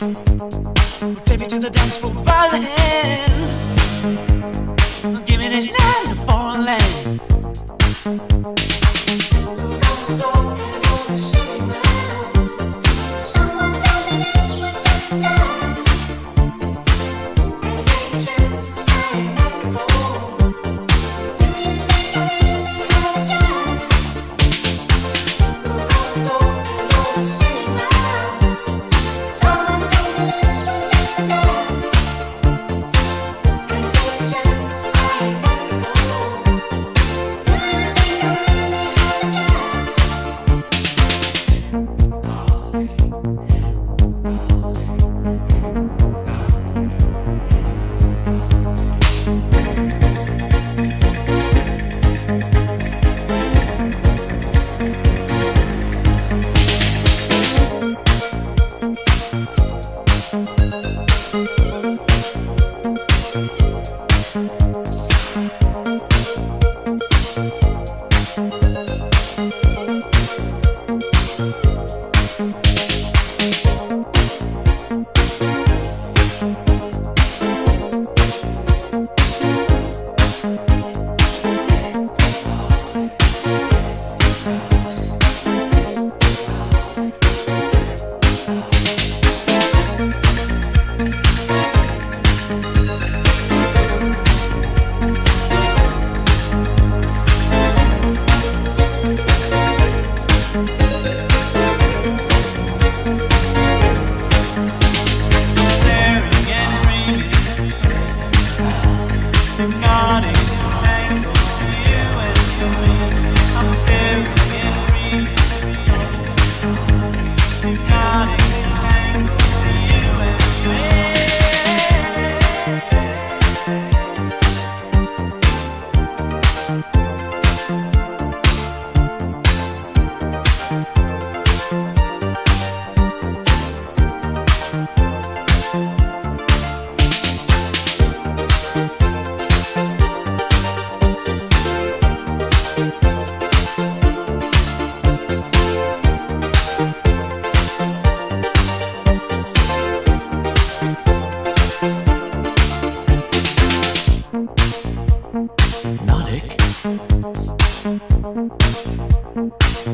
Take me to the dance floor by the hand. Give me this night in a foreign land.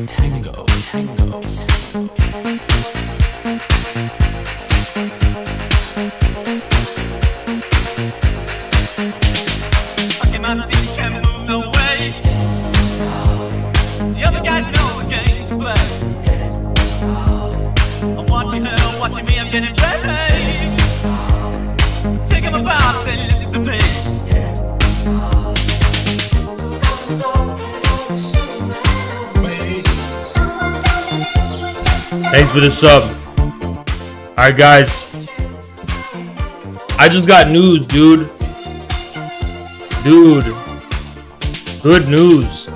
Tango, tango. Okay, my city can't move no way. The other guys know the game's play. I'm watching her, watching me, I'm getting ready. Take him about, say listen to me. Thanks for the sub. Alright, guys. I just got news, dude. Dude. Good news.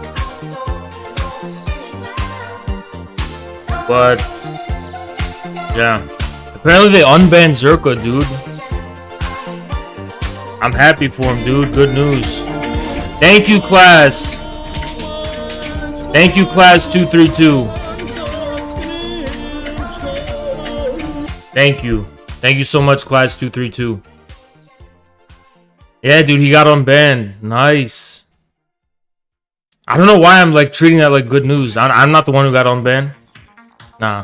But yeah. Apparently they unbanned Zerka, dude. I'm happy for him, dude. Good news. Thank you, class. Thank you, class 232. Thank you. Thank you so much, class 232. Yeah, dude, he got unbanned. Nice. I don't know why I'm like treating that like good news. I'm not the one who got unbanned. Nah.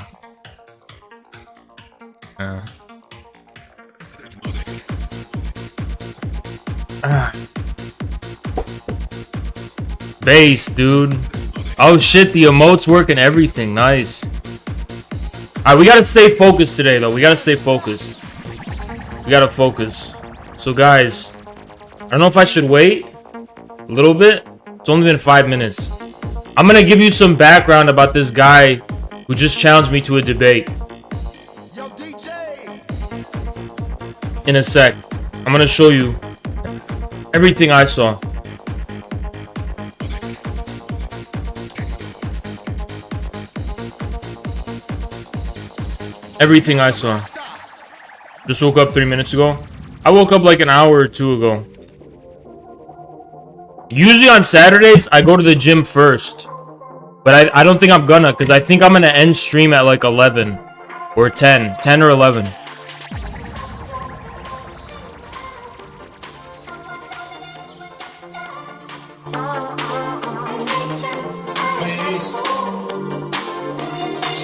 Base, dude. Oh shit, the emotes work and everything. Nice. Alright, we gotta stay focused today, though. We gotta stay focused. We gotta focus. So, guys, I don't know if I should wait a little bit. It's only been 5 minutes. I'm gonna give you some background about this guy who just challenged me to a debate. In a sec. I'm gonna show you everything I saw. Everything I saw. Just woke up 3 minutes ago. I woke up like an hour or two ago. Usually on Saturdays, I go to the gym first. But I don't think I'm gonna, because I think I'm gonna end stream at like 11. Or 10. 10 or 11.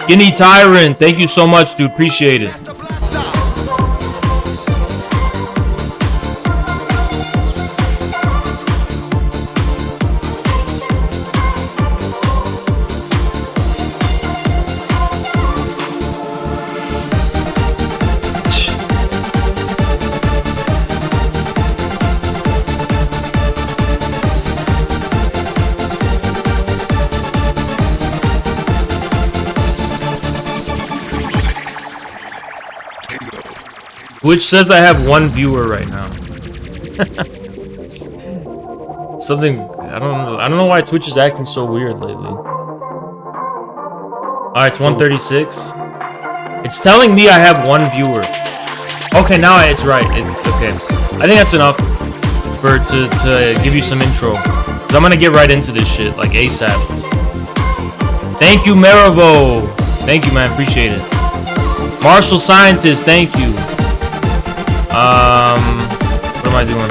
Skinny Tyrant, thank you so much, dude. Appreciate it. Which says I have one viewer right now. Something I don't know why Twitch is acting so weird lately. Alright, it's 136. It's telling me I have one viewer. Okay, now it's right. It's okay. I think that's enough for to give you some intro. So I'm gonna get right into this shit, like ASAP. Thank you, Marivo. Thank you, man. Appreciate it. Martial Scientist, thank you. What am I doing?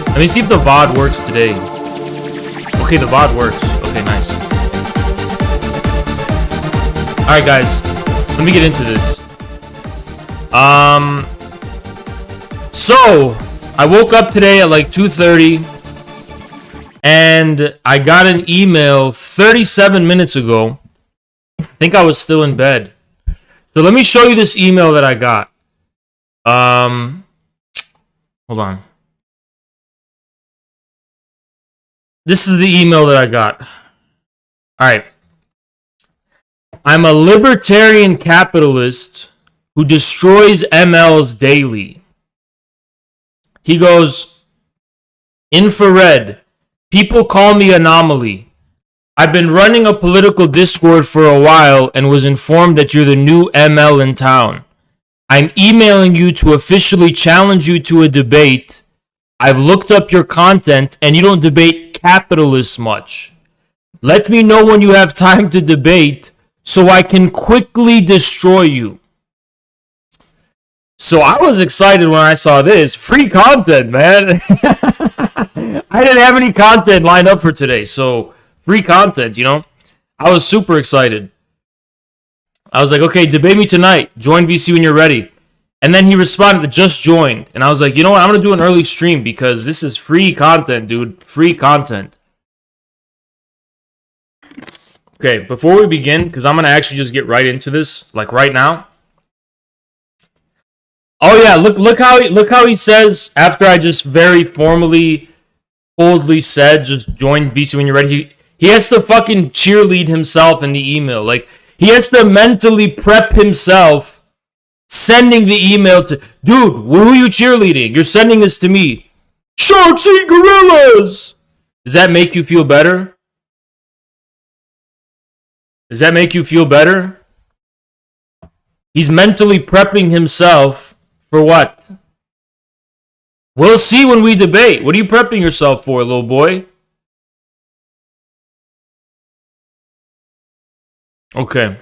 Let me see if the VOD works today. Okay, the VOD works. Okay, nice. Alright, guys. Let me get into this. So, I woke up today at like 2:30. And I got an email 37 minutes ago. I think I was still in bed. So let me show you this email that I got. Hold on. This is the email that I got. Alright. I'm a libertarian capitalist who destroys MLs daily. He goes, infrared. People call me Anomaly. I've been running a political Discord for a while and was informed that you're the new ML in town. I'm emailing you to officially challenge you to a debate. I've looked up your content and you don't debate capitalists much. Let me know when you have time to debate so I can quickly destroy you. So I was excited when I saw this. Free content, man. I didn't have any content lined up for today, so free content, you know? I was super excited. I was like, okay, debate me tonight. Join VC when you're ready. And then he responded, just joined. And I was like, you know what? I'm going to do an early stream because this is free content, dude. Free content. Okay, before we begin, because I'm going to actually just get right into this, like right now. Oh yeah, look how he says after I just very formally, coldly said just join VC when you're ready. He has to fucking cheerlead himself in the email. Like he has to mentally prep himself, sending the email to dude. Who are you cheerleading? You're sending this to me. Sharks eat gorillas. Does that make you feel better? Does that make you feel better? He's mentally prepping himself. For what? We'll see when we debate. What are you prepping yourself for, little boy? Okay.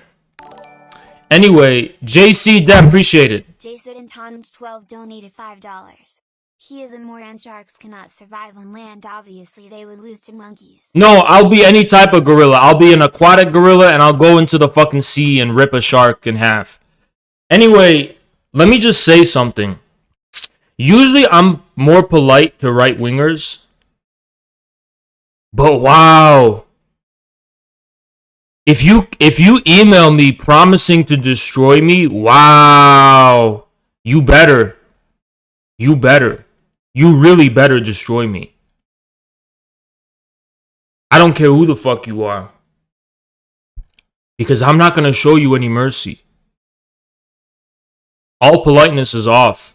Anyway, JC Depp, appreciate it. Jason and Tons 12 donated $5. He is a moron. Sharks cannot survive on land. Obviously, they would lose to monkeys. No, I'll be any type of gorilla. I'll be an aquatic gorilla and I'll go into the fucking sea and rip a shark in half. Anyway, let me just say something. Usually I'm more polite to right-wingers. But wow. If you email me promising to destroy me, wow. You better. You better. You really better destroy me. I don't care who the fuck you are. Because I'm not going to show you any mercy. All politeness is off.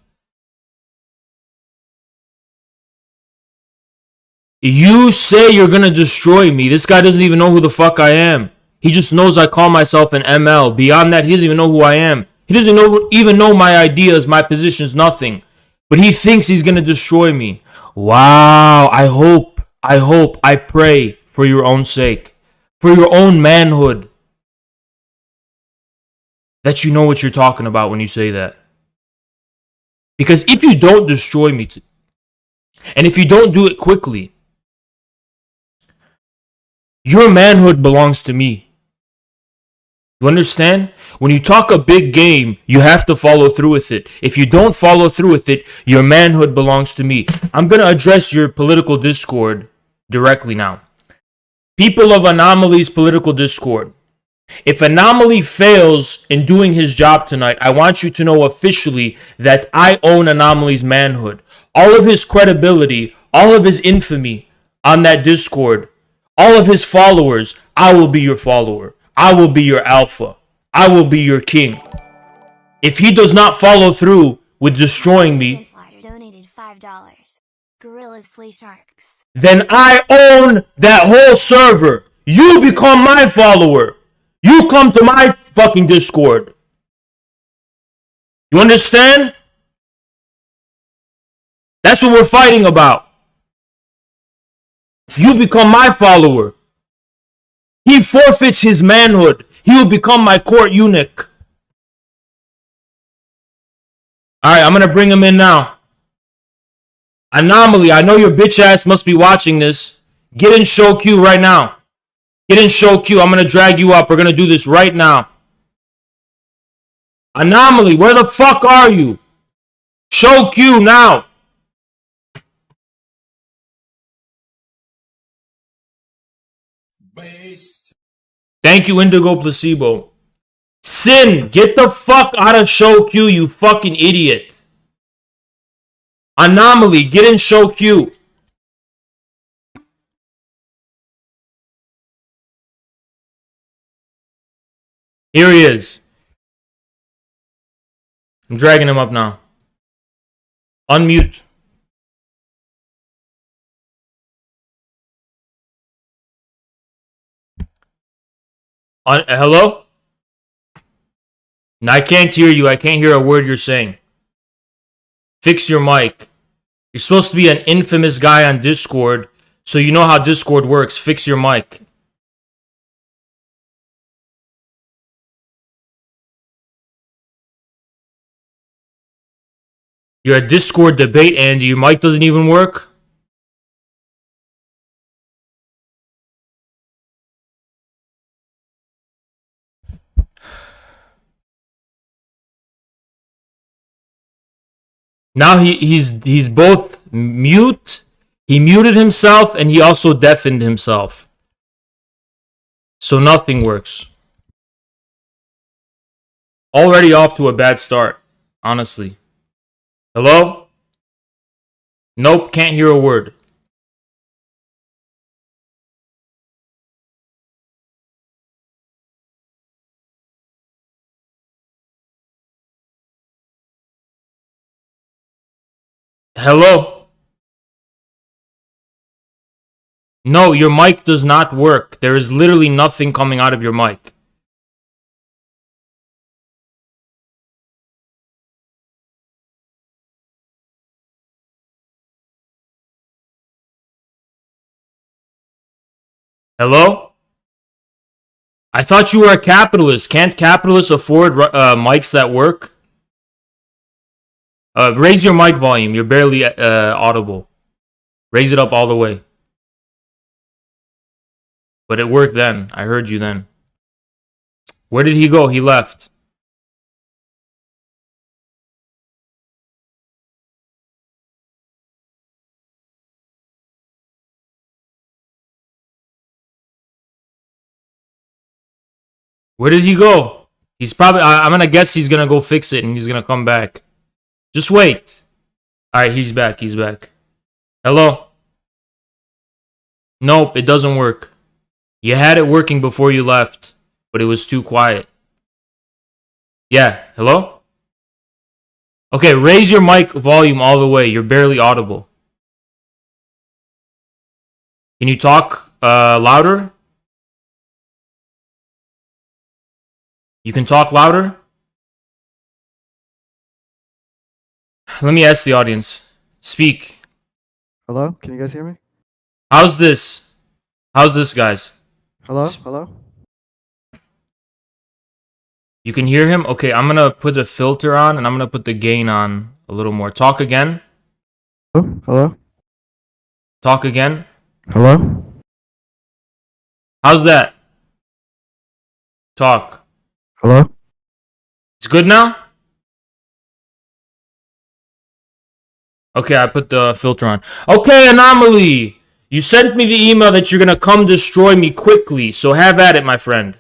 You say you're gonna destroy me. This guy doesn't even know who the fuck I am. He just knows I call myself an ML. Beyond that, he doesn't even know who I am. He doesn't even know my ideas, my positions, nothing. But he thinks he's gonna destroy me. Wow. I hope, I pray for your own sake. For your own manhood. That you know what you're talking about when you say that. Because if you don't destroy me, And if you don't do it quickly, your manhood belongs to me. You understand? When you talk a big game, you have to follow through with it. If you don't follow through with it, your manhood belongs to me. I'm going to address your political discord directly now. People of Anomaly's political discord. If Anomaly fails in doing his job tonight, I want you to know officially that I own Anomaly's manhood. All of his credibility, all of his infamy on that discord, all of his followers, I will be your follower. I will be your alpha. I will be your king. If he does not follow through with destroying me, Donated $5. Gorillas slay sharks. Then I own that whole server. You become my follower. You come to my fucking Discord. You understand? That's what we're fighting about. You become my follower. He forfeits his manhood. He will become my court eunuch. Alright, I'm gonna bring him in now. Anomaly, I know your bitch ass must be watching this. Get in show queue right now. Get in show queue. I'm gonna drag you up. We're gonna do this right now. Anomaly, where the fuck are you? Show queue now. Based. Thank you, Indigo Placebo. Sin, get the fuck out of show queue, you fucking idiot. Anomaly, get in show queue. Here he is. I'm dragging him up now. Unmute. Hello? No, I can't hear you. I can't hear a word you're saying. Fix your mic. You're supposed to be an infamous guy on Discord, so you know how Discord works. Fix your mic. You're a Discord debate, Andy. Your mic doesn't even work? Now he's both mute. He muted himself and he also deafened himself. So nothing works. Already off to a bad start, honestly. Hello? Nope, can't hear a word. Hello? No, your mic does not work. There is literally nothing coming out of your mic. Hello? I thought you were a capitalist. Can't capitalists afford mics that work? Raise your mic volume. You're barely audible. Raise it up all the way. But it worked then. I heard you then. Where did he go? He left. Where did he go? He's probably... I'm gonna guess he's gonna go fix it and he's gonna come back. Just wait. Alright, he's back. He's back. Hello? Nope, it doesn't work. You had it working before you left, but it was too quiet. Yeah, hello? Okay, raise your mic volume all the way. You're barely audible. Can you talk louder? You can talk louder? Let me ask the audience. Speak. Hello? Can you guys hear me? How's this? How's this, guys? Hello? Hello? You can hear him? Okay, I'm gonna put a filter on and I'm gonna put the gain on a little more. Talk again. Hello? Hello? Talk again. Hello? How's that? Talk. Hello? It's good now? Okay, I put the filter on. Okay, Anomaly! You sent me the email that you're gonna come destroy me quickly, so have at it, my friend.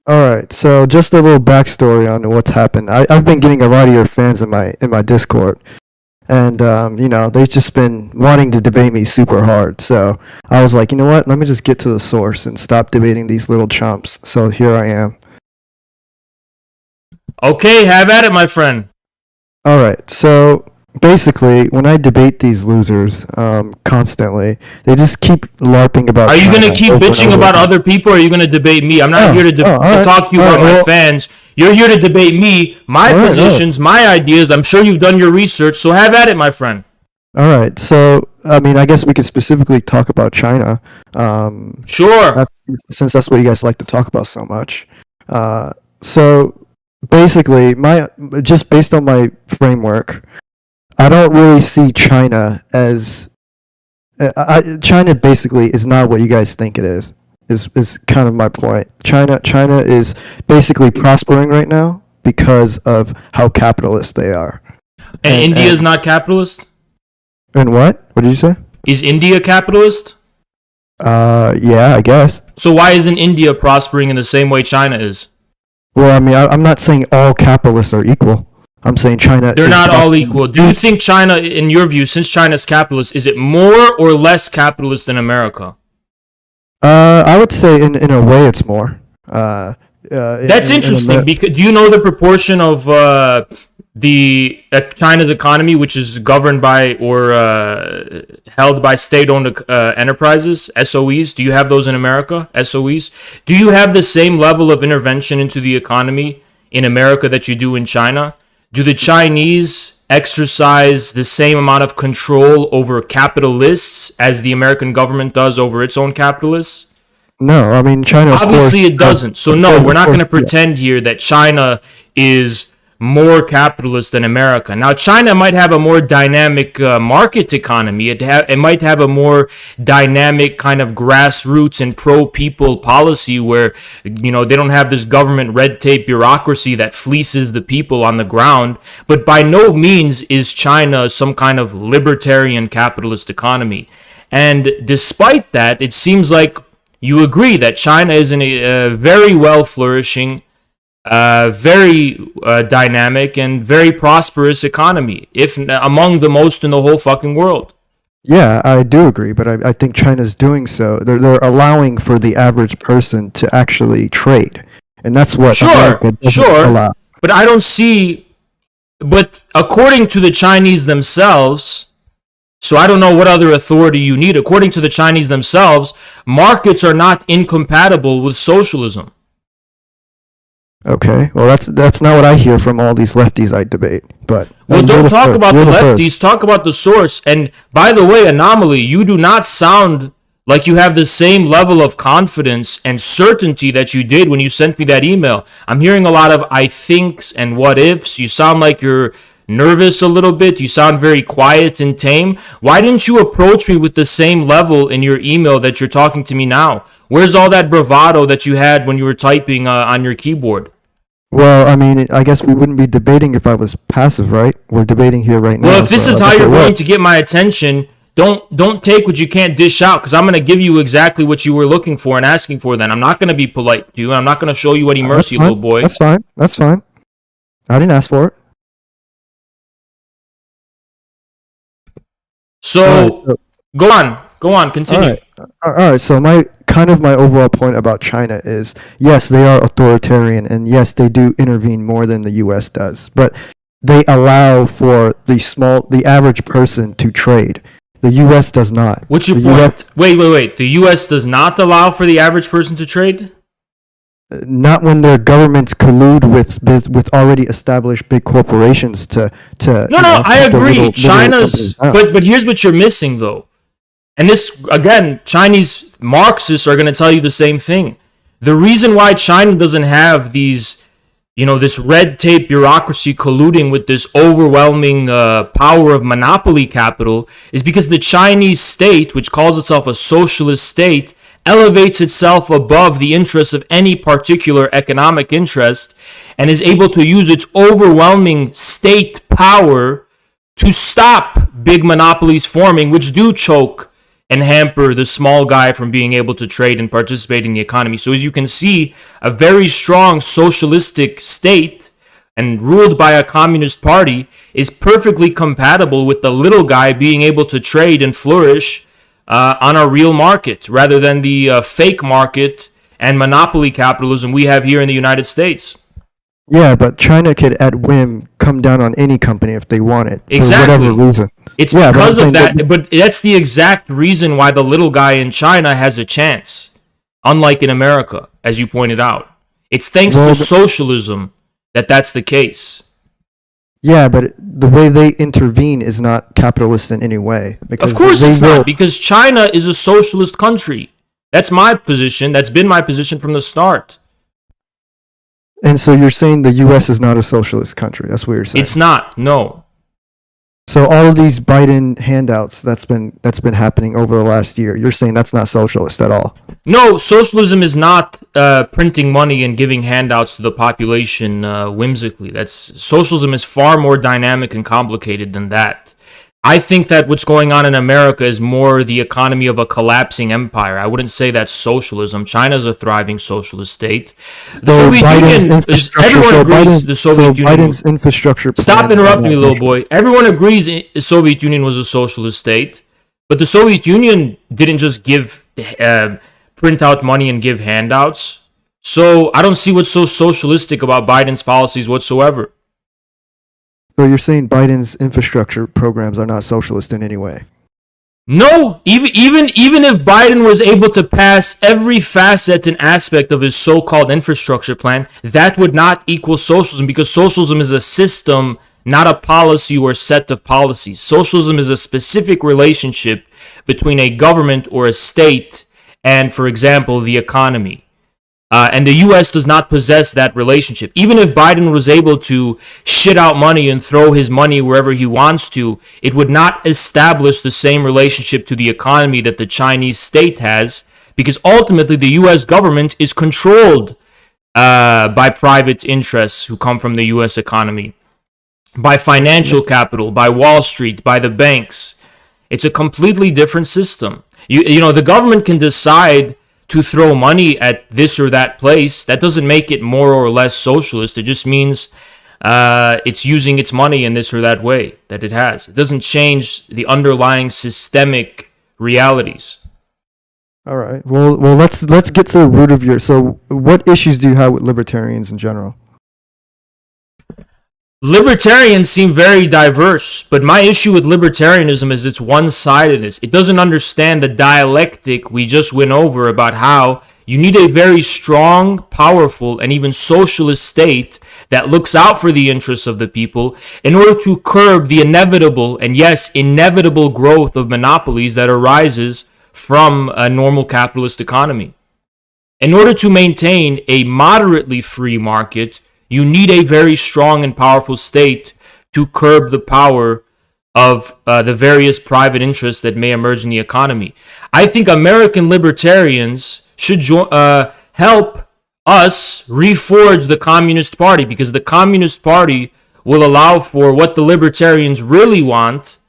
Alright, so just a little backstory on what's happened. I've been getting a lot of your fans in my Discord. And, they've just been wanting to debate me super hard. So I was like, you know what? Let me just get to the source and stop debating these little chumps. So here I am. Okay, have at it, my friend. Alright, so basically, when I debate these losers constantly, they just keep LARPing about Are you China going to keep over and bitching over about again. other people, or are you going to debate me? I'm not here to, to talk to you about my fans. You're here to debate me, my positions, my ideas. I'm sure you've done your research, so have at it, my friend. Alright, so, I guess we could specifically talk about China. Sure. Since that's what you guys like to talk about so much. So, basically, just based on my framework, I don't really see China as China basically is not what you guys think it is. Is kind of my point. China is basically prospering right now because of how capitalist they are. And India is not capitalist? And what? What did you say? Is India capitalist? Yeah, I guess. So why isn't India prospering in the same way China is? Well, I'm not saying all capitalists are equal. I'm saying China. They're not all equal. Do you think China, in your view, since China's capitalist, is it more or less capitalist than America? I would say in a way it's more. That's interesting. Because do you know the proportion of the China's economy, which is governed by or held by state-owned enterprises, SOEs? Do you have those in America, SOEs? Do you have the same level of intervention into the economy in America that you do in China? Do the Chinese exercise the same amount of control over capitalists as the American government does over its own capitalists? No, I mean, China... Obviously it doesn't. So no, we're not going to pretend here that China is more capitalist than America. Now, China might have a more dynamic market economy. It might have a more dynamic kind of grassroots and pro-people policy where, they don't have this government red tape bureaucracy that fleeces the people on the ground. But by no means is China some kind of libertarian capitalist economy. And despite that, it seems like you agree that China is in a very well flourishing, very dynamic and very prosperous economy, if among the most in the whole fucking world. Yeah, I do agree, but I think China's doing so. They're allowing for the average person to actually trade, and that's what America doesn't allow. But I don't see. But according to the Chinese themselves, so I don't know what other authority you need. According to the Chinese themselves, markets are not incompatible with socialism. Okay, well that's not what I hear from all these lefties I debate. But well, don't talk about the lefties. Talk about the source. And by the way, Anomaly, you do not sound like you have the same level of confidence and certainty that you did when you sent me that email. I'm hearing a lot of I thinks and what ifs. You sound like you're nervous a little bit. You sound very quiet and tame. Why didn't you approach me with the same level in your email that you're talking to me now? Where's all that bravado that you had when you were typing on your keyboard? Well, I mean, I guess we wouldn't be debating if I was passive, right? We're debating here right now. Well, if this is how you're going to get my attention, don't take what you can't dish out, because I'm going to give you exactly what you were looking for and asking for then. I'm not going to be polite to you. I'm not going to show you any mercy, little boy. That's fine. That's fine. I didn't ask for it. So, go on, continue. All right, so my overall point about China is, yes, they are authoritarian, and yes, they do intervene more than the U.S. does, but they allow for the average person to trade. The U.S. does not. What's your point? Wait. The U.S. does not allow for the average person to trade? Not when their governments collude with already established big corporations to No, I agree. China's but here's what you're missing though. And this again, Chinese Marxists are going to tell you the same thing. The reason why China doesn't have these this red tape bureaucracy colluding with this overwhelming power of monopoly capital is because the Chinese state, which calls itself a socialist state, elevates itself above the interests of any particular economic interest and is able to use its overwhelming state power to stop big monopolies forming, which do choke and hamper the small guy from being able to trade and participate in the economy. So as you can see, a very strong socialistic state and ruled by a communist party is perfectly compatible with the little guy being able to trade and flourish on a real market rather than the fake market and monopoly capitalism we have here in the United States. Yeah, but China could at whim come down on any company if they want it. Exactly. For whatever reason. It's because of that, but that's the exact reason why the little guy in China has a chance, unlike in America, as you pointed out. It's thanks to socialism that that's the case. Yeah, but the way they intervene is not capitalist in any way. Of course it's not, because China is a socialist country. That's my position. That's been my position from the start. And so you're saying the U.S. is not a socialist country. That's what you're saying. It's not, no. So all of these Biden handouts that's been happening over the last year, you're saying that's not socialist at all? No, socialism is not printing money and giving handouts to the population whimsically. Socialism is far more dynamic and complicated than that. I think that what's going on in America is more the economy of a collapsing empire. I wouldn't say that's socialism. China's a thriving socialist state. The Soviet Union, everyone agrees the Soviet Union. Biden's infrastructure. Stop interrupting me, little boy. Everyone agrees the Soviet Union was a socialist state, but the Soviet Union didn't just print out money and give handouts. So I don't see what's so socialistic about Biden's policies whatsoever. So you're saying Biden's infrastructure programs are not socialist in any way? No, even if Biden was able to pass every facet and aspect of his so-called infrastructure plan, that would not equal socialism, because socialism is a system, not a policy or set of policies. Socialism is a specific relationship between a government or a state and, for example, the economy. And the U.S. does not possess that relationship. Even if Biden was able to shit out money and throw his money wherever he wants to, it would not establish the same relationship to the economy that the Chinese state has, because ultimately the U.S. government is controlled by private interests who come from the U.S. economy, by financial capital, by Wall Street, by the banks. It's a completely different system. You know, the government can decide to throw money at this or that place. That doesn't make it more or less socialist. It just means it's using its money in this or that way that it has. It doesn't change the underlying systemic realities. All right. Well, let's get to the root of your. So, what issues do you have with libertarians in general? Libertarians seem very diverse, but my issue with libertarianism is its one-sidedness. It doesn't understand the dialectic we just went over about how you need a very strong, powerful, and even socialist state that looks out for the interests of the people in order to curb the inevitable, and yes, inevitable growth of monopolies that arises from a normal capitalist economy. In order to maintain a moderately free market, you need a very strong and powerful state to curb the power of the various private interests that may emerge in the economy. I think American libertarians should help us reforge the Communist Party, because the Communist Party will allow for what the libertarians really want,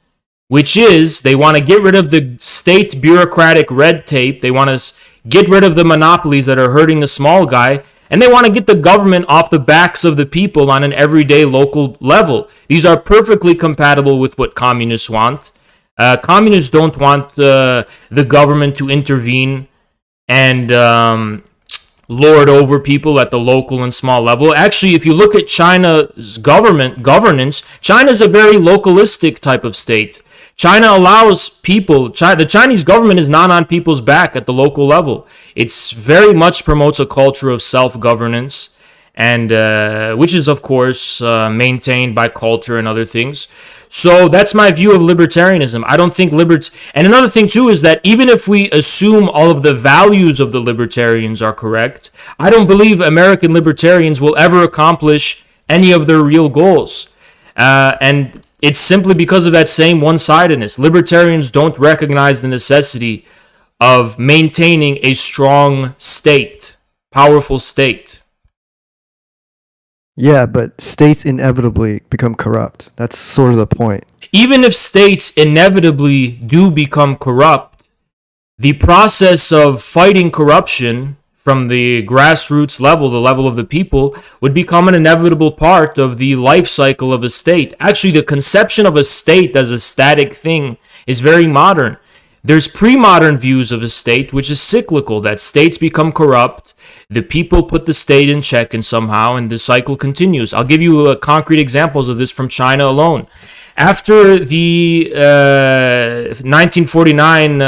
which is they want to get rid of the state bureaucratic red tape. They want to get rid of the monopolies that are hurting the small guy. And they want to get the government off the backs of the people on an everyday local level. These are perfectly compatible with what communists want. Communists don't want the government to intervene and lord over people at the local and small level. Actually, if you look at China's governance, China is a very localistic type of state. China allows people, the Chinese government is not on people's back at the local level. It's very much promotes a culture of self-governance, and which is, of course, maintained by culture and other things. So that's my view of libertarianism. I don't think and another thing too is that even if we assume all of the values of the libertarians are correct, I don't believe American libertarians will ever accomplish any of their real goals. And it's simply because of that same one-sidedness. Libertarians don't recognize the necessity of maintaining a strong state, powerful state. Yeah, but states inevitably become corrupt. That's sort of the point. Even if states inevitably do become corrupt, the process of fighting corruption from the grassroots level, the level of the people, would become an inevitable part of the life cycle of a state. Actually, the conception of a state as a static thing is very modern. There's pre-modern views of a state, which is cyclical, that states become corrupt, the people put the state in check and somehow, and the cycle continues. I'll give you concrete examples of this from China alone. After the 1949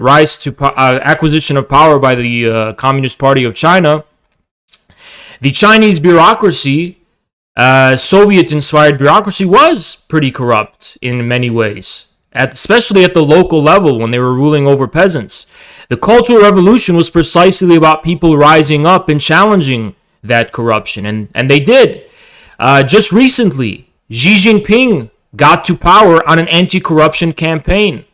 rise to acquisition of power by the Communist Party of China, the Chinese bureaucracy, Soviet-inspired bureaucracy, was pretty corrupt in many ways, especially at the local level when they were ruling over peasants. The Cultural Revolution was precisely about people rising up and challenging that corruption, and they did. Just recently, Xi Jinping got to power on an anti-corruption campaign.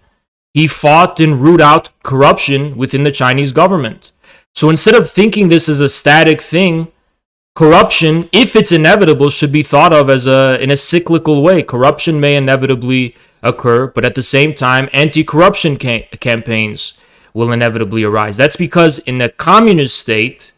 He fought and rooted out corruption within the Chinese government. So instead of thinking this as a static thing, corruption, if it's inevitable, should be thought of as in a cyclical way. Corruption may inevitably occur, but at the same time, anti-corruption campaigns will inevitably arise. That's because in a communist state,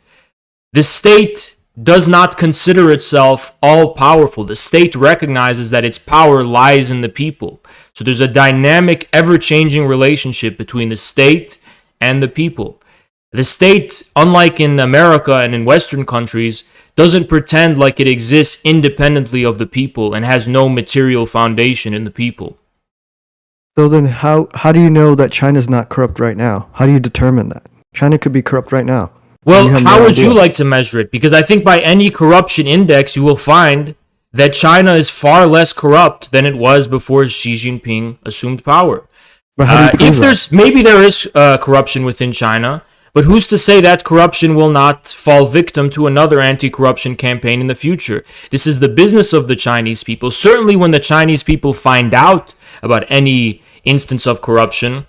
the state does not consider itself all-powerful. The state recognizes that its power lies in the people. So there's a dynamic, ever-changing relationship between the state and the people. The state, unlike in America and in Western countries, doesn't pretend like it exists independently of the people and has no material foundation in the people. So then how do you know that China's not corrupt right now? How do you determine that? China could be corrupt right now. Well, how would you like to measure it? Because I think by any corruption index, you will find that China is far less corrupt than it was before Xi Jinping assumed power. But how do you prove that? Maybe there is corruption within China, but who's to say that corruption will not fall victim to another anti-corruption campaign in the future? This is the business of the Chinese people. Certainly when the Chinese people find out about any instance of corruption,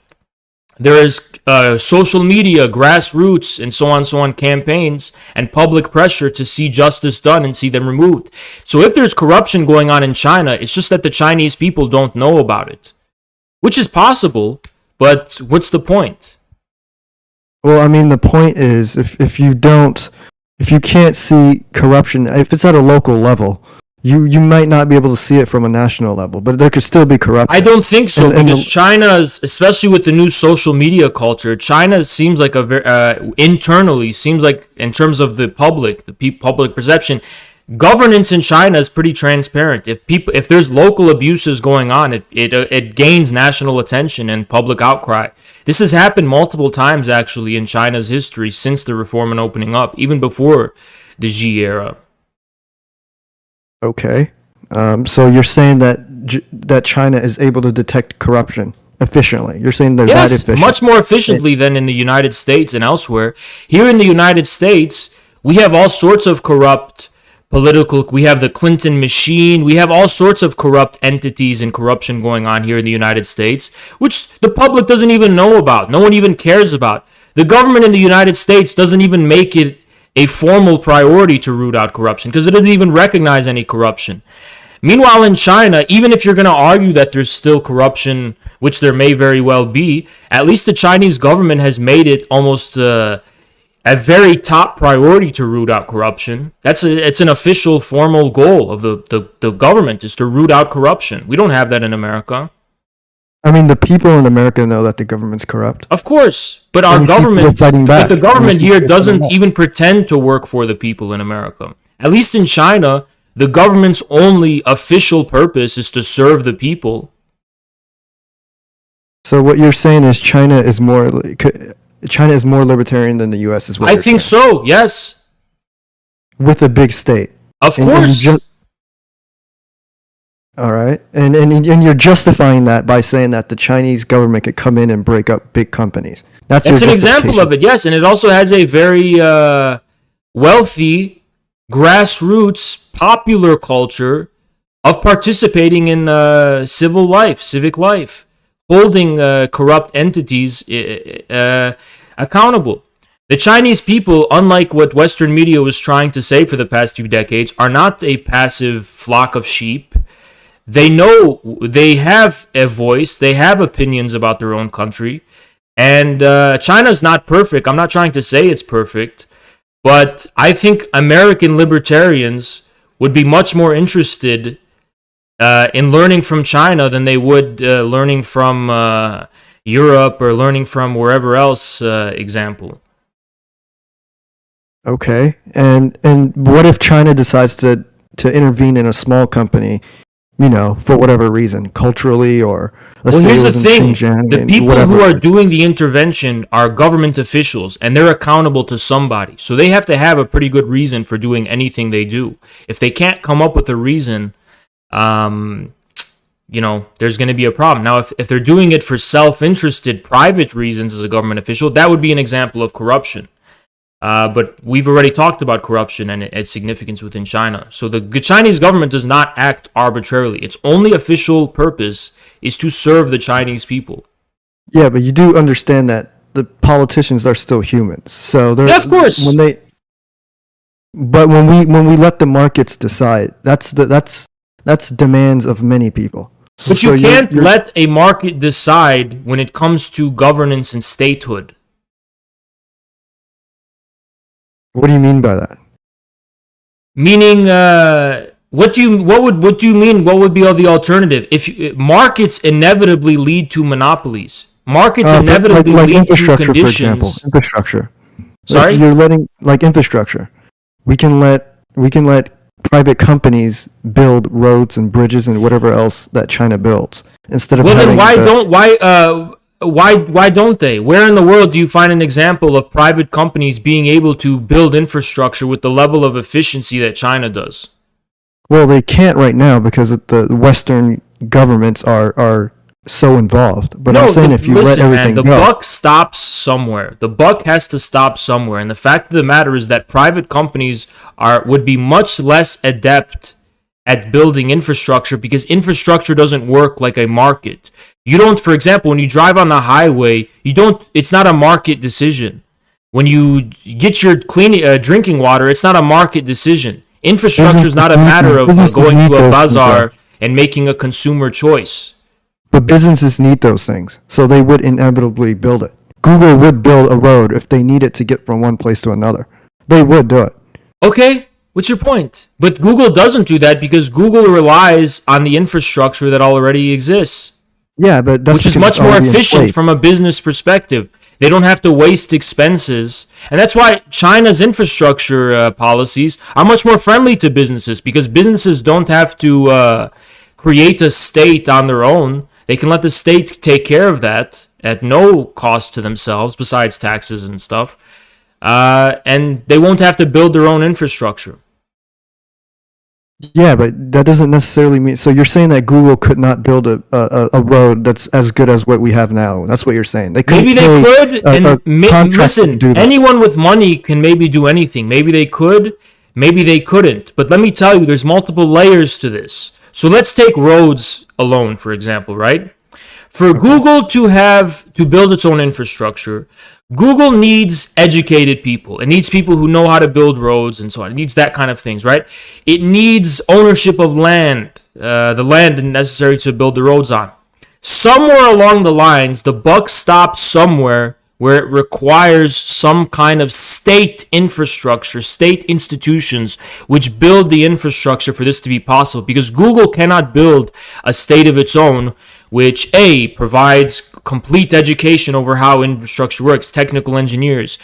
there is social media, grassroots, and so on campaigns and public pressure to see justice done and see them removed. So if there's corruption going on in China, it's just that the Chinese people don't know about it, which is possible, but what's the point? Well, I mean, the point is, if you can't see corruption, if it's at a local level, you might not be able to see it from a national level, but there could still be corruption. I don't think so, because China's, especially with the new social media culture, China seems like internally, seems like in terms of the public perception, governance in China is pretty transparent. If there's local abuses going on, it gains national attention and public outcry. This has happened multiple times, actually, in China's history since the reform and opening up, even before the Xi era. Okay. So you're saying that China is able to detect corruption efficiently. You're saying they're that efficient. Yes, much more efficiently than in the United States and elsewhere. Here in the United States, we have all sorts of corrupt we have the Clinton machine, we have all sorts of corrupt entities and corruption going on here in the United States, which the public doesn't even know about. No one even cares about. The government in the United States doesn't even make it a formal priority to root out corruption because it doesn't even recognize any corruption. Meanwhile, in China, even if you're going to argue that there's still corruption, which there may very well be, at least the Chinese government has made it almost a very top priority to root out corruption. It's an official, formal goal of the government is to root out corruption. We don't have that in America. I mean, the people in America know that the government's corrupt. Of course, but the government here doesn't even pretend to work for the people in America. At least in China, the government's only official purpose is to serve the people. So what you're saying is China is more libertarian than the U.S. is what I think so, yes. With a big state. Of course. All right, and you're justifying that by saying that the Chinese government could come in and break up big companies. That's an your example of it, yes, and it also has a very wealthy, grassroots, popular culture of participating in civil life, civic life, holding corrupt entities accountable. The Chinese people, unlike what Western media was trying to say for the past few decades, are not a passive flock of sheep. They know they have a voice, they have opinions about their own country, and China's not perfect. I'm not trying to say it's perfect, but I think American libertarians would be much more interested in learning from China than they would learning from Europe or learning from wherever else, example. Okay, and what if China decides to intervene in a small company, you know, for whatever reason, culturally, or let's say here's it was the in thing: Xinjiang, the and people whatever who it are is. doing the intervention are government officials, and they're accountable to somebody. So they have to have a pretty good reason for doing anything they do. If they can't come up with a reason, you know, there's going to be a problem. Now, if they're doing it for self-interested, private reasons as a government official, that would be an example of corruption. But we've already talked about corruption and its significance within China. So the Chinese government does not act arbitrarily. Its only official purpose is to serve the Chinese people. Yeah, but you do understand that the politicians are still humans. So they're, Yeah, of course. But when we let the markets decide, that's demands of many people. But So you can't you're- let a market decide when it comes to governance and statehood. What do you mean by that? Meaning, what do you mean? What would be the alternative? If markets inevitably lead to monopolies, markets inevitably like lead to infrastructure, conditions. for example, infrastructure. Sorry? If you're letting like infrastructure. We can let private companies build roads and bridges and whatever else that China builds instead of. Well, then having why don't they? Where in the world do you find an example of private companies being able to build infrastructure with the level of efficiency that China does? Well, they can't right now because the Western governments are so involved. But I'm saying if you let everything the go, buck stops somewhere. The buck has to stop somewhere, and the fact of the matter is that private companies would be much less adept at building infrastructure because infrastructure doesn't work like a market. You don't, for example, when you drive on the highway, it's not a market decision. When you get your drinking water, it's not a market decision. Infrastructure is not a matter of going to a bazaar and making a consumer choice. but businesses need those things, so they would inevitably build it. Google would build a road if they need it to get from one place to another. They would do it. Okay, what's your point? But Google doesn't do that because Google relies on the infrastructure that already exists, Yeah, but that's which is because much it's more already efficient enslaved. from a business perspective. They don't have to waste expenses. And that's why China's infrastructure policies are much more friendly to businesses because businesses don't have to create a state on their own. They can let the state take care of that at no cost to themselves besides taxes and stuff. And they won't have to build their own infrastructure. Yeah, but that doesn't necessarily mean. So you're saying that Google could not build a road that's as good as what we have now. That's what you're saying. They couldn't Maybe they pay could, and contractor listen, to do that. anyone with money can maybe do anything. Maybe they could, maybe they couldn't. But let me tell you, there's multiple layers to this. So let's take roads alone, for example, right? For Google to build its own infrastructure, Google needs educated people. It needs people who know how to build roads and so on. It needs that kind of things, right? It needs ownership of land, the land necessary to build the roads on. Somewhere along the lines, the buck stops somewhere where it requires some kind of state infrastructure, state institutions, which build the infrastructure for this to be possible. Because Google cannot build a state of its own, which A, provides complete education over how infrastructure works, technical engineers,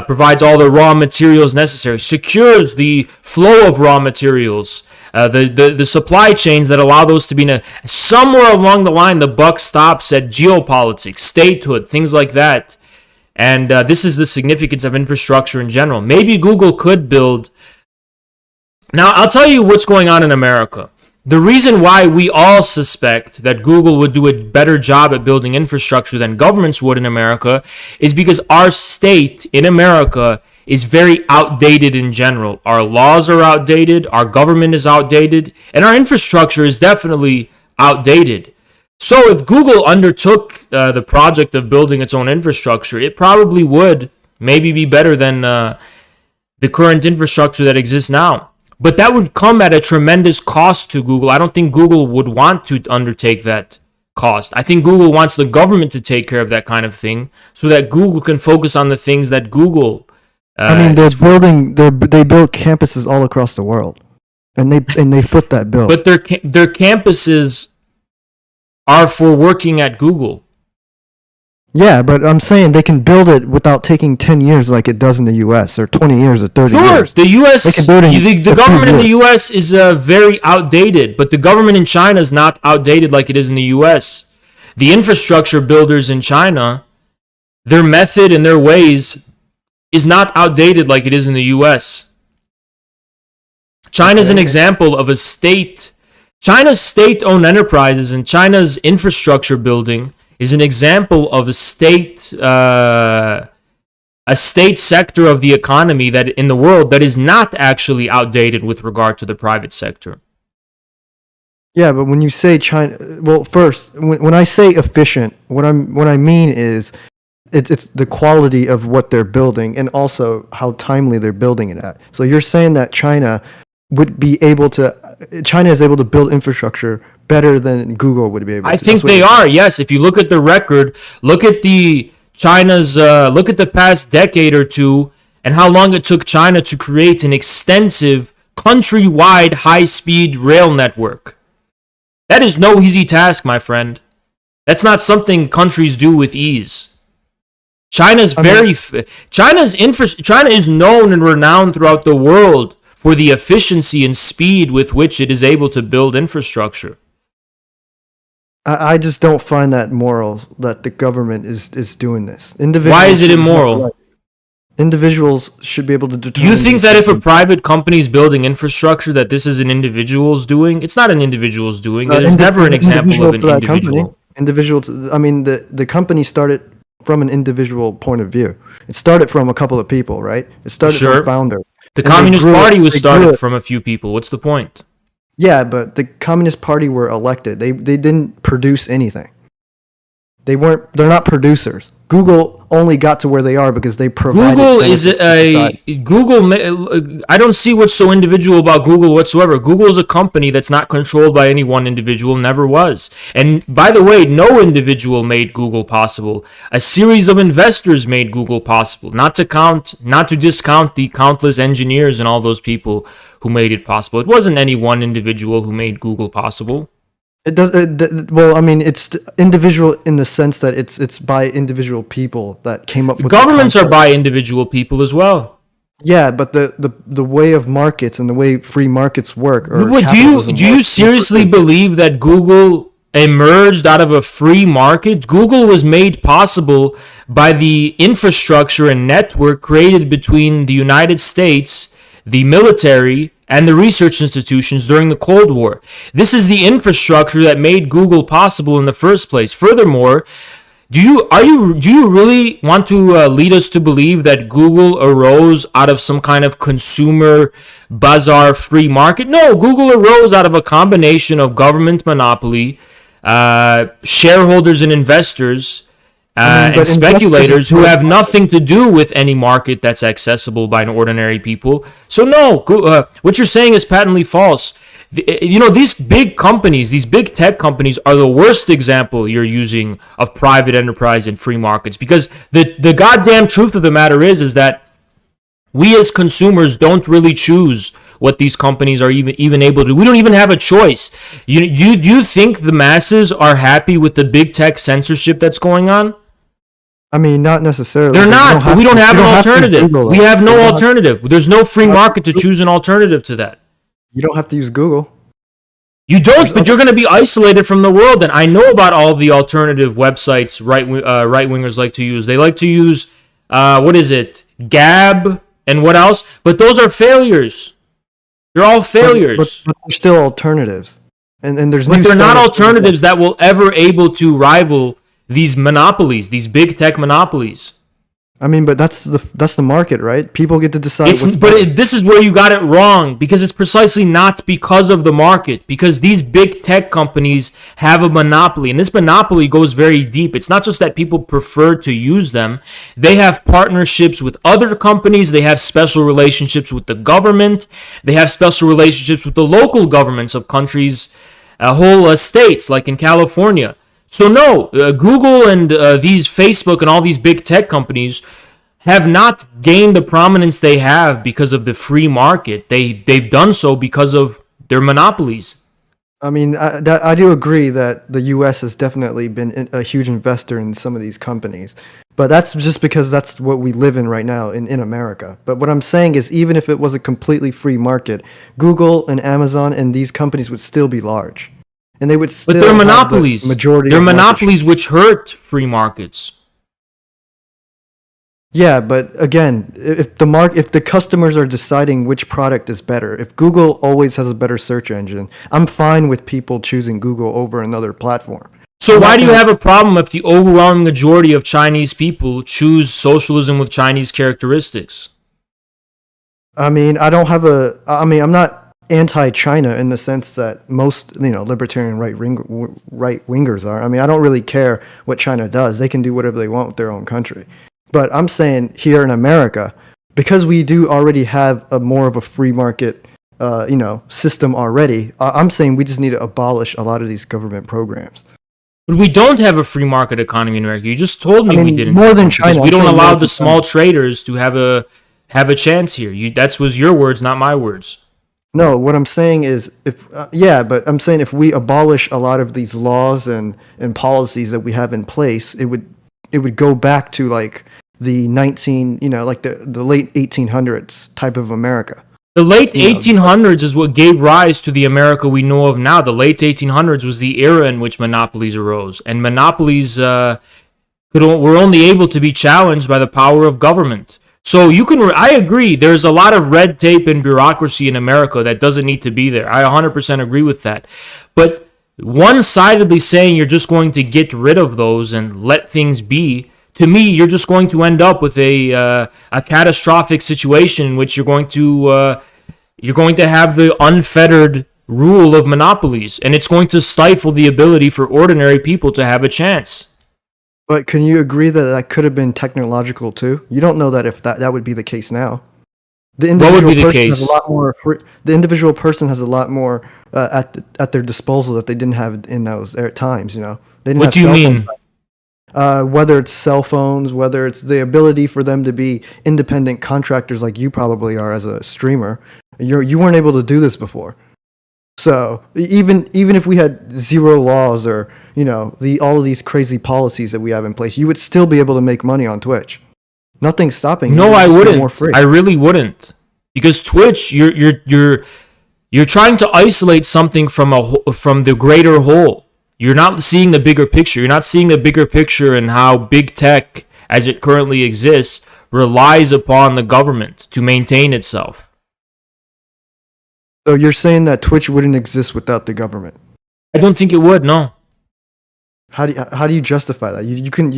provides all the raw materials necessary, secures the flow of raw materials, the supply chains that allow those to be... Somewhere along the line, the buck stops at geopolitics, statehood, things like that. And this is the significance of infrastructure in general. Maybe Google could build... Now, I'll tell you what's going on in America. The reason why we all suspect that Google would do a better job at building infrastructure than governments would in America is because our state in America is very outdated in general. Our laws are outdated, our government is outdated, and our infrastructure is definitely outdated. So if Google undertook the project of building its own infrastructure, it probably would maybe be better than the current infrastructure that exists now. But that would come at a tremendous cost to Google. I don't think Google would want to undertake that cost. I think Google wants the government to take care of that kind of thing so that Google can focus on the things that Google. They build campuses all across the world, and they foot that bill. But their campuses are for working at Google. Yeah, but I'm saying they can build it without taking 10 years like it does in the U.S. or 20 years or 30 years. Sure, the U.S. The government in the U.S. is very outdated, but the government in China is not outdated like it is in the U.S. The infrastructure builders in China, their method and their ways is not outdated like it is in the U.S. China is an example of a state. China's state-owned enterprises and China's infrastructure building is an example of a state sector of the economy that in the world that is not actually outdated with regard to the private sector. Yeah, but when you say China, well, first, when I say efficient, what I mean is it's the quality of what they're building and also how timely they're building it at. So you're saying that China is able to build infrastructure better than Google would be able to. I think they are. Yes, if you look at the record, look at the past decade or two and how long it took China to create an extensive countrywide high-speed rail network. That is no easy task, my friend. That's not something countries do with ease. China is known and renowned throughout the world for the efficiency and speed with which it is able to build infrastructure. I just don't find that moral that the government is doing this. Why is it immoral? Individuals should be able to determine. You think that if a private company is building infrastructure that this is an individual's doing? It's not an individual's doing. There's never an example of an individual. The company started from an individual point of view. It started from a couple of people, right? It started from a founder. The Communist Party was started from a few people. What's the point? Yeah, but the Communist Party were elected. They didn't produce anything. They're not producers. Google only got to where they are because they provided I don't see what's so individual about Google whatsoever. Google is a company that's not controlled by any one individual, never was. And by the way, no individual made Google possible. A series of investors made Google possible. Not to discount the countless engineers and all those people who made it possible. It wasn't any one individual who made Google possible. It's individual in the sense that it's by individual people that came up with governments are by individual people as well. Yeah, but the way of markets and the way free markets work. Do you seriously believe that Google emerged out of a free market? Google was made possible by the infrastructure and network created between the United States, the military, and the research institutions during the Cold War. This is the infrastructure that made Google possible in the first place. Furthermore, do you really want to lead us to believe that Google arose out of some kind of consumer bazaar free market? No, Google arose out of a combination of government monopoly, shareholders and investors, and speculators who have nothing to do with any market that's accessible by an ordinary people. So no, what you're saying is patently false. These big companies, these big tech companies are the worst example you're using of private enterprise and free markets, because the goddamn truth of the matter is that we as consumers don't really choose what these companies are even able to do. We don't even have a choice. Do you think the masses are happy with the big tech censorship that's going on? I mean, not necessarily. They're not, but we don't have an alternative. We have no alternative. There's no free market to choose an alternative to that. You don't have to use Google. You don't, but you're going to be isolated from the world. And I know about all the alternative websites right-wingers like to use. They like to use, Gab and what else? But those are failures. They're all failures. But they're still alternatives. and there's But new they're not startups. alternatives that will ever able to rival these monopolies, these big tech monopolies. I mean, but that's the market, right? People get to decide. This is where you got it wrong, because it's precisely not because of the market, because these big tech companies have a monopoly, and this monopoly goes very deep. It's not just that people prefer to use them. They have partnerships with other companies. They have special relationships with the government. They have special relationships with the local governments of countries, whole states, like in California. So no, Google and these Facebook and all these big tech companies have not gained the prominence they have because of the free market. They've done so because of their monopolies. I mean, I do agree that the U.S. has definitely been a huge investor in some of these companies, but that's just because that's what we live in right now in America. But what I'm saying is, even if it was a completely free market, Google and Amazon and these companies would still be large. And they would still But they're have monopolies. The majority. They're of monopolies which hurt free markets. Yeah, but again, if the customers are deciding which product is better, if Google always has a better search engine, I'm fine with people choosing Google over another platform. So why do you have a problem if the overwhelming majority of Chinese people choose socialism with Chinese characteristics? I mean, I'm not anti-China in the sense that most, libertarian right-wingers are. I mean, I don't really care what China does. They can do whatever they want with their own country. But I'm saying here in America, because we do already have a more of a free market, system already, I'm saying we just need to abolish a lot of these government programs. But we don't have a free market economy in America. You just told me we didn't. More than because China. we don't allow the small traders to have a chance here. That was your words, not my words. No, what I'm saying is, but I'm saying if we abolish a lot of these laws and policies that we have in place, it would go back to like the the late 1800s type of America. The late 1800s is what gave rise to the America we know of now. The late 1800s was the era in which monopolies arose, and monopolies were only able to be challenged by the power of government. So I agree, there's a lot of red tape and bureaucracy in America that doesn't need to be there. I 100% agree with that. But one-sidedly saying you're just going to get rid of those and let things be, to me, you're just going to end up with a catastrophic situation in which you're going to have the unfettered rule of monopolies, and it's going to stifle the ability for ordinary people to have a chance. But can you agree that that could have been technological too? You don't know that if that would be the case now. The individual What would be the person case? has a lot more. The individual person has a lot more at their disposal that they didn't have in those times. They didn't What have do you cell mean? phones. Whether it's cell phones, whether it's the ability for them to be independent contractors like you probably are as a streamer, you weren't able to do this before. So even if we had zero laws or all of these crazy policies that we have in place, you would still be able to make money on Twitch. Nothing's stopping you. No, I It's just more wouldn't. free. I really wouldn't, because Twitch, you're trying to isolate something from the greater whole. You're not seeing the bigger picture. You're not seeing the bigger picture and how big tech, as it currently exists, relies upon the government to maintain itself. So you're saying that Twitch wouldn't exist without the government? I don't think it would. No. How do you justify that? You can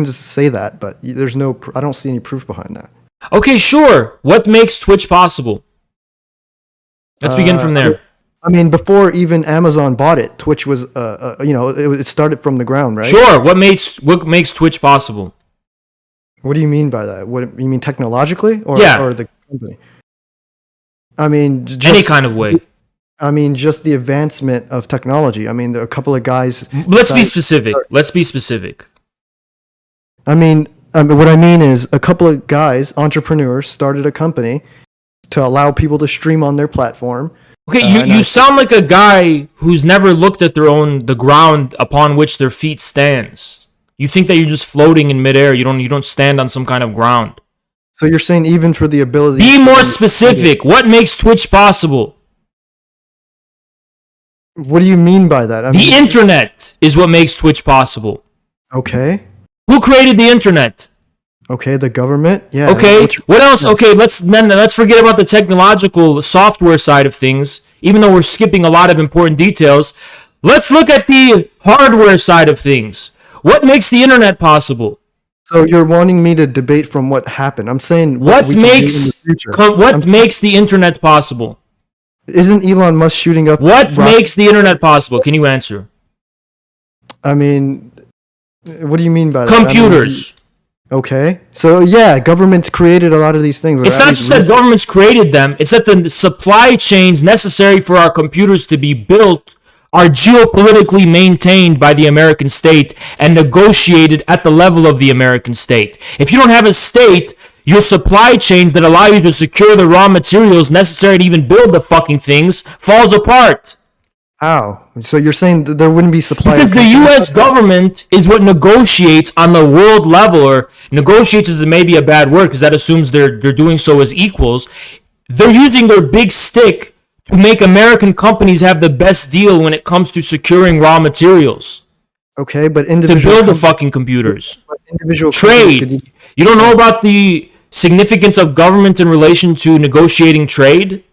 just say that, but there's no. I don't see any proof behind that. Okay, sure. What makes Twitch possible? Let's begin from there. I mean, before even Amazon bought it, Twitch was, it started from the ground, right? Sure. What makes Twitch possible? What do you mean by that? What you mean technologically, or the company? I mean, Any kind of way. I mean, just the advancement of technology. I mean, there are a couple of guys. Let's be specific. I mean, what I mean is a couple of guys, entrepreneurs, started a company to allow people to stream on their platform. Okay, you sound like a guy who's never looked at the ground upon which their feet stands. You think that you're just floating in midair. You don't stand on some kind of ground. So you're saying even for the ability. Be more specific. What makes Twitch possible? What do you mean by that? The internet is what makes Twitch possible. Okay. Who created the internet? Okay, the government. Yeah. Okay. What else? Okay, let's forget about the technological software side of things. even though we're skipping a lot of important details. Let's look at the hardware side of things. What makes the internet possible? So you're wanting me to debate from what happened. I'm saying What we can do in makes the future. what makes the internet possible? Isn't Elon Musk shooting up? What rockets? makes the internet possible? Can you answer? I mean, what do you mean by that? Computers. Okay. So yeah, governments created a lot of these things. It's not just that governments created them, it's that the supply chains necessary for our computers to be built are geopolitically maintained by the American state and negotiated at the level of the American state. If you don't have a state, your supply chains that allow you to secure the raw materials necessary to even build the fucking things falls apart. How? So you're saying that there wouldn't be supply? Because the U.S. government is what negotiates on the world level, or negotiates is maybe a bad word because that assumes they're doing so as equals. They're using their big stick to make American companies have the best deal when it comes to securing raw materials. Okay, but To individual build the fucking computers. individual Trade. You don't know about the significance of government in relation to negotiating trade?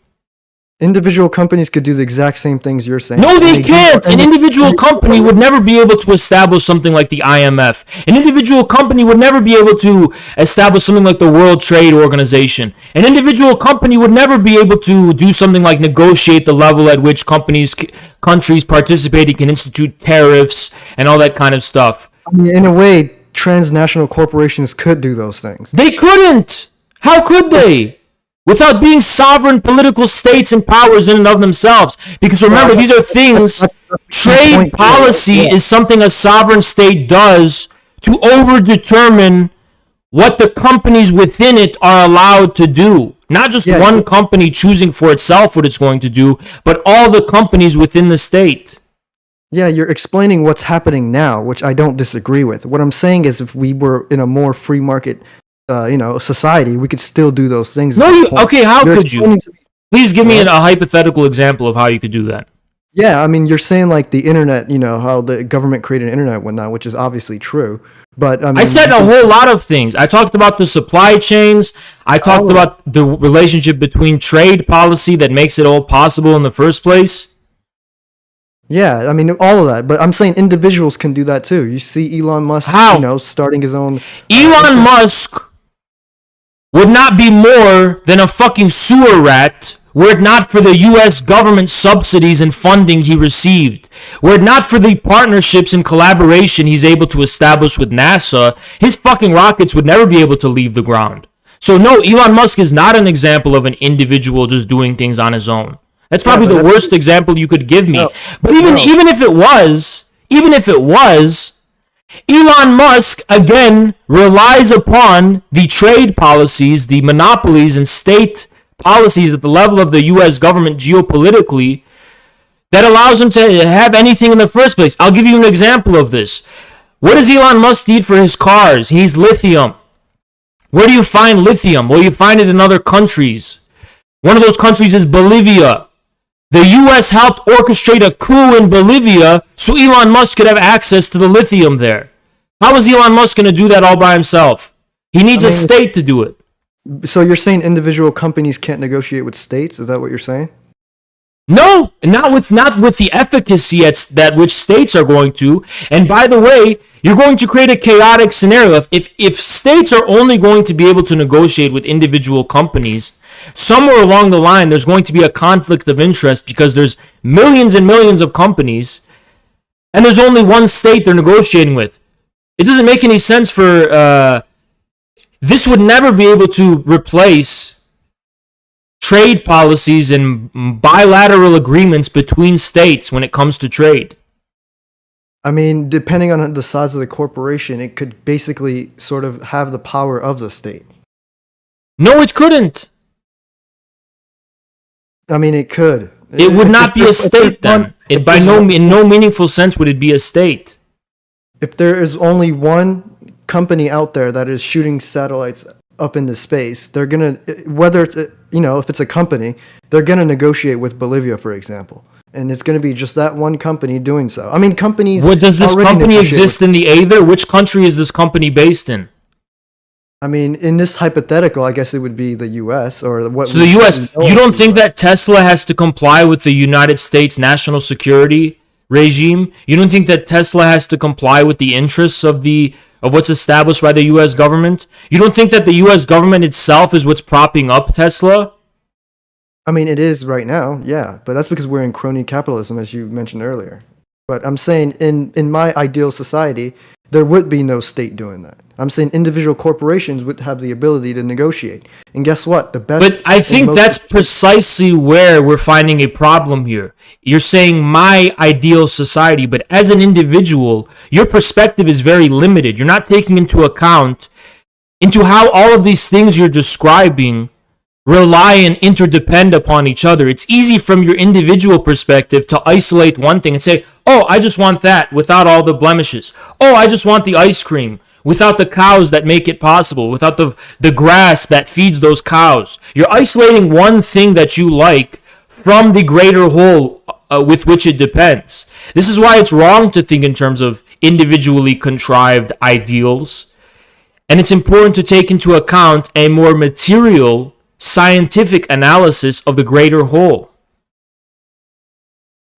Individual companies could do the exact same things you're saying. No, they And can't. An and individual company would never be able to establish something like the IMF. An individual company would never be able to establish something like the World Trade Organization. An individual company would never be able to do something like negotiate the level at which countries participating can institute tariffs and all that kind of stuff. I mean, in a way, transnational corporations could do those things. They couldn't. How could they? Without being sovereign political states and powers in and of themselves. Because remember, these are things, trade policy is something a sovereign state does to overdetermine what the companies within it are allowed to do. Not just one company choosing for itself what it's going to do, but all the companies within the state. Yeah, you're explaining what's happening now, which I don't disagree with. What I'm saying is if we were in a more free market society, we could still do those things. No, okay, how You're could you? explaining to me- Please give me a hypothetical example of how you could do that. Yeah, I mean, you're saying like the internet, how the government created an internet and whatnot, which is obviously true. But I mean, I said a whole lot of things. I talked about the supply chains. I talked about the relationship between trade policy that makes it all possible in the first place. Yeah, I mean, all of that. But I'm saying individuals can do that too. You see Elon Musk, How? starting his own. Elon Musk would not be more than a fucking sewer rat were it not for the U.S. government subsidies and funding he received. Were it not for the partnerships and collaboration he's able to establish with NASA, his fucking rockets would never be able to leave the ground. So no, Elon Musk is not an example of an individual just doing things on his own. That's probably the worst example you could give me. No, but even if it was, Elon Musk, again, relies upon the trade policies, the monopolies and state policies at the level of the U.S. government geopolitically that allows him to have anything in the first place. I'll give you an example of this. What does Elon Musk need for his cars? He needs lithium. Where do you find lithium? Well, you find it in other countries. One of those countries is Bolivia. The U.S. helped orchestrate a coup in Bolivia so Elon Musk could have access to the lithium there. How is Elon Musk going to do that all by himself? He needs a state to do it. So you're saying individual companies can't negotiate with states? Is that what you're saying? No, not with the efficacy that which states are going to. And by the way, you're going to create a chaotic scenario. If states are only going to be able to negotiate with individual companies, somewhere along the line, there's going to be a conflict of interest because there's millions and millions of companies, and there's only one state they're negotiating with. It doesn't make any sense for... this would never be able to replace trade policies and bilateral agreements between states when it comes to trade. I mean, depending on the size of the corporation, it could basically sort of have the power of the state. No, it couldn't. I mean, it could. It would not be a state then. In no meaningful sense would it be a state. If there is only one company out there that is shooting satellites up into space, they're gonna, whether it's if it's a company, they're gonna negotiate with Bolivia, for example, and it's gonna be just that one company doing so. I mean, companies. What does this company exist in the aether? Which country is this company based in? I mean, in this hypothetical, I guess it would be the U.S. or what. So the U.S. You don't think that Tesla has to comply with the United States national security regime? You don't think that Tesla has to comply with the interests of what's established by the U.S. government? You don't think that the U.S. government itself is what's propping up Tesla? I mean, it is right now, yeah, but that's because we're in crony capitalism, as you mentioned earlier. But I'm saying in my ideal society, there would be no state doing that. I'm saying individual corporations would have the ability to negotiate. And guess what? The best. But I think that's precisely where we're finding a problem here. You're saying my ideal society, but as an individual, your perspective is very limited. You're not taking into account into how all of these things you're describing rely and interdepend upon each other. It's easy from your individual perspective to isolate one thing and say, oh, I just want that without all the blemishes. Oh, I just want the ice cream without the cows that make it possible, without the grass that feeds those cows. You're isolating one thing that you like from the greater whole with which it depends. This is why it's wrong to think in terms of individually contrived ideals. And it's important to take into account a more material, scientific analysis of the greater whole.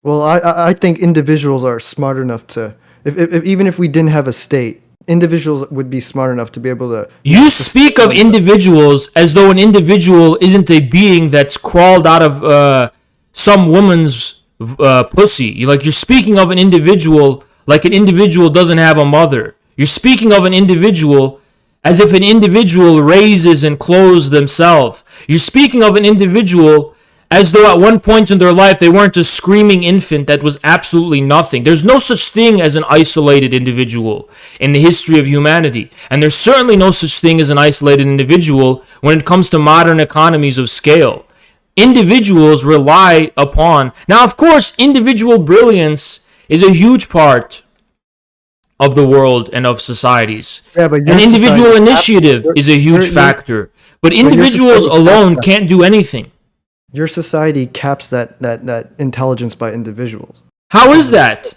Well, I think individuals are smart enough to, if even if we didn't have a state, individuals would be smart enough to be able to. You speak of individuals as though an individual isn't a being that's crawled out of some woman's pussy. You're speaking of an individual like an individual doesn't have a mother. You're speaking of an individual as if an individual raises and clothes themselves. You're speaking of an individual as though at one point in their life they weren't a screaming infant that was absolutely nothing. There's no such thing as an isolated individual in the history of humanity. And there's certainly no such thing as an isolated individual when it comes to modern economies of scale. Individuals rely upon... Now, of course, individual brilliance is a huge part of the world and of societies. Yeah, but an individual initiative is a huge factor. But individuals alone can't do anything. Your society caps that intelligence by individuals. How is that?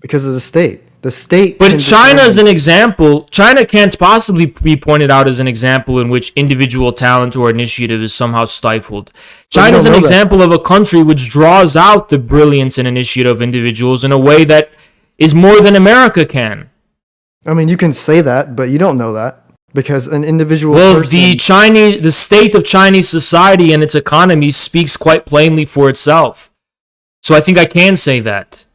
Because of the state. The state. But China is an example. China can't possibly be pointed out as an example in which individual talent or initiative is somehow stifled. China is an example of a country which draws out the brilliance and initiative of individuals in a way that is more than America can. I mean, you can say that, but you don't know that. Because an individual person... the state of Chinese society and its economy speaks quite plainly for itself. So I think I can say that.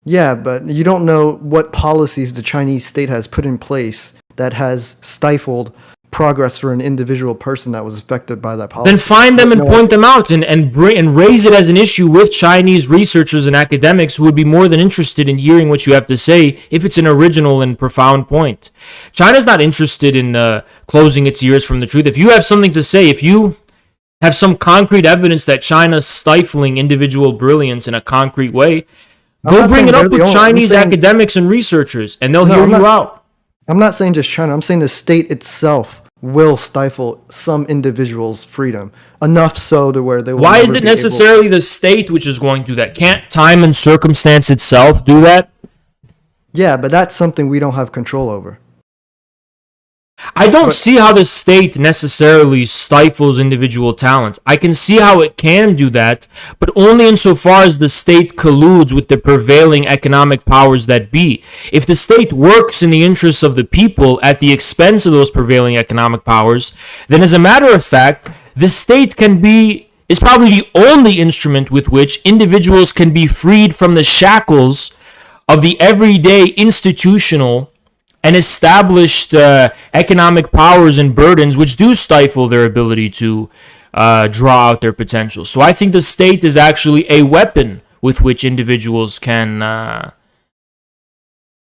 Yeah, but you don't know what policies the Chinese state has put in place that has stifled progress for an individual person that was affected by that policy. Then find them and point them out and raise it as an issue with Chinese researchers and academics who would be more than interested in hearing what you have to say if it's an original and profound point. China's not interested in closing its ears from the truth. If you have something to say, if you have some concrete evidence that China's stifling individual brilliance in a concrete way, go bring it up with Chinese academics and researchers, and they'll hear you out. I'm not saying just China. I'm saying the state itself will stifle some individuals' freedom enough so to where they will. Why is it necessarily the state which is going to do that? Can't time and circumstance itself do that? Yeah, but that's something we don't have control over. I don't see how the state necessarily stifles individual talent. I can see how it can do that, but only insofar as the state colludes with the prevailing economic powers that be. If the state works in the interests of the people at the expense of those prevailing economic powers, then as a matter of fact, the state is probably the only instrument with which individuals can be freed from the shackles of the everyday institutional and established economic powers and burdens which do stifle their ability to draw out their potential. So I think the state is actually a weapon with which individuals can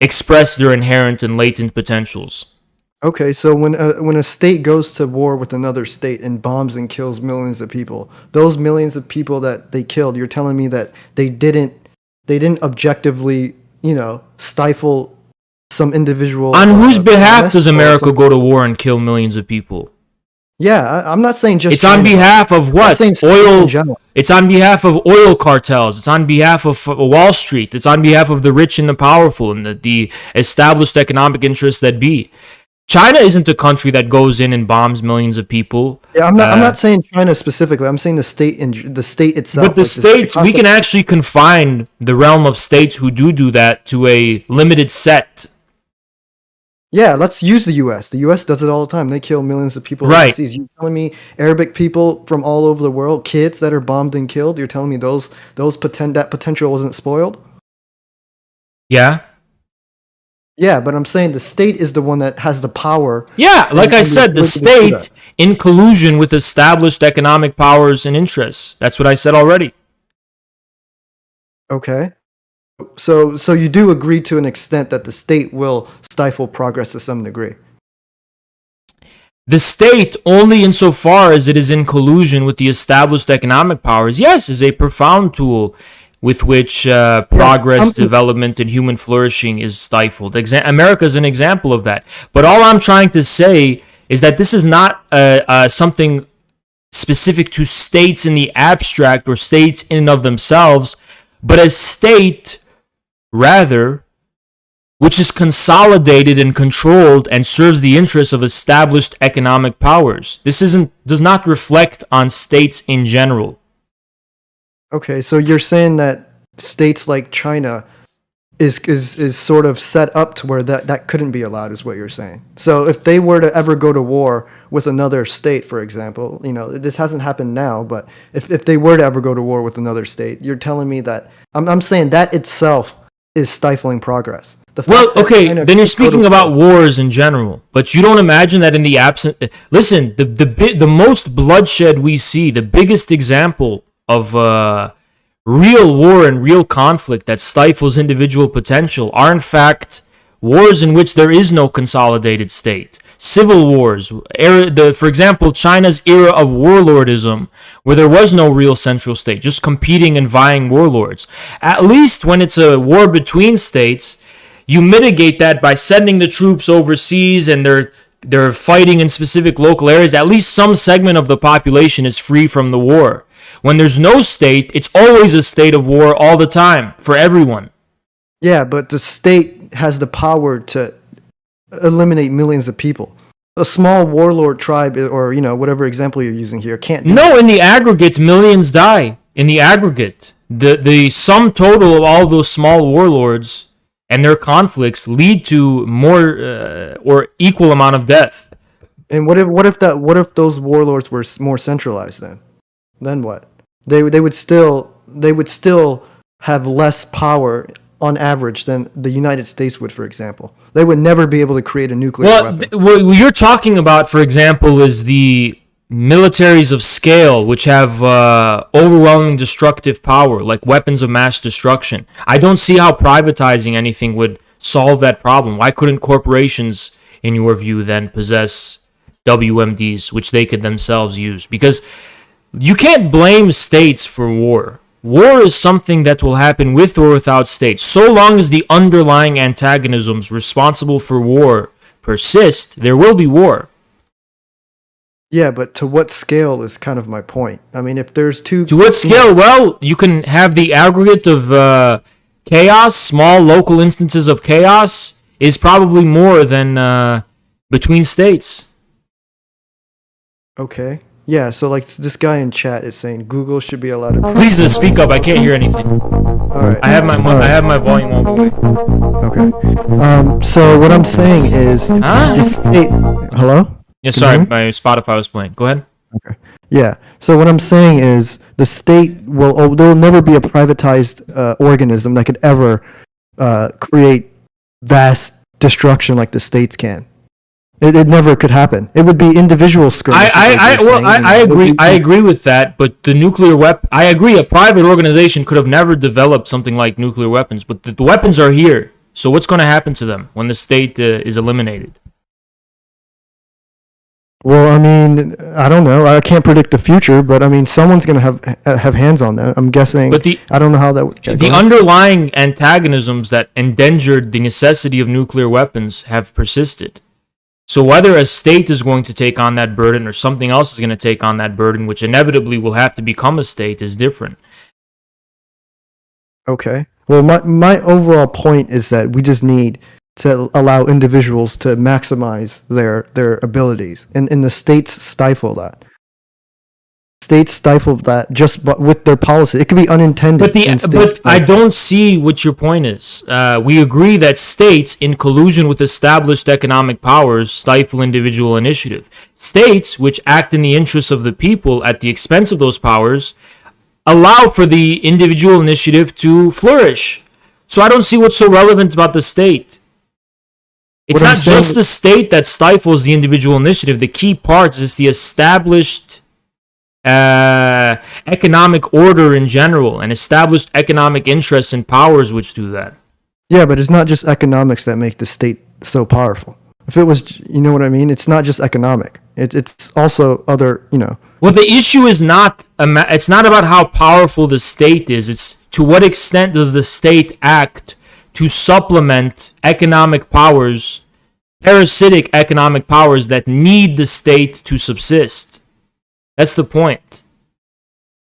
express their inherent and latent potentials. Okay, so when a state goes to war with another state and bombs and kills millions of people, those millions of people that they killed, you're telling me that they didn't objectively, stifle some individual. On whose behalf does America go to war and kill millions of people? Yeah, I'm not saying just. It's on behalf of what? Oil. It's on behalf of oil cartels. It's on behalf of Wall Street. It's on behalf of the rich and the powerful and the established economic interests that be. China isn't a country that goes in and bombs millions of people. Yeah, I'm not saying China specifically. I'm saying the state itself. But the states, we can actually confine the realm of states who do that to a limited set. Yeah, let's use the U.S. The U.S. does it all the time. They kill millions of people Right. overseas. You're telling me Arabic people from all over the world, kids that are bombed and killed. You're telling me that potential wasn't spoiled? Yeah. Yeah, but I'm saying the state is the one that has the power. Yeah, like I and said, the ability to do state in collusion with established economic powers and interests. That's what I said already. Okay. So you do agree to an extent that the state will stifle progress to some degree. The state, only insofar as it is in collusion with the established economic powers, yes, is a profound tool with which progress, development, and human flourishing is stifled. America is an example of that. But all I'm trying to say is that this is not something specific to states in the abstract or states in and of themselves, but a state, rather, which is consolidated and controlled and serves the interests of established economic powers. This does not reflect on states in general. Okay, so you're saying that states like China is sort of set up to where that couldn't be allowed, is what you're saying. So if they were to ever go to war with another state, for example, this hasn't happened now, but if they were to ever go to war with another state, you're telling me that I'm saying that itself is stifling progress. Well, okay, then you're speaking about wars in general, but you don't imagine that in the absence. Listen, the most bloodshed we see, the biggest example of real war and real conflict that stifles individual potential are in fact wars in which there is no consolidated state. Civil wars, for example, China's era of warlordism, where there was no real central state, just competing and vying warlords. At least when it's a war between states, you mitigate that by sending the troops overseas and they're fighting in specific local areas. At least some segment of the population is free from the war. When there's no state, it's always a state of war all the time for everyone. Yeah, but the state has the power to eliminate millions of people. A small warlord tribe, or whatever example you're using here, can't do that. In the aggregate, millions die. In the aggregate, the sum total of all those small warlords and their conflicts lead to more or equal amount of death. And what if those warlords were more centralized then? Then what? They would still have less power on average than the United States would, for example. They would never be able to create a nuclear weapon. What you're talking about, for example, is the militaries of scale, which have overwhelming destructive power, like weapons of mass destruction. I don't see how privatizing anything would solve that problem. Why couldn't corporations, in your view, then possess WMDs, which they could themselves use? Because you can't blame states for war. War is something that will happen with or without states. So long as the underlying antagonisms responsible for war persist, there will be war. Yeah, but to what scale is kind of my point. I mean, if there's two... To what scale? Well, you can have the aggregate of chaos, small local instances of chaos, is probably more than between states. Okay. Yeah, so like this guy in chat is saying Google should be allowed to... Please just speak up. I can't hear anything. All right. I have my volume all the way. Okay. So what I'm saying is... Hello? Yeah, sorry, my Spotify was playing. Go ahead. Okay. Yeah. So what I'm saying is the state there'll never be a privatized organism that could ever create vast destruction like the states can. It never could happen. It would be individual skirmishes. I agree with that, but the nuclear weapon... I agree, a private organization could have never developed something like nuclear weapons, but the weapons are here. So what's going to happen to them when the state is eliminated? Well, I mean, I don't know. I can't predict the future, but I mean, someone's going to have hands on that. I'm guessing. But I don't know how that would. The underlying antagonisms that endangered the necessity of nuclear weapons have persisted. So whether a state is going to take on that burden or something else is going to take on that burden, which inevitably will have to become a state, is different. Okay. Well, my overall point is that we just need to allow individuals to maximize their abilities, and the states stifle that. States stifle that just with their policy. It could be unintended. But I don't see what your point is. We agree that states, in collusion with established economic powers, stifle individual initiative. States, which act in the interests of the people at the expense of those powers, allow for the individual initiative to flourish. So I don't see what's so relevant about the state. It's not just the state that stifles the individual initiative. The key part is the established economic order in general and established economic interests and powers which do that. Yeah, but it's not just economics that make the state so powerful. If it was, you know what I mean? It's not just economic. It's also other, Well, the issue is it's not about how powerful the state is. It's to what extent does the state act to supplement economic powers, parasitic economic powers that need the state to subsist. That's the point.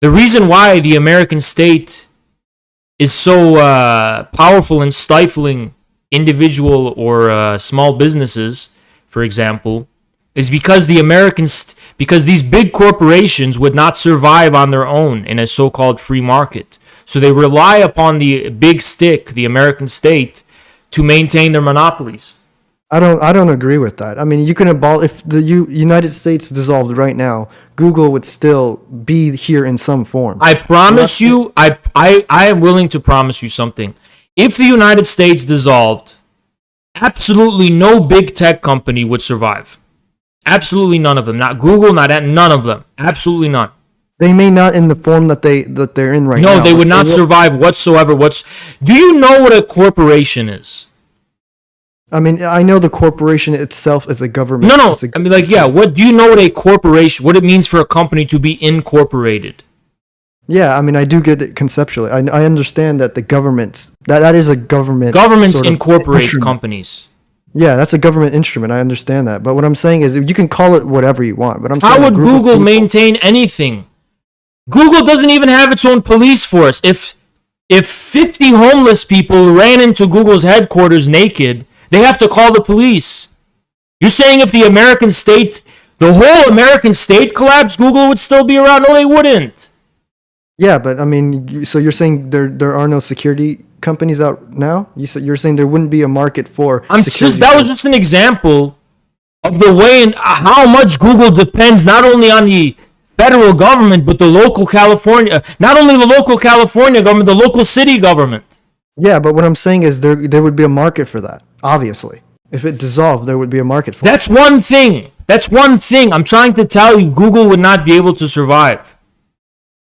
The reason why the American state is so powerful in stifling individual or small businesses, for example, is because because these big corporations would not survive on their own in a so-called free market. So they rely upon the big stick, the American state, to maintain their monopolies. I don't agree with that. I mean, you can if the United States dissolved right now, Google would still be here in some form. I promise you, I am willing to promise you something. If the United States dissolved, absolutely no big tech company would survive. Absolutely none of them. Not Google, none of them. Absolutely none. They may not in the form that they're in right now. No, they would not survive whatsoever. Do you know what a corporation is? I mean, I know the corporation itself is a government. No. I mean, what do you know what a corporation, what it means for a company to be incorporated? Yeah, I mean, I do get it conceptually. I understand that the government, that is a government. Governments incorporate companies. Yeah, that's a government instrument. I understand that. But what I'm saying is you can call it whatever you want. But how would Google maintain anything? Google doesn't even have its own police force. If 50 homeless people ran into Google's headquarters naked, they have to call the police. You're saying if the whole American state collapsed, Google would still be around? No, they wouldn't. Yeah, but I mean, so you're saying there are no security companies out now? You're saying there wouldn't be a market for security? That was just an example of the way and how much Google depends not only on the federal government, but the local California, not only the local California government, the local city government. Yeah, but what I'm saying is there would be a market for that. Obviously, if it dissolved, there would be a market for it. That's one thing. I'm trying to tell you, Google would not be able to survive.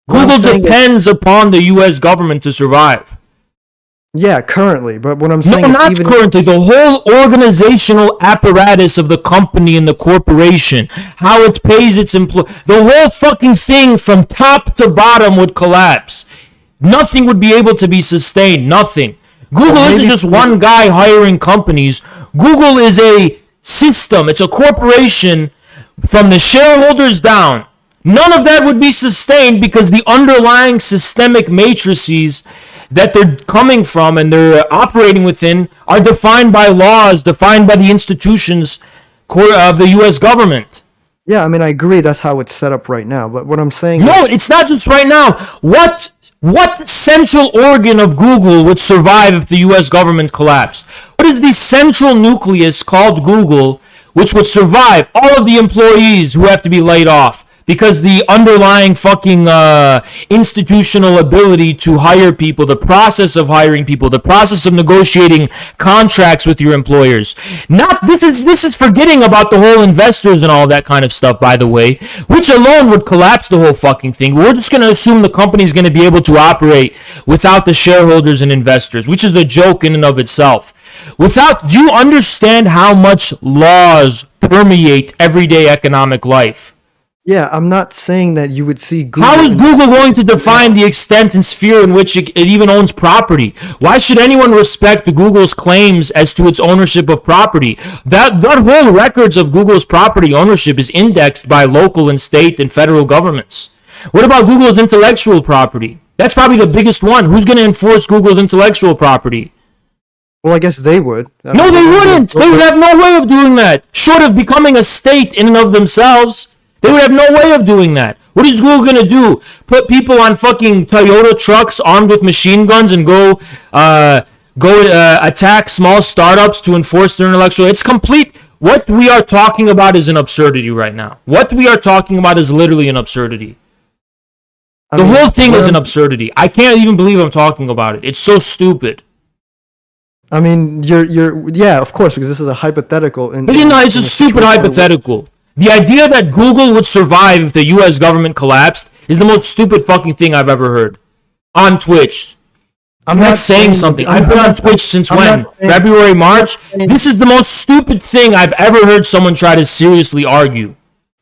Google depends upon the U.S. government to survive. Yeah, currently, but what I'm saying is not currently. The whole organizational apparatus of the company and the corporation, how it pays its employees, the whole fucking thing from top to bottom would collapse. Nothing would be able to be sustained. Nothing. Google isn't just one guy hiring companies. Google is a system. It's a corporation from the shareholders down. None of that would be sustained because the underlying systemic matrices that they're coming from and they're operating within are defined by laws, defined by the institutions of the U.S. government. Yeah, I mean, I agree that's how it's set up right now. But what I'm saying No, it's not just right now. What central organ of Google would survive if the U.S. government collapsed? What is the central nucleus called Google which would survive all of the employees who have to be laid off? Because the underlying fucking institutional ability to hire people, the process of hiring people, the process of negotiating contracts with your employers. This is forgetting about the whole investors and all that kind of stuff, by the way, which alone would collapse the whole fucking thing. We're just going to assume the company's going to be able to operate without the shareholders and investors, which is a joke in and of itself. Do you understand how much laws permeate everyday economic life? Yeah, I'm not saying that you would see Google. How is Google going to define the extent and sphere in which it even owns property? Why should anyone respect Google's claims as to its ownership of property? That whole records of Google's property ownership is indexed by local and state and federal governments. What about Google's intellectual property? That's probably the biggest one. Who's going to enforce Google's intellectual property? Well, I guess they would. No, they wouldn't. They would have no way of doing that. Short of becoming a state in and of themselves, they would have no way of doing that. What is Google gonna do? Put people on fucking Toyota trucks armed with machine guns and go attack small startups to enforce their intellectual? It's complete. What we are talking about is an absurdity right now. What we are talking about is literally an absurdity. The whole thing is an absurdity. I can't even believe I'm talking about it. It's so stupid. I mean, yeah, of course, because this is a hypothetical. It's a stupid hypothetical. The idea that Google would survive if the U.S. government collapsed is the most stupid fucking thing I've ever heard. On Twitch. I'm not saying something. I've been on Twitch since when? February, March? This is the most stupid thing I've ever heard someone try to seriously argue.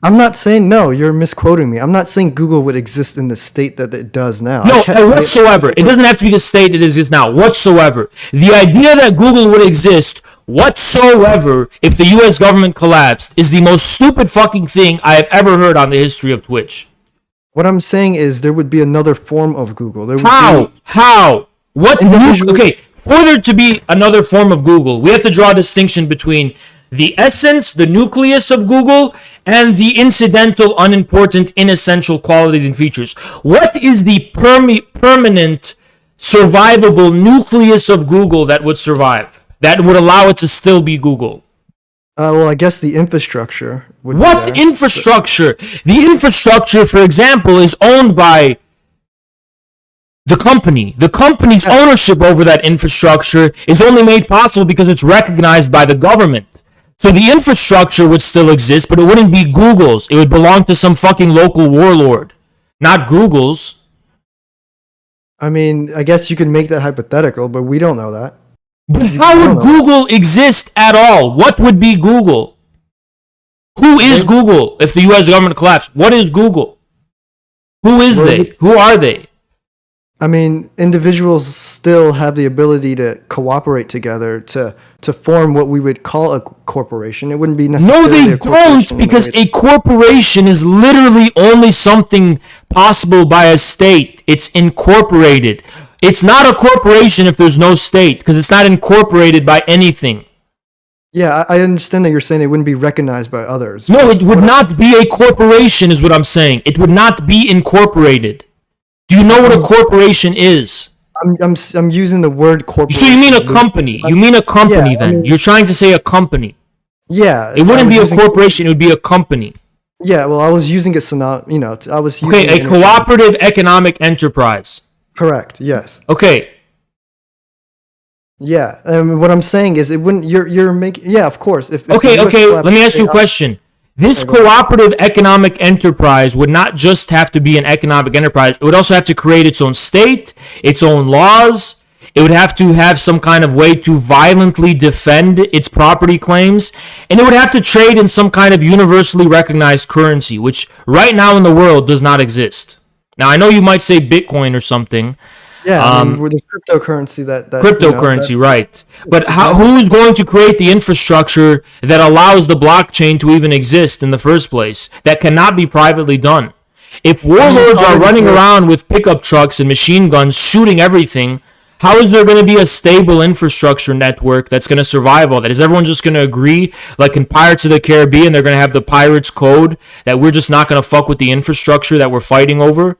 I'm not saying, no, you're misquoting me. I'm not saying Google would exist in the state that it does now. No, whatsoever. It doesn't have to be the state it exists now. Whatsoever. The idea that Google would exist whatsoever if the U.S. government collapsed is the most stupid fucking thing I have ever heard on the history of Twitch. What I'm saying is there would be another form of Google. How? What? Okay, for there to be another form of Google, we have to draw a distinction between the essence, the nucleus of Google, and the incidental, unimportant, inessential qualities and features. What is the permanent, survivable nucleus of Google that would survive? That would allow it to still be Google? Well, I guess the infrastructure would be What there. Infrastructure? The infrastructure, for example, is owned by the company. The company's ownership over that infrastructure is only made possible because it's recognized by the government. So the infrastructure would still exist, but it wouldn't be Google's. It would belong to some fucking local warlord, not Google's. I mean, I guess you could make that hypothetical, but we don't know that. But how would Google exist at all? What would be Google? Who is Google if the U.S. government collapsed? What is Google? Who is they? Who are they? I mean, individuals still have the ability to cooperate together to form what we would call a corporation. It wouldn't be necessarily No, they a corporation don't, because a corporation is literally only something possible by a state. It's incorporated. It's not a corporation if there's no state, because it's not incorporated by anything. Yeah, I understand that you're saying it wouldn't be recognized by others. No, it would not be a corporation is what I'm saying. It would not be incorporated. Do you know what a corporation is? I'm using the word corporation. So you mean a company? You mean a company then? You're trying to say a company. Yeah. It wouldn't be a corporation. It would be a company. Yeah. Well, I was using it. I was using. Okay, a cooperative economic enterprise. Correct. Yes. Okay. Yeah. What I'm saying is, it wouldn't. You're making. Yeah. Of course. Okay. Let me ask you a question. This cooperative economic enterprise would not just have to be an economic enterprise. It would also have to create its own state, its own laws. It would have to have some kind of way to violently defend its property claims. And it would have to trade in some kind of universally recognized currency, which right now in the world does not exist. Now, I know you might say Bitcoin or something. Yeah, there's cryptocurrency that cryptocurrency, right? But who's going to create the infrastructure that allows the blockchain to even exist in the first place? That cannot be privately done. If warlords are running around with pickup trucks and machine guns shooting everything, how is there going to be a stable infrastructure network that's going to survive all that? Is everyone just going to agree, like in Pirates of the Caribbean, they're going to have the Pirates Code, that we're just not going to fuck with the infrastructure that we're fighting over?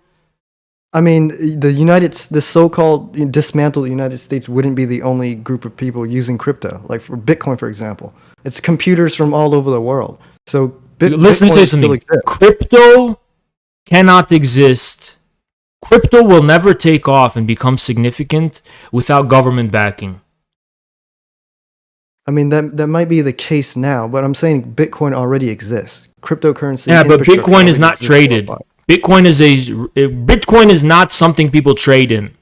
I mean, the so-called dismantled United States wouldn't be the only group of people using crypto. Like for Bitcoin, for example, it's computers from all over the world. So listen to something. Crypto cannot exist. Crypto will never take off and become significant without government backing. I mean, that might be the case now, but I'm saying Bitcoin already exists. Cryptocurrency. Yeah, but Bitcoin is not traded. Bitcoin is not something people trade in.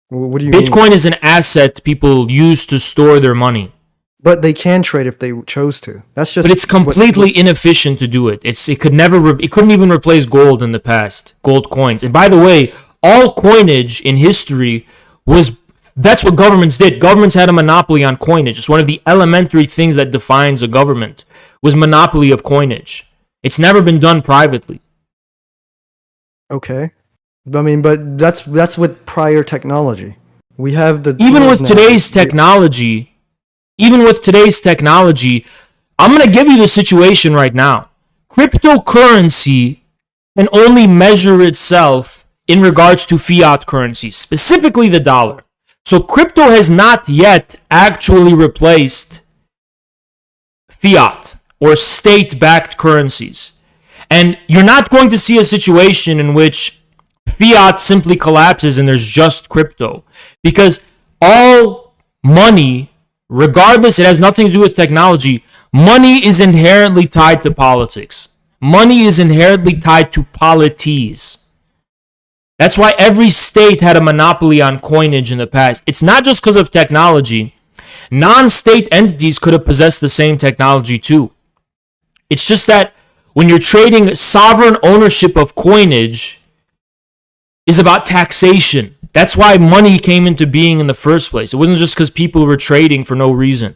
What do you Bitcoin mean? is an asset people use to store their money. But they can trade if they chose to. That's just. But it's completely inefficient to do it. It couldn't even replace gold in the past. Gold coins. And by the way, all coinage in history that's what governments did. Governments had a monopoly on coinage. It's one of the elementary things that defines a government was monopoly of coinage. It's never been done privately. Okay. I mean, but that's with prior technology. We have the even tools with now. today's technology, I'm going to give you the situation right now. Cryptocurrency can only measure itself in regards to fiat currency, specifically the dollar. So crypto has not yet actually replaced fiat or state-backed currencies. And you're not going to see a situation in which fiat simply collapses and there's just crypto. Because all money, regardless, it has nothing to do with technology, money is inherently tied to politics. Money is inherently tied to polities. That's why every state had a monopoly on coinage in the past. It's not just because of technology. Non-state entities could have possessed the same technology too. It's just that when you're trading, sovereign ownership of coinage is about taxation. That's why money came into being in the first place. It wasn't just because people were trading for no reason.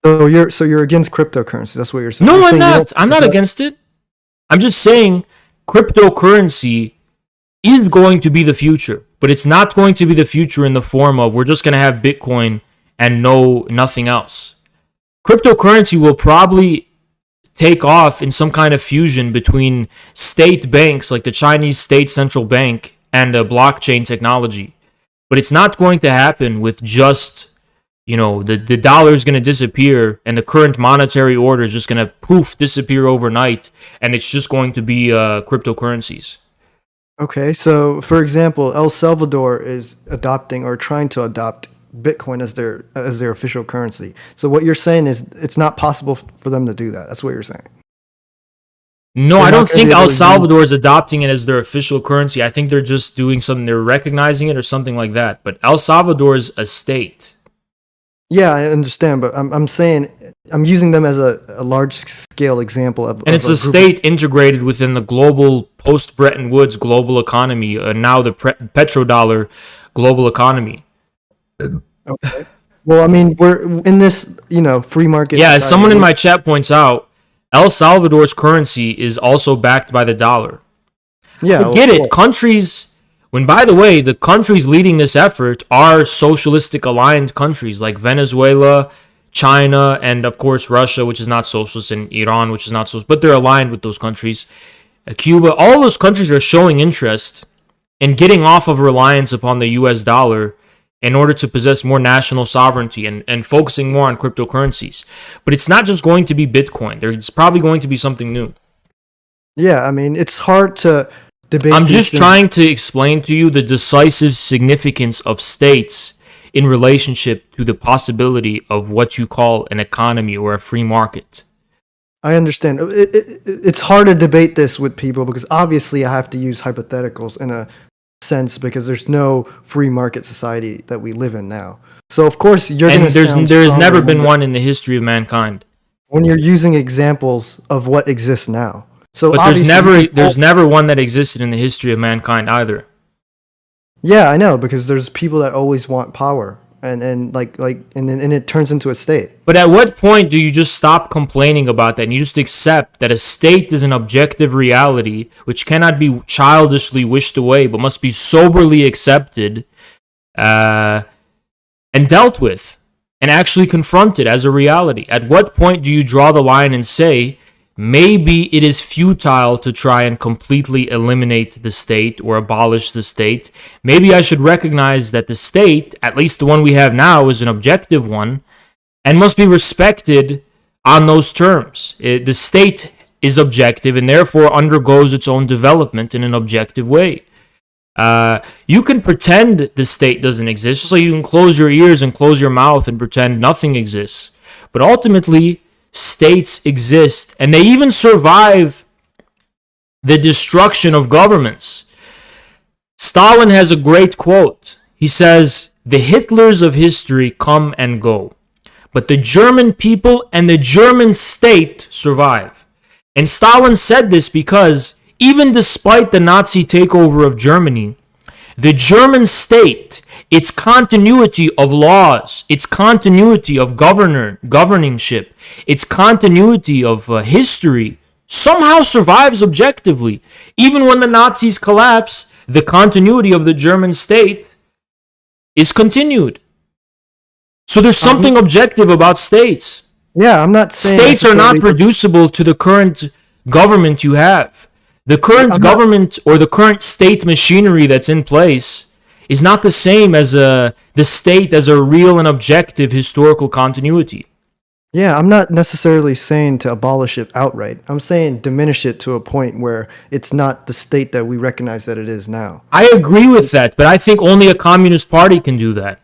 So you're against cryptocurrency. That's what you're saying. No, You're I'm saying not. I'm not against it. I'm just saying cryptocurrency is going to be the future, but it's not going to be the future in the form of we're just going to have Bitcoin and nothing else. Cryptocurrency will probably take off in some kind of fusion between state banks like the Chinese State Central Bank and blockchain technology. But it's not going to happen with just, the dollar is going to disappear and the current monetary order is just going to poof disappear overnight and it's just going to be cryptocurrencies. Okay, so for example, El Salvador is adopting or trying to adopt Bitcoin as their official currency. So what you're saying is it's not possible for them to do that. That's what you're saying. No, I don't think El Salvador is adopting it as their official currency. I think they're just doing something. They're recognizing it or something like that. But El Salvador is a state. Yeah, I understand, but I'm saying I'm using them as a large-scale example of. And it's a state integrated within the global post-Bretton Woods global economy, now the petrodollar global economy. Okay. Well, I mean, we're in this, free market. Yeah, as someone in my chat points out, El Salvador's currency is also backed by the dollar. Yeah, I get it. Countries, by the way, the countries leading this effort are socialistic aligned countries like Venezuela, China, and of course Russia, which is not socialist, and Iran, which is not socialist, but they're aligned with those countries. Cuba, all those countries are showing interest in getting off of reliance upon the US dollar in order to possess more national sovereignty and focusing more on cryptocurrencies. But it's not just going to be Bitcoin. There's probably going to be something new. Yeah, I mean, it's hard to debate. I'm just trying to explain to you the decisive significance of states in relationship to the possibility of what you call an economy or a free market. I understand. It's hard to debate this with people because obviously I have to use hypotheticals in a sense because there's no free market society that we live in now. So of course you're going to there's never been one in the history of mankind. When you're using examples of what exists now. So but there's never one that existed in the history of mankind either. Yeah, I know, because there's people that always want power and it turns into a state. But at what point do you just stop complaining about that and you just accept that a state is an objective reality which cannot be childishly wished away but must be soberly accepted and dealt with and actually confronted as a reality? At what point do you draw the line and say, maybe it is futile to try and completely eliminate the state or abolish the state. Maybe I should recognize that the state, at least the one we have now, is an objective one and must be respected on those terms. The state is objective and therefore undergoes its own development in an objective way. You can pretend the state doesn't exist, just like you can close your ears and close your mouth and pretend nothing exists. But ultimately, states exist, and they even survive the destruction of governments. Stalin has a great quote. He says, "The Hitlers of history come and go, but the German people and the German state survive." And Stalin said this because even despite the Nazi takeover of Germany, the German state, its continuity of laws, its continuity of governingship, its continuity of history somehow survives objectively. Even when the Nazis collapse, the continuity of the German state is continued. So there's something objective about states. Yeah, I'm not saying States are not reducible to the current government you have. The current government or the current state machinery that's in place is not the same as the state as a real and objective historical continuity. Yeah, I'm not necessarily saying to abolish it outright. I'm saying diminish it to a point where it's not the state that we recognize that it is now. I agree with that, but I think only a communist party can do that.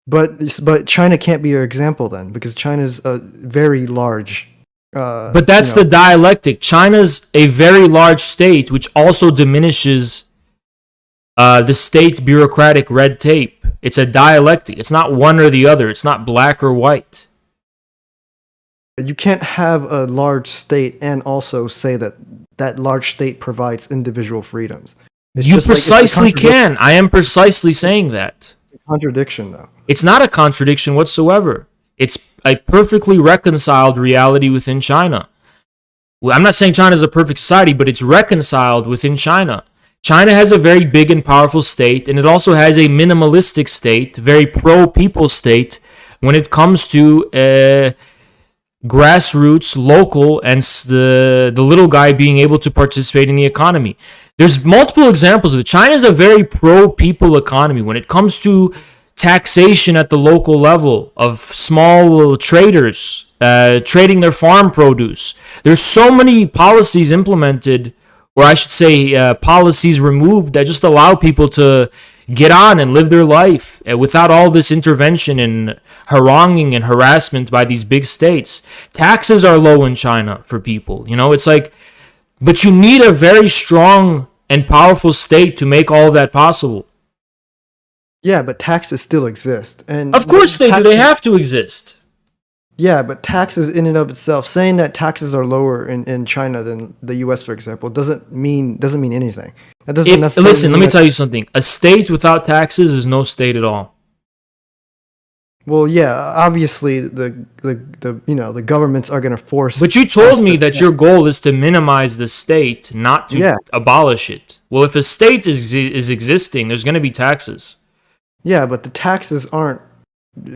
But China can't be your example then, because China's a very large. But that's the dialectic. China's a very large state, which also diminishes the state bureaucratic red tape. It's a dialectic. It's not one or the other. It's not black or white. You can't have a large state and also say that that large state provides individual freedoms. You precisely can. I am precisely saying that. Contradiction, though. It's not a contradiction whatsoever. It's a perfectly reconciled reality within China. Well, I'm not saying China is a perfect society, but it's reconciled within China. China has a very big and powerful state, and it also has a minimalistic state, very pro-people state, when it comes to grassroots, local, and the little guy being able to participate in the economy. There's multiple examples of it. China is a very pro-people economy when it comes to taxation at the local level of small traders trading their farm produce. There's so many policies implemented, or I should say policies removed, that just allow people to get on and live their life without all this intervention and haranguing and harassment by these big states. Taxes are low in China for people. You know, it's like, but you need a very strong and powerful state to make all of that possible. Yeah, but taxes still exist. And of course they do. They have to exist. Yeah, but taxes in and of itself, saying that taxes are lower in China than the U.S., for example, doesn't mean anything. That doesn't necessarily. Listen, let me tell you something. A state without taxes is no state at all. Well, yeah, obviously the governments are going to force. But you told me that your goal is to minimize the state, not to abolish it. Well, if a state is existing, there's going to be taxes. Yeah, but the taxes aren't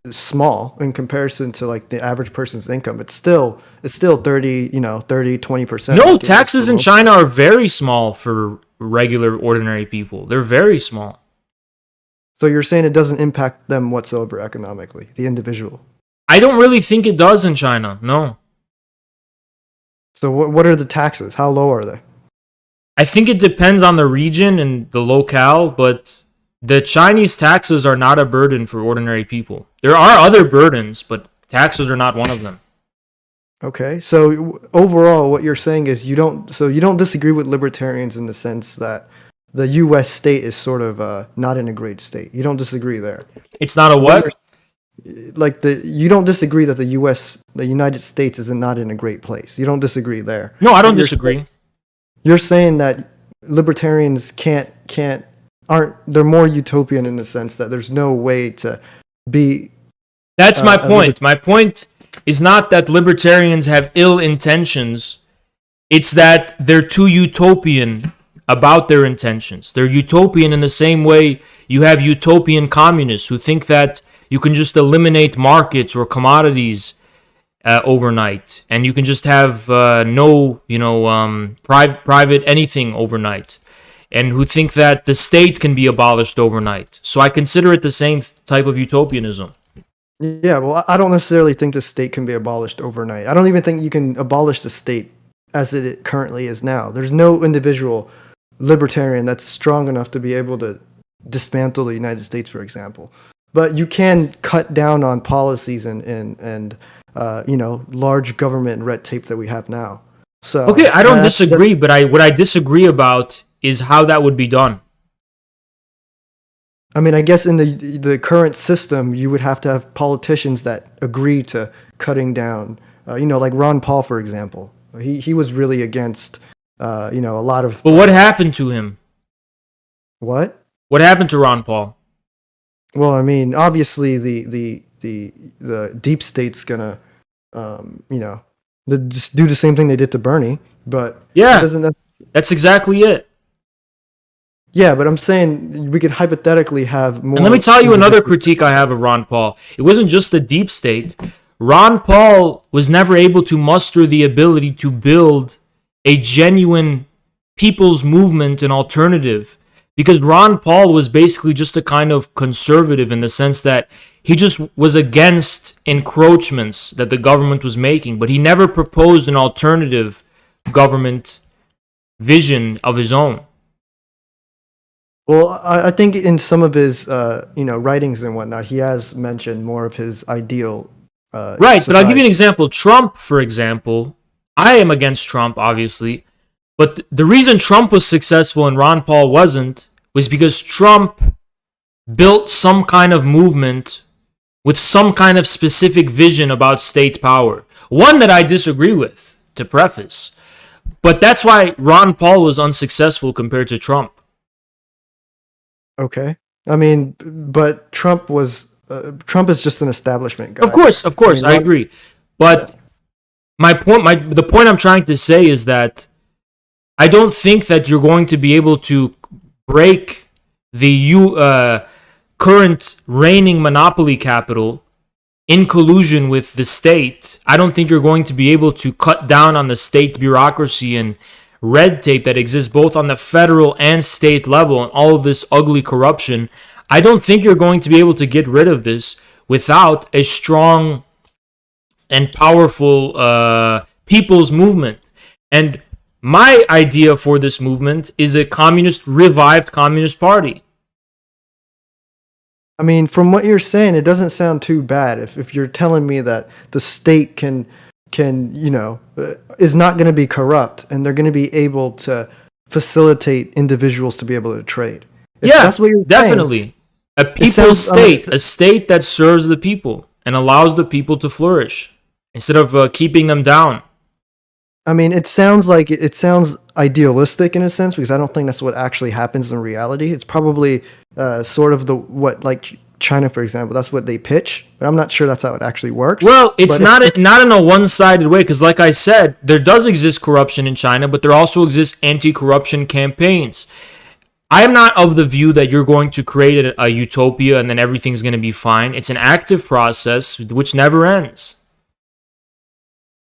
small in comparison to like the average person's income. It's still 20%. No, taxes in China are very small for regular ordinary people. They're very small. So you're saying it doesn't impact them whatsoever economically, the individual? I don't really think it does in China. No. So what are the taxes? How low are they? I think it depends on the region and the locale, but the Chinese taxes are not a burden for ordinary people. There are other burdens, but taxes are not one of them. Okay, so overall, what you're saying is you don't disagree with libertarians in the sense that the U.S. state is sort of not in a great state. You don't disagree there. It's not a what? You don't disagree that the United States is not in a great place. You don't disagree there. No, I don't disagree. You're saying that libertarians they're more utopian in the sense that there's no way to be. That's my point. My point is not that libertarians have ill intentions. It's that they're too utopian about their intentions. They're utopian in the same way you have utopian communists who think that you can just eliminate markets or commodities overnight, and you can just have private anything overnight, and who think that the state can be abolished overnight. So I consider it the same type of utopianism. Yeah, well, I don't necessarily think the state can be abolished overnight. I don't even think you can abolish the state as it currently is now. There's no individual libertarian that's strong enough to be able to dismantle the United States, for example. But you can cut down on policies and large government red tape that we have now. So okay, I don't disagree, but what I disagree about is how that would be done. I mean, I guess in the current system, you would have to have politicians that agree to cutting down. Like Ron Paul, for example. He was really against, a lot of. But what happened to him? What? What happened to Ron Paul? Well, I mean, obviously the deep state's gonna, just do the same thing they did to Bernie. But yeah, that's exactly it. Yeah, but I'm saying we could hypothetically have more. And let me tell you another critique I have of Ron Paul. It wasn't just the deep state. Ron Paul was never able to muster the ability to build a genuine people's movement and alternative, because Ron Paul was basically just a kind of conservative in the sense that he just was against encroachments that the government was making, but he never proposed an alternative government vision of his own. Well, I think in some of his writings and whatnot, he has mentioned more of his ideal. Right, society. But I'll give you an example. Trump, for example, I am against Trump, obviously, but the reason Trump was successful and Ron Paul wasn't was because Trump built some kind of movement with some kind of specific vision about state power. One that I disagree with, to preface. But that's why Ron Paul was unsuccessful compared to Trump. Okay. I mean, but Trump is just an establishment guy. Of course, I agree. But the point I'm trying to say is that I don't think that you're going to be able to break the current reigning monopoly capital in collusion with the state. I don't think you're going to be able to cut down on the state bureaucracy and red tape that exists both on the federal and state level and all of this ugly corruption. I don't think you're going to be able to get rid of this without a strong and powerful people's movement. And my idea for this movement is a revived communist party. I mean, from what you're saying, it doesn't sound too bad. If you're telling me that the state can is not going to be corrupt and they're going to be able to facilitate individuals to be able to trade. If that's what you're definitely saying, a people's state, a state that serves the people and allows the people to flourish instead of keeping them down. I mean, it sounds idealistic in a sense, because I don't think that's what actually happens in reality. It's probably sort of like China, for example. That's what they pitch, but I'm not sure that's how it actually works. Well, it's not in a one-sided way, because like I said, there does exist corruption in China, but there also exists anti-corruption campaigns. I am not of the view that you're going to create a utopia and then everything's going to be fine. It's an active process which never ends.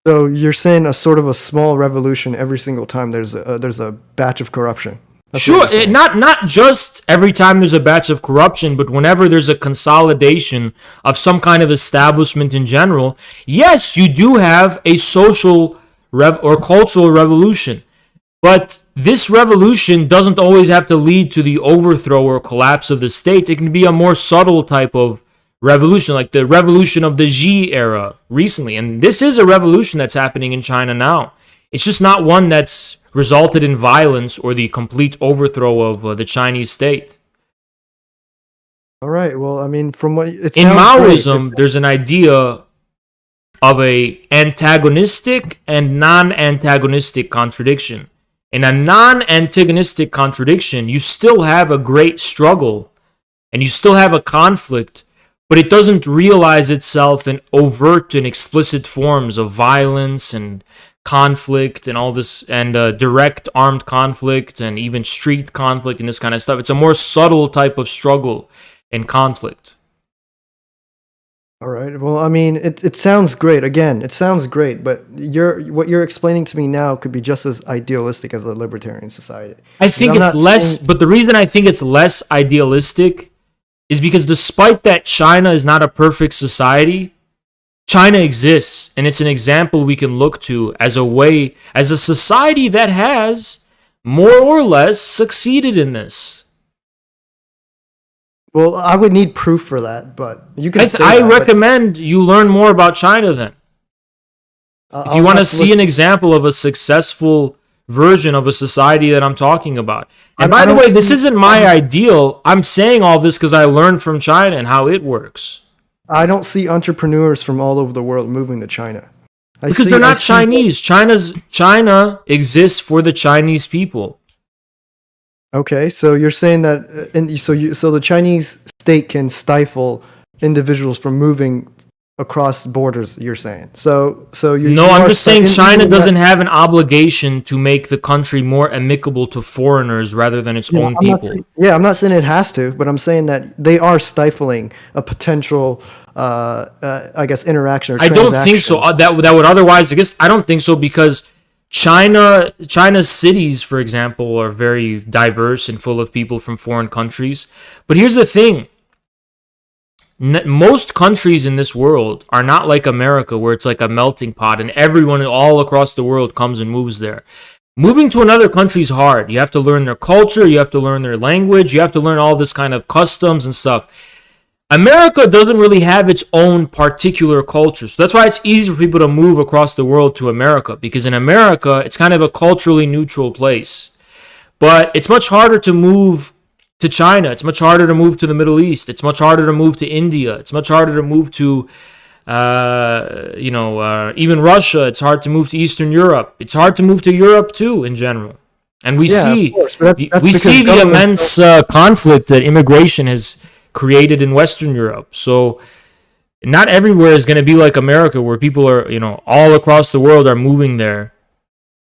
So you're saying a sort of a small revolution every single time there's a batch of corruption. That's sure, not just every time there's a batch of corruption, but whenever there's a consolidation of some kind of establishment in general, yes, you do have a social or cultural revolution. But this revolution doesn't always have to lead to the overthrow or collapse of the state. It can be a more subtle type of revolution, like the revolution of the Xi era recently. And this is a revolution that's happening in China now. It's just not one that's resulted in violence or the complete overthrow of the Chinese state. All right. Well, I mean, from what it in sounds Maoism, great. There's an idea of a antagonistic and non-antagonistic contradiction. In a non-antagonistic contradiction, you still have a great struggle and you still have a conflict, but it doesn't realize itself in overt and explicit forms of violence and conflict and all this, and direct armed conflict and even street conflict and this kind of stuff. It's a more subtle type of struggle and conflict. All right. Well, I mean, it sounds great. Again, it sounds great, but what you're explaining to me now could be just as idealistic as a libertarian society. I think it's less, but the reason I think it's less idealistic is because despite that China is not a perfect society, China exists, and it's an example we can look to as a society that has more or less succeeded in this. Well, I would need proof for that, but you can. I recommend you learn more about China then. If you want to see an example of a successful version of a society that I'm talking about. And by the way, this isn't my ideal. I'm saying all this because I learned from China and how it works. I don't see entrepreneurs from all over the world moving to China. Because they're not Chinese. China exists for the Chinese people. Okay, so you're saying that, so the Chinese state can stifle individuals from moving across borders. You're saying so you. No, you I'm are just saying in- China in- doesn't have an obligation to make the country more amicable to foreigners rather than its own I'm not people. saying, I'm not saying it has to, but I'm saying that they are stifling a potential, I guess, interaction or I transaction. don't think so. That would otherwise, I guess, I don't think so because China's cities, for example, are very diverse and full of people from foreign countries. But here's the thing. Most countries in this world are not like America, where it's like a melting pot and everyone all across the world comes and moves there. Moving to another country is hard. You have to learn their culture, you have to learn their language, you have to learn all this kind of customs and stuff. America doesn't really have its own particular culture. So that's why it's easy for people to move across the world to America, because in America, it's kind of a culturally neutral place. But it's much harder to move to China. It's much harder to move to the Middle East. It's much harder to move to India. It's much harder to move to, even Russia. It's hard to move to Eastern Europe. It's hard to move to Europe too, in general. And we see, of course, but that's we because see the governments immense conflict that immigration has created in Western Europe. So not everywhere is going to be like America, where people are, all across the world are moving there.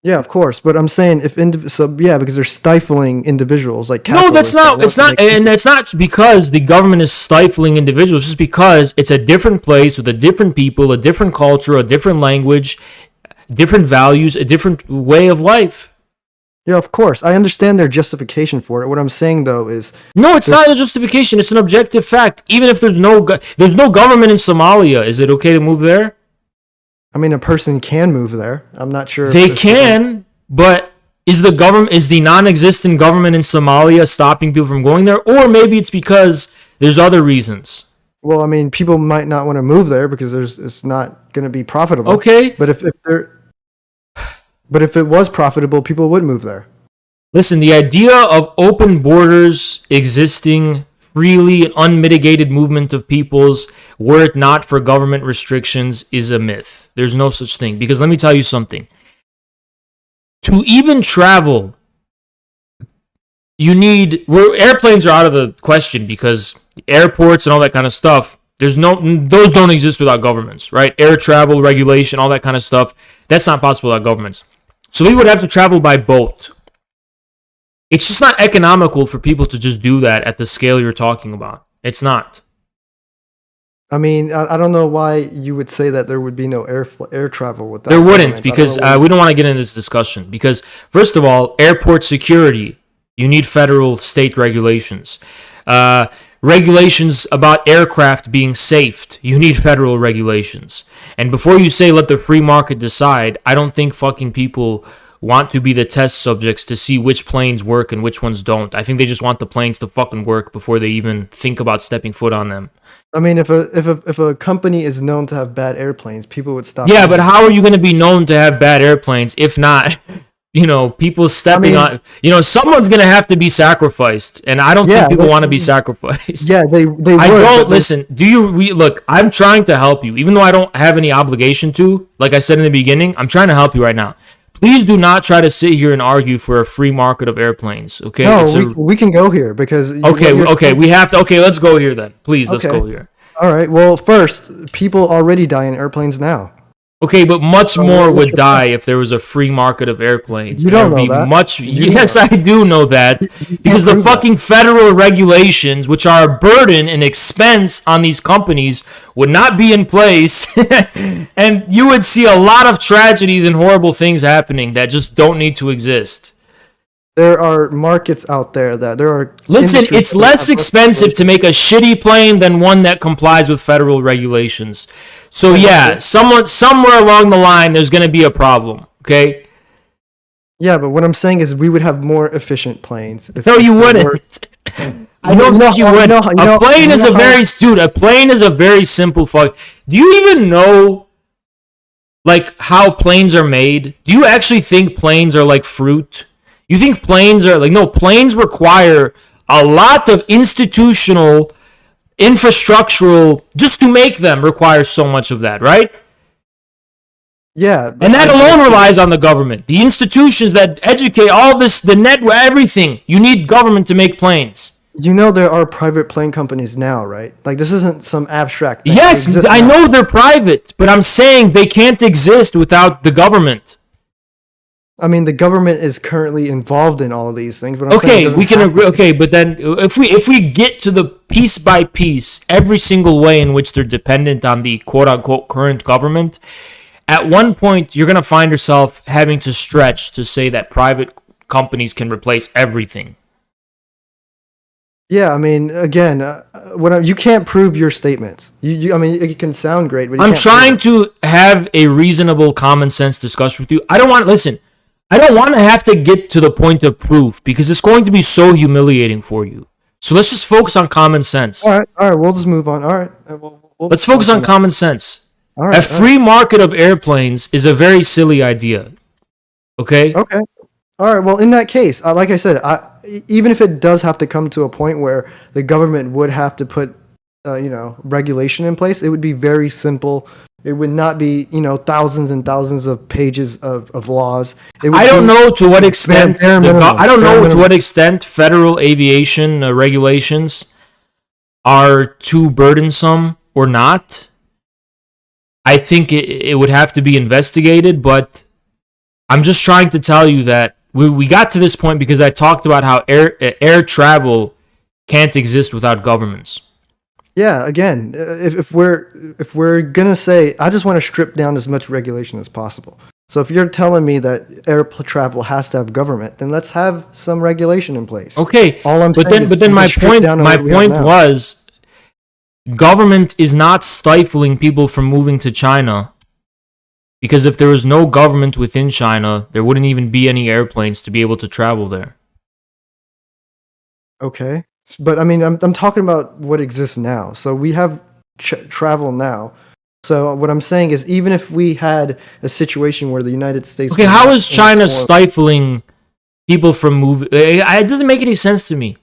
Yeah, of course, but I'm saying because they're stifling individuals like No, that's capitalists not. that It's want not, to make- and it's not because the government is stifling individuals. It's just because it's a different place with a different people, a different culture, a different language, different values, a different way of life. Yeah, of course, I understand their justification for it. What I'm saying though is No, it's not a justification. It's an objective fact. Even if there's no government in Somalia, is it okay to move there? I mean, a person can move there. I'm not sure. They if can, but is the non-existent government in Somalia stopping people from going there? Or maybe it's because there's other reasons. Well, I mean, people might not want to move there because it's not going to be profitable. Okay. But if it was profitable, people would move there. Listen, the idea of open borders existing freely and unmitigated movement of peoples, were it not for government restrictions, is a myth. There's no such thing. Because let me tell you something. To even travel, airplanes are out of the question, because airports and all that kind of stuff, those don't exist without governments, right? Air travel, regulation, all that kind of stuff, that's not possible without governments. So we would have to travel by boat. It's just not economical for people to just do that at the scale you're talking about. It's not. I mean, I don't know why you would say that there would be no air travel with that. There wouldn't, government. because we don't want to get into this discussion. Because, first of all, airport security, you need federal state regulations. Regulations about aircraft being safed, you need federal regulations. And before you say let the free market decide, I don't think fucking people want to be the test subjects to see which planes work and which ones don't. I think they just want the planes to fucking work before they even think about stepping foot on them. I mean, if a company is known to have bad airplanes, people would stop. Yeah, but how are you going to be known to have bad airplanes if not, people stepping on, someone's going to have to be sacrificed, and I don't think people want to be sacrificed. Yeah, they I would, don't but listen. Look, I'm trying to help you, even though I don't have any obligation to. Like I said in the beginning, I'm trying to help you right now. Please do not try to sit here and argue for a free market of airplanes. Okay? No, we can go here because we have to. Okay, let's go here then. Please, let's go here. All right. Well, first, people already die in airplanes now. Okay, but much more would die if there was a free market of airplanes. You don't know that. Yes, I do know that. Because the fucking federal regulations, which are a burden and expense on these companies, would not be in place. And you would see a lot of tragedies and horrible things happening that just don't need to exist. There are markets out there that there are. Listen, it's less expensive to make a shitty plane than one that complies with federal regulations. So yeah, somewhere along the line, there's going to be a problem. Okay. Yeah, but what I'm saying is we would have more efficient planes. No, you wouldn't. I don't think you would. A plane is a very simple fuck. Do you even know, like, how planes are made? Do you actually think planes are like fruit? You think planes are like, no, planes require a lot of institutional, infrastructural, just to make them requires so much of that, right? Yeah. And that alone relies on the government. The institutions that educate all this, the network, everything. You need government to make planes. You know there are private plane companies now, right? Like this isn't some abstract thing. They Yes, exist I now. know they're private, but I'm saying they can't exist without the government. I mean, the government is currently involved in all of these things, but I'm saying it Okay, doesn't we can have to agree. be. Okay, but then if we get to the piece by piece, every single way in which they're dependent on the quote unquote current government, at one point you're gonna find yourself having to stretch to say that private companies can replace everything. Yeah, I mean, again, you can't prove your statements. I mean, it can sound great, but you I'm can't trying prove to have a reasonable, common sense discussion with you. I don't want to have to get to the point of proof because it's going to be so humiliating for you. So let's just focus on common sense. it. All right, we'll just move on. All right, Let's focus on common sense. All right, A free market of airplanes is a very silly idea. Okay? Okay. All right. Well, in that case, like I said, even if it does have to come to a point where the government would have to put, regulation in place, it would be very simple. It would not be, thousands and thousands of pages of laws. I don't know to what extent bare minimum. I don't Bare know to minimum. what extent federal aviation regulations are too burdensome or not. I think it would have to be investigated, but I'm just trying to tell you that we got to this point because I talked about how air travel can't exist without governments. Yeah. Again, if we're gonna say, I just want to strip down as much regulation as possible. So if you're telling me that air travel has to have government, then let's have some regulation in place. Okay, All I'm saying is but then we my can strip point down to my what we have point now. was government is not stifling people from moving to China. Because if there was no government within China, there wouldn't even be any airplanes to be able to travel there. Okay, but I mean, I'm talking about what exists now. So we have travel now. So what I'm saying is, even if we had a situation where the United States, Okay, was how not is in China this war- stifling people from moving? It doesn't make any sense to me.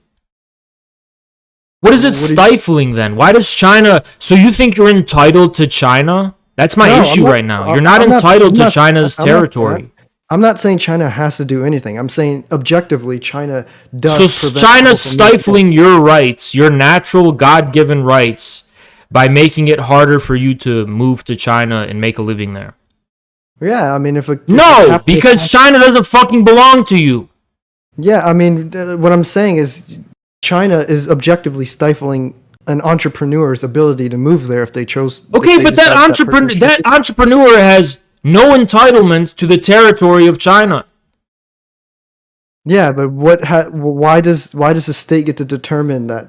What is it What do you- stifling then? Why does China? So you think you're entitled to China? That's my No, I'm issue not- right now. I'm- You're not I'm not- entitled I'm to not- China's I'm not- territory. I'm not saying China has to do anything. I'm saying objectively, China does. So prevent China's people from moving. stifling your rights, your natural God-given rights, by making it harder for you to move to China and make a living there. Yeah, I mean, if a No, because China doesn't fucking belong to you. Yeah, I mean, what I'm saying is, China is objectively stifling an entrepreneur's ability to move there if they chose. if Okay, they but that decide person should- entrepreneur has no entitlement to the territory of China. Yeah, but why does the state get to determine that?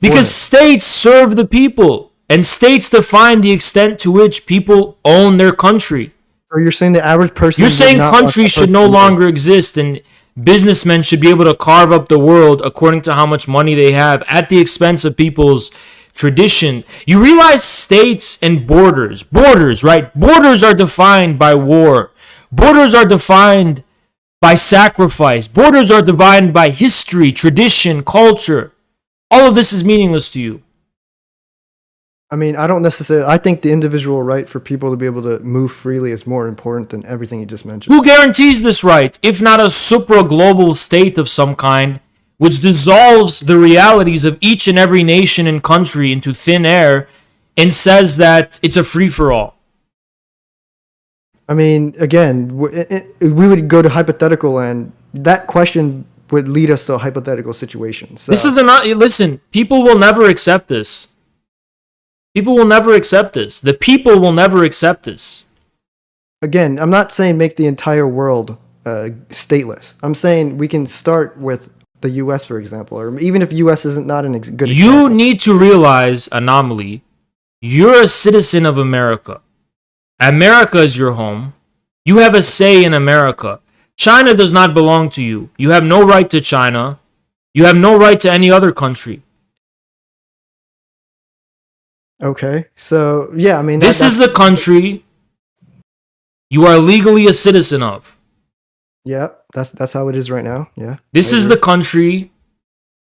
Because states serve the people, and states define the extent to which people own their country. Or you're saying the average person? You're would saying not want countries that should no person to- longer exist, and businessmen should be able to carve up the world according to how much money they have at the expense of people's tradition. You realize states and borders, right? Borders are defined by war. Borders are defined by sacrifice. Borders are defined by history, tradition, culture. All of this is meaningless to you. I mean, I don't necessarily. I think the individual right for people to be able to move freely is more important than everything you just mentioned. Who guarantees this right, if not a supra-global state of some kind, which dissolves the realities of each and every nation and country into thin air and says that it's a free-for-all? I mean, again, we would go to hypothetical, and that question would lead us to a hypothetical situation. So, This is listen, people will never accept this. People will never accept this. The people will never accept this. again, I'm not saying make the entire world stateless. I'm saying we can start with the U.S., for example, or even if U.S. isn't not an good You example. need to realize, Anomaly, you're a citizen of America. America is your home. You have a say in America. China does not belong to you. You have no right to China. You have no right to any other country. Okay, so yeah, I mean, This is the country you are legally a citizen of. yeah, that's how it is right now. Yeah, This I is agree. the country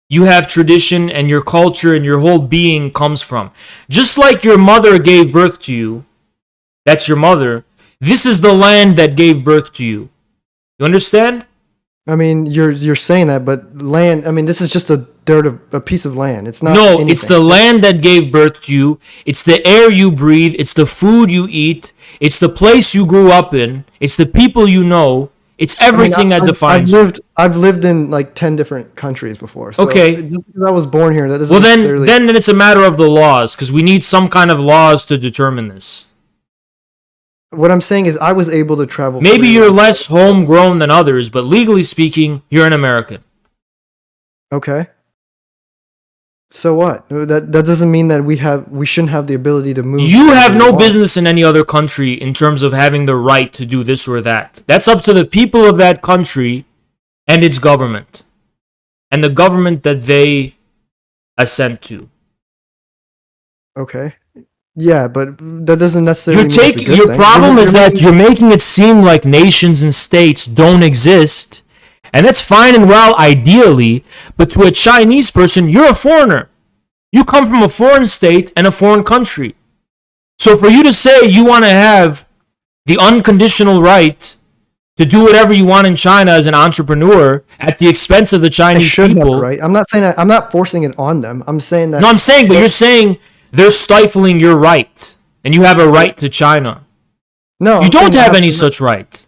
you have tradition and your culture and your whole being comes from. Just like your mother gave birth to you, that's your mother. This is the land that gave birth to you. You understand? I mean, you're saying that, but land. I mean, this is just a a piece of land. It's not. No, anything. it's the land that gave birth to you. It's the air you breathe. It's the food you eat. It's the place you grew up in. It's the people you know. It's everything that defines you. I've lived in like 10 different countries before. So Okay. just because I was born here, that doesn't Well, necessarily... then it's a matter of the laws, because we need some kind of laws to determine this. What I'm saying is I was able to travel... Maybe freely. you're less homegrown than others, but legally speaking, you're an American. Okay. So what? That doesn't mean that we shouldn't have the ability to move. You have wherever we no want. business in any other country in terms of having the right to do this or that. That's up to the people of that country and its government. And the government that they assent to. Okay. Yeah, but that doesn't necessarily mean it's a good Your thing. problem is that making- you're making it seem like nations and states don't exist. And that's fine and well, ideally, but to a Chinese person, you're a foreigner. You come from a foreign state and a foreign country. So for you to say you want to have the unconditional right to do whatever you want in China as an entrepreneur at the expense of the I Chinese should have, people. right? I'm not saying I'm not forcing it on them. I'm saying that... No, I'm saying, but you're saying they're stifling your right. And you have a right to China. No, You I'm don't saying I have any to- such right.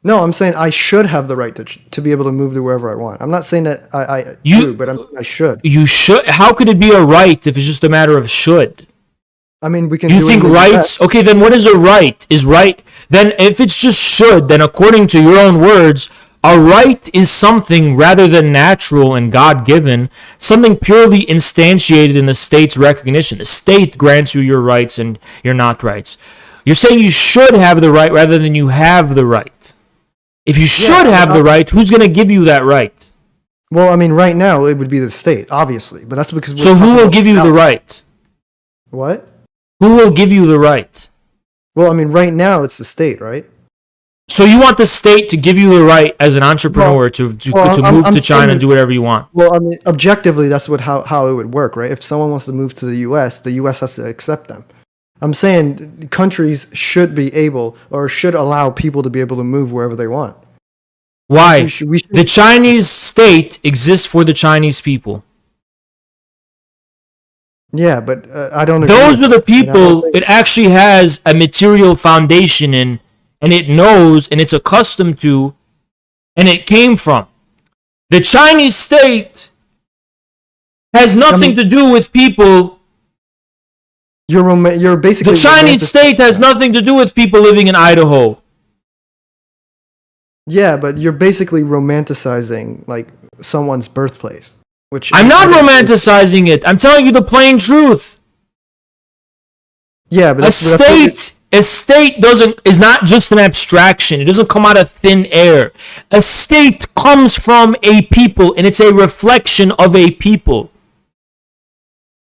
No, I'm saying I should have the right to be able to move to wherever I want. I'm not saying that I You- do, but I should. You should. How could it be a right if it's just a matter of should? I mean, we can You do think it in the rights? US. Okay, then what is a right? Is right then if it's just should? Then according to your own words, a right is something rather than natural and God-given, something purely instantiated in the state's recognition. The state grants you your rights and your not rights. You're saying you should have the right rather than you have the right. If you should have the right, who's going to give you that right? Well, I mean, right now it would be the state, obviously, but that's because. we're So who talking will about give you the now. right? What? Who will give you the right? Well, I mean, right now it's the state, right? So you want the state to give you the right as an entrepreneur to I'm move to saying China that- and do whatever you want? Well, I mean, objectively, that's how it would work, right? If someone wants to move to the U.S. has to accept them. I'm saying countries should be able or should allow people to be able to move wherever they want. Why? We should- The Chinese state exists for the Chinese people. Yeah, but I don't. Agree Those with are the that. I mean, I don't people think- it actually has a material foundation in, and it knows and it's accustomed to, and it came from. The Chinese state has nothing to do with people. You're basically The Chinese romantic- state has nothing to do with people living in Idaho. Yeah, but you're basically romanticizing like someone's birthplace, which I'm not romanticizing it. I'm telling you the plain truth. Yeah, but A that's what state is not just an abstraction. It doesn't come out of thin air. A state comes from a people, and it's a reflection of a people.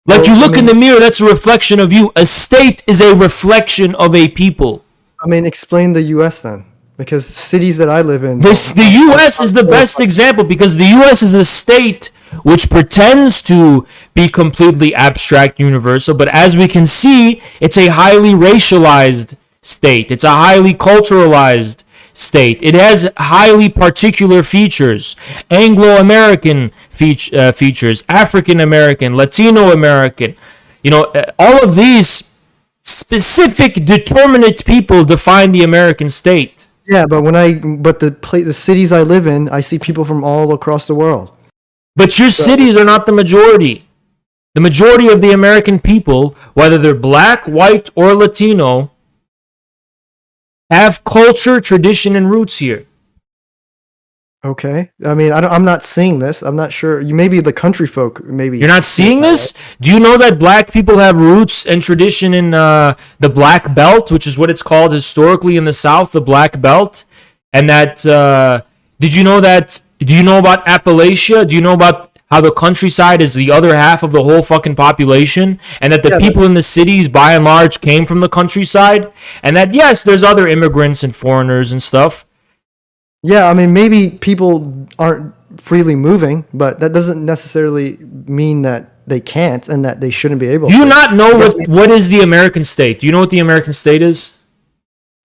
Like you look in the mirror, that's a reflection of you. A state is a reflection of a people. I mean, explain the U.S. then, because cities that I live in. The U.S. is the best example because the U.S. is a state which pretends to be completely abstract universal, but as we can see, it's a highly racialized state. It's a highly culturalized state. It has highly particular features, Anglo-American features, African-American, Latino-American. You know, all of these specific determinate people define the American state. Yeah, but the cities I live in, I see people from all across the world. But your cities are not the majority. The majority of the American people, whether they're black, white, or Latino, have culture, tradition, and roots here. Okay, I mean, I'm not seeing this. I'm not sure. You maybe the country folk maybe. You're not seeing this? Do you know that black people have roots and tradition in the Black Belt, which is what it's called historically in the South, the Black Belt? And that, did you know that? Do you know about Appalachia? Do you know about how the countryside is the other half of the whole fucking population? And that the people in the cities, by and large, came from the countryside? And that, yes, there's other immigrants and foreigners and stuff. Yeah, I mean, maybe people aren't freely moving, but that doesn't necessarily mean that they can't and that they shouldn't be able Do you to. not know what is the American state? Do you know what the American state is?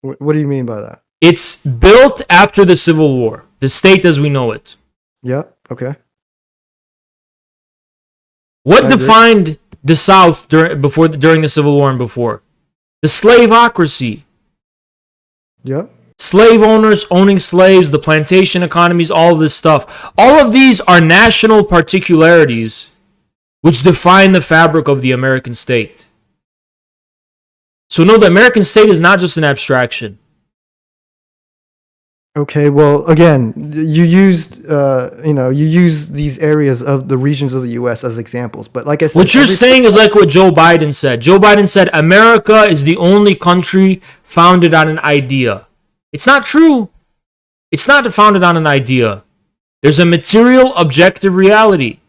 What do you mean by that? It's built after the Civil War. The state as we know it. Yeah, okay. What defined the South during the Civil War and before? The slaveocracy. Yep. Slave owners owning slaves, the plantation economies, all of this stuff. All of these are national particularities which define the fabric of the American state. So no, the American state is not just an abstraction. Okay, well, again, you used these areas of the regions of the U.S. as examples, but like I said, what you're saying is like what Joe Biden said. Joe Biden said America is the only country founded on an idea. It's not true. It's not founded on an idea. There's a material, objective reality.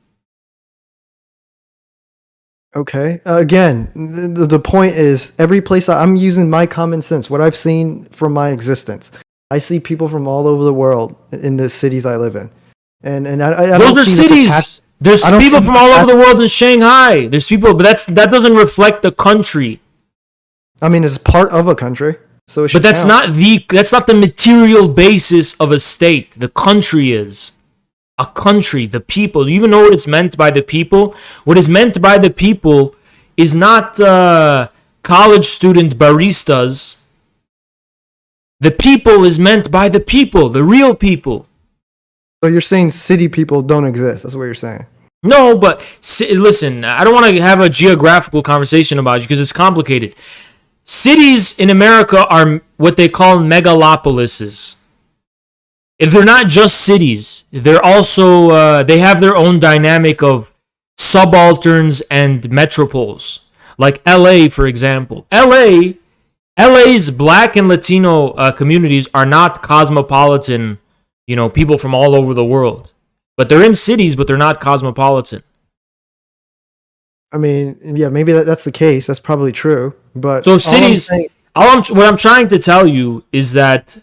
Okay. Again, the point is, every place I'm using my common sense, what I've seen from my existence. I see people from all over the world in the cities I live in, and I those are cities. There's people from all over the world in Shanghai. There's people, but that doesn't reflect the country. I mean, it's part of a country, so it should but that's count. not the material basis of a state. The country is a country. The people. Do you even know what it's meant by the people? What is meant by the people is not college student baristas. The people is meant by the people, the real people. So you're saying city people don't exist. That's what you're saying. No, but listen, I don't want to have a geographical conversation about it because it's complicated. Cities in America are what they call megalopolises. If they're not just cities, they're also they have their own dynamic of subalterns and metropoles. Like LA, for example. LA's Black and Latino communities are not cosmopolitan, people from all over the world. But they're in cities, but they're not cosmopolitan. I mean, yeah, maybe that's the case. That's probably true. But so cities, what I'm trying to tell you is that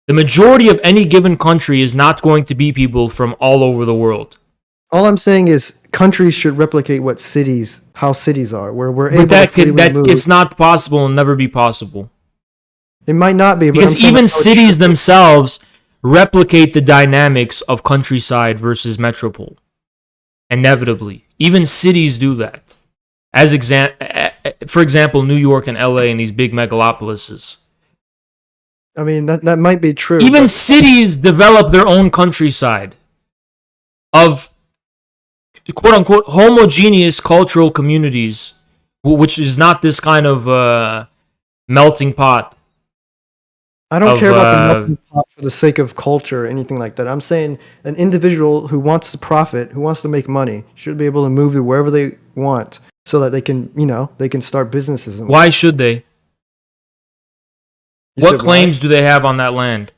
the majority of any given country is not going to be people from all over the world. All I'm saying is countries should replicate how cities are, where we're able to freely move. It's not possible and never be possible. It might not be, because even cities themselves replicate the dynamics of countryside versus metropole. Inevitably, even cities do that. For example, New York and LA and these big megalopolises. I mean, that might be true. Even cities develop their own countryside of quote-unquote homogeneous cultural communities, which is not this kind of melting pot. I don't care about the melting pot for the sake of culture or anything like that. I'm saying an individual who wants to profit, who wants to make money, should be able to move to wherever they want so that they can start businesses. Why should they? What claims do they have on that land?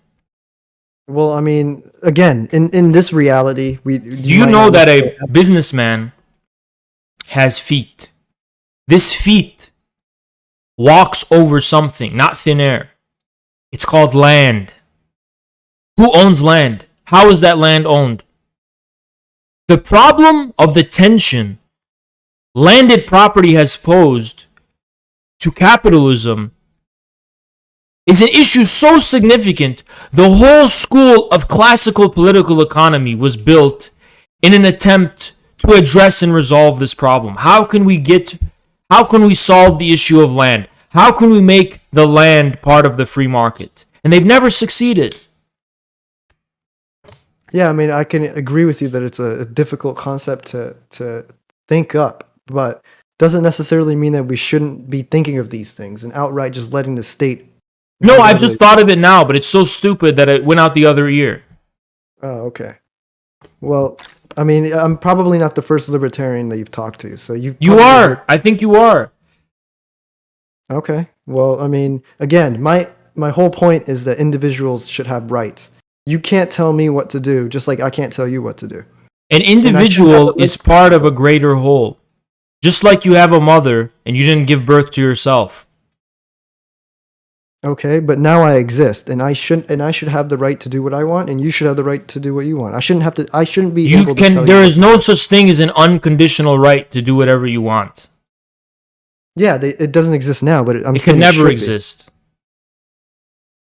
Well, I mean, again, in this reality, do you know that a businessman has feet? This feet walks over something, not thin air. It's called land. Who owns land? How is that land owned? The problem of the tension landed property has posed to capitalism is an issue so significant, the whole school of classical political economy was built in an attempt to address and resolve this problem. How can we solve the issue of land? How can we make the land part of the free market? And they've never succeeded. Yeah, I mean, I can agree with you that it's a difficult concept to think up, but doesn't necessarily mean that we shouldn't be thinking of these things and outright just letting the state. No, I've just thought of it now, but it's so stupid that it went out the other ear. Oh, okay. Well, I mean, I'm probably not the first libertarian that you've talked to, so you are. I think you are. Okay. Well, I mean, again, my whole point is that individuals should have rights. You can't tell me what to do, just like I can't tell you what to do. An individual is part of a greater whole. Just like you have a mother and you didn't give birth to yourself. Okay, but now I exist, and I should have the right to do what I want, and you should have the right to do what you want. I shouldn't be able to tell you. There is no such thing as an unconditional right to do whatever you want. Yeah, it doesn't exist now, but it can never exist.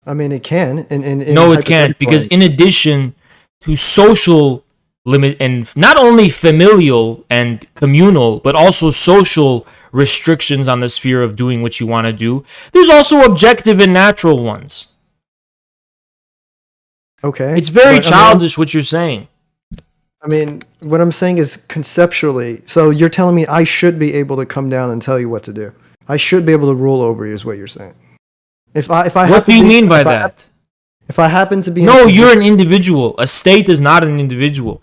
I mean, it can. No, it can't, because in addition to social limit, and not only familial and communal, but also social restrictions on the sphere of doing what you want to do. There's also objective and natural ones. Okay. It's very but, childish what you're saying. I mean, what I'm saying is conceptually. So you're telling me I should be able to come down and tell you what to do. I should be able to rule over you, is what you're saying. If I What do you mean by that? If I happen to be No, you're an individual. A state is not an individual.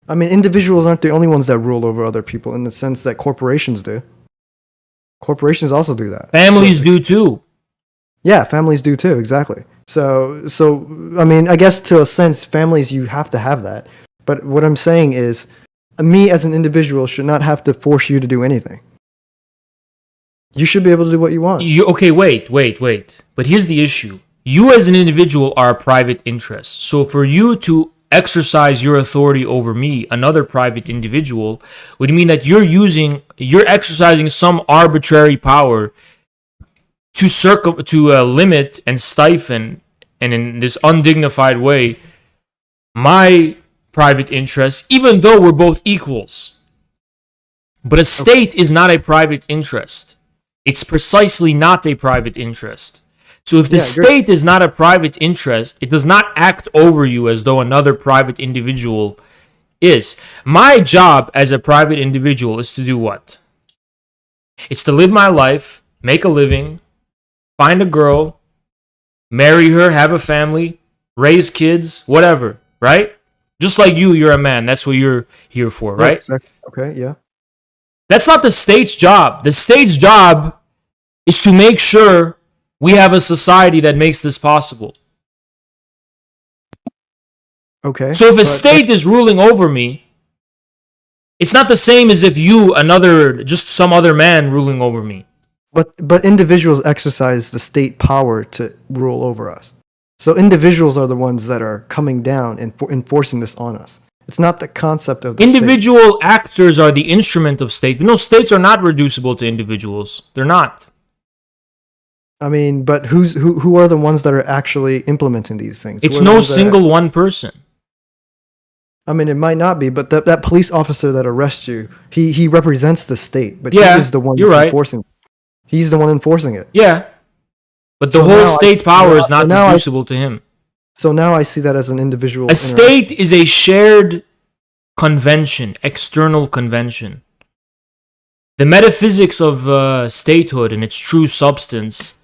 I mean, individuals aren't the only ones that rule over other people in the sense that corporations do. Corporations also do that. Families do too. Yeah, families do too, exactly. So I mean, I guess to a sense, families, you have to have that. But what I'm saying is, me as an individual should not have to force you to do anything. You should be able to do what you want. Okay, wait. But here's the issue. You as an individual are a private interest. So for you to exercise your authority over me, another private individual, would mean that you're exercising some arbitrary power to limit and stifle, and in this undignified way, my private interests, even though we're both equals. But a state is not a private interest. It's precisely not a private interest. So if the state is not a private interest, it does not act over you as though another private individual is. My job as a private individual is to do what? It's to live my life, make a living, find a girl, marry her, have a family, raise kids, whatever, right? Just like you're a man. That's what you're here for, right? Exactly. Okay, yeah. That's not the state's job. The state's job is to make sure we have a society that makes this possible. Okay. So if a state is ruling over me, it's not the same as if just some other man ruling over me. But individuals exercise the state power to rule over us. So individuals are the ones that are coming down and enforcing this on us. It's not the concept of the individual actors are the instrument of state. No, states are not reducible to individuals. They're not. I mean, but who are the ones that are actually implementing these things? It's no single one person. I mean, it might not be, but that police officer that arrests you, he represents the state, but he is the one enforcing it. He's the one enforcing it. Yeah. But the whole state power is not reducible to him. So now I see that as an individual. A state is a shared convention, external convention. The metaphysics of statehood and its true substance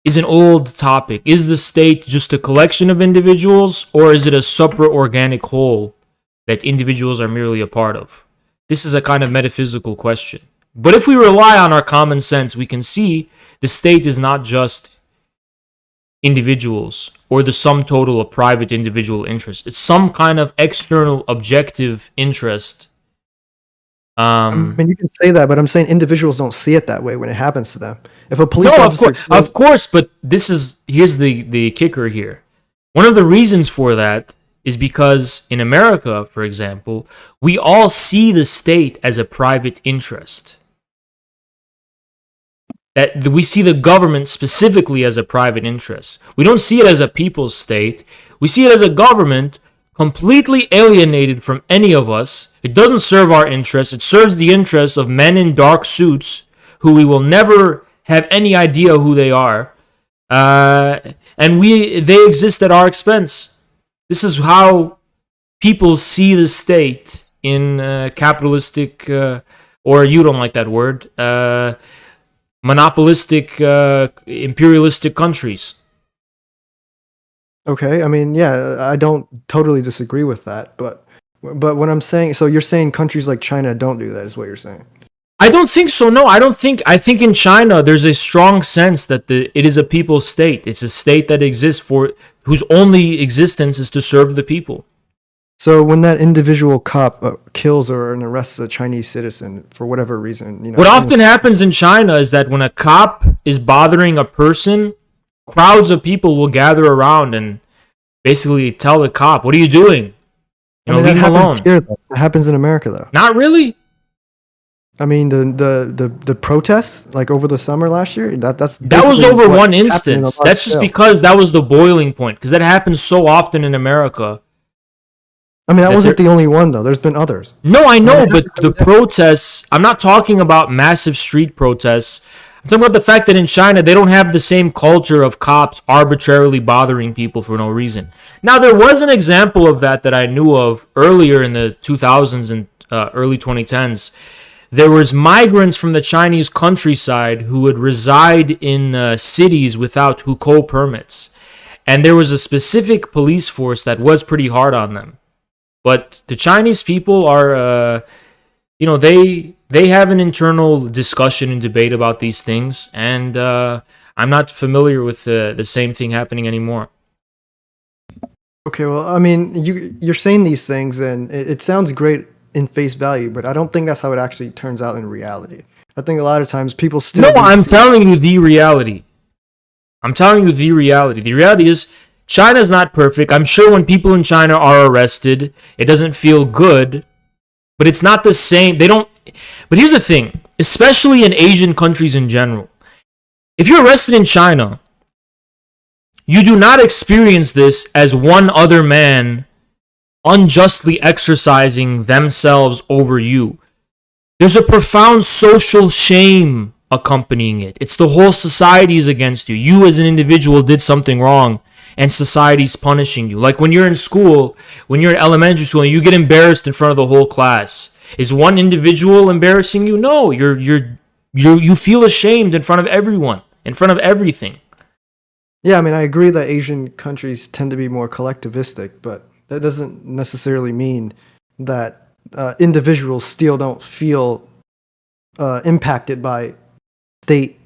is an old topic. Is the state just a collection of individuals, or is it a separate organic whole that individuals are merely a part of? This is a kind of metaphysical question. But if we rely on our common sense, we can see the state is not just individuals or the sum total of private individual interests. It's some kind of external objective interest. I mean, you can say that, but I'm saying individuals don't see it that way when it happens to them. If a police officer, of course, but here's the kicker here. One of the reasons for that is because in America, for example, we all see the state as a private interest. That we see the government specifically as a private interest. We don't see it as a people's state. We see it as a government completely alienated from any of us. It doesn't serve our interests. It serves the interests of men in dark suits who we will never have any idea who they are. And they exist at our expense. This is how people see the state in capitalistic, or you don't like that word, monopolistic, imperialistic countries. Okay, I mean, yeah, I don't totally disagree with that, but what I'm saying, so you're saying countries like China don't do that, is what you're saying? I don't think so. No, I think in China there's a strong sense that it is a people's state. It's a state that exists whose only existence is to serve the people. So when that individual cop kills or arrests a Chinese citizen for whatever reason, what often happens in China is that when a cop is bothering a person, crowds of people will gather around and basically tell the cop, "What are you doing? Leave him alone." That happens in America, though. Not really. I mean, the protests like over the summer last year. That was over one instance. That's just because that was the boiling point. Because that happens so often in America. I mean, that wasn't the only one, though. There's been others. No, I know, but the protests, I'm not talking about massive street protests. I'm talking about the fact that in China, they don't have the same culture of cops arbitrarily bothering people for no reason. Now, there was an example of that I knew of earlier in the 2000s and early 2010s. There was migrants from the Chinese countryside who would reside in cities without hukou permits. And there was a specific police force that was pretty hard on them. But the Chinese people are, they have an internal discussion and debate about these things, and I'm not familiar with the same thing happening anymore. Okay, well, I mean, you're saying these things, and it sounds great in face value, but I don't think that's how it actually turns out in reality. I think a lot of times people still... No, I'm telling you the reality. I'm telling you the reality. The reality is... China's not perfect. I'm sure when people in China are arrested, it doesn't feel good, but it's not the same. They don't. But here's the thing, especially in Asian countries in general. If you're arrested in China, you do not experience this as one other man unjustly exercising themselves over you. There's a profound social shame accompanying it. It's the whole society is against you. You as an individual did something wrong, and society's punishing you. Like when you're in school, when you're in elementary school, and you get embarrassed in front of the whole class. Is one individual embarrassing you? No, you feel ashamed in front of everyone, in front of everything. Yeah, I mean, I agree that Asian countries tend to be more collectivistic, but that doesn't necessarily mean that individuals still don't feel impacted by state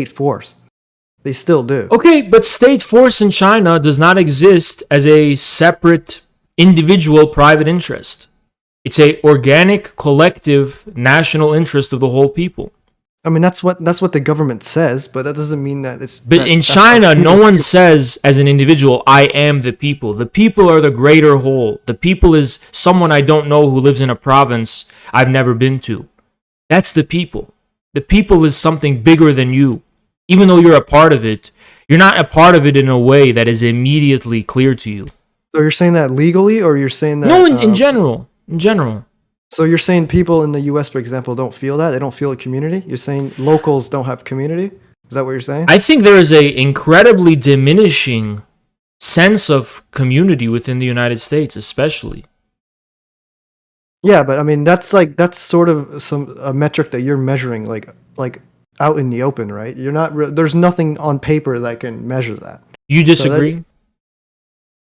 force. They still do. Okay, but state force in China does not exist as a separate individual private interest. It's a organic, collective, national interest of the whole people. I mean, that's what the government says, but that doesn't mean that it's... But in China, no one says as an individual, I am the people. The people are the greater whole. The people is someone I don't know who lives in a province I've never been to. That's the people. The people is something bigger than you. Even though you're a part of it, you're not a part of it in a way that is immediately clear to you. So you're saying that legally, or you're saying that... No, in general. In general. So you're saying people in the U.S., for example, don't feel that? They don't feel a community? You're saying locals don't have community? Is that what you're saying? I think there is a incredibly diminishing sense of community within the United States, especially. Yeah, but I mean, that's sort of a metric that you're measuring, like out in the open, right? You're not. There's nothing on paper that can measure that. You disagree?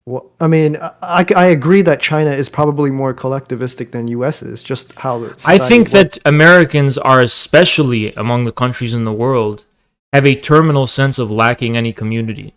Well, I mean, I agree that China is probably more collectivistic than U.S. is. Just how I think that Americans are, especially among the countries in the world, have a terminal sense of lacking any community.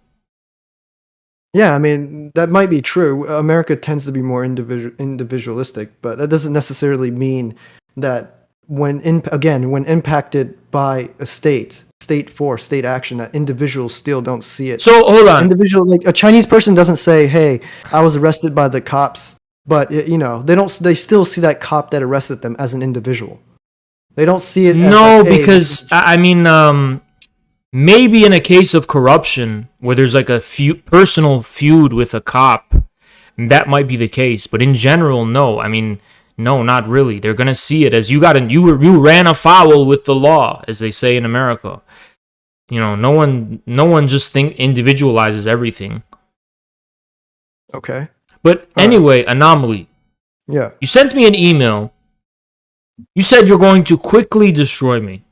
Yeah, I mean, that might be true. America tends to be more individualistic, but that doesn't necessarily mean that when impacted by a state force, state action, that individuals still don't see it. So hold on. Like a Chinese person doesn't say, "Hey, I was arrested by the cops," but they still see that cop that arrested them as an individual. They don't see it. No, because I mean, maybe in a case of corruption where there's like a personal feud with a cop, that might be the case. But in general, no. I mean, no, not really. They're gonna see it as you ran afoul with the law, as they say in America. No one just individualizes everything. Okay. But anyway, Anomaly. Yeah. You sent me an email. You said you're going to quickly destroy me.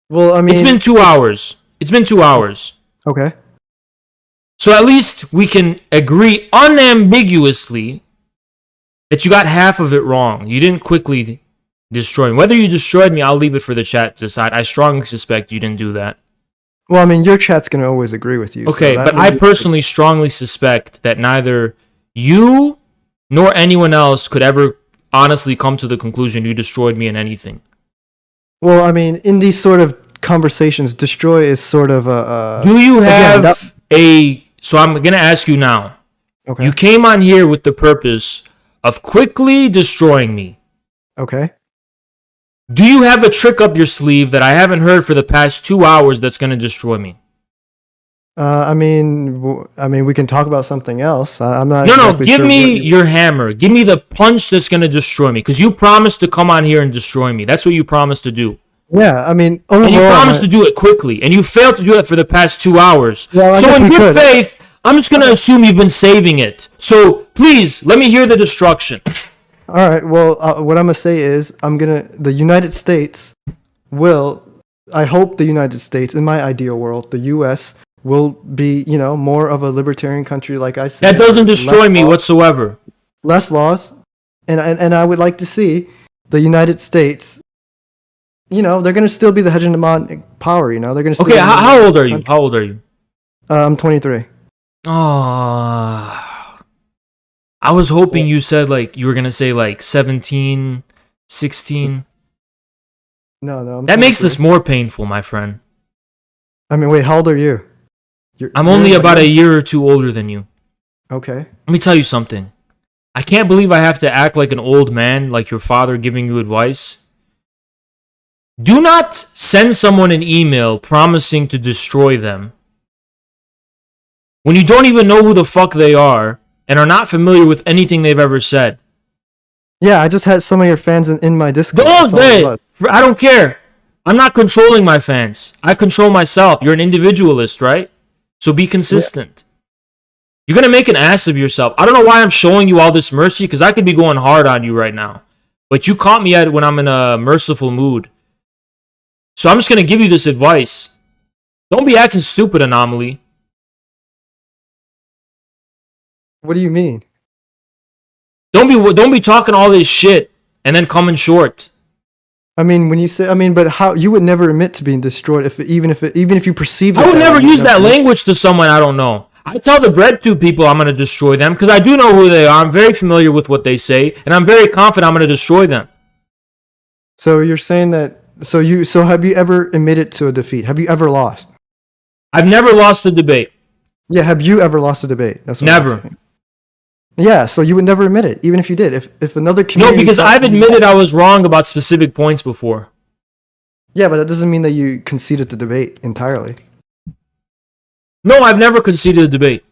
Well, I mean, it's been 2 hours. It's been 2 hours. Okay. So at least we can agree unambiguously that you got half of it wrong. You didn't quickly destroy me. Whether you destroyed me, I'll leave it for the chat to decide. I strongly suspect you didn't do that. Well, I mean, your chat's going to always agree with you. Okay, but I personally strongly suspect that neither you nor anyone else could ever honestly come to the conclusion you destroyed me in anything. Well, I mean, in these sort of conversations, destroy is sort of a... Do you have So I'm going to ask you now. Okay. You came on here with the purpose of quickly destroying me. Okay. Do you have a trick up your sleeve that I haven't heard for the past 2 hours that's going to destroy me? I mean, we can talk about something else. I'm not. No, exactly give sure me what your hammer. Give me the punch that's gonna destroy me. Because you promised to come on here and destroy me. That's what you promised to do. Yeah, I mean, And you overall, promised to do it quickly. And you failed to do that for the past 2 hours. Well, I So guess in we good could. faith, I'm just gonna assume you've been saving it. So please, let me hear the destruction. all right. Well, what I'm gonna say is, the United States will. I hope the United States, in my ideal world, the U.S. will be, more of a libertarian country, like I said. That doesn't with destroy less me laws, whatsoever. less laws, and I would like to see the United States. They're gonna still be the hegemonic power. They're gonna. Still Okay, be how the old are you? country. How old are you? I'm 23. Oh, I was hoping you said like you were gonna say like 17, 16. No, I'm That makes 23. this more painful, my friend. I mean, wait, how old are you? I'm you're only like- about a year or two older than you. Okay. Let me tell you something. I can't believe I have to act like an old man, like your father giving you advice. Do not send someone an email promising to destroy them when you don't even know who the fuck they are and are not familiar with anything they've ever said. Yeah, I just had some of your fans in my Discord. Don't, That's all it hey, was. I don't care. I'm not controlling my fans. I control myself. You're an individualist, right? So be consistent. You're going to make an ass of yourself. I don't know why I'm showing you all this mercy, because I could be going hard on you right now. But you caught me at it when I'm in a merciful mood. So I'm just going to give you this advice. Don't be acting stupid, Anomaly. What do you mean? Don't be talking all this shit and then coming short. I mean, but how you would never admit to being destroyed even if you perceive it I would that never way, you use that never- language to someone I don't know. I tell the breadtube people I'm going to destroy them because I do know who they are. I'm very familiar with what they say, and I'm very confident I'm going to destroy them. So you're saying that so have you ever admitted to a defeat? Have you ever lost? I've never lost a debate. Yeah, have you ever lost a debate? That's what I'm Never. asking. Yeah, so you would never admit it, even if you did. If another No, community because thought I've you admitted won- I was wrong about specific points before. Yeah, but that doesn't mean that you conceded the debate entirely. No, I've never conceded a debate.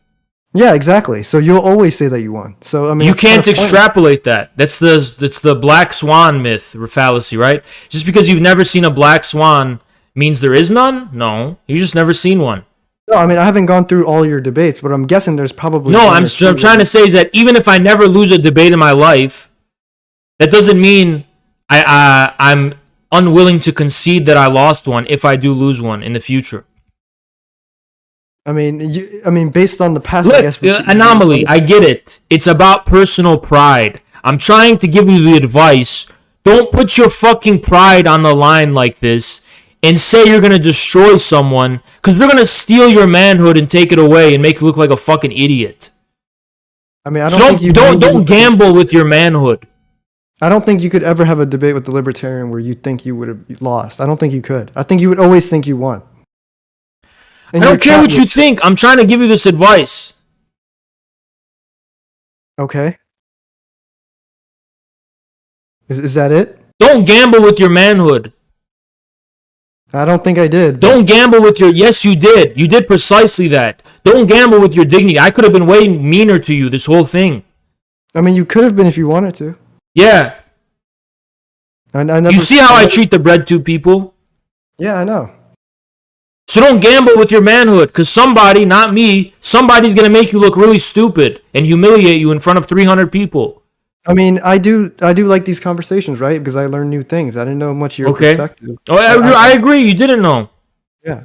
Yeah, exactly. So you'll always say that you won. So I mean, You it's kind can't of pointless. extrapolate that. That's the black swan myth or fallacy, right? Just because you've never seen a black swan means there is none? No, you just never seen one. No, I mean I haven't gone through all your debates, but I'm guessing there's probably No, one I'm or two trying to say is that even if I never lose a debate in my life, that doesn't mean I'm unwilling to concede that I lost one if I do lose one in the future. I mean, based on the past, I Look, guess. Anomaly, I get it. It's about personal pride. I'm trying to give you the advice. Don't put your fucking pride on the line like this and say you're going to destroy someone because they're going to steal your manhood and take it away and make you look like a fucking idiot. I mean, I So don't think you don't gamble with your manhood. I don't think you could ever have a debate with the Libertarian where you think you would have lost. I don't think you could. I think you would always think you won. And I don't your care chat what you would- think. I'm trying to give you this advice. Okay. Is that it? Don't gamble with your manhood. I don't think I did. but- Don't gamble with your... Yes, you did. You did precisely that. Don't gamble with your dignity. I could have been way meaner to you this whole thing. I mean, you could have been if you wanted to. Yeah. I never. You see how I treat the breadtube people? Yeah, I know. So don't gamble with your manhood, because somebody, not me, somebody's going to make you look really stupid and humiliate you in front of 300 people. I mean, I do like these conversations, right? Because I learn new things. I didn't know much of your Okay. perspective. Oh, I agree. You didn't know. Yeah.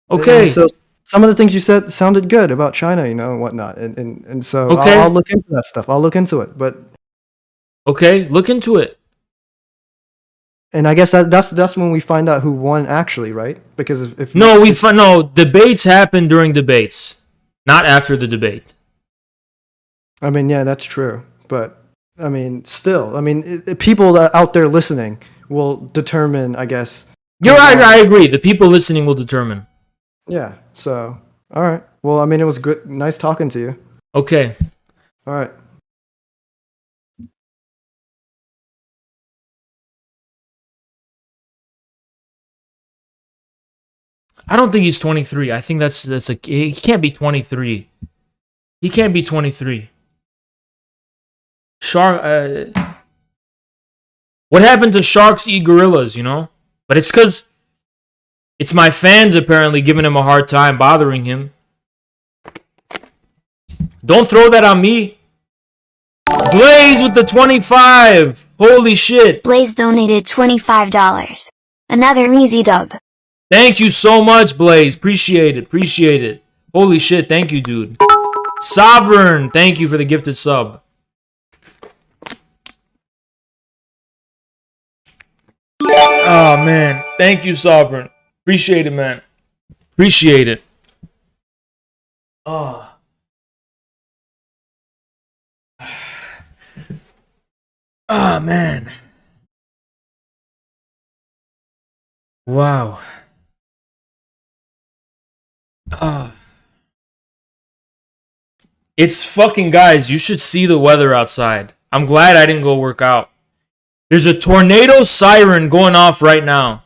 Okay. And so some of the things you said sounded good about China, and whatnot, and so Okay. I'll look into that stuff. I'll look into it, but Okay, look into it. and I guess that's when we find out who won actually, right? Because if No, debates happen during debates, not after the debate. I mean, yeah, that's true, but I mean, still, I mean, people that out there listening will determine, I guess. You're right. I agree. The people listening will determine. Yeah. So, all right. Well, I mean, it was good, nice talking to you. Okay. All right. I don't think he's 23. I think that's a he can't be 23. He can't be 23. Shark. What happened to sharks eat gorillas? You know, but it's because it's my fans apparently giving him a hard time, bothering him. Don't throw that on me. Blaze with the 25. Holy shit. Blaze donated $25. Another easy dub. Thank you so much, Blaze. Appreciate it. Appreciate it. Holy shit. Thank you, dude. Sovereign. Thank you for the gifted sub. Oh, man. Thank you, Sovereign. Appreciate it, man. Appreciate it. Oh. Oh, man. Wow. It's fucking, guys, you should see the weather outside. I'm glad I didn't go work out. There's a tornado siren going off right now.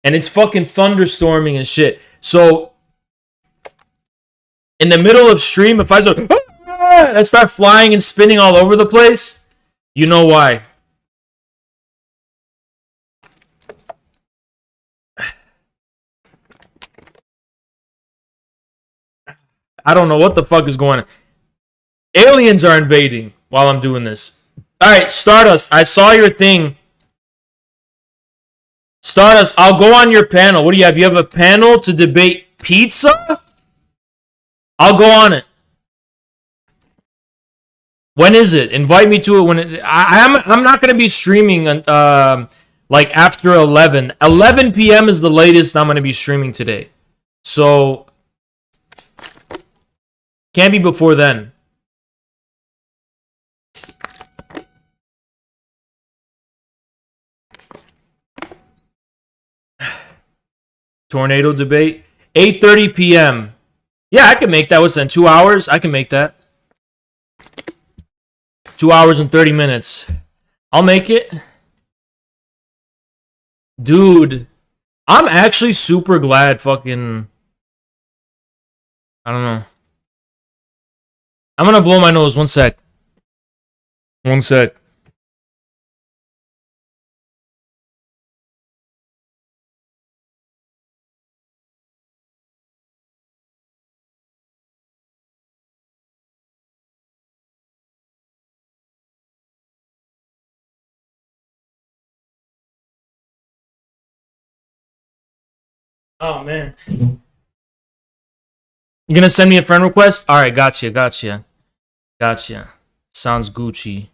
And it's fucking thunderstorming and shit. So, in the middle of stream, if I start flying and spinning all over the place, you know why. I don't know what the fuck is going on. Aliens are invading while I'm doing this. Alright, Stardust, I saw your thing. Stardust, I'll go on your panel. What do you have? You have a panel to debate pizza? I'll go on it. When is it? Invite me to it when it... I'm not going to be streaming like after 11. 11 p.m. is the latest I'm going to be streaming today. So... can't be before then. Tornado debate. 8:30 p.m. Yeah, I can make that. What's that? 2 hours? I can make that. 2 hours and 30 minutes. I'll make it. Dude, I'm actually super glad fucking... I don't know. I'm gonna blow my nose. 1 sec. 1 sec. Oh, man. You gonna send me a friend request? Alright, gotcha, gotcha. Gotcha. Sounds Gucci.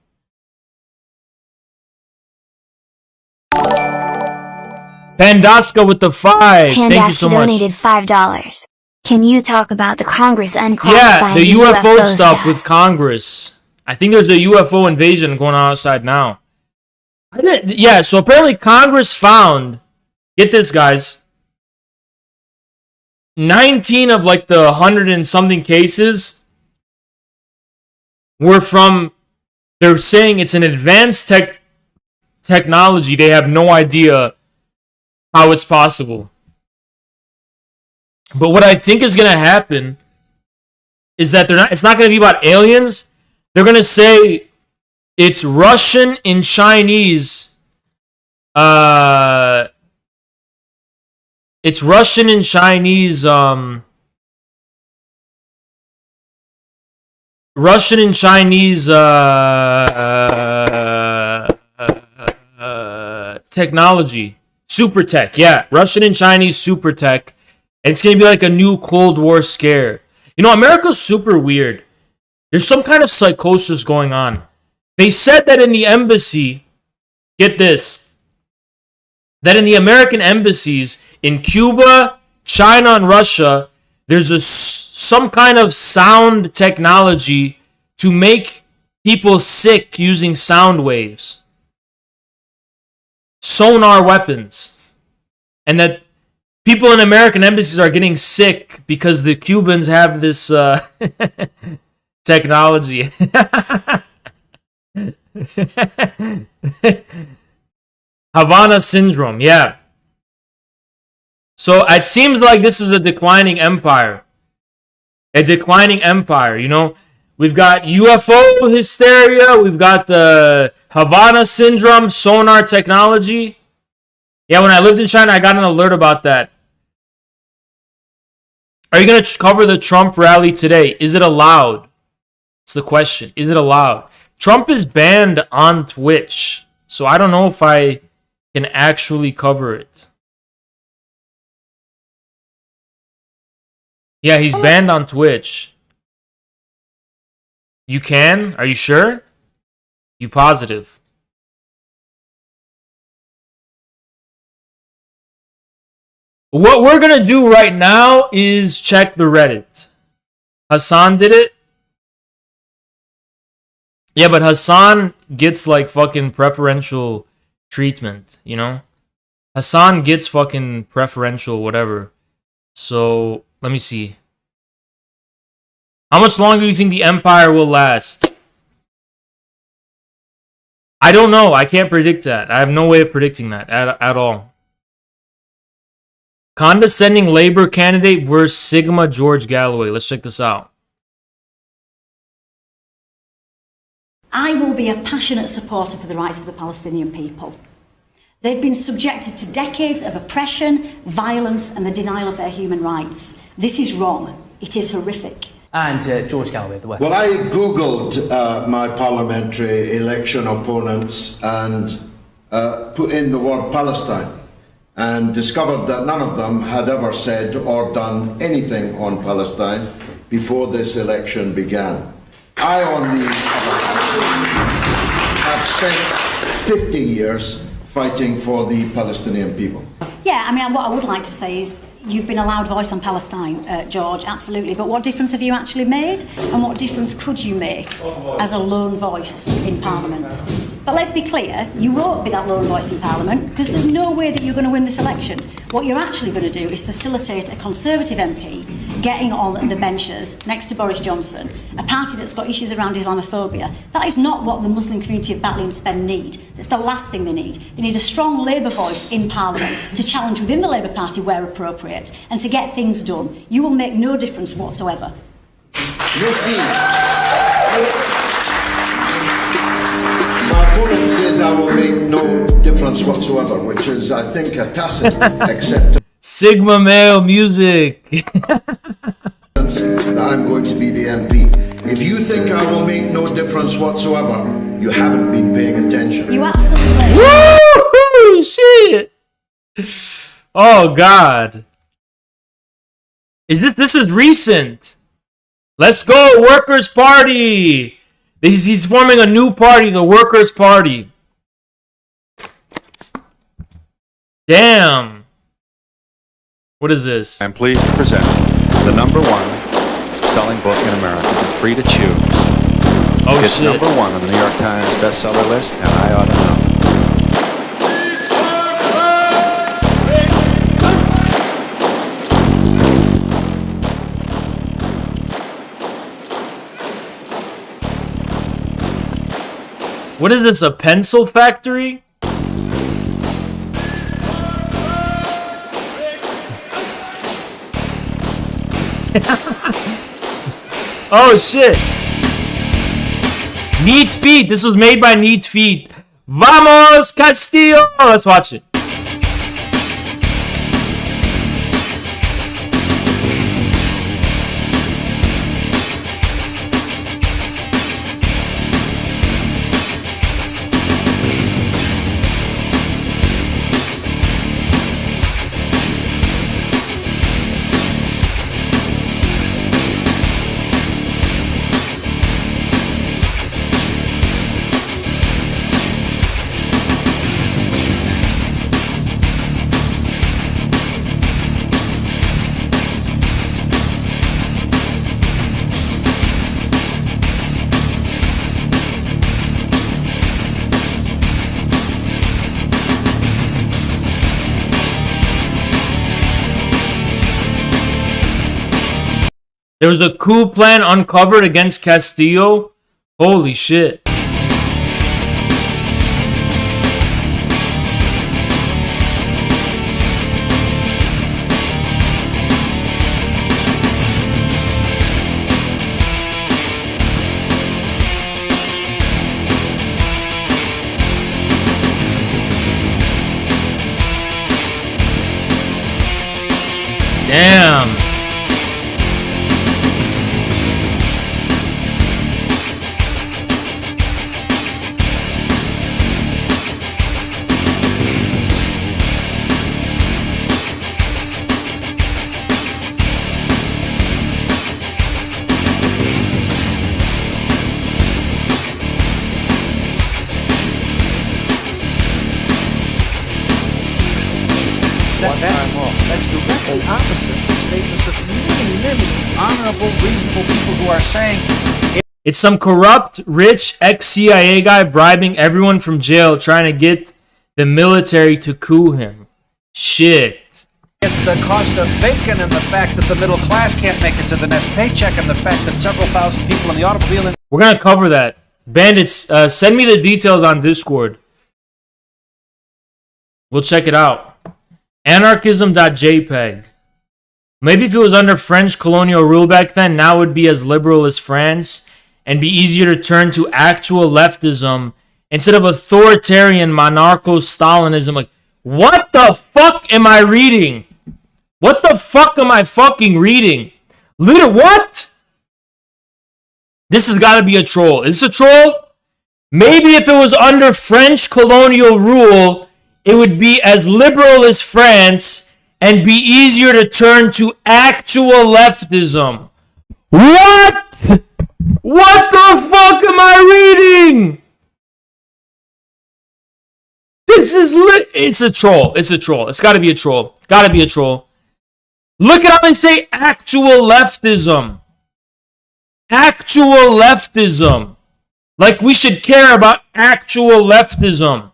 Pandaska with the 5. Thank you so much. Donated $5. Can you talk about the Congress unclassifying Yeah, the UFO stuff with Congress. I think there's a UFO invasion going on outside now. Yeah, so apparently Congress found, get this, guys, 19 of like the 100 and something cases were from, they're saying it's an advanced technology. They have no idea how it's possible. But what I think is going to happen is that it's not going to be about aliens. They're going to say it's Russian and Chinese. It's Russian and Chinese. Russian and Chinese technology. Super tech, yeah. Russian and Chinese super tech. And it's going to be like a new Cold War scare. You know, America's super weird. There's some kind of psychosis going on. They said that in the embassy, get this, that in the American embassies in Cuba, China, and Russia, there's some kind of sound technology to make people sick using sound waves. Sonar weapons. And that people in American embassies are getting sick because the Cubans have this technology. Havana syndrome, yeah. So it seems like this is a declining empire. A declining empire, you know? We've got UFO hysteria. We've got the Havana syndrome, sonar technology. Yeah, when I lived in China, I got an alert about that. Are you going to cover the Trump rally today? Is it allowed? It's the question. Is it allowed? Trump is banned on Twitch, so I don't know if I can actually cover it. Yeah, he's banned on Twitch. You can? Are you sure? You positive? What we're gonna do right now is check the Reddit. Hassan did it? Yeah, but Hassan gets like fucking preferential treatment, you know? Hassan gets fucking preferential whatever. So, let me see. How much longer do you think the Empire will last? I don't know. I can't predict that. I have no way of predicting that at all. Condescending Labor candidate versus Sigma George Galloway. Let's check this out. I will be a passionate supporter for the rights of the Palestinian people. They've been subjected to decades of oppression, violence, and the denial of their human rights. This is wrong. It is horrific. And George Galloway, the Well, I Googled my parliamentary election opponents and put in the word Palestine and discovered that none of them had ever said or done anything on Palestine before this election began. I, on the other hand, have spent 50 years fighting for the Palestinian people. Yeah, I mean, what I would like to say is you've been allowed voice on Palestine, George, absolutely. But what difference have you actually made? And what difference could you make as a lone voice in Parliament? But let's be clear, you won't be that lone voice in Parliament because there's no way that you're going to win this election. What you're actually going to do is facilitate a Conservative MP getting on the benches next to Boris Johnson, a party that's got issues around Islamophobia. That is not what the Muslim community of Batley and Spen need. It's the last thing they need. They need a strong Labour voice in Parliament to challenge within the Labour Party where appropriate and to get things done. You will make no difference whatsoever. You see, my opponent says I will make no difference whatsoever, which is, I think, a tacit acceptance. Sigma male music. That I'm going to be the MP. If you think I will make no difference whatsoever, you haven't been paying attention. You absolutely. Woo! Shit! Oh God! This is recent? Let's go, Workers' Party! He's forming a new party, the Workers' Party. Damn! What is this? I'm pleased to present the #1 selling book in America, Free to Choose. Oh it's shit! #1 on the New York Times bestseller list, and I ought to know. What is this, a pencil factory? Oh shit! Neat Feet! This was made by Neat Feet. Vamos Castillo! Let's watch it. There was a coup plan uncovered against Castillo. Holy shit. Damn. That's directly opposite the statements of many honorable, reasonable people who are saying it's some corrupt, rich ex-CIA guy bribing everyone from jail trying to get the military to coup him. Shit. It's the cost of bacon and the fact that the middle class can't make it to the next paycheck and the fact that several thousand people in the automobile... We're going to cover that. Bandits, send me the details on Discord. We'll check it out. Anarchism.jpg. Maybe if it was under French colonial rule back then, now it would be as liberal as France and be easier to turn to actual leftism instead of authoritarian monarcho-Stalinism. Like, what the fuck am I reading? What the fuck am I fucking reading? What? This has got to be a troll. Is this a troll? Maybe if it was under French colonial rule, it would be as liberal as France and be easier to turn to actual leftism. What? What the fuck am I reading? This is it's a troll. It's a troll. It's got to be a troll. Got to be a troll. Look at how they say actual leftism. Actual leftism. Like we should care about actual leftism.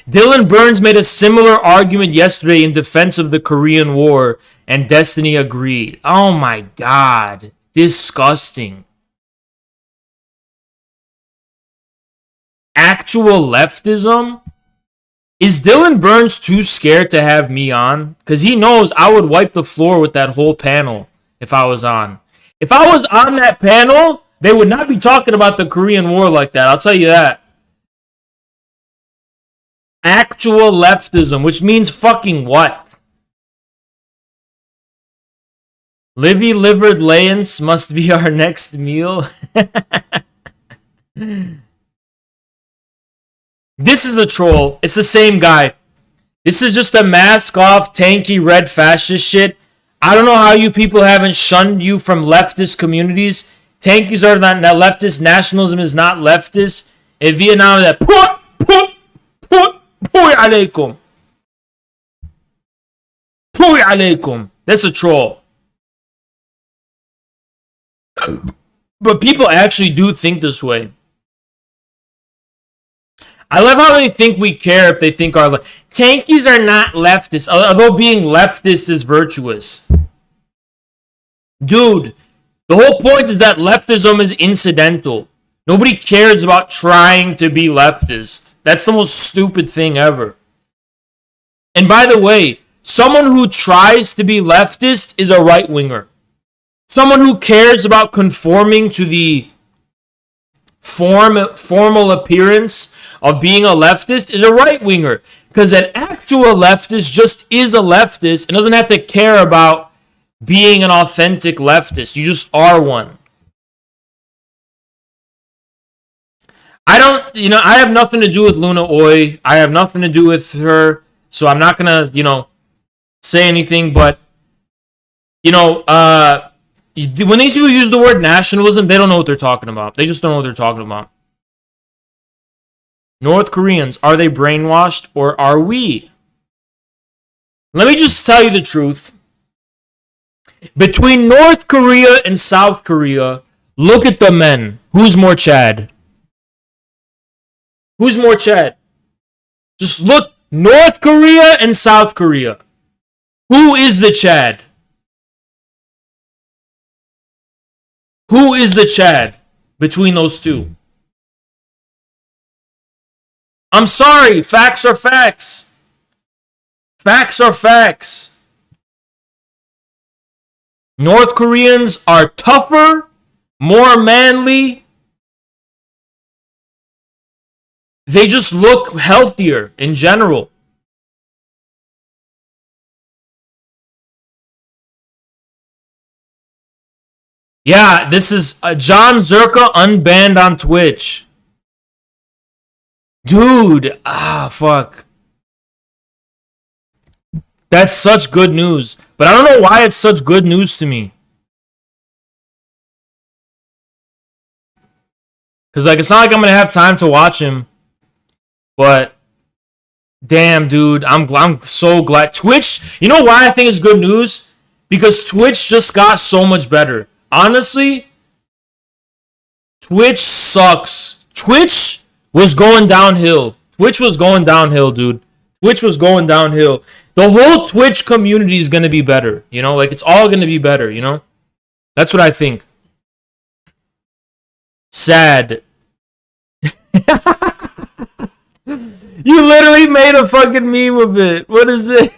Dylan Burns made a similar argument yesterday in defense of the Korean War, and Destiny agreed. Oh my god. Disgusting. Actual leftism? Is Dylan Burns too scared to have me on? Because he knows I would wipe the floor with that whole panel if I was on. If I was on that panel, they would not be talking about the Korean War like that. I'll tell you that. Actual leftism, which means fucking what? Livy livered Lance must be our next meal. This is a troll. It's the same guy. This is just a mask off, tanky, red fascist shit. I don't know how you people haven't shunned you from leftist communities. Tankies are not leftist. Nationalism is not leftist. In Vietnam, that Puy alaikum. Puy alaikum. That's a troll. But people actually do think this way. I love how they think we care if they think our... Tankies are not leftist, although being leftist is virtuous. Dude, the whole point is that leftism is incidental. Nobody cares about trying to be leftist. That's the most stupid thing ever. And by the way, someone who tries to be leftist is a right-winger. Someone who cares about conforming to the formal appearance of being a leftist is a right-winger. Because an actual leftist just is a leftist and doesn't have to care about being an authentic leftist. You just are one. I have nothing to do with Luna Oi. I have nothing to do with her. So I'm not going to, say anything. But, when these people use the word nationalism, they don't know what they're talking about. They just don't know what they're talking about. North Koreans, are they brainwashed or are we? Let me just tell you the truth. Between North Korea and South Korea, look at the men. Who's more Chad? Who's more Chad? Just look, North Korea and South Korea. Who is the Chad? Who is the Chad between those two? I'm sorry, facts are facts. Facts are facts. North Koreans are tougher, more manly. They just look healthier in general. Yeah, this is John Zerka unbanned on Twitch. Dude, fuck. That's such good news. But I don't know why it's such good news to me. Because, like, it's not like I'm going to have time to watch him. But, damn, dude, I'm so glad. Twitch, you know why I think it's good news? Because Twitch just got so much better. Honestly, Twitch sucks. Twitch was going downhill. Twitch was going downhill, dude. Twitch was going downhill. The whole Twitch community is going to be better. You know, like, it's all going to be better, you know? That's what I think. Sad. You literally made a fucking meme of it. What is it?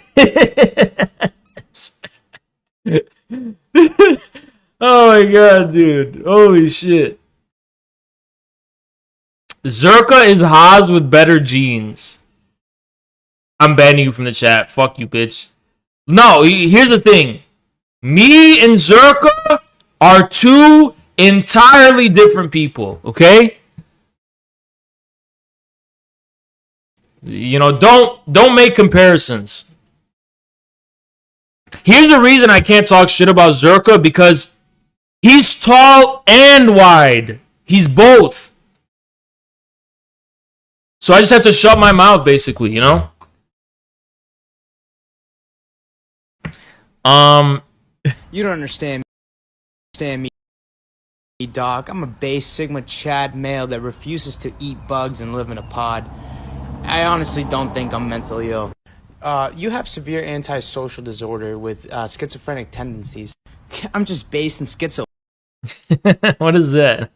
Oh my god, dude. Holy shit. Zerka is Haas with better genes. I'm banning you from the chat. Fuck you, bitch. No, here's the thing. Me and Zerka are two entirely different people, okay? You know, don't make comparisons. Here's the reason I can't talk shit about Zerka, because he's tall and wide. He's both. So I just have to shut my mouth, basically, you know? You don't understand me, dog. I'm a base Sigma Chad male that refuses to eat bugs and live in a pod. I honestly don't think I'm mentally ill. You have severe antisocial disorder with schizophrenic tendencies. I'm just based in schizo. What is that?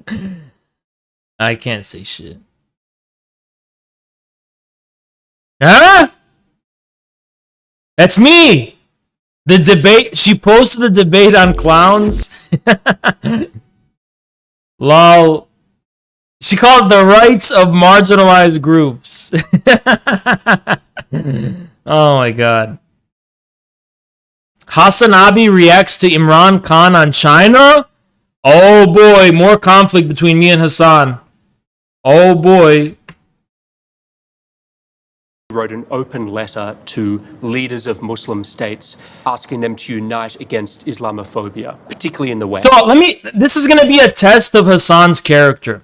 I can't say shit. Huh? That's me! The debate, she posted the debate on clowns. Lol. She called it the rights of marginalized groups. Oh my god. Hasanabi reacts to Imran Khan on China? Oh boy, more conflict between me and Hassan. Oh boy. Wrote an open letter to leaders of Muslim states asking them to unite against Islamophobia, particularly in the West. So this is going to be a test of Hassan's character.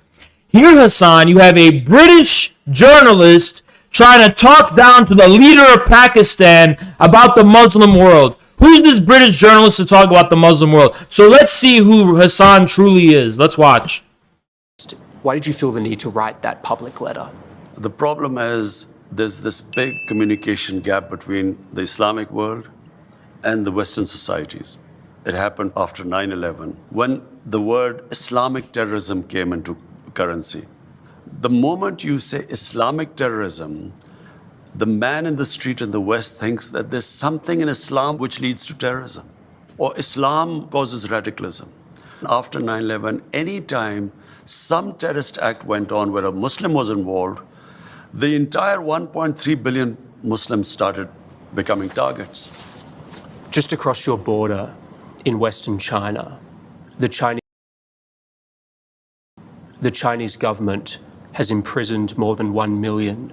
Here, Hassan, you have a British journalist trying to talk down to the leader of Pakistan about the Muslim world. Who's this British journalist to talk about the Muslim world? So let's see who Hassan truly is. Let's watch. Why did you feel the need to write that public letter? The problem is there's this big communication gap between the Islamic world and the Western societies. It happened after 9/11, when the word Islamic terrorism came into currency. The moment you say Islamic terrorism, the man in the street in the West thinks that there's something in Islam which leads to terrorism, or Islam causes radicalism. After 9/11, any time some terrorist act went on where a Muslim was involved, the entire 1.3 billion Muslims started becoming targets. Just across your border in Western China, the Chinese government has imprisoned more than 1 million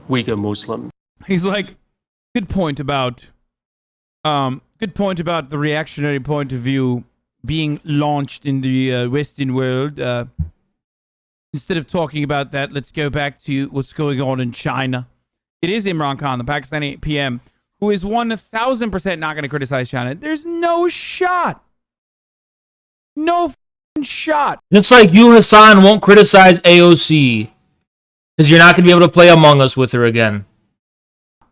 Uyghur Muslims. He's like, good point about the reactionary point of view being launched in the Western world. Instead of talking about that, let's go back to what's going on in China. It is Imran Khan, the Pakistani PM, who is 1,000% not going to criticize China. There's no shot. No f***ing shot. Just like you, Hassan, won't criticize AOC. Because you're not going to be able to play Among Us with her again.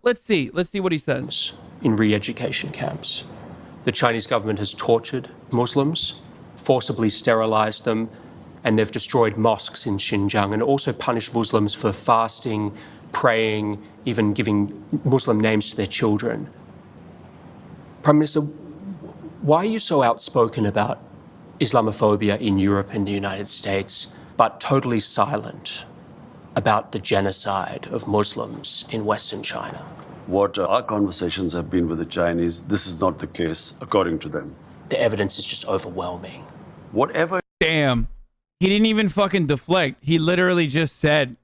Let's see what he says. In re-education camps, the Chinese government has tortured Muslims, forcibly sterilized them, and they've destroyed mosques in Xinjiang and also punished Muslims for fasting, praying, even giving Muslim names to their children. Prime Minister, why are you so outspoken about Islamophobia in Europe and the United States, but totally silent about the genocide of Muslims in Western China? What our conversations have been with the Chinese, this is not the case, according to them. The evidence is just overwhelming. whatever. Damn. He didn't even fucking deflect. He literally just said,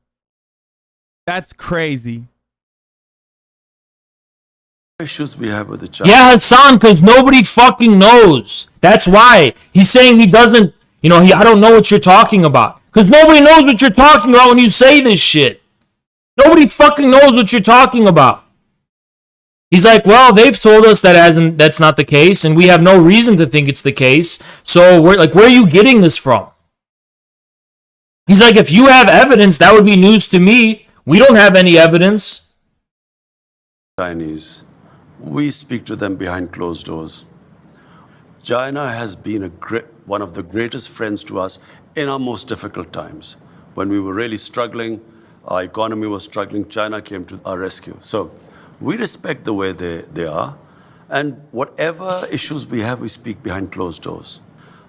that's crazy. Issues we have with the Chinese. Yeah, Hassan, because nobody fucking knows. That's why. He's saying he doesn't, I don't know what you're talking about. Because nobody knows what you're talking about when you say this shit. Nobody fucking knows what you're talking about. He's like, well, they've told us that's not the case, and we have no reason to think it's the case. So where are you getting this from? He's like, if you have evidence, that would be news to me. We don't have any evidence. Chinese, we speak to them behind closed doors. China has been one of the greatest friends to us in our most difficult times. When we were really struggling, our economy was struggling, China came to our rescue. So we respect the way they are, and whatever issues we have, we speak behind closed doors.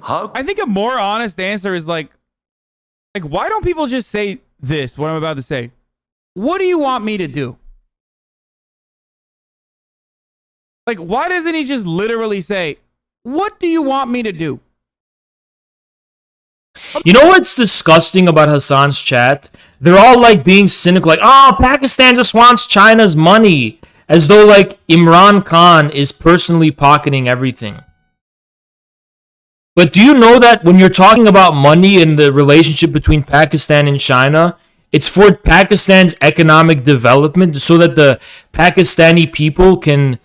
I think a more honest answer is like, why don't people just say this, what I'm about to say? What do you want me to do? Like, why doesn't he just literally say, what do you want me to do? You know what's disgusting about Hassan's chat? They're all like being cynical, like, oh, Pakistan just wants China's money. As though like Imran Khan is personally pocketing everything. But do you know that when you're talking about money and the relationship between Pakistan and China, it's for Pakistan's economic development so that the Pakistani people can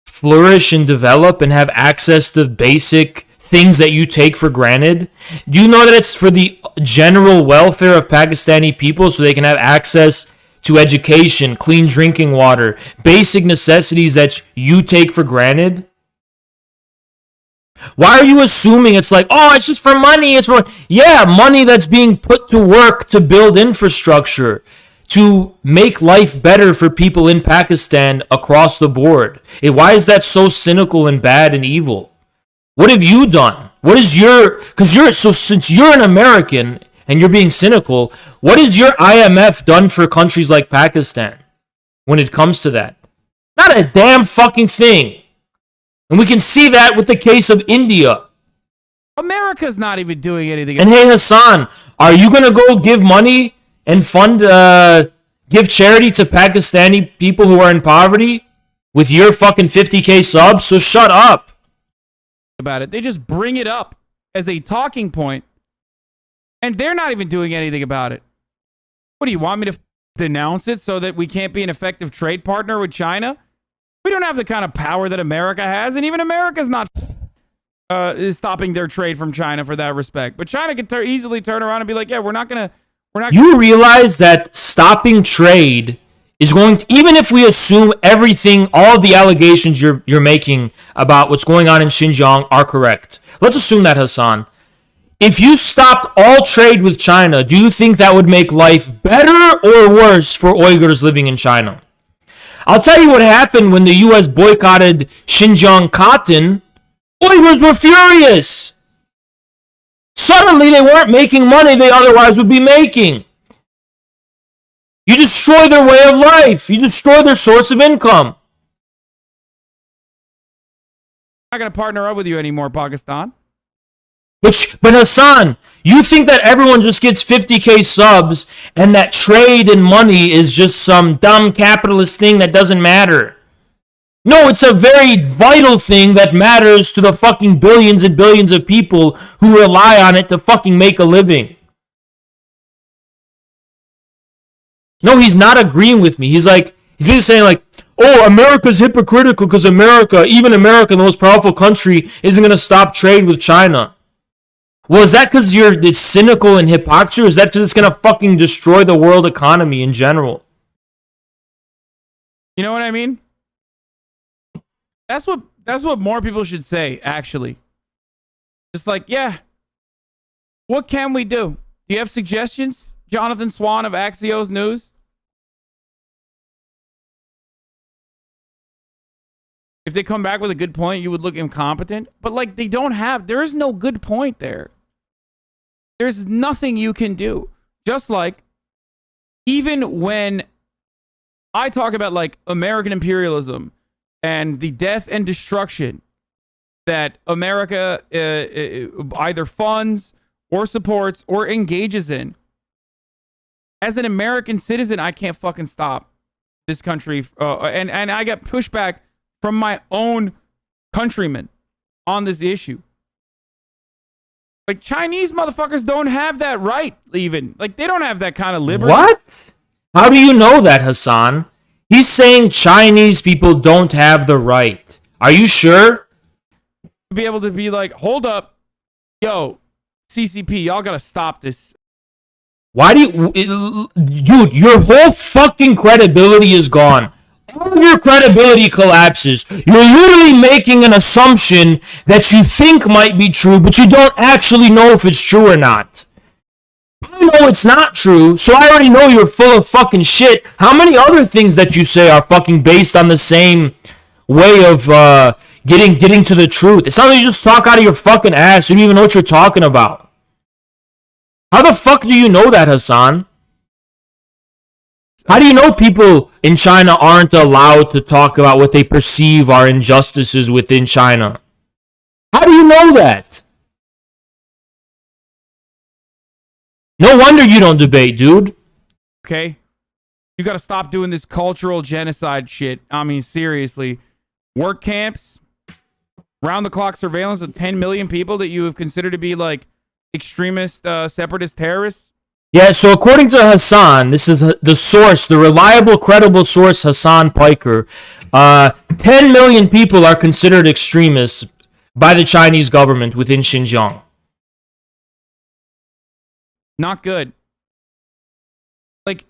flourish and develop and have access to basic things that you take for granted? Do you know that it's for the general welfare of Pakistani people so they can have access to education, clean drinking water, basic necessities that you take for granted? Why are you assuming it's like, oh, it's just for money? Yeah, money that's being put to work to build infrastructure, to make life better for people in Pakistan across the board. Why is that so cynical and bad and evil? What have you done? Since you're an American and you're being cynical, what has your IMF done for countries like Pakistan when it comes to that? Not a damn fucking thing. And we can see that with the case of India. America's not even doing anything. And hey, Hassan, are you going to go give money and fund, give charity to Pakistani people who are in poverty with your fucking 50K subs? So shut up. About it. They just bring it up as a talking point, and they're not even doing anything about it. What do you want me to denounce it so that we can't be an effective trade partner with China? We don't have the kind of power that America has, and even America's not is stopping their trade from China for that respect. But China can easily turn around and be like, yeah, we're not gonna. You realize that stopping trade is going to, even if we assume everything, all of the allegations you're making about what's going on in Xinjiang are correct. Let's assume that, Hassan. If you stopped all trade with China, do you think that would make life better or worse for Uyghurs living in China? I'll tell you what happened when the U.S. boycotted Xinjiang cotton. Uyghurs were furious. Suddenly, they weren't making money they otherwise would be making. You destroy their way of life. You destroy their source of income. I'm not going to partner up with you anymore, Pakistan. But Hassan, you think that everyone just gets 50K subs and that trade and money is just some dumb capitalist thing that doesn't matter. No, it's a very vital thing that matters to the fucking billions and billions of people who rely on it to fucking make a living. No, he's not agreeing with me. He's basically saying like, oh, America's hypocritical because even America, the most powerful country, isn't going to stop trade with China. Well, is that because it's cynical and hypocrisy, or is that because it's going to fucking destroy the world economy in general? You know what I mean? That's what more people should say, actually. Just like, yeah, what can we do? Do you have suggestions? Jonathan Swan of Axios News? If they come back with a good point, you would look incompetent. But like, there is no good point there. There's nothing you can do. Just like, even when I talk about like American imperialism and the death and destruction that America either funds or supports or engages in. As an American citizen, I can't fucking stop this country. And I get pushback from my own countrymen on this issue. Like, Chinese motherfuckers don't have that right, even. Like, they don't have that kind of liberty. What? How do you know that, Hassan? He's saying Chinese people don't have the right. Are you sure? Be able to be like, hold up. Yo, CCP, y'all gotta stop this. Why do you... Dude, your whole fucking credibility is gone. All your credibility collapses. You're literally making an assumption that you think might be true, but you don't actually know if it's true or not. I know it's not true, so I already know you're full of fucking shit. How many other things that you say are fucking based on the same way of getting to the truth? It sounds like you just talk out of your fucking ass. You don't even know what you're talking about. How the fuck do you know that, Hassan? How do you know people in China aren't allowed to talk about what they perceive are injustices within China? How do you know that? No wonder you don't debate, dude. Okay? You gotta stop doing this cultural genocide shit. I mean, seriously. Work camps, round-the-clock surveillance of 10 million people that you have considered to be, like, extremist, separatist terrorists. Yeah, so according to Hassan, this is the source, the reliable, credible source, Hassan Piker, 10 million people are considered extremists by the Chinese government within Xinjiang. Not good. Like,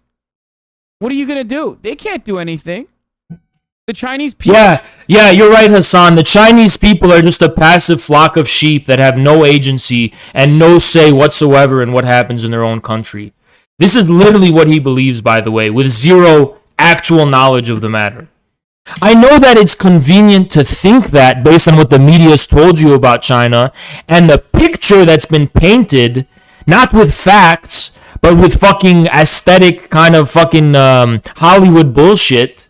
what are you going to do? They can't do anything. The Chinese people... Yeah, you're right, Hassan. The Chinese people are just a passive flock of sheep that have no agency and no say whatsoever in what happens in their own country. This is literally what he believes, by the way, with zero actual knowledge of the matter. I know that it's convenient to think that based on what the media's told you about China and the picture that's been painted, not with facts, but with fucking aesthetic kind of fucking Hollywood bullshit.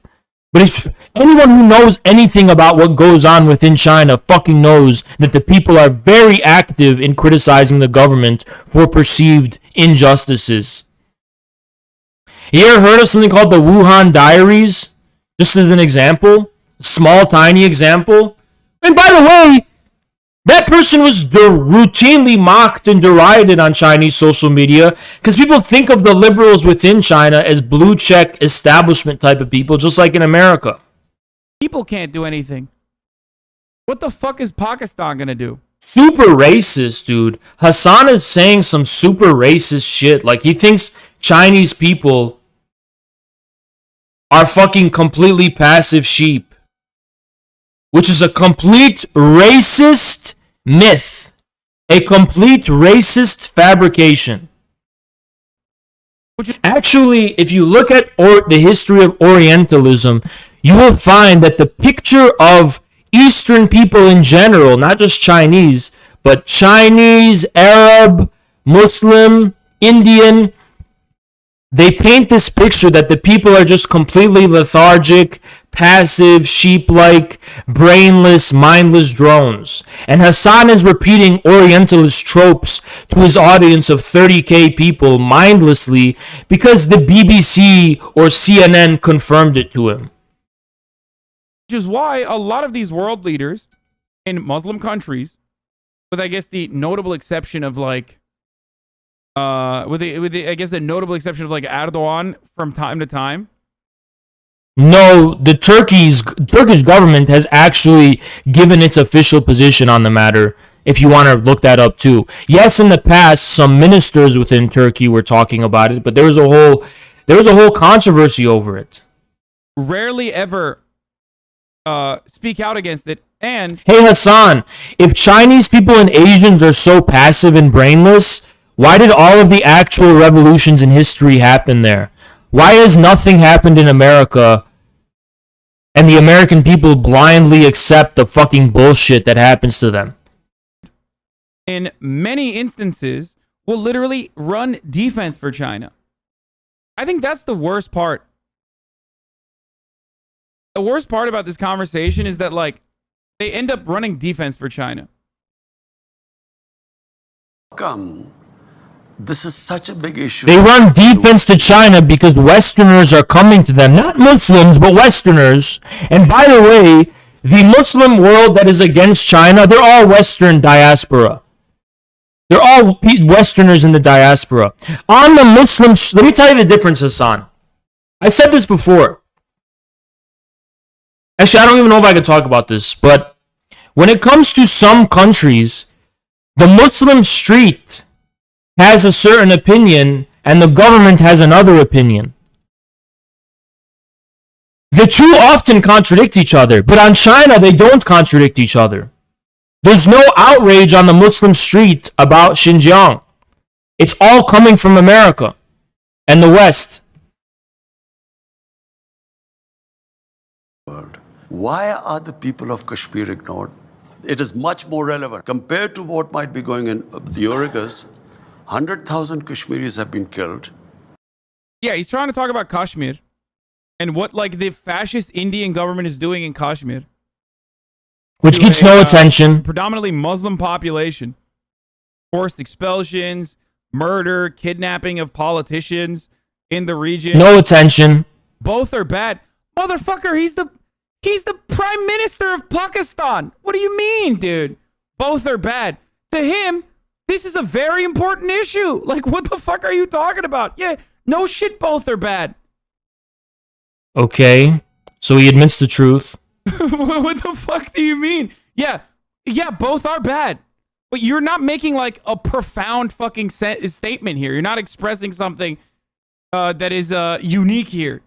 But if anyone who knows anything about what goes on within China fucking knows that the people are very active in criticizing the government for perceived injustices. You ever heard of something called the Wuhan Diaries? Just as an example. Small, tiny example. And by the way, that person was routinely mocked and derided on Chinese social media because people think of the liberals within China as blue check establishment type of people, just like in America. People can't do anything. What the fuck is Pakistan gonna do? Super racist, dude. Hassan is saying some super racist shit. Like, he thinks Chinese people are fucking completely passive sheep, which is a complete racist myth, a complete racist fabrication. Actually, if you look at the history of Orientalism, you will find that the picture of Eastern people in general, not just Chinese, but Chinese, Arab, Muslim, Indian, they paint this picture that the people are just completely lethargic, passive, sheep-like, brainless, mindless drones. And Hassan is repeating Orientalist tropes to his audience of 30K people mindlessly because the BBC or CNN confirmed it to him. Which is why a lot of these world leaders in Muslim countries, with I guess the notable exception of like, I guess the notable exception of like Erdogan from time to time. No, the Turkish government has actually given its official position on the matter, if you want to look that up too. Yes, in the past, some ministers within Turkey were talking about it, but there was a whole controversy over it. Rarely ever speak out against it. And hey, Hassan, if Chinese people and Asians are so passive and brainless, why did all of the actual revolutions in history happen there? Why has nothing happened in America and the American people blindly accept the fucking bullshit that happens to them? In many instances, will literally run defense for China. I think that's the worst part. The worst part about this conversation is that, like, They end up running defense for China. This is such a big issue. They run defense to China because Westerners are coming to them. Not Muslims, but Westerners. And by the way, the Muslim world that is against China, they're all Western diaspora. They're all Westerners in the diaspora. On the Muslims, let me tell you the difference, Hassan. I said this before. Actually, I don't even know if I could talk about this, but when it comes to some countries, the Muslim street has a certain opinion and the government has another opinion. The two often contradict each other, but on China, they don't contradict each other. There's no outrage on the Muslim street about Xinjiang. It's all coming from America and the West. Why are the people of Kashmir ignored? It is much more relevant. Compared to what might be going in the Uyghurs, 100,000 Kashmiris have been killed. Yeah, he's trying to talk about Kashmir and what like the fascist Indian government is doing in Kashmir. Which gets no attention. Predominantly Muslim population. Forced expulsions, murder, kidnapping of politicians in the region. No attention. Both are bad. Motherfucker, he's the prime minister of Pakistan. What do you mean, dude? Both are bad. To him, this is a very important issue. Like, what the fuck are you talking about? Yeah, no shit, both are bad. Okay, so he admits the truth. What the fuck do you mean? Yeah, both are bad. But you're not making like a profound fucking statement here. You're not expressing something that is unique here.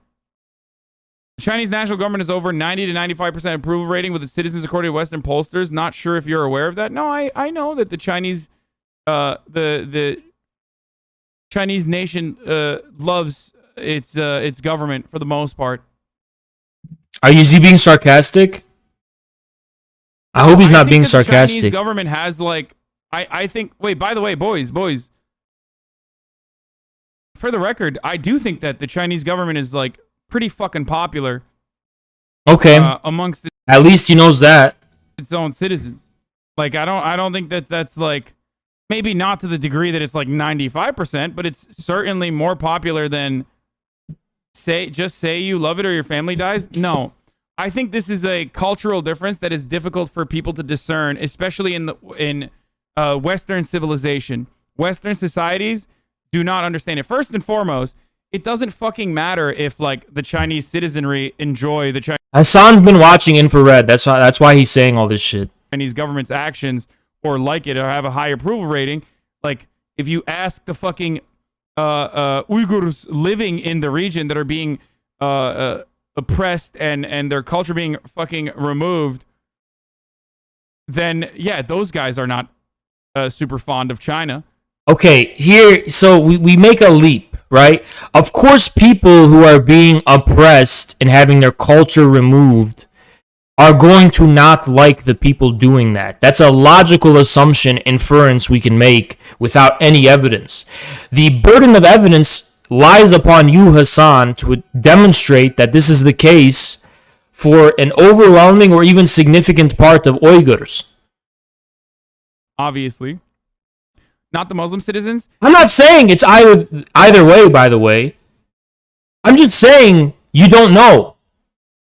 The Chinese national government is over 90 to 95% approval rating with its citizens according to Western pollsters. Not sure if you're aware of that. No, I know that the Chinese the Chinese nation loves its government for the most part. Is he being sarcastic? I hope he's not being sarcastic. The Chinese government has like I think. Wait, by the way, boys. For the record, I do think that the Chinese government is like pretty fucking popular. Okay. Amongst at least he knows that its own citizens. Like I don't think that that's like maybe not to the degree that it's like 95%, but it's certainly more popular than say you love it or your family dies. No. I think this is a cultural difference that is difficult for people to discern, especially in Western civilization. Western societies do not understand it. First and foremost, it doesn't fucking matter if like the Chinese citizenry enjoy the Chinese. Hassan's been watching Infrared. That's why he's saying all this shit. Chinese government's actions or like it or have a high approval rating. Like if you ask the fucking Uyghurs living in the region that are being oppressed and their culture being fucking removed, then yeah, those guys are not super fond of China. Okay, here, so we make a leap, right? Of course, people who are being oppressed and having their culture removed are going to not like the people doing that. That's a logical assumption, inference we can make without any evidence. The burden of evidence lies upon you, Hassan, to demonstrate that this is the case for an overwhelming or even significant part of Uyghurs. Obviously. Not the Muslim citizens? I'm not saying it's either way, by the way. I'm just saying you don't know.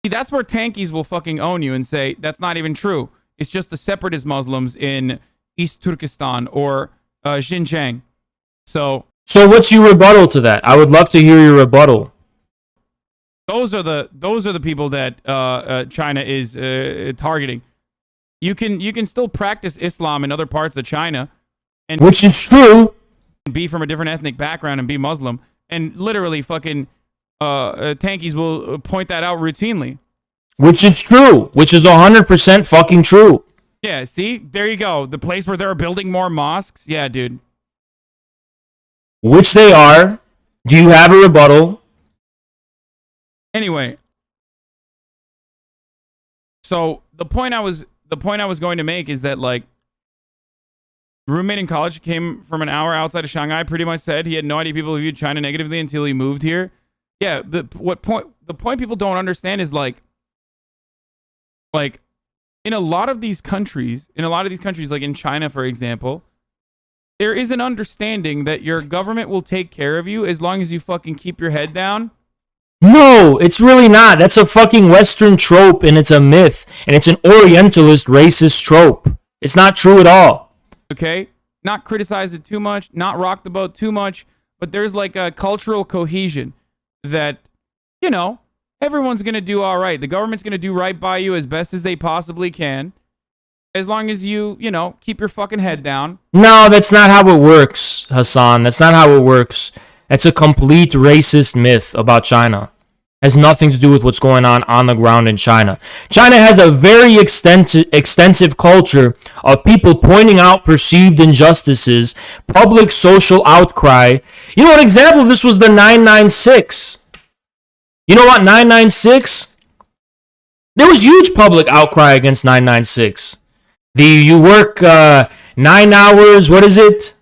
See, that's where tankies will fucking own you and say, that's not even true. It's just the separatist Muslims in East Turkestan or Xinjiang. So what's your rebuttal to that? I would love to hear your rebuttal. Those are the people that China is targeting. You can still practice Islam in other parts of China, and which is true. Be from a different ethnic background and be Muslim, and literally fucking tankies will point that out routinely. Which is true. Which is 100% fucking true. Yeah. See, there you go. The place where they're building more mosques. Yeah, dude. Which they are. Do you have a rebuttal? Anyway, so the point I was going to make is that like roommate in college came from an hour outside of Shanghai. Pretty much said he had no idea people viewed China negatively until he moved here. Yeah, the point people don't understand is like in a lot of these countries, like in China, for example, there is an understanding that your government will take care of you as long as you fucking keep your head down. No, it's really not. That's a fucking Western trope, and it's a myth, and it's an Orientalist racist trope. It's not true at all. Okay? Not criticize it too much, not rock the boat too much, but there's like a cultural cohesion that, you know, everyone's going to do all right. The government's going to do right by you as best as they possibly can, as long as you, you know, keep your fucking head down. No, that's not how it works, Hassan. That's not how it works. That's a complete racist myth about China. Has nothing to do with what's going on the ground in China. China has a very extensive culture of people pointing out perceived injustices, public social outcry. You know, an example of this was the 996. You know what, 996? There was huge public outcry against 996. You work 9 hours, what is it?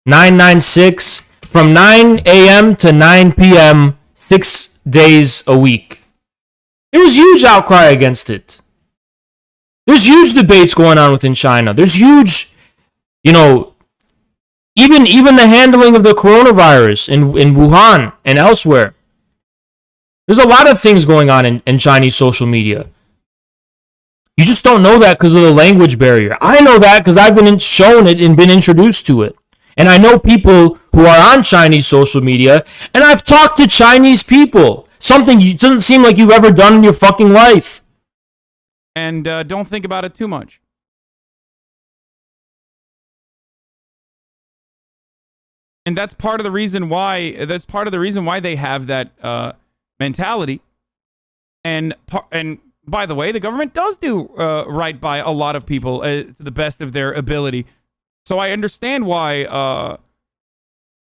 996, from 9 a.m. to 9 p.m., 6 days a week. There was huge outcry against it. There's huge debates going on within China. There's huge, you know, even the handling of the coronavirus in Wuhan and elsewhere. There's a lot of things going on in Chinese social media. You just don't know that because of the language barrier. I know that because I've been shown it and been introduced to it. And I know people who are on Chinese social media, and I've talked to Chinese people. Something doesn't seem like you've ever done in your fucking life. And don't think about it too much. And that's part of the reason why. That's part of the reason why they have that mentality. And by the way, the government does do right by a lot of people to the best of their ability. So I understand why.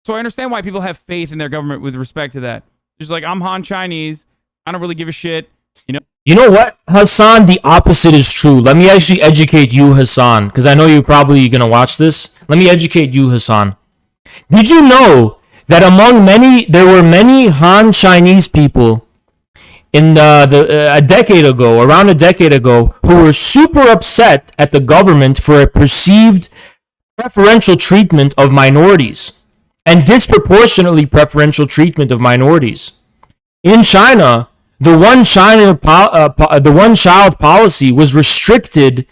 People have faith in their government with respect to that. Just like, I'm Han Chinese, I don't really give a shit. You know. You know what, Hassan? The opposite is true. Let me actually educate you, Hassan, because I know you're probably gonna watch this. Let me educate you, Hassan. Did you know that there were many Han Chinese people in around a decade ago, who were super upset at the government for a perceived preferential treatment of minorities and disproportionately preferential treatment of minorities. In China, the one child policy was restricted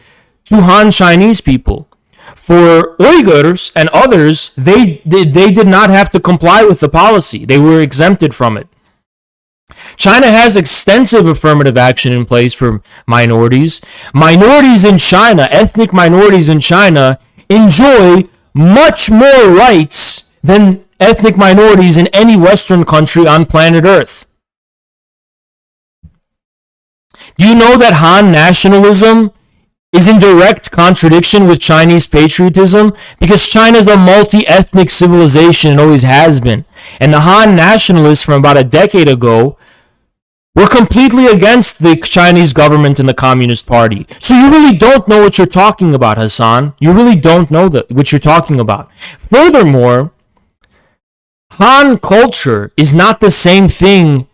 to Han Chinese people. For Uyghurs and others, they did not have to comply with the policy. They were exempted from it. China has extensive affirmative action in place for minorities. Minorities in China, ethnic minorities in China, enjoy much more rights than ethnic minorities in any Western country on planet Earth. Do you know that Han nationalism is in direct contradiction with Chinese patriotism? Because China is a multi-ethnic civilization and always has been. And the Han nationalists from about a decade ago were completely against the Chinese government and the Communist Party. So you really don't know what you're talking about, Hassan. You really don't know what you're talking about. Furthermore, Han culture is not the same thing.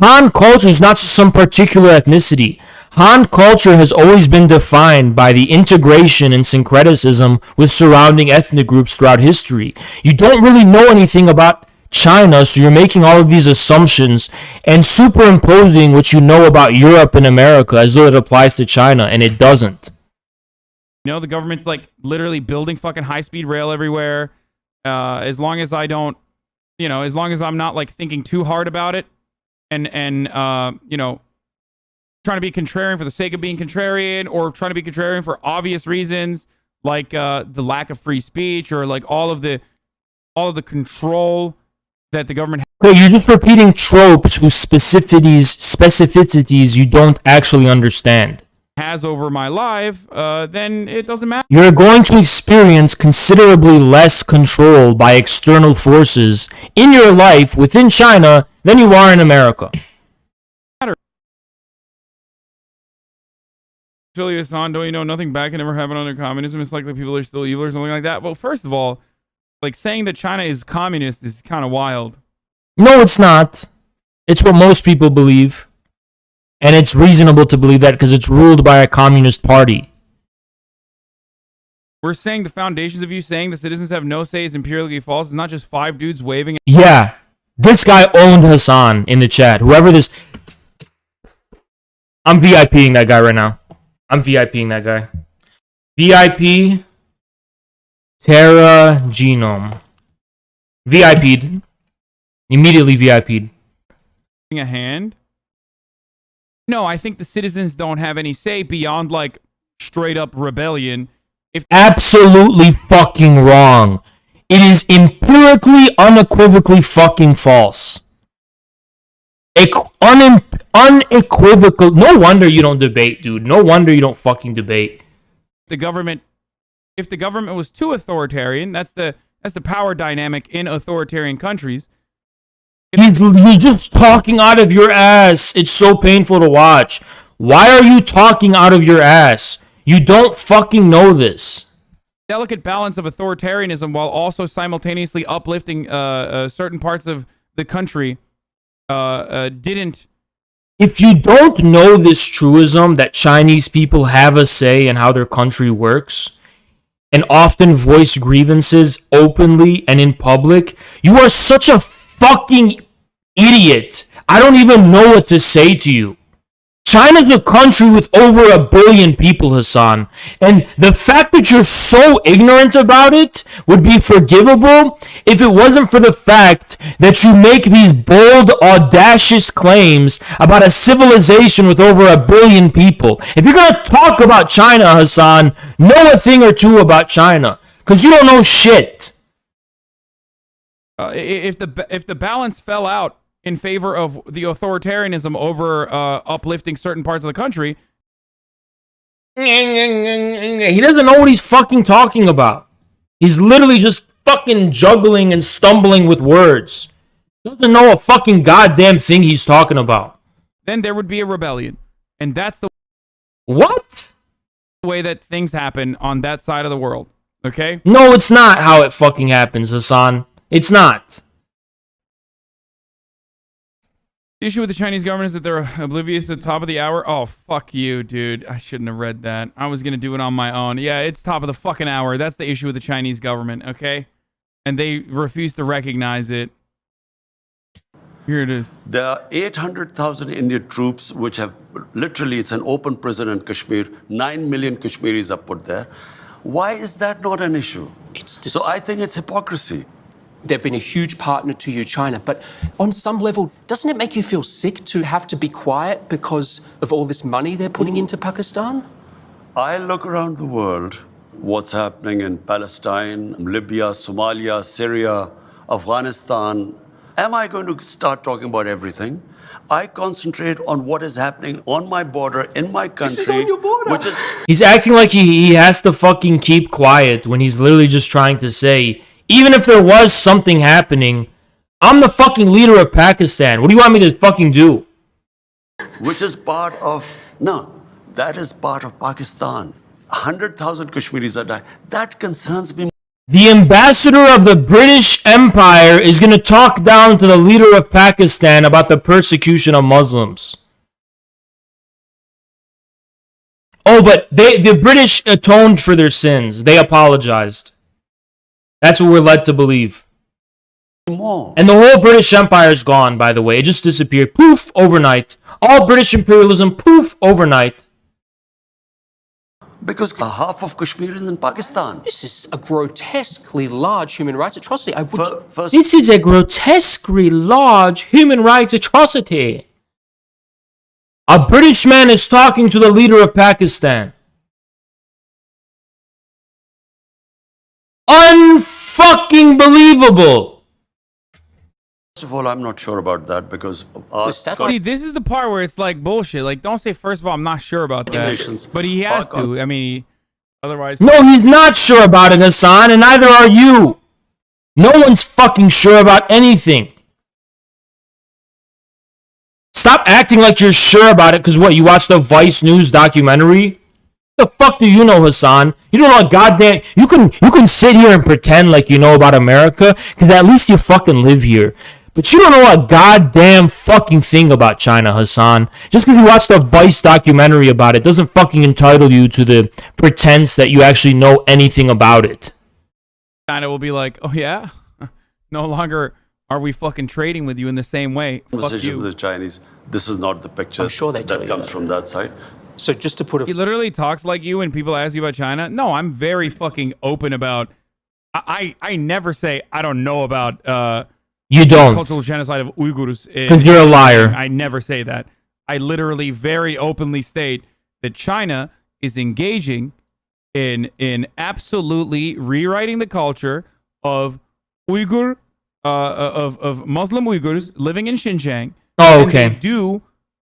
Han culture is not just some particular ethnicity. Han culture has always been defined by the integration and syncretism with surrounding ethnic groups throughout history. You don't really know anything about China, so you're making all of these assumptions and superimposing what you know about Europe and America as though it applies to China, and it doesn't. You know, the government's like literally building fucking high-speed rail everywhere. As long as I don't, you know, as long as I'm not like thinking too hard about it, and you know, trying to be contrarian for the sake of being contrarian, or trying to be contrarian for obvious reasons like the lack of free speech, or like all of the control that the government has. Okay, you're just repeating tropes whose specificities you don't actually understand. Has over my life, then it doesn't matter. You're going to experience considerably less control by external forces in your life within China than you are in America. Affiliates on, don't you know nothing bad can ever happen under communism? It's like the people are still evil or something like that. Well, first of all, like saying that China is communist is kind of wild. No, it's not. It's what most people believe. And it's reasonable to believe that because it's ruled by a communist party. We're saying the foundations of you saying the citizens have no say is empirically false. It's not just 5 dudes waving. Yeah. This guy owned Hassan in the chat. Whoever this... I'm VIPing that guy right now. I'm VIPing that guy. VIP Terra Genome. VIP'd. Immediately VIP'd. A hand? No, I think the citizens don't have any say beyond, like, straight up rebellion. Absolutely fucking wrong. It is empirically, unequivocally fucking false. Unequivocal. No wonder you don't debate, dude. No wonder you don't fucking debate. If the government was too authoritarian, that's the power dynamic in authoritarian countries. You're just talking out of your ass. It's so painful to watch. Why are you talking out of your ass? You don't fucking know this. Delicate balance of authoritarianism while also simultaneously uplifting certain parts of the country didn't. If you don't know this truism that Chinese people have a say in how their country works and often voice grievances openly and in public, you are such a fucking idiot. I don't even know what to say to you. China's a country with over 1 billion people, Hassan. And the fact that you're so ignorant about it would be forgivable if it wasn't for the fact that you make these bold, audacious claims about a civilization with over 1 billion people. If you're going to talk about China, Hassan, know a thing or two about China. Because you don't know shit. If the balance fell out in favor of the authoritarianism over uplifting certain parts of the country. He doesn't know what he's fucking talking about. He's literally just fucking juggling and stumbling with words. He doesn't know a fucking goddamn thing he's talking about. Then there would be a rebellion. And that's the what? Way that things happen on that side of the world. Okay? No, it's not how it fucking happens, Hassan. It's not. The issue with the Chinese government is that they're oblivious to the top of the hour. Oh, fuck you, dude. I shouldn't have read that. I was going to do it on my own. Yeah, it's top of the fucking hour. That's the issue with the Chinese government, okay? And they refuse to recognize it. Here it is. There are 800,000 Indian troops which have literally, it's an open prison in Kashmir. 9 million Kashmiris are put there. Why is that not an issue? So I think it's hypocrisy. They've been a huge partner to you, China, but on some level, doesn't it make you feel sick to have to be quiet because of all this money they're putting into Pakistan? I look around the world, what's happening in Palestine, Libya, Somalia, Syria, Afghanistan. Am I going to start talking about everything? I concentrate on what is happening on my border, in my country. This is on your border. Which is he's acting like he has to fucking keep quiet when he's literally just trying to say, even if there was something happening, I'm the fucking leader of Pakistan. What do you want me to fucking do? Which is part of, no, that is part of Pakistan. 100,000 Kashmiris are dying. That concerns me. The ambassador of the British Empire is going to talk down to the leader of Pakistan about the persecution of Muslims. Oh, but the British atoned for their sins. They apologized. That's what we're led to believe. And the whole British Empire is gone, by the way. It just disappeared. Poof, overnight. All British imperialism, poof, overnight. Because half of Kashmir is in Pakistan. This is a grotesquely large human rights atrocity. This is a grotesquely large human rights atrocity. A British man is talking to the leader of Pakistan. Unfucking believable. First of all, I'm not sure about that because... See, this is the part where it's like bullshit. Like, don't say, first of all, I'm not sure about that. But he has to. I mean, otherwise... No, he's not sure about it, Hassan, and neither are you. No one's fucking sure about anything. Stop acting like you're sure about it because what, you watched the Vice News documentary? The fuck do you know, Hassan? You don't know a goddamn... You can sit here and pretend like you know about America because at least you fucking live here. But you don't know a goddamn fucking thing about China, Hassan. Just because you watched a Vice documentary about it doesn't fucking entitle you to the pretense that you actually know anything about it. China will be like, oh yeah? No longer are we fucking trading with you in the same way. Fuck Conversation you. with the Chinese, this is not the picture that comes from that side. So just to put He literally talks like you when people ask you about China. No, I'm very fucking open about... I never say I don't know about... You don't. Cultural genocide of Uyghurs. Because you're a liar. I never say that. I literally very openly state that China is engaging in absolutely rewriting the culture of Uyghur, of Muslim Uyghurs living in Xinjiang. Oh, And okay. they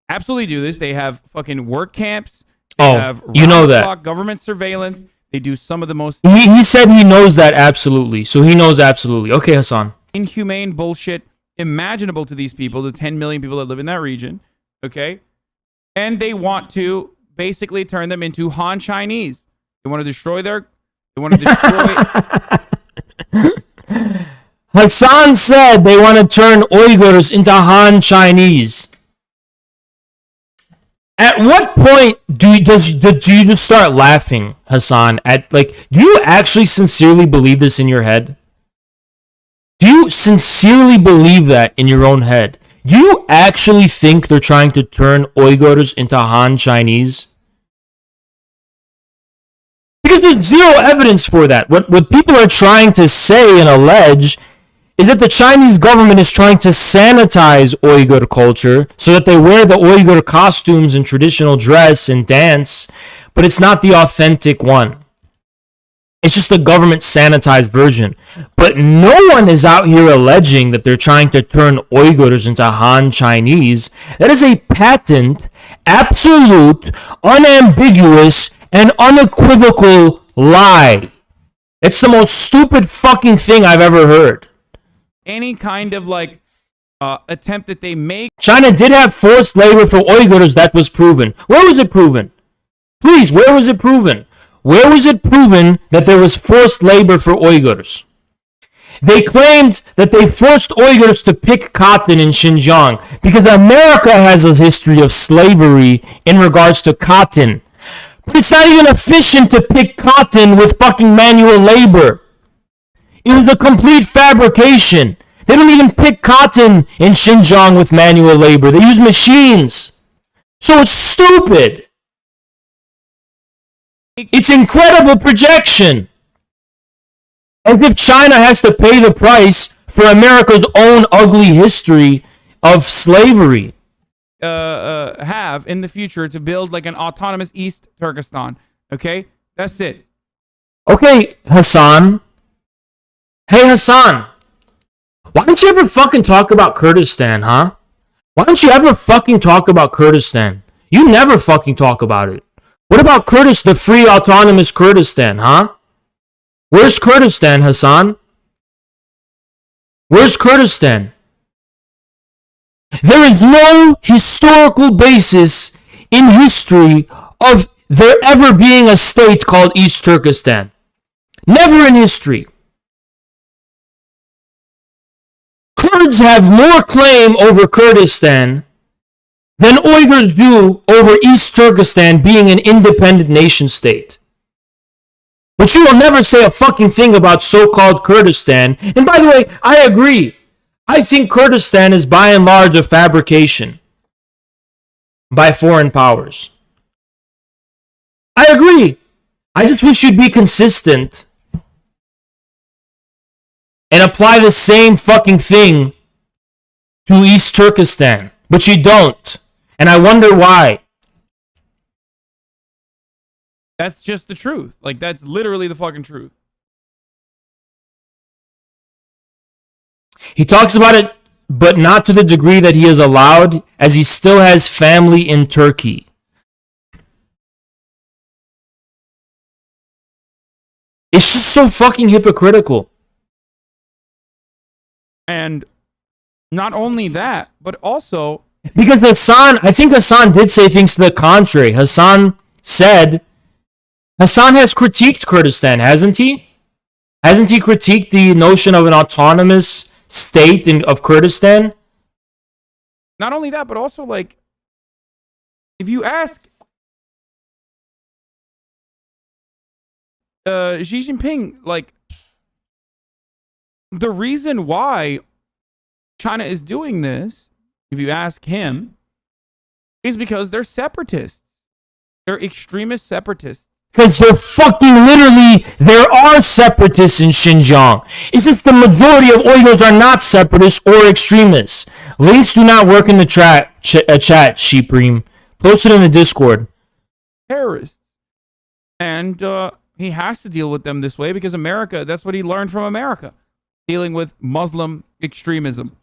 absolutely do this. They have fucking work camps. They Oh, have you know that. round-the-clock government surveillance. They do some of the most He said he knows that absolutely. So he knows absolutely. Okay, Hassan. inhumane bullshit imaginable to these people, the 10 million people that live in that region, okay? And they want to basically turn them into Han Chinese. They want to destroy They want to destroy... Hassan said they want to turn Uyghurs into Han Chinese. At what point do you just start laughing, Hassan? Do you actually sincerely believe this in your head? Do you sincerely believe that in your own head? Do you actually think they're trying to turn Uyghurs into Han Chinese? Because there's zero evidence for that. What people are trying to say and allege is that the Chinese government is trying to sanitize Uyghur culture so that they wear the Uyghur costumes and traditional dress and dance, but it's not the authentic one. It's just the government sanitized version. But no one is out here alleging that they're trying to turn Uyghurs into Han Chinese. That is a patent, absolute, unambiguous, and unequivocal lie. It's the most stupid fucking thing I've ever heard. Any kind of attempt that they make. China did have forced labor for Uyghurs. That was proven. Where was it proven? Please, where was it proven? Where was it proven that there was forced labor for Uyghurs? They claimed that they forced Uyghurs to pick cotton in Xinjiang because America has a history of slavery in regards to cotton. But it's not even efficient to pick cotton with fucking manual labor. It was a complete fabrication. They don't even pick cotton in Xinjiang with manual labor. They use machines. So it's stupid. It's incredible projection. As if China has to pay the price for America's own ugly history of slavery. Have in the future to build like an autonomous East Turkestan. Okay? That's it. Okay, Hassan. Hey, Hassan. Why don't you ever fucking talk about Kurdistan, huh? Why don't you ever fucking talk about Kurdistan? You never fucking talk about it. What about Kurdistan, the free autonomous Kurdistan, huh? Where's Kurdistan, Hassan? Where's Kurdistan? There is no historical basis in history of there ever being a state called East Turkestan. Never in history. Kurds have more claim over Kurdistan than Uyghurs do over East Turkestan being an independent nation state. But you will never say a fucking thing about so-called Kurdistan. And by the way, I agree. I think Kurdistan is by and large a fabrication by foreign powers. I agree. I just wish you'd be consistent and apply the same fucking thing to East Turkestan. But you don't. And I wonder why. That's just the truth. Like, that's literally the fucking truth. He talks about it, but not to the degree that he is allowed, as he still has family in Turkey. It's just so fucking hypocritical. And not only that, but also... Because I think Hassan did say things to the contrary. Hassan has critiqued Kurdistan, hasn't he? Hasn't he critiqued the notion of an autonomous state of Kurdistan. Not only that, but also like, if you ask Xi Jinping, like, the reason why China is doing this, if you ask him, is because they're separatists. They're extremist separatists. Because they're fucking literally, there are separatists in Xinjiang. It's just the majority of Uyghurs are not separatists or extremists. Links do not work in the chat, Sheepreem. Post it in the Discord. Terrorists. And he has to deal with them this way because America, that's what he learned from America. Dealing with Muslim extremism.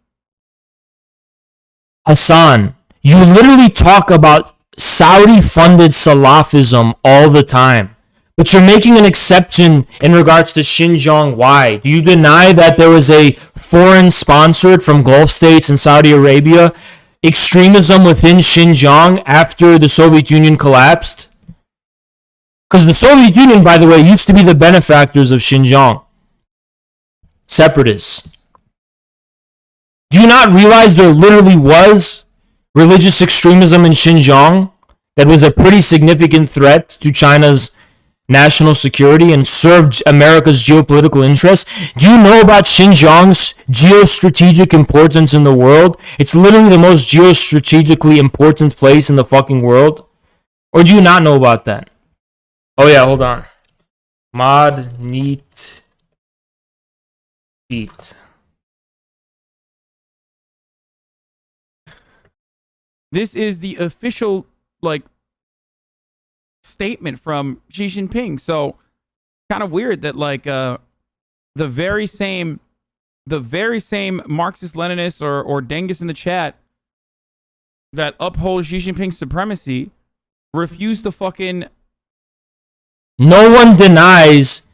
Hassan, you literally talk about Saudi-funded Salafism all the time. But you're making an exception in regards to Xinjiang. Why? Do you deny that there was a foreign-sponsored from Gulf states and Saudi Arabia extremism within Xinjiang after the Soviet Union collapsed? Because the Soviet Union, by the way, used to be the benefactors of Xinjiang. Separatists. Do you not realize there literally was religious extremism in Xinjiang that was a pretty significant threat to China's national security and served America's geopolitical interests? Do you know about Xinjiang's geostrategic importance in the world? It's literally the most geostrategically important place in the fucking world. Or do you not know about that? Oh yeah, hold on. Mod neat eat. This is the official, like, statement from Xi Jinping. So, kind of weird that, like, the very same Marxist-Leninists or Dengus in the chat that uphold Xi Jinping's supremacy refuse to fucking... No one denies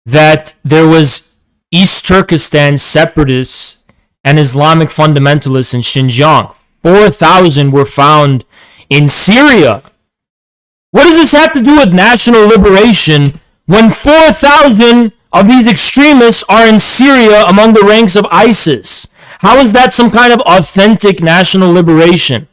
that there was East Turkestan separatists and Islamic fundamentalists in Xinjiang. 4,000 were found in Syria. What does this have to do with national liberation when 4,000 of these extremists are in Syria among the ranks of ISIS? How is that some kind of authentic national liberation?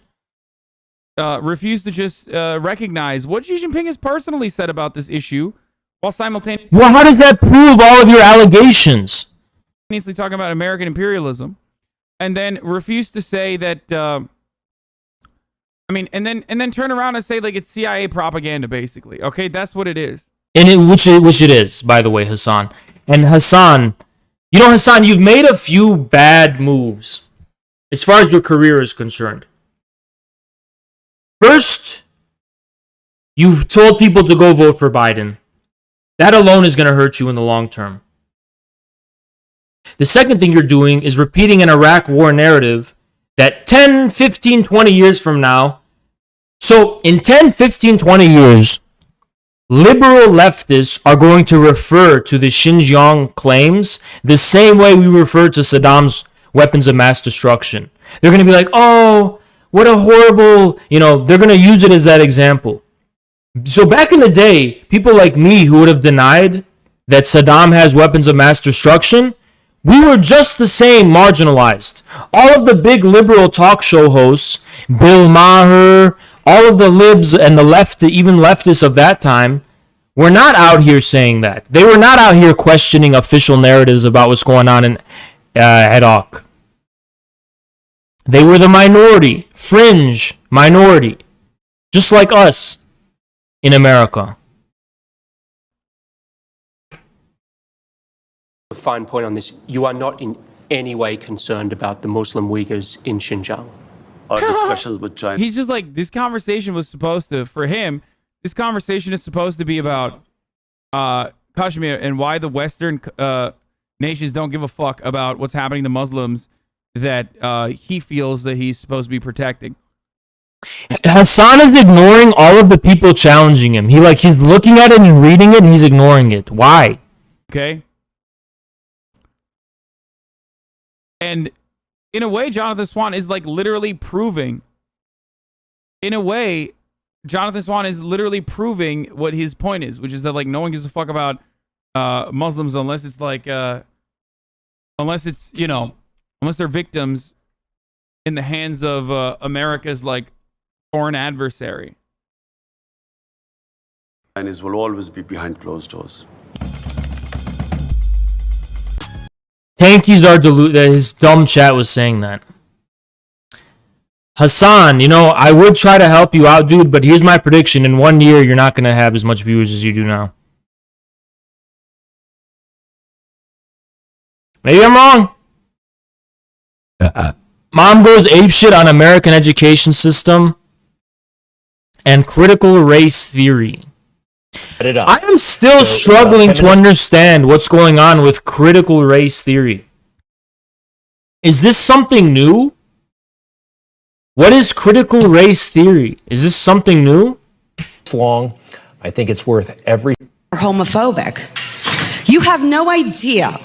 Refuse to just recognize what Xi Jinping has personally said about this issue while simultaneously... Well, how does that prove all of your allegations? Talking about American imperialism. And then refuse to say that, and then turn around and say, like, it's CIA propaganda, basically. Okay, that's what it is. And which it is, by the way, Hassan. And Hassan, Hassan, you've made a few bad moves as far as your career is concerned. First, you've told people to go vote for Biden. That alone is going to hurt you in the long term. The second thing you're doing is repeating an Iraq war narrative that 10, 15, 20 years from now, so in 10, 15, 20 years, liberal leftists are going to refer to the Xinjiang claims the same way we refer to Saddam's weapons of mass destruction. They're going to be like, oh, what a horrible, they're going to use it as that example. So back in the day, people like me who would have denied that Saddam has weapons of mass destruction, we were just the same marginalized. All of the big liberal talk show hosts, Bill Maher, all of the libs and the left, even leftists of that time, were not out here saying that. They were not out here questioning official narratives about what's going on in Iraq. They were the minority, fringe minority, just like us in America. A fine point on this. You are not in any way concerned about the Muslim Uyghurs in Xinjiang. Our discussions with China. He's just like, this conversation was supposed to, for him, this conversation is supposed to be about Kashmir and why the Western nations don't give a fuck about what's happening to Muslims that he feels that he's supposed to be protecting. Hassan is ignoring all of the people challenging him. He's looking at it and reading it and he's ignoring it. Why? Okay. And in a way, Jonathan Swan is like literally proving. In a way, Jonathan Swan is literally proving what his point is, which is that like no one gives a fuck about Muslims unless it's like unless it's unless they're victims in the hands of America's like foreign adversary. Chinese will always be behind closed doors. Tankies are deluded. His dumb chat was saying that. Hassan, you know, I would try to help you out, dude, but here's my prediction. In 1 year, you're not going to have as much viewers as you do now. Maybe I'm wrong. Mom goes apeshit on American education system and critical race theory. I am still struggling to understand what's going on with critical race theory. Is this something new? What is critical race theory? Is this something new? It's long. I think it's worth every... Homophobic. You have no idea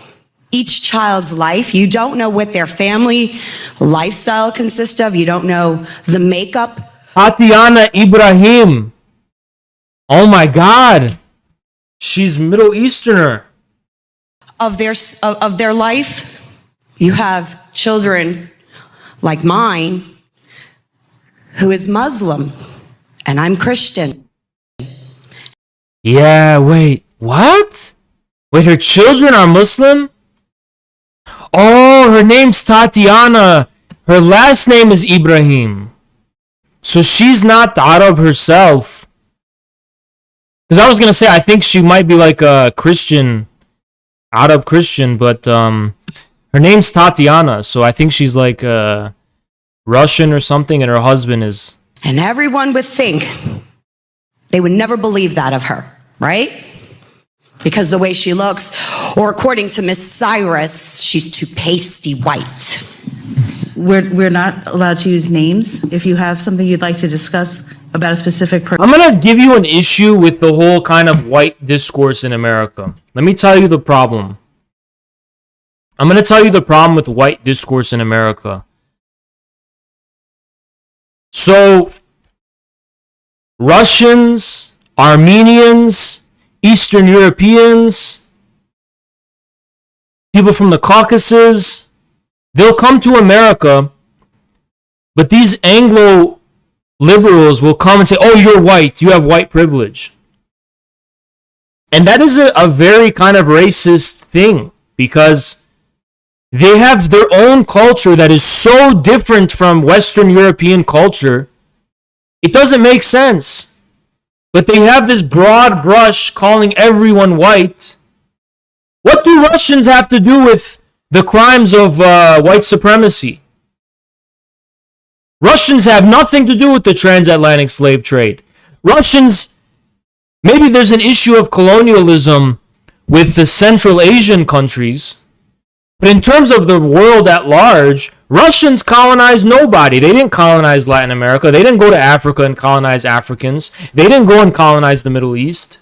each child's life. You don't know what their family lifestyle consists of. You don't know the makeup. Tatiana Ibrahim. Oh my God. She's Middle Easterner. Of their life. You have children like mine who is Muslim and I'm Christian. Yeah, wait. What? Wait, her children are Muslim? Oh, her name's Tatiana. Her last name is Ibrahim. So she's not Arab herself. Because I was going to say, I think she might be like a Christian, Arab Christian, but her name's Tatiana. So I think she's like Russian or something, and her husband is... And everyone would think, they would never believe that of her, right? Because the way she looks, or according to Miss Cyrus, she's too pasty white. We're not allowed to use names. If you have something you'd like to discuss about a specific person. I'm going to give you an issue with the whole kind of white discourse in America. Let me tell you the problem. I'm going to tell you the problem with white discourse in America. So, Russians, Armenians, Eastern Europeans, people from the Caucasus, they'll come to America, but these Anglo liberals will come and say, oh, you're white, you have white privilege. And that is a very kind of racist thing, because they have their own culture that is so different from Western European culture, it doesn't make sense. But they have this broad brush calling everyone white. What do Russians have to do with the crimes of white supremacy? Russians have nothing to do with the transatlantic slave trade. Russians, maybe there's an issue of colonialism with the Central Asian countries, but in terms of the world at large, Russians colonized nobody. They didn't colonize Latin America. They didn't go to Africa and colonize Africans. They didn't go and colonize the Middle East.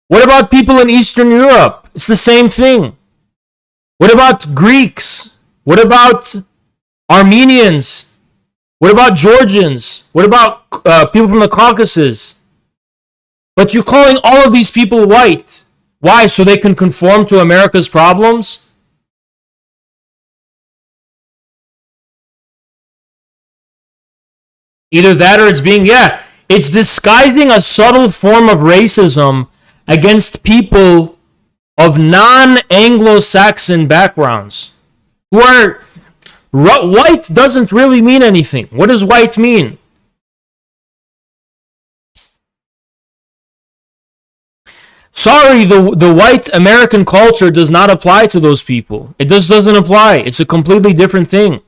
What about people in Eastern Europe? It's the same thing. What about Greeks? What about Armenians? What about Georgians? What about people from the Caucasus? But you're calling all of these people white. Why? So they can conform to America's problems? Either that or it's being, it's disguising a subtle form of racism against people of non-Anglo-Saxon backgrounds who are... White doesn't really mean anything. What does white mean? Sorry, the white American culture does not apply to those people. It just doesn't apply. It's a completely different thing.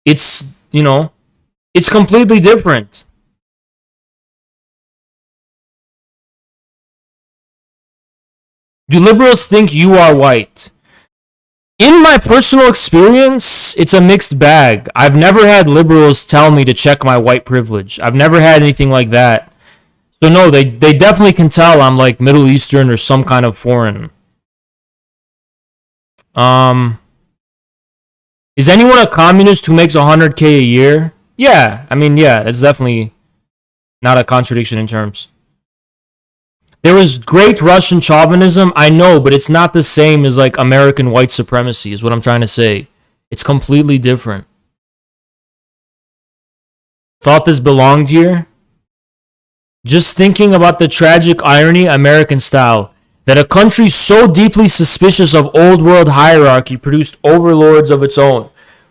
It's, it's completely different. Do liberals think you are white? In my personal experience, it's a mixed bag. I've never had liberals tell me to check my white privilege. I've never had anything like that. So no, they definitely can tell I'm like Middle Eastern or some kind of foreign. Is anyone a communist who makes $100K a year? Yeah, I mean, yeah, that's definitely not a contradiction in terms. There was great Russian chauvinism, I know, but it's not the same as like American white supremacy, is what I'm trying to say. It's completely different. Thought this belonged here? Just thinking about the tragic irony, American style, that a country so deeply suspicious of old world hierarchy produced overlords of its own,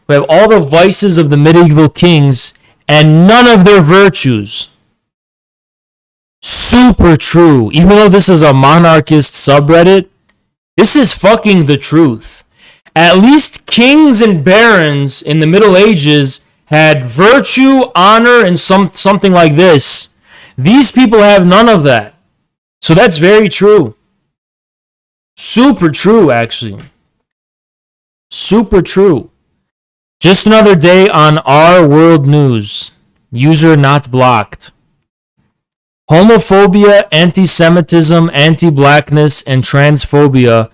who have all the vices of the medieval kings and none of their virtues. Super true. Even though this is a monarchist subreddit, this is fucking the truth. At least kings and barons in the Middle Ages had virtue, honor, and something like this. These people have none of that. So that's very true. Super true, actually. Super true. Just another day on Our World News. User not blocked. Homophobia, anti-Semitism, anti-blackness, and transphobia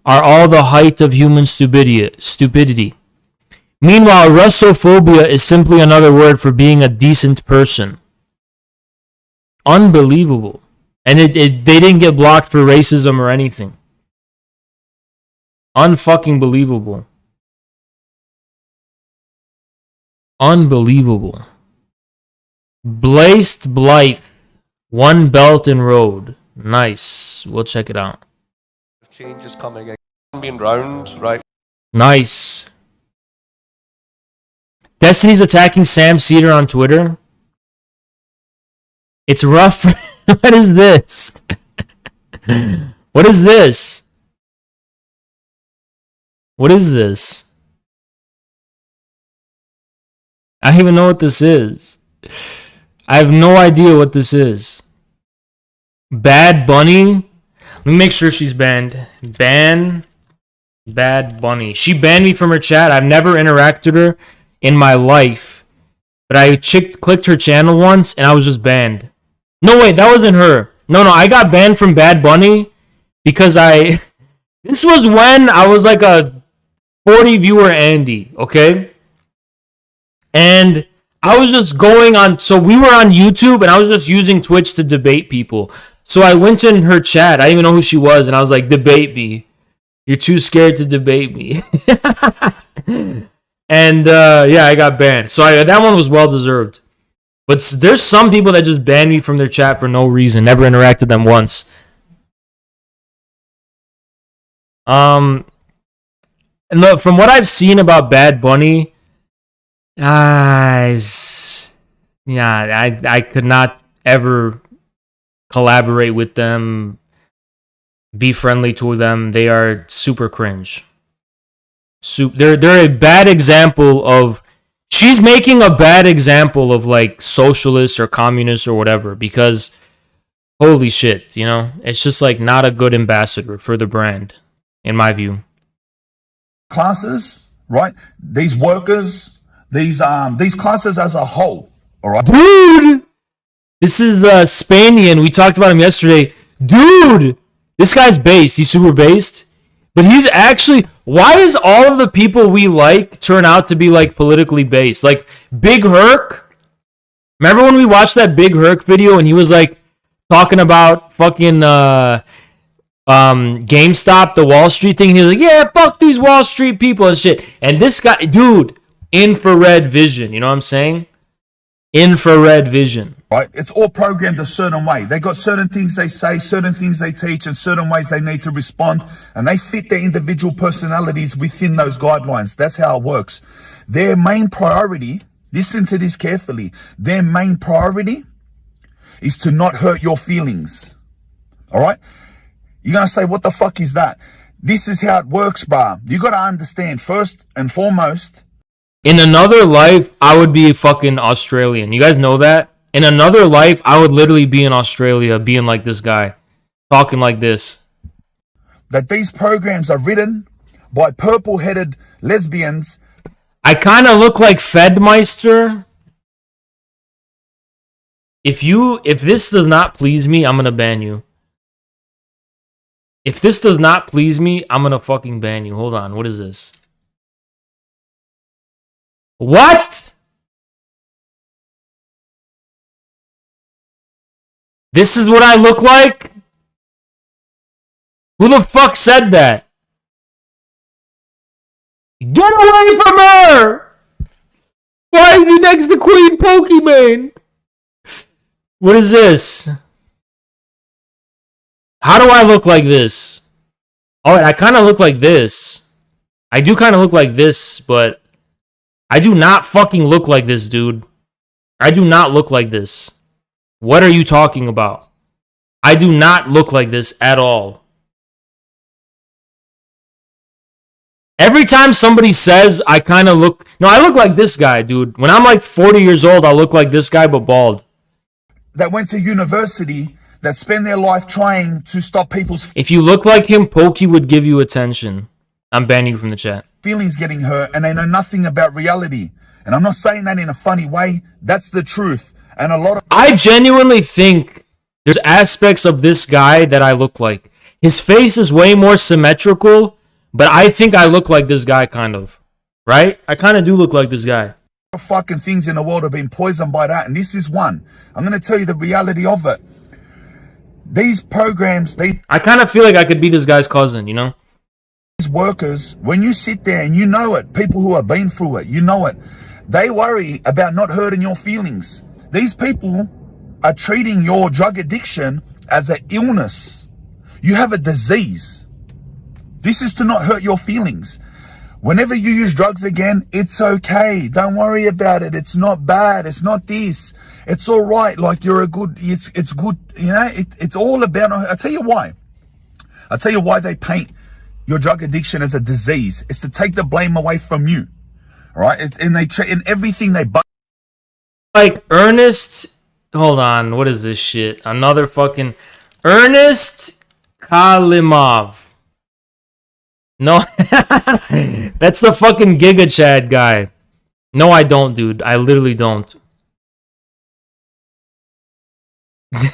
are all the height of human stupidity. Meanwhile, Russophobia is simply another word for being a decent person. Unbelievable. And they didn't get blocked for racism or anything. Unfucking believable. Unbelievable. Blazed Blythe. One Belt and Road. Nice. We'll check it out. Change is coming. Been round, right? Nice. Destiny's attacking Sam Cedar on Twitter. It's rough. What is this? What is this? What is this? I don't even know what this is. I have no idea what this is. Bad Bunny? Let me make sure she's banned. Ban Bad Bunny. She banned me from her chat. I've never interacted with her in my life. But I clicked her channel once and I was just banned. No, wait, that wasn't her. No, I got banned from Bad Bunny because this was when I was like a 40 viewer Andy, okay? And I was just going on, so we were on YouTube and I was just using Twitch to debate people. So I went in her chat, I didn't even know who she was, and I was like, debate me. You're too scared to debate me. And yeah, I got banned. So that one was well deserved. But there's some people that just ban me from their chat for no reason. Never interacted with them once. And look, from what I've seen about Bad Bunny, I could not ever collaborate with them, be friendly to them. They are super cringe. They're a bad example of. She's making a bad example of like socialists or communists or whatever, because holy shit, you know, it's just like not a good ambassador for the brand, in my view. Classes, right? These workers, these classes as a whole, all right? Dude, this is Spanian. We talked about him yesterday. Dude, this guy's based. He's super based. But he's actually... Why does all of the people we like turn out to be, like, politically based? Like, Big Herc? Remember when we watched that Big Herc video and he was, like, talking about fucking GameStop, the Wall Street thing? And he was like, yeah, fuck these Wall Street people and shit. And this guy... Dude, infrared vision. You know what I'm saying? Infrared vision. Right? It's all programmed a certain way. They got certain things they say, certain things they teach, and certain ways they need to respond, and they fit their individual personalities within those guidelines. That's how it works. Their main priority, listen to this carefully, their main priority is to not hurt your feelings. All right? You're going to say, what the fuck is that? This is how it works, bruh. You got to understand, first and foremost, in another life, I would be fucking Australian. You guys know that? In another life, I would literally be in Australia, being like this guy, talking like this. That these programs are written by purple-headed lesbians. I kind of look like Fedmeister. If this does not please me, I'm gonna ban you. If this does not please me, I'm gonna fucking ban you. Hold on, what is this? What? This is what I look like? Who the fuck said that? Get away from her! Why is he next to Queen Pokemon? What is this? How do I look like this? Oh, I kind of look like this. I do kind of look like this, but I do not fucking look like this, dude. I do not look like this. What are you talking about? I do not look like this at all. Every time somebody says I kind of look... No, I look like this guy, dude. When I'm like 40 years old, I'll look like this guy, but bald. That went to university, that spend their life trying to stop people's If you look like him, Pokey would give you attention. I'm banning you from the chat. feelings getting hurt, and they know nothing about reality. And I'm not saying that in a funny way. That's the truth. And a lot of... I genuinely think there's aspects of this guy that I look like. His face is way more symmetrical, but I think I look like this guy, kind of. Right? I kind of do look like this guy. fucking things in the world have been poisoned by that, and this is one. I'm going to tell you the reality of it. These programs, I kind of feel like I could be this guy's cousin, you know? These workers, when you sit there and you know it, people who have been through it, you know it, they worry about not hurting your feelings. These people are treating your drug addiction as an illness. You have a disease. This is to not hurt your feelings. Whenever you use drugs again, it's okay. Don't worry about it. It's not bad. It's not this. It's all right. Like you're a good, it's good. You know, it's all about, I'll tell you why. I'll tell you why they paint your drug addiction as a disease. It's to take the blame away from you. All right. And they in everything they like Ernest. Hold on. What is this shit? Another fucking Ernest Kalimov. No, that's the fucking Giga Chad guy. No, I don't, dude. I literally don't. I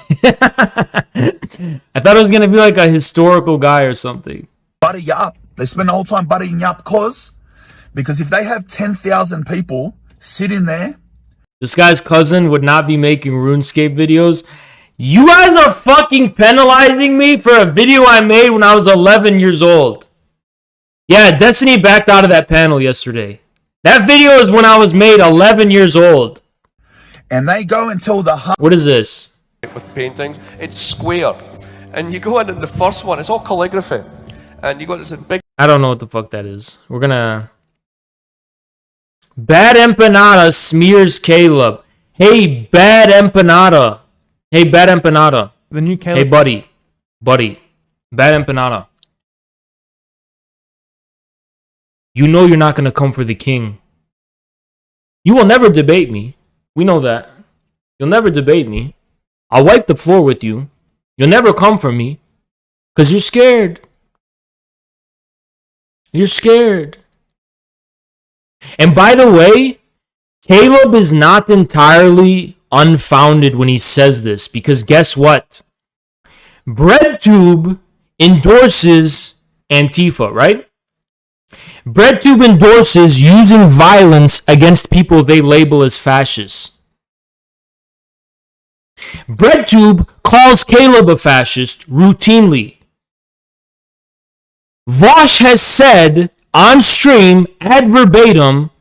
thought it was gonna be like a historical guy or something. Butter you up. They spend the whole time buttering you up because if they have 10,000 people sitting there. This guy's cousin would not be making RuneScape videos. You guys are fucking penalizing me for a video I made when I was 11 years old. Yeah, Destiny backed out of that panel yesterday. That video is when I was made 11 years old. And they go until the... What is this? With paintings, it's square. And you go in and the first one, it's all calligraphy. And you got this big... I don't know what the fuck that is. We're gonna... Bad Empanada smears Caleb. Hey, Bad Empanada. Hey, Bad Empanada. The new Caleb. Hey, buddy. Buddy. Bad Empanada. You know you're not going to come for the king. You will never debate me. We know that. You'll never debate me. I'll wipe the floor with you. You'll never come for me. Because you're scared. You're scared. And by the way, Caleb is not entirely unfounded when he says this. Because guess what? BreadTube endorses Antifa, right? BreadTube endorses using violence against people they label as fascists. BreadTube calls Caleb a fascist routinely. Vosh has said on stream, ad verbatim,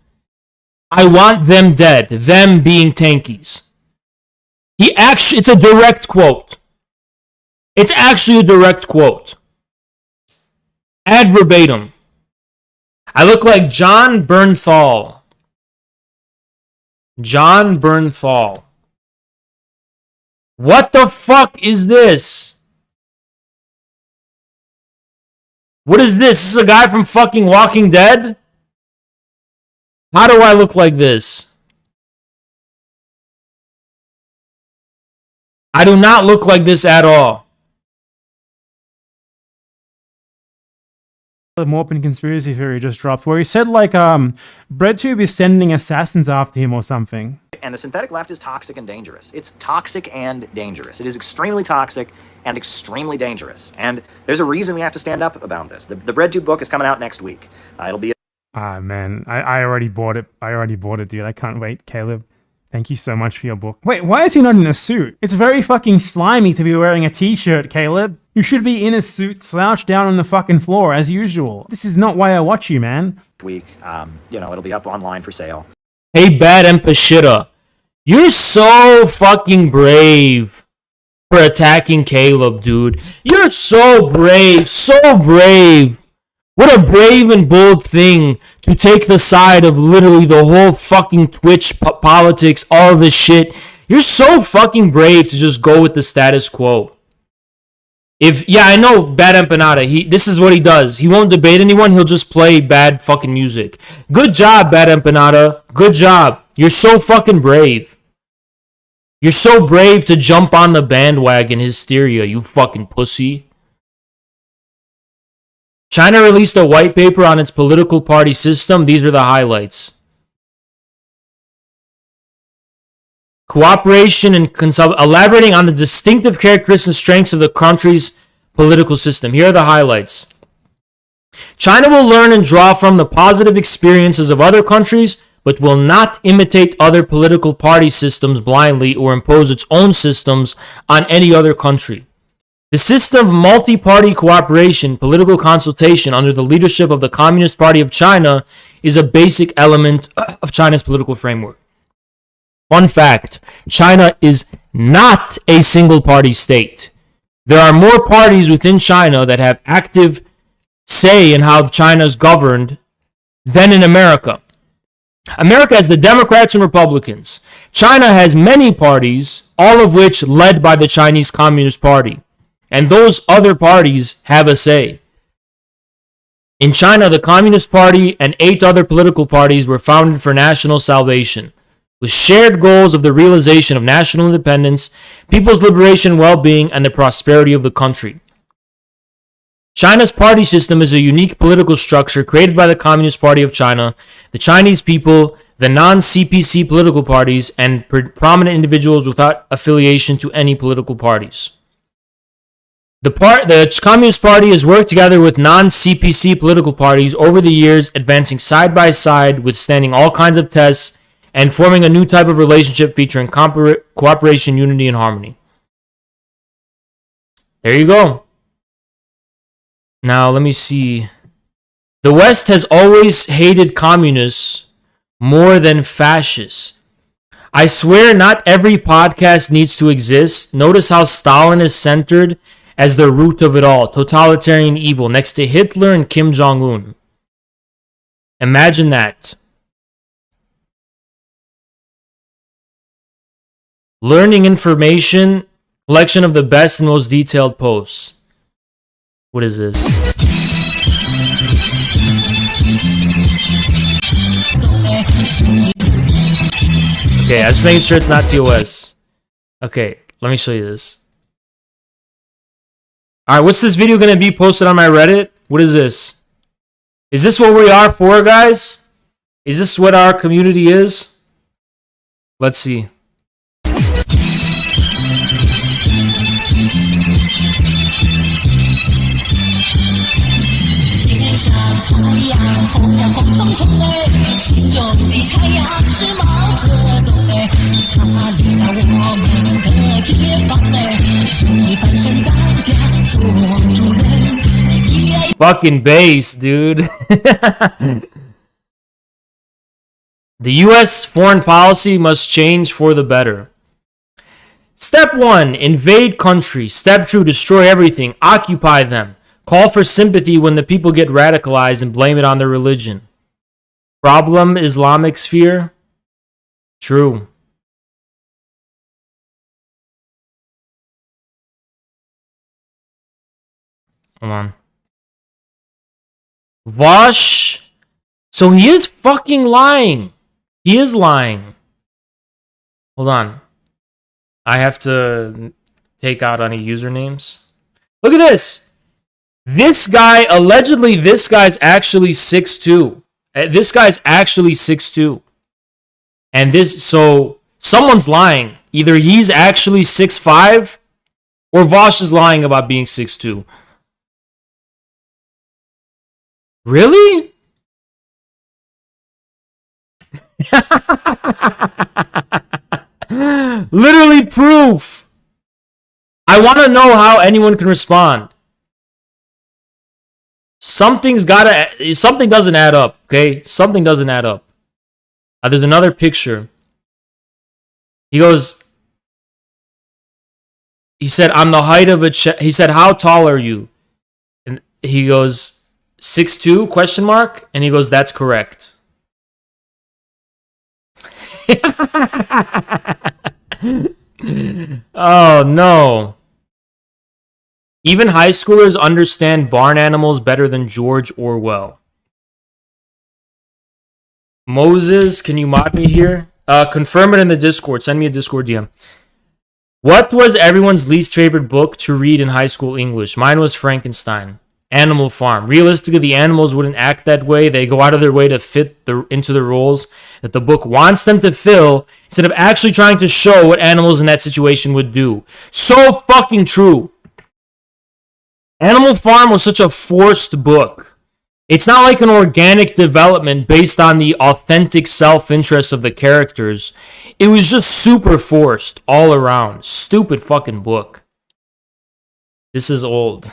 I want them dead, them being tankies. It's a direct quote. It's actually a direct quote. Ad verbatim. I look like John Bernthal. John Bernthal. What the fuck is this? What is this? This is a guy from fucking Walking Dead? How do I look like this? I do not look like this at all. The Morpin conspiracy theory just dropped where he said like BreadTube is sending assassins after him or something. And the synthetic left is toxic and dangerous. It's toxic and dangerous. It is extremely toxic and extremely dangerous. And there's a reason we have to stand up about this. The BreadTube book is coming out next week. It'll be Ah man, I already bought it. I already bought it, dude. I can't wait, Caleb. Thank you so much for your book. Wait, why is he not in a suit? It's very fucking slimy to be wearing a t-shirt, Caleb. You should be in a suit, slouched down on the fucking floor as usual. This is not why I watch you, man. Week, you know, it'll be up online for sale. Hey, Bad Empashita, you're so fucking brave for attacking Caleb, dude. You're so brave, so brave. What a brave and bold thing to take the side of literally the whole fucking Twitch politics, all this shit. You're so fucking brave to just go with the status quo. Yeah, I know Bad Empanada. This is what he does. He won't debate anyone. He'll just play bad fucking music. Good job, Bad Empanada. Good job. You're so fucking brave. You're so brave to jump on the bandwagon hysteria, you fucking pussy. China released a white paper on its political party system. These are the highlights. Cooperation and elaborating on the distinctive characteristics and strengths of the country's political system. Here are the highlights. China will learn and draw from the positive experiences of other countries, but will not imitate other political party systems blindly or impose its own systems on any other country. The system of multi-party cooperation, political consultation under the leadership of the Communist Party of China is a basic element of China's political framework. Fun fact, China is not a single-party state. There are more parties within China that have active say in how China is governed than in America. America has the Democrats and Republicans. China has many parties, all of which led by the Chinese Communist Party. And those other parties have a say. In China, the Communist Party and 8 other political parties were founded for national salvation, with shared goals of the realization of national independence, people's liberation, well-being, and the prosperity of the country. China's party system is a unique political structure created by the Communist Party of China, the Chinese people, the non-CPC political parties, and prominent individuals without affiliation to any political parties. The Communist Party has worked together with non-CPC political parties over the years, advancing side by side, withstanding all kinds of tests, and forming a new type of relationship featuring cooperation, unity, and harmony. There you go. Now, let me see. The West has always hated communists more than fascists. I swear not every podcast needs to exist. Notice how Stalin is centered as the root of it all. Totalitarian evil next to Hitler and Kim Jong-un. Imagine that. Learning information, collection of the best and most detailed posts. What is this? Okay, I'm just making sure it's not TOS. Okay, let me show you this. Alright, what's this video going to be posted on my Reddit? What is this? Is this what we are for, guys? Is this what our community is? Let's see. Fucking bass, dude. The U.S. foreign policy must change for the better. Step 1, invade country. Step 2, destroy everything. Occupy them. Call for sympathy when the people get radicalized and blame it on their religion. Problem, Islamic sphere? True. Hold on. Wash. So he is fucking lying. He is lying. Hold on. I have to take out any usernames. Look at this. This guy, allegedly, this guy's actually 6'2". This guy's actually 6'2". And this, so someone's lying. Either he's actually 6'5", or Vosh is lying about being 6'2". Really? Literally proof. I want to know how anyone can respond. Something doesn't add up, okay? Something doesn't add up. There's another picture. He said, I'm the height of a he said, how tall are you? And he goes, 6'2", question mark? And he goes, that's correct. Oh, no. Even high schoolers understand barn animals better than George Orwell. Moses, can you mod me here? Confirm it in the Discord. Send me a Discord DM. What was everyone's least favorite book to read in high school English? Mine was Frankenstein. Animal Farm. Realistically, the animals wouldn't act that way. They go out of their way to fit into the roles that the book wants them to fill instead of actually trying to show what animals in that situation would do. So fucking true. Animal Farm was such a forced book. It's not like an organic development based on the authentic self-interest of the characters. It was just super forced all around. Stupid fucking book. This is old.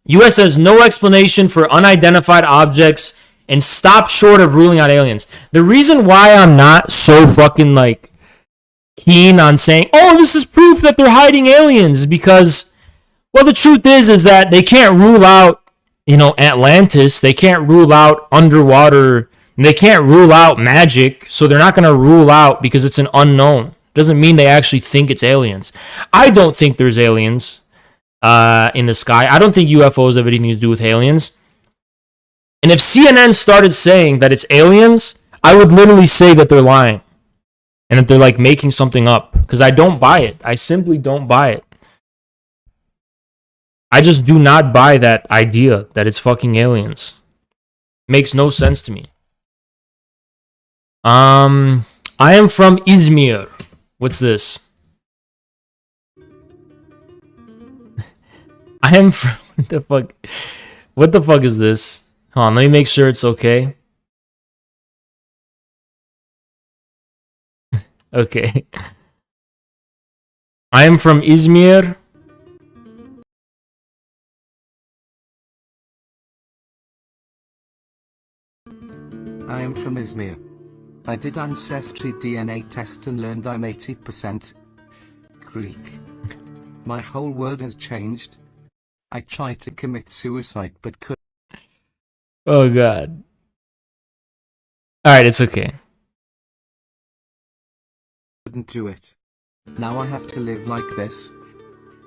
US has no explanation for unidentified objects and stopped short of ruling out aliens. The reason why I'm not so fucking like keen on saying, oh, this is proof that they're hiding aliens is because, well, the truth is that they can't rule out, you know, Atlantis. They can't rule out underwater. They can't rule out magic. So they're not going to rule out because it's an unknown. Doesn't mean they actually think it's aliens. I don't think there's aliens in the sky. I don't think UFOs have anything to do with aliens. And if CNN started saying that it's aliens, I would literally say that they're lying. And that they're like making something up. Because I don't buy it. I simply don't buy it. I just do not buy that idea that it's fucking aliens. Makes no sense to me. I am from Izmir. What's this? I am from... What the fuck? What the fuck is this? Hold on, let me make sure it's okay. Okay. I am from Izmir. I am from Izmir. I did ancestry DNA test and learned I'm 80% Greek. My whole world has changed. I tried to commit suicide but couldn't. Oh god. Alright, it's okay. Couldn't do it. Now I have to live like this.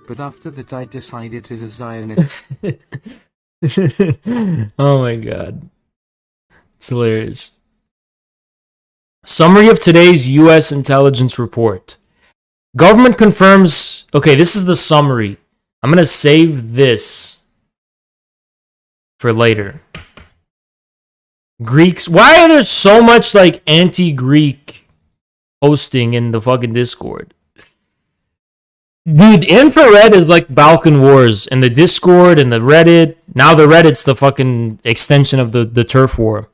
But after that I decided to a Zionist. Oh my god. It's hilarious. Summary of today's U.S. intelligence report. Government confirms... Okay, this is the summary. I'm going to save this for later. Greeks... Why are there so much, like, anti-Greek posting in the fucking Discord? Dude, infrared is like Balkan Wars. And the Discord and the Reddit... Now the Reddit's the fucking extension of the turf war.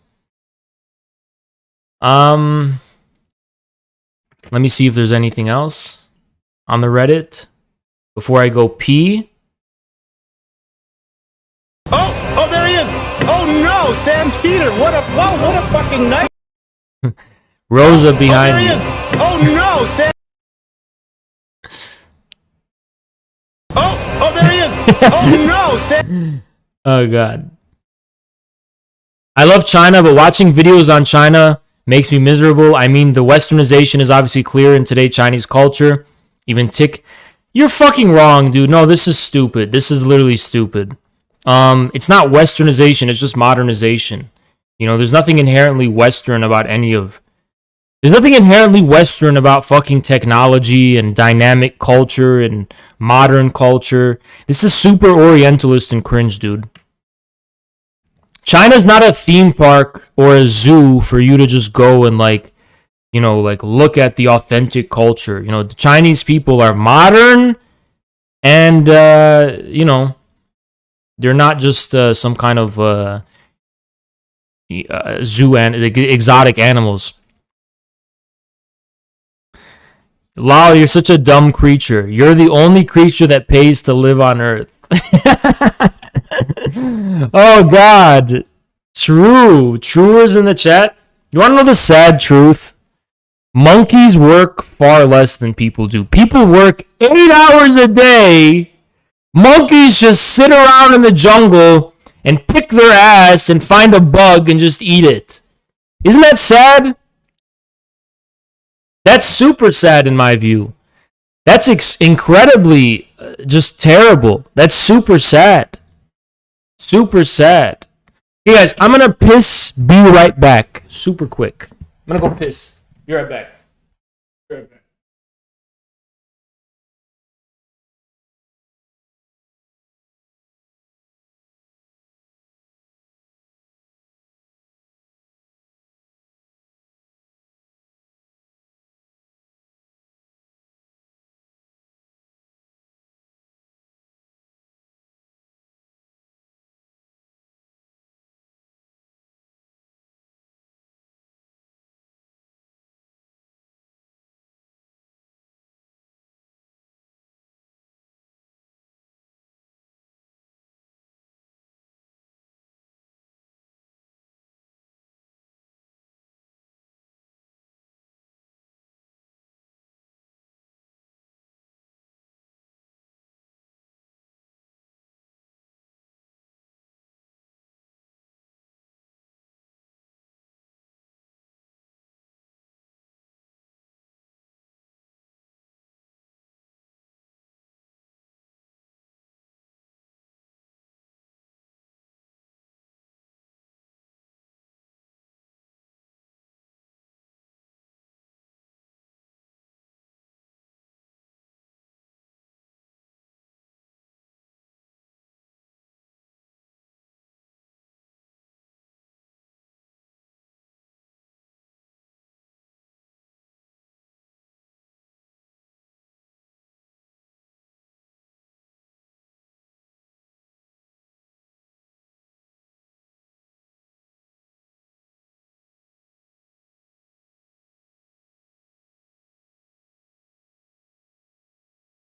Let me see if there's anything else on the Reddit before I go pee. Oh, there he is. Oh no, Sam Cedar. What a fucking night. Rosa behind me. There he is. Oh no, Sam. Oh, there he is. Oh no, Sam. Oh god. I love China, but watching videos on China makes me miserable. I mean, the westernization is obviously clear in today's Chinese culture. Even You're fucking wrong, dude. No, this is stupid. This is literally stupid. It's not westernization, it's just modernization. You know, there's nothing inherently Western about There's nothing inherently Western about fucking technology and dynamic culture and modern culture. This is super Orientalist and cringe, dude. China's not a theme park or a zoo for you to just go and like, you know, like look at the authentic culture. You know, the Chinese people are modern and, you know, they're not just some kind of zoo and exotic animals. Lol, you're such a dumb creature. You're the only creature that pays to live on Earth. Oh, God. True. Truers in the chat. You want to know the sad truth? Monkeys work far less than people do. People work 8 hours a day. Monkeys just sit around in the jungle and pick their ass and find a bug and just eat it. Isn't that sad? That's super sad in my view. That's incredibly just terrible. That's super sad. Super sad. Hey guys, I'm gonna piss. Be right back. Super quick. I'm gonna go piss. Be right back. Be right back.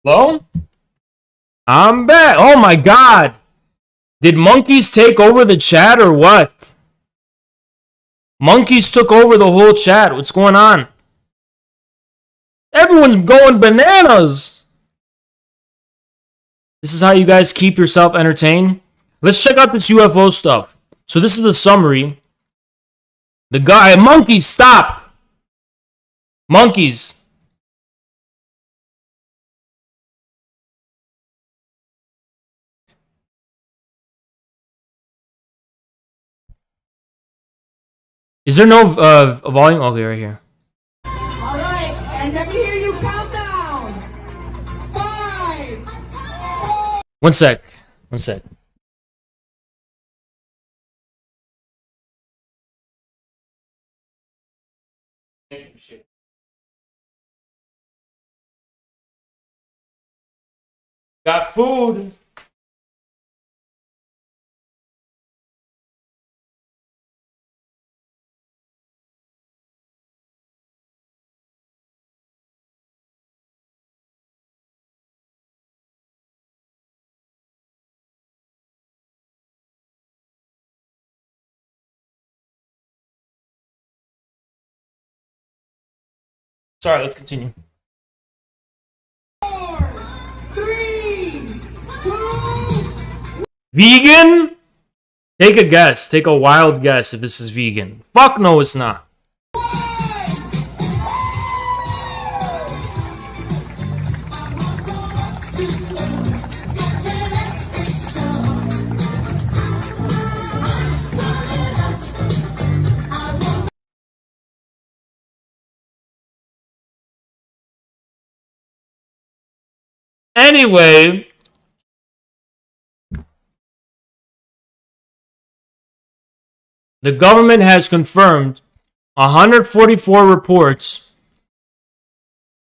Hello? I'm back. Oh my god. Did monkeys take over the chat or what? Monkeys took over the whole chat. What's going on? Everyone's going bananas. This is how you guys keep yourself entertained. Let's check out this UFO stuff. So this is the summary. The guy, monkeys, stop. Monkeys. Is there no volume? Okay, right here. All right, and let me hear you count down. 5, 4. One sec. One sec. Got food. Sorry, let's continue. 4, 3, 2. Vegan? Take a guess. Take a wild guess if this is vegan. Fuck no, it's not. Anyway, the government has confirmed 144 reports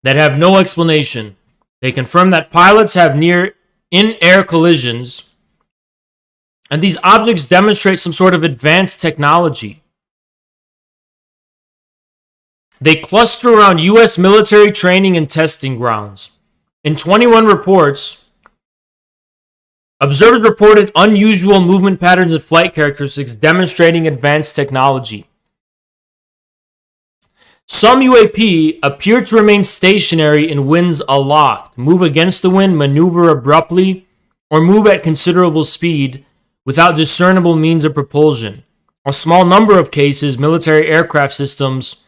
that have no explanation. They confirm that pilots have near in-air collisions, and these objects demonstrate some sort of advanced technology. They cluster around U.S. military training and testing grounds. In 21 reports, observers reported unusual movement patterns and flight characteristics demonstrating advanced technology. Some UAP appear to remain stationary in winds aloft, move against the wind, maneuver abruptly, or move at considerable speed without discernible means of propulsion. A small number of cases, military aircraft systems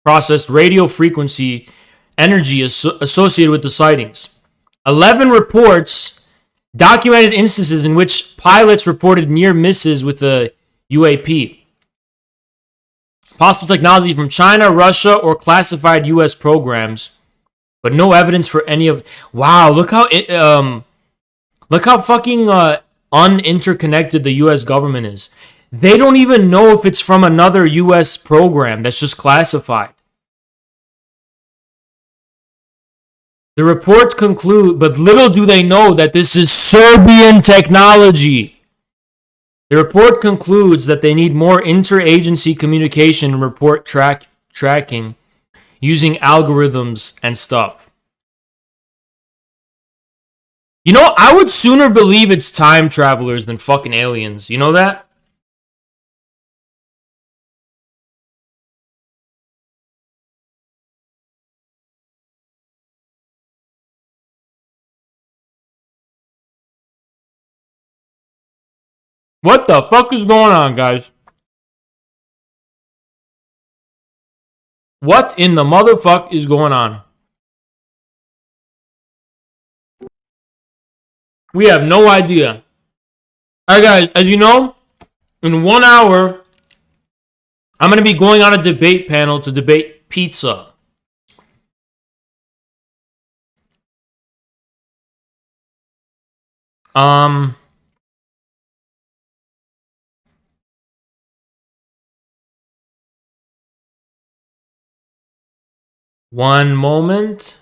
processed radio frequency energy associated with the sightings. 11 reports documented instances in which pilots reported near misses with the UAP. Possible technology from China, Russia, or classified U.S. programs, but no evidence for any of. Wow, look how fucking uninterconnected the U.S. government is. They don't even know if it's from another U.S. program that's just classified. The reports conclude, but little do they know that this is Serbian technology. The report concludes that they need more interagency communication and report tracking using algorithms and stuff. You know, I would sooner believe it's time travelers than fucking aliens. You know that? What the fuck is going on, guys? What in the motherfuck is going on? We have no idea. Alright, guys, as you know, in 1 hour, I'm going to be going on a debate panel to debate pizza. One moment.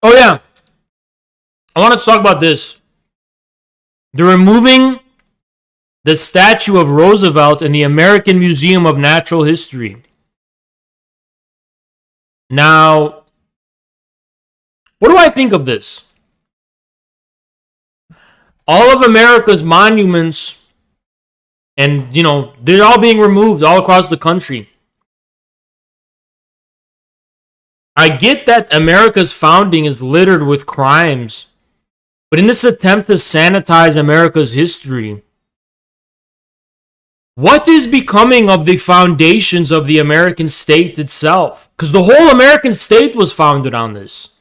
Oh yeah. I want to talk about this. They're removing the statue of Roosevelt in the American Museum of Natural History. Now, what do I think of this? All of America's monuments, and, you know, they're all being removed all across the country. I get that America's founding is littered with crimes, but in this attempt to sanitize America's history, what is becoming of the foundations of the American state itself? Because the whole American state was founded on this.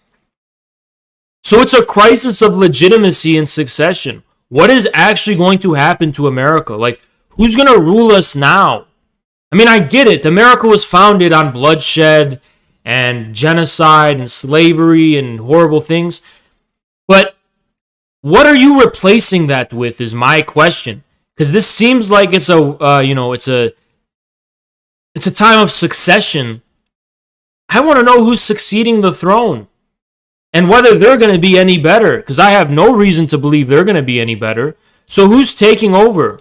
So it's a crisis of legitimacy and succession. What is actually going to happen to America? Like, who's going to rule us now? I mean, I get it. America was founded on bloodshed and genocide and slavery and horrible things. But what are you replacing that with is my question. Because this seems like it's a time of succession. I want to know who's succeeding the throne and whether they're going to be any better. Because I have no reason to believe they're going to be any better. So who's taking over?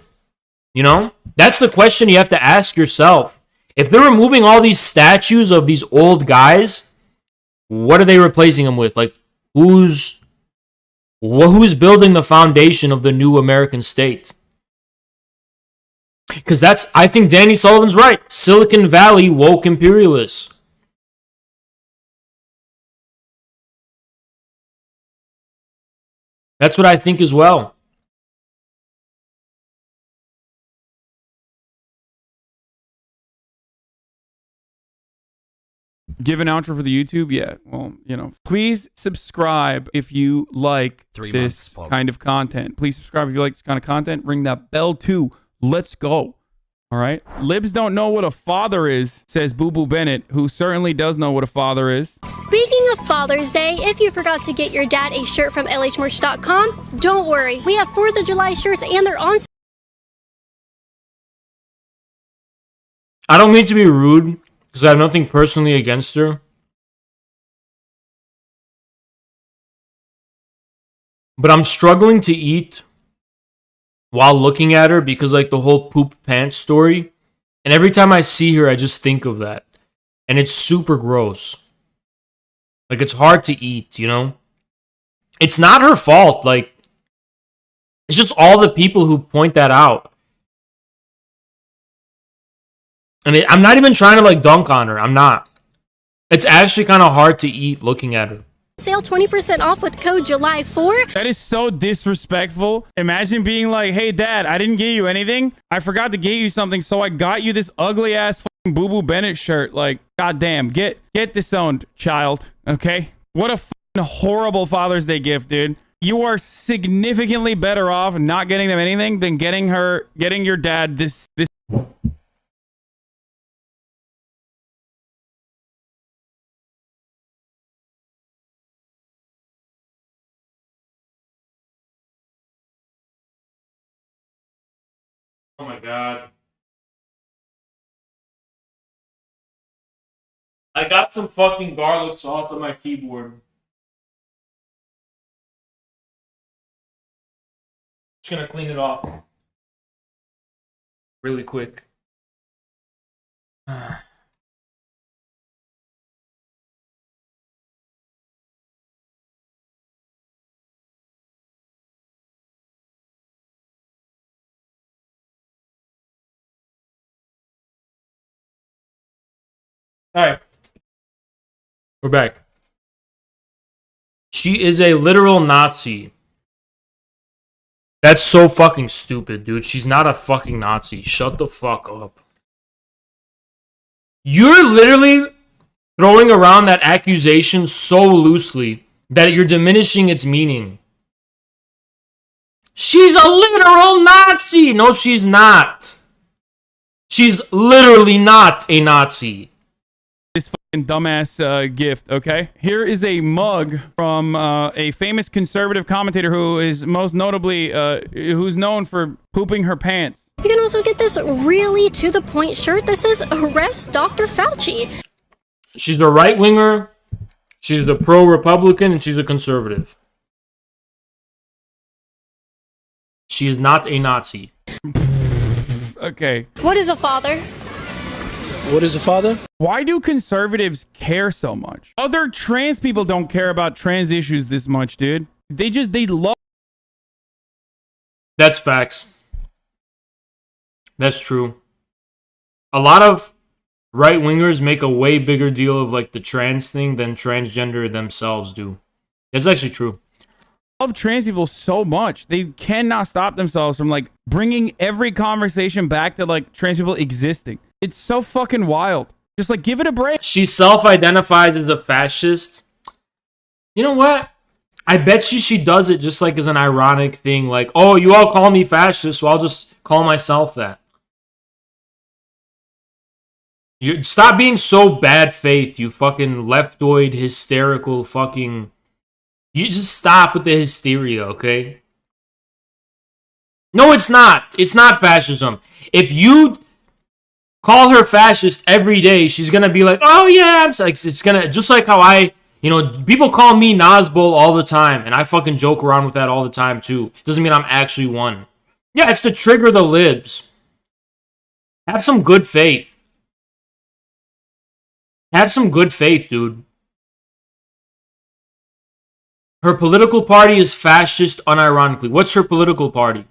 You know, that's the question you have to ask yourself. If they're removing all these statues of these old guys, what are they replacing them with? Like, who's building the foundation of the new American state? Because I think Danny Sullivan's right. Silicon Valley woke imperialists. That's what I think as well. Give an outro for the YouTube? Yeah, well, you know. Please subscribe if you like this kind of content. Please subscribe if you like this kind of content. Ring that bell too. Let's go. All right. Libs don't know what a father is, says Boo Boo Bennett, who certainly does know what a father is. Speaking of Father's Day, if you forgot to get your dad a shirt from lhmerch.com, don't worry. We have 4th of July shirts and they're on I don't mean to be rude, because I have nothing personally against her. But I'm struggling to eat while looking at her because, like, the whole poop pants story. And every time I see her, I just think of that. And it's super gross. Like, it's hard to eat, you know? It's not her fault. Like, it's just all the people who point that out. And I'm not even trying to, like, dunk on her. I'm not. It's actually kind of hard to eat looking at her. Sale 20% off with code JULY4. That is so disrespectful. Imagine being like, hey, Dad, I didn't get you anything. I forgot to get you something, so I got you this ugly-ass fucking Boo Boo Bennett shirt. Like, goddamn, get disowned, child, okay? What a fucking horrible Father's Day gift, dude. You are significantly better off not getting them anything than getting your dad this. Oh my god. I got some fucking garlic sauce on my keyboard. Just gonna clean it off. Really quick. Alright. We're back. She is a literal Nazi. That's so fucking stupid, dude. She's not a fucking Nazi. Shut the fuck up. You're literally throwing around that accusation so loosely that you're diminishing its meaning. She's a literal Nazi! No, she's not. She's literally not a Nazi. This fucking dumbass gift, okay? Here is a mug from a famous conservative commentator who is most notably, who's known for pooping her pants. You can also get this really to-the-point shirt that says, "Arrest Dr. Fauci." She's the right-winger, she's the pro-Republican, and she's a conservative. She is not a Nazi. Okay. What is a father? What is a father? Why do conservatives care so much? Other trans people don't care about trans issues this much, dude. They love. That's facts. That's true. A lot of right-wingers make a way bigger deal of, like, the trans thing than transgender themselves do. That's actually true. Love trans people so much. They cannot stop themselves from, like, bringing every conversation back to, like, trans people existing. It's so fucking wild. Just, like, give it a break. She self-identifies as a fascist. You know what? I bet you she does it just, like, as an ironic thing. Like, oh, you all call me fascist, so I'll just call myself that. You stop being so bad faith, you fucking leftoid, hysterical fucking... You just stop with the hysteria, okay? No, it's not. It's not fascism. If you call her fascist every day, she's gonna be like, oh yeah, it's gonna, just like how I, you know, people call me Nazbol all the time, and I fucking joke around with that all the time too. It doesn't mean I'm actually one. Yeah, it's to trigger the libs. Have some good faith. Have some good faith, dude. Her political party is fascist unironically. What's her political party?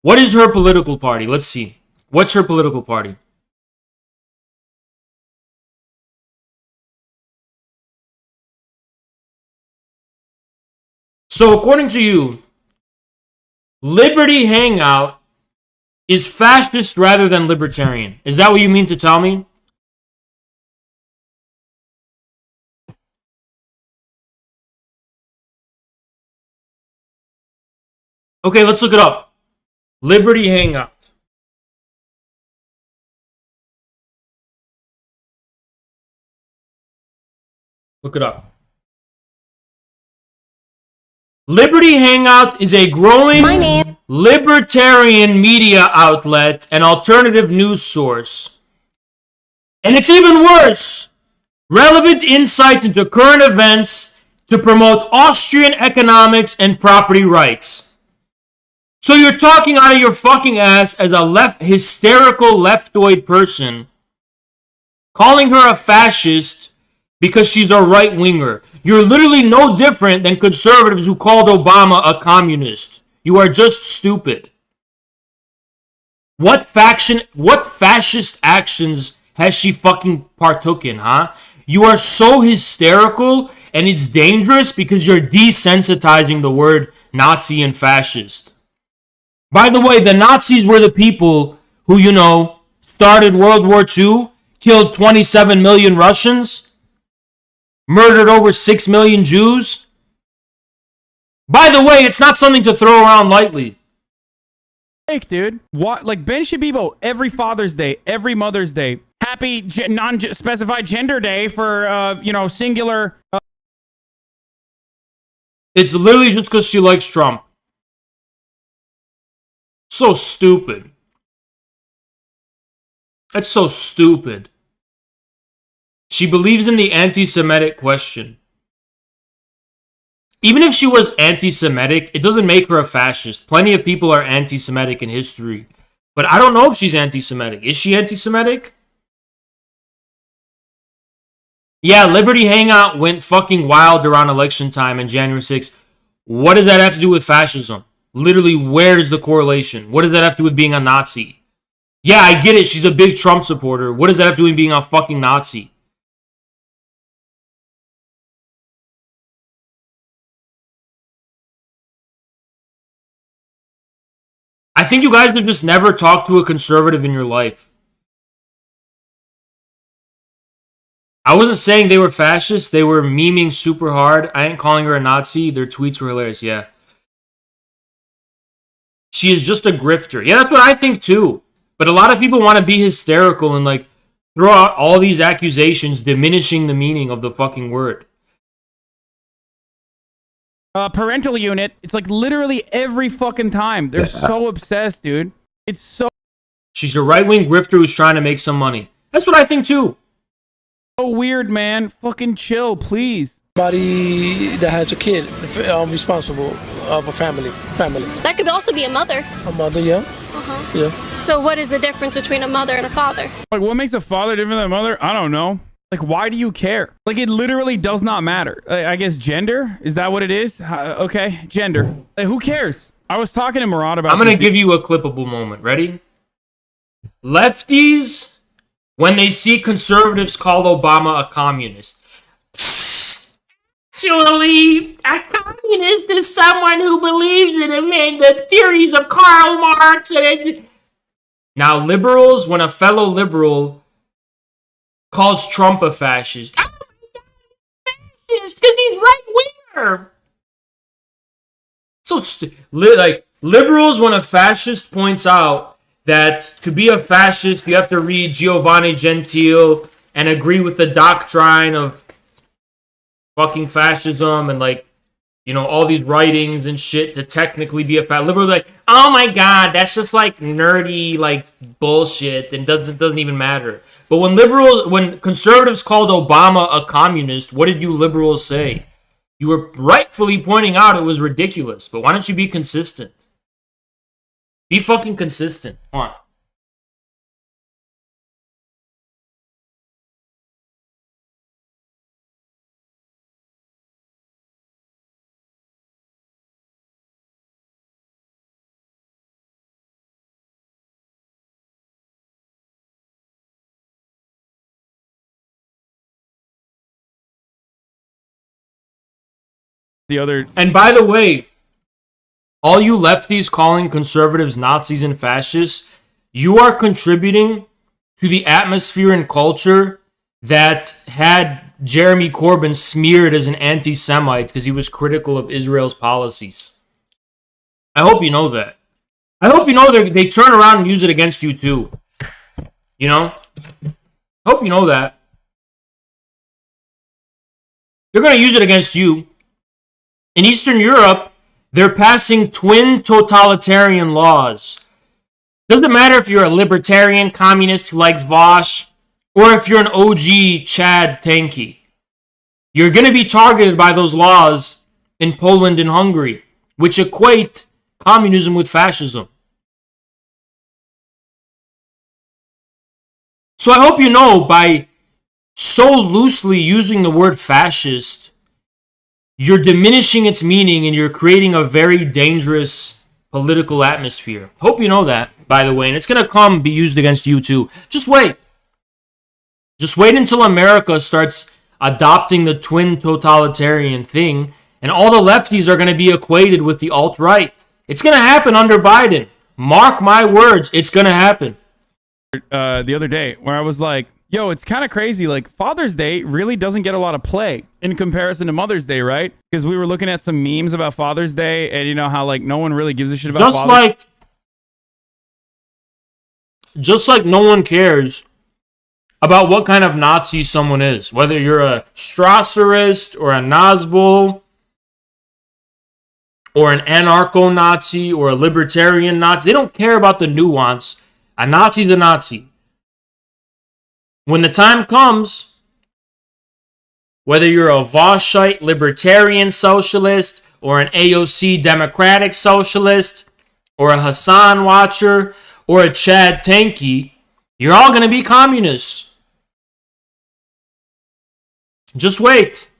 What is her political party? Let's see. What's her political party? So according to you, Liberty Hangout is fascist rather than libertarian. Is that what you mean to tell me? Okay, let's look it up. Liberty Hangout. Look it up. Liberty Hangout is a growing libertarian media outlet and alternative news source. And it's even worse. Relevant insight into current events to promote Austrian economics and property rights. So you're talking out of your fucking ass as a hysterical leftoid person, calling her a fascist because she's a right-winger. You're literally no different than conservatives who called Obama a communist. You are just stupid. What fascist actions has she fucking partook in, huh? You are so hysterical, and it's dangerous because you're desensitizing the word Nazi and fascist. By the way, the Nazis were the people who, you know, started World War II, killed 27 million Russians, murdered over 6 million Jews. By the way, it's not something to throw around lightly. Dude, what? Like Ben Shabibo, every Father's Day, every Mother's Day, happy non-specified gender day for you know, singular. It's literally just because she likes Trump. So stupid. That's so stupid. She believes in the anti-Semitic question. Even if she was anti-Semitic, it doesn't make her a fascist. Plenty of people are anti-Semitic in history. But I don't know if she's anti-Semitic. Is she anti-Semitic? Yeah, Liberty Hangout went fucking wild around election time on January 6th. What does that have to do with fascism? Literally, where is the correlation? What does that have to do with being a Nazi? Yeah, I get it. She's a big Trump supporter. What does that have to do with being a fucking Nazi? I think you guys have just never talked to a conservative in your life. I wasn't saying they were fascists. They were memeing super hard. I ain't calling her a Nazi. Their tweets were hilarious, yeah. She is just a grifter. Yeah, that's what I think too. But a lot of people want to be hysterical and like throw out all these accusations diminishing the meaning of the fucking word. Parental unit. It's like literally every fucking time. They're so obsessed, dude. It's so... She's a right-wing grifter who's trying to make some money. That's what I think too. So weird, man. Fucking chill, please. Somebody that has a kid, responsible of a family. That could also be a mother. A mother, yeah. Uh-huh. Yeah. So what is the difference between a mother and a father? Like, what makes a father different than a mother? I don't know. Like, why do you care? Like, it literally does not matter. I guess gender? Is that what it is? Okay, gender. Like, who cares? I was talking to Murad about I'm going to give you a clippable moment. Ready? Lefties, when they see conservatives call Obama a communist. Actually, a communist is someone who believes in the theories of Karl Marx. Now, liberals, when a fellow liberal calls Trump a fascist. Oh my God, fascist, because he's right-winger. So, like, liberals, when a fascist points out that to be a fascist, you have to read Giovanni Gentile and agree with the doctrine of fucking fascism and, like, you know, all these writings and shit to technically be a fascist. Liberals are like, oh my God, that's just, like, nerdy, like, bullshit and doesn't even matter. But when conservatives called Obama a communist, what did you liberals say? You were rightfully pointing out it was ridiculous, but why don't you be consistent? Be fucking consistent. Come on. And by the way, all you lefties calling conservatives Nazis and fascists, you are contributing to the atmosphere and culture that had Jeremy Corbyn smeared as an anti-Semite because he was critical of Israel's policies. I hope you know that. I hope you know they turn around and use it against you too. You know? I hope you know that. They're going to use it against you. In Eastern Europe, they're passing twin totalitarian laws. Doesn't matter if you're a libertarian communist who likes Vosh, or if you're an OG Chad Tanky, you're going to be targeted by those laws in Poland and Hungary, which equate communism with fascism. So I hope you know, by so loosely using the word fascist, you're diminishing its meaning and you're creating a very dangerous political atmosphere. Hope you know that, by the way, and it's going to be used against you too. Just wait. Just wait until America starts adopting the twin totalitarian thing, and all the lefties are going to be equated with the alt-right. It's going to happen under Biden. Mark my words, it's going to happen. The other day where I was like, yo, it's kind of crazy. Like, Father's Day really doesn't get a lot of play in comparison to Mother's Day, right? Because we were looking at some memes about Father's Day, and you know how like no one really gives a shit about just like no one cares about what kind of Nazi someone is, whether you're a Strasserist or a Nazgul or an anarcho-Nazi or a libertarian Nazi. They don't care about the nuance. A Nazi's a Nazi. When the time comes, whether you're a Voschite libertarian socialist or an AOC democratic socialist or a Hassan watcher or a Chad Tanky, you're all going to be communists. Just wait.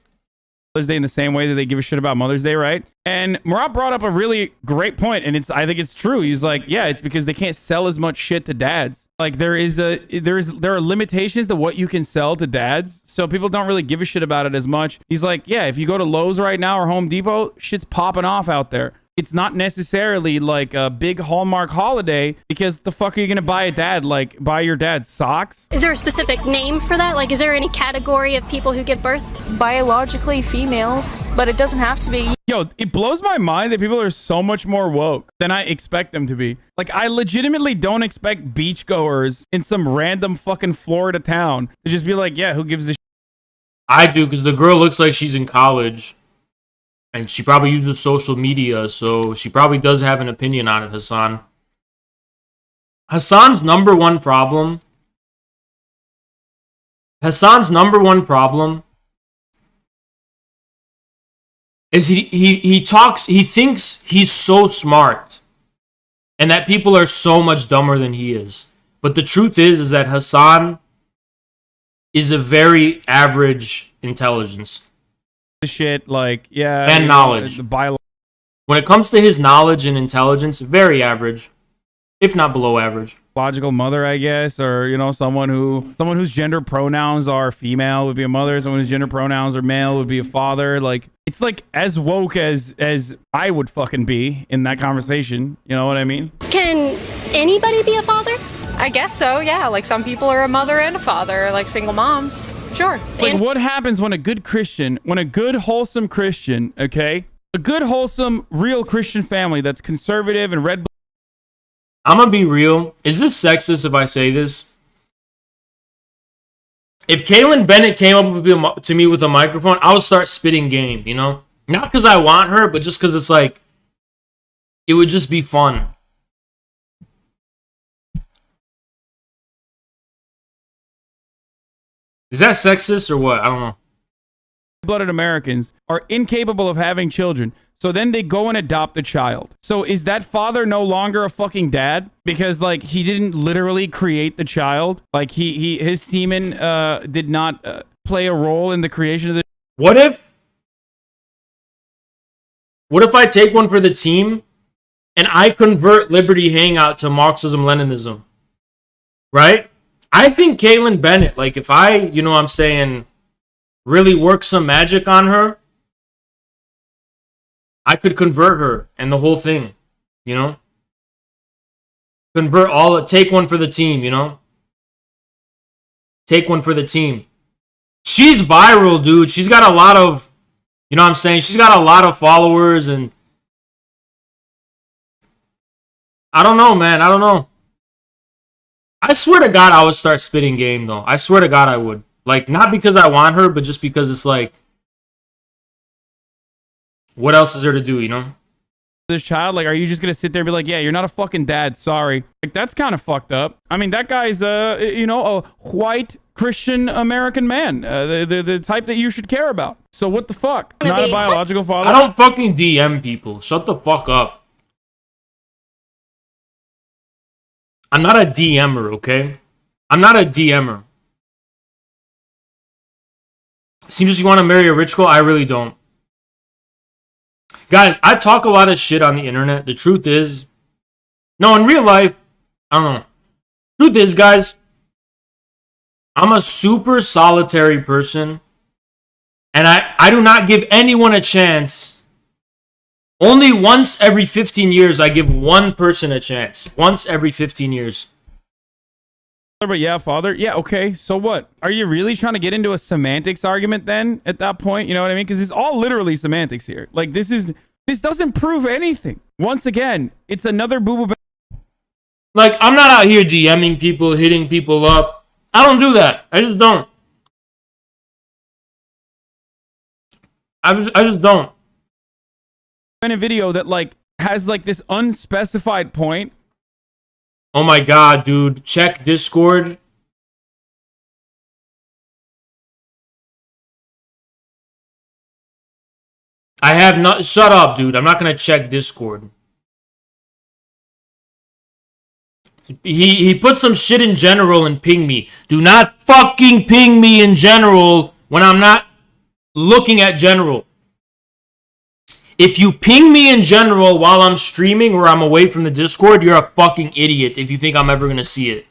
Mother's Day in the same way that they give a shit about Mother's Day, right? And Murat brought up a really great point, and I think it's true. He's like, yeah, it's because they can't sell as much shit to dads. Like there are limitations to what you can sell to dads, so people don't really give a shit about it as much. He's like, yeah, if you go to Lowe's right now or Home Depot, shit's popping off out there. It's not necessarily like a big Hallmark holiday, because the fuck are you gonna buy buy your dad socks? Is there a specific name for that? Like, is there any category of people who give birth? Biologically females, but it doesn't have to be. Yo, it blows my mind that people are so much more woke than I expect them to be. Like, I legitimately don't expect beachgoers in some random fucking Florida town to just be like, yeah, who gives a shit? I do, because the girl looks like she's in college. And she probably uses social media, so she probably does have an opinion on it, Hassan. Hassan's number one problem is he thinks he's so smart and that people are so much dumber than he is. But the truth is that Hassan is a very average intelligence. Shit, like, yeah, and knowledge. When it comes to his knowledge and intelligence, very average, if not below average. Logical mother, I guess, or you know, someone whose gender pronouns are female would be a mother. Someone whose gender pronouns are male would be a father. Like, it's like as woke as I would fucking be in that conversation. You know what I mean? Can anybody be a father? I guess so, yeah. Like, some people are a mother and a father, like single moms. Sure. Like, what happens when a good Christian, wholesome Christian, okay? A good, wholesome, real Christian family that's conservative and red. I'm gonna be real. Is this sexist if I say this? If Kaylin Bennett came up to me with a microphone, I would start spitting game, you know? Not because I want her, but just because it's like, it would just be fun. Is that sexist or what? I don't know. Blooded Americans are incapable of having children, so then they go and adopt a child. So is that father no longer a fucking dad because like he didn't literally create the child? Like his semen did not play a role in the creation of the. What if I take one for the team and I convert Liberty Hangout to Marxism-Leninism? Right? I think Kaylin Bennett, like if I, you know what I'm saying, really work some magic on her, I could convert her and the whole thing, you know? Take one for the team, you know? Take one for the team. She's viral, dude. She's got a lot of, you know what I'm saying? She's got a lot of followers and I don't know, man. I don't know. I swear to God, I would start spitting game, though. I swear to God, I would. Like, not because I want her, but just because it's like, what else is there to do, you know? This child, like, are you just gonna sit there and be like, yeah, you're not a fucking dad, sorry. Like, that's kind of fucked up. I mean, that guy's, you know, a white Christian American man, the type that you should care about. So what the fuck? Not a biological father. I don't fucking DM people. Shut the fuck up. I'm not a DMer, okay? I'm not a DMer. Seems you want to marry a rich girl. I really don't. Guys, I talk a lot of shit on the internet. The truth is... No, in real life, I don't know. Truth is, guys, I'm a super solitary person. And I do not give anyone a chance. Only once every 15 years, I give one person a chance. Once every 15 years. But yeah, father. Yeah, okay. So what? Are you really trying to get into a semantics argument then at that point? You know what I mean? Because it's all literally semantics here. Like, this doesn't prove anything. Once again, it's another boo-boo. Like, I'm not out here DMing people, hitting people up. I don't do that. I just don't. I just don't. In a video that, like, has, like, this unspecified point. Oh my god, dude. Check Discord. I have not... Shut up, dude. I'm not gonna check Discord. He put some shit in general and ping me. Do not fucking ping me in general when I'm not looking at general. If you ping me in general while I'm streaming or I'm away from the Discord, you're a fucking idiot if you think I'm ever going to see it.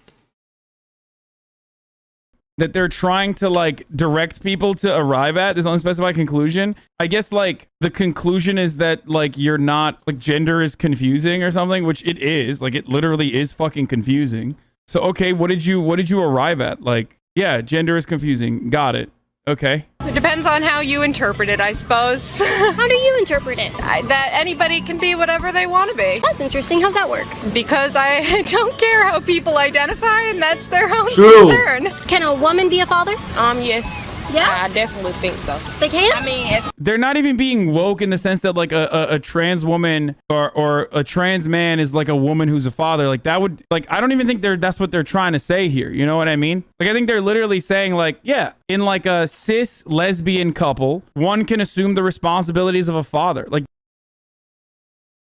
That they're trying to, like, direct people to arrive at this unspecified conclusion. I guess, like, the conclusion is that, like, you're not, like, gender is confusing or something, which it is. Like, it literally is fucking confusing. So, okay, what did you arrive at? Like, yeah, gender is confusing. Got it. Okay. It depends on how you interpret it, I suppose. How do you interpret it? That anybody can be whatever they want to be. That's interesting. How's that work? Because I don't care how people identify, and that's their own True. concern. Can a woman be a father? Yes. Yeah? I definitely think so. They can? I mean, it's... They're not even being woke in the sense that, like, a trans woman or a trans man is like a woman who's a father. Like, that would, like, I don't even think that's what they're trying to say here. You know what I mean? Like, I think they're literally saying, like, yeah, in, like, a cis lesbian couple, one can assume the responsibilities of a father. Like,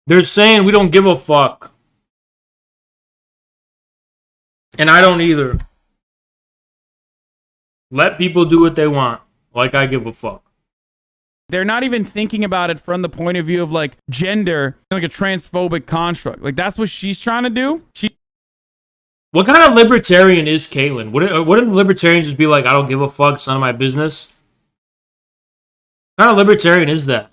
they're saying we don't give a fuck. And I don't either. Let people do what they want. Like I give a fuck. They're not even thinking about it from the point of view of, like, gender, like a transphobic construct. Like, that's what she's trying to do. What kind of libertarian is Caitlyn? Wouldn't libertarians just be like, I don't give a fuck, it's none of my business? What kind of libertarian is that?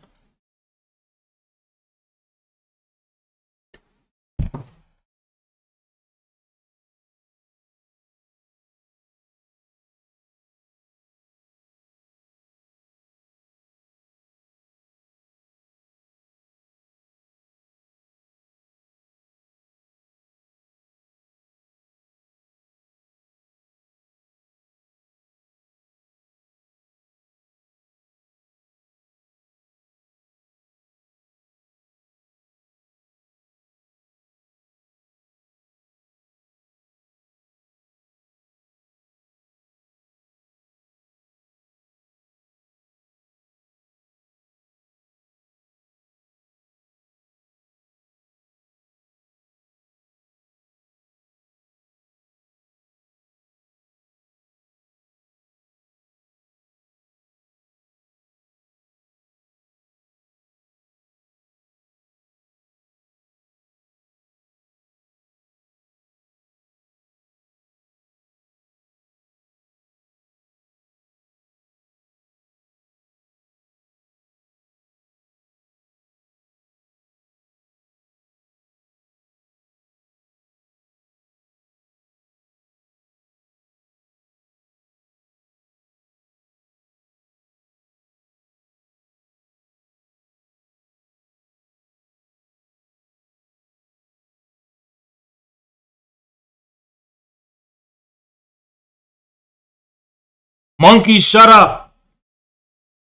Monkey, shut up.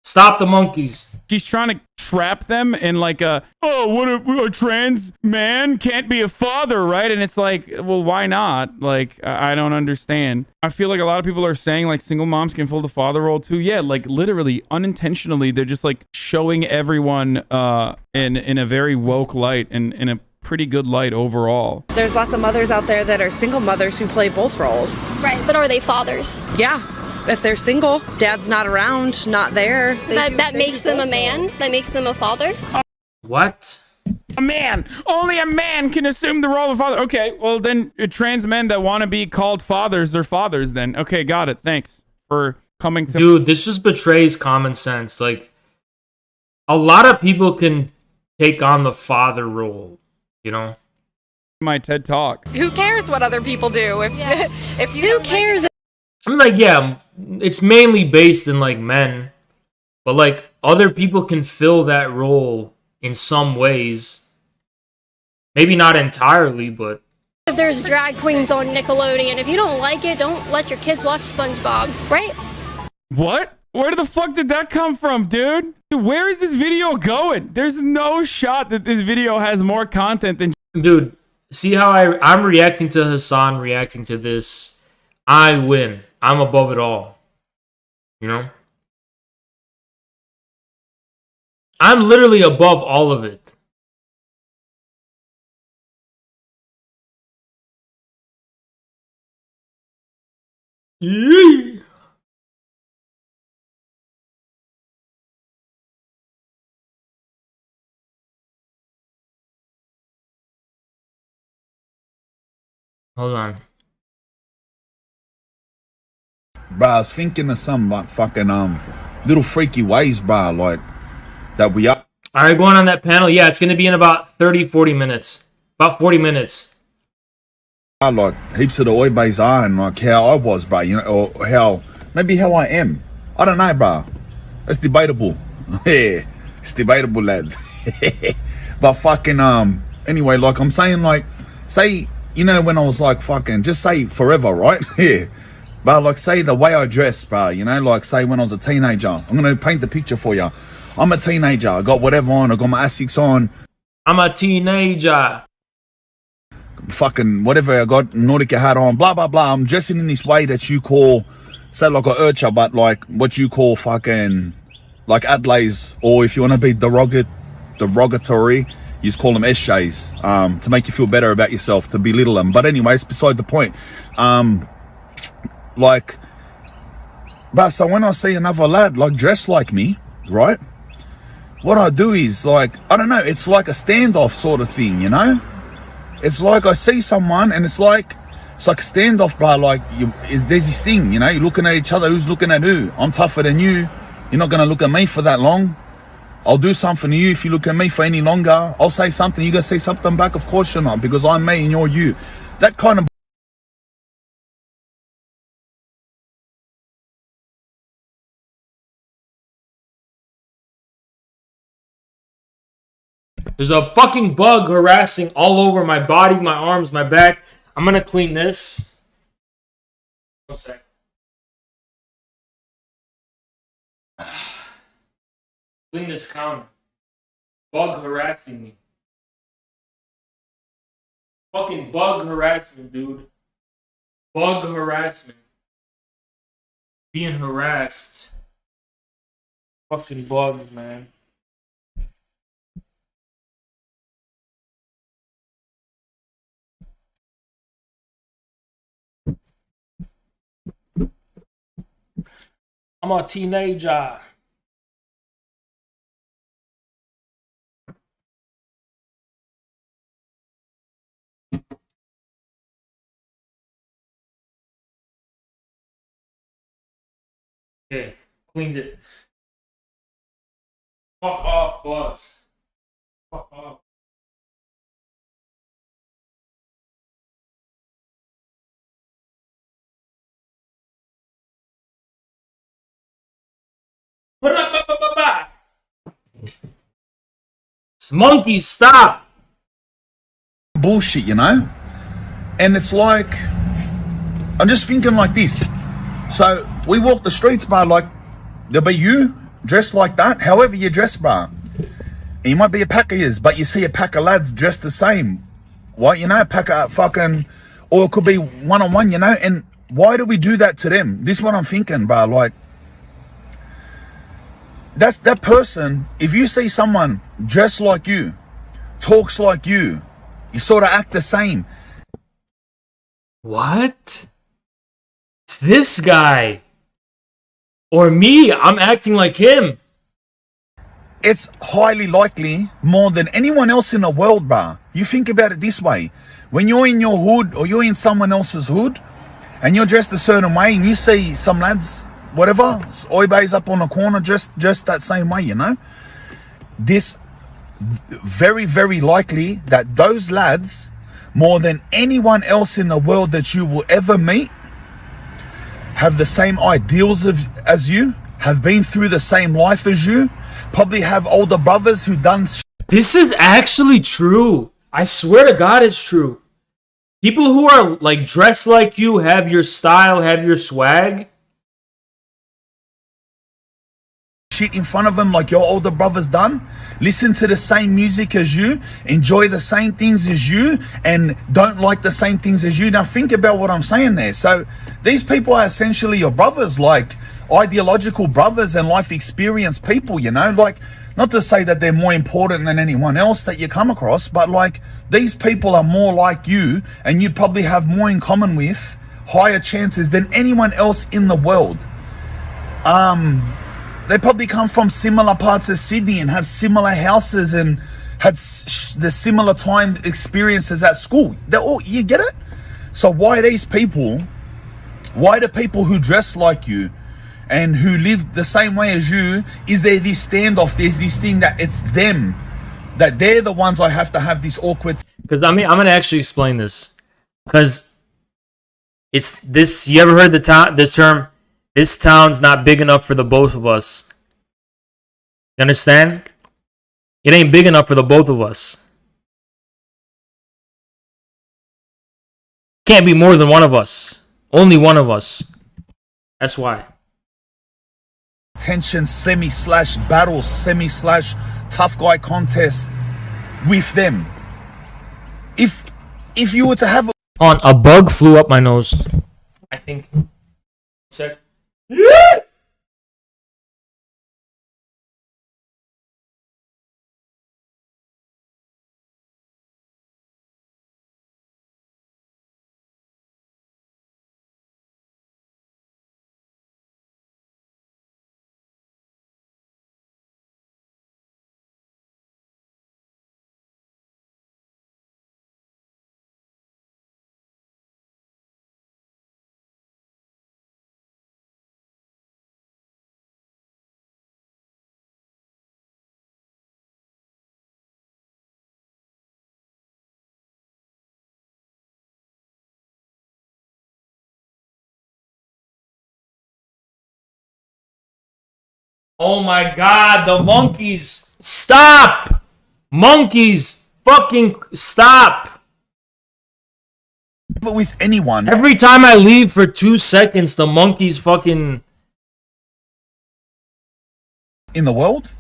Stop the monkeys. She's trying to trap them in like a, oh, what a trans man can't be a father, right? And it's like, well, why not? Like, I don't understand. I feel like a lot of people are saying like single moms can fill the father role too. Yeah, like literally, unintentionally, they're just like showing everyone in a very woke light and in a pretty good light overall. There's lots of mothers out there that are single mothers who play both roles. Right, but are they fathers? Yeah. If they're single, dad's not around, not there. That makes them a man? That makes them a father? What? A man! Only a man can assume the role of father. Okay, well then trans men that want to be called fathers are fathers then. Okay, got it. Thanks for coming to... Dude, this just betrays common sense. Like, a lot of people can take on the father role, you know? My TED Talk. Who cares what other people do? If you Who cares? I'm like, yeah, it's mainly based in like men, but like other people can fill that role in some ways. Maybe not entirely, but If there's drag queens on Nickelodeon, if you don't like it, don't let your kids watch SpongeBob, right? What? Where the fuck did that come from, dude? Dude, where is this video going? There's no shot that this video has more content than... Dude, see how I'm reacting to Hassan reacting to this. I win. I'm above it all. You know? I'm literally above all of it. Yee! Hold on. Bro, I was thinking of some like fucking little freaky ways, bro, like that we are. Alright, going on that panel. Yeah, it's gonna be in about 30-40 minutes. About 40 minutes. Like heaps of the oi bays are, and like how I was, bro, you know, or how maybe how I am. I don't know, bro. It's debatable. Yeah, it's debatable, lad. But fucking anyway, like I'm saying, like say, you know, when I was like fucking, just say forever, right? Yeah. But like say the way I dress, bro, you know, like say when I was a teenager. I'm gonna paint the picture for you. I'm a teenager. I got whatever on. I got my Asics on. I'm a teenager. Fucking whatever I got, Nautica hat on, blah blah blah. I'm dressing in this way that you call, say like a urcha, but like what you call fucking like Adlays, or if you want to be derogatory, you just call them SJs, to make you feel better about yourself, to belittle them. But anyways, beside the point. Like, but so when I see another lad like dressed like me, right, what I do is like, I don't know, it's like a standoff sort of thing, you know. It's like I see someone and it's like a standoff, bro. Like there's this thing, you know, you're looking at each other, who's looking at who. I'm tougher than you. You're not gonna look at me for that long. I'll do something to you if you look at me for any longer. I'll say something, you gotta say something back. Of course you're not, because I'm me and you're you. That kind of... There's a fucking bug harassing all over my body, my arms, my back. I'm gonna clean this. 1 sec. Clean this counter. Bug harassing me. Fucking bug harassment, dude. Bug harassment. Being harassed. Fucking bug, man. I'm a teenager. Okay, cleaned it. Fuck off, boss. Fuck off. Monkeys, stop! Bullshit, you know? And it's like, I'm just thinking like this. So we walk the streets, but like, there'll be you dressed like that, however you dress, bruh. You might be a pack of yous, but you see a pack of lads dressed the same. Why, you know, a pack of fucking, or it could be one-on-one, you know, and why do we do that to them? This is what I'm thinking, bruh, like, that's that person. If you see someone dressed like you, talks like you sort of act the same. What? It's this guy. Or me, I'm acting like him. It's highly likely more than anyone else in the world, bruh. You think about it this way. When you're in your hood or you're in someone else's hood and you're dressed a certain way and you see some lads, whatever, oibays up on the corner dressed that same way, you know? This very, very likely that those lads, more than anyone else in the world that you will ever meet, have the same ideals as you, have been through the same life as you, probably have older brothers who done. This is actually true. I swear to God, it's true. People who are like dressed like you, have your style, have your swag. Shit in front of them like your older brothers done, listen to the same music as you, enjoy the same things as you, and don't like the same things as you. Now think about what I'm saying there. So these people are essentially your brothers, like ideological brothers and life experience people, you know, like, not to say that they're more important than anyone else that you come across, but like, these people are more like you and you probably have more in common with, higher chances than anyone else in the world. They probably come from similar parts of Sydney and have similar houses and had the similar time experiences at school. They're all, you get it? So why these people, why the people who dress like you and who live the same way as you, is there this standoff? There's this thing that it's them, that they're the ones I have to have this awkward. Because I mean, I'm gonna actually explain this. Because it's this. You ever heard this term? This town's not big enough for the both of us. You understand? It ain't big enough for the both of us. Can't be more than one of us. Only one of us. That's why. Tension, semi/battles, semi/tough guy contest with them. If you were to have a bug flew up my nose. I think. Sec. Yeah! Oh my God, the monkeys. Stop! Monkeys, fucking stop! But with anyone. Every time I leave for 2 seconds, the monkeys fucking... In the world?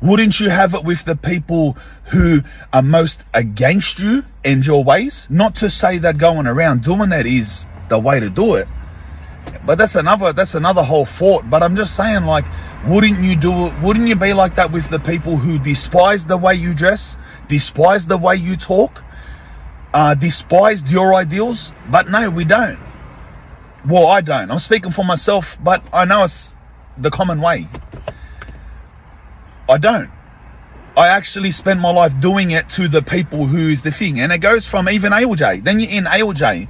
Wouldn't you have it with the people who are most against you and your ways? Not to say that going around doing that is the way to do it. But that's another whole thought. But I'm just saying, like, wouldn't you do it? Wouldn't you be like that with the people who despise the way you dress, despise the way you talk, despised your ideals? But no, we don't. Well, I don't. I'm speaking for myself, but I know it's the common way. I don't. I actually spend my life doing it to the people who's the thing. And it goes from even ALJ. Then you're in ALJ.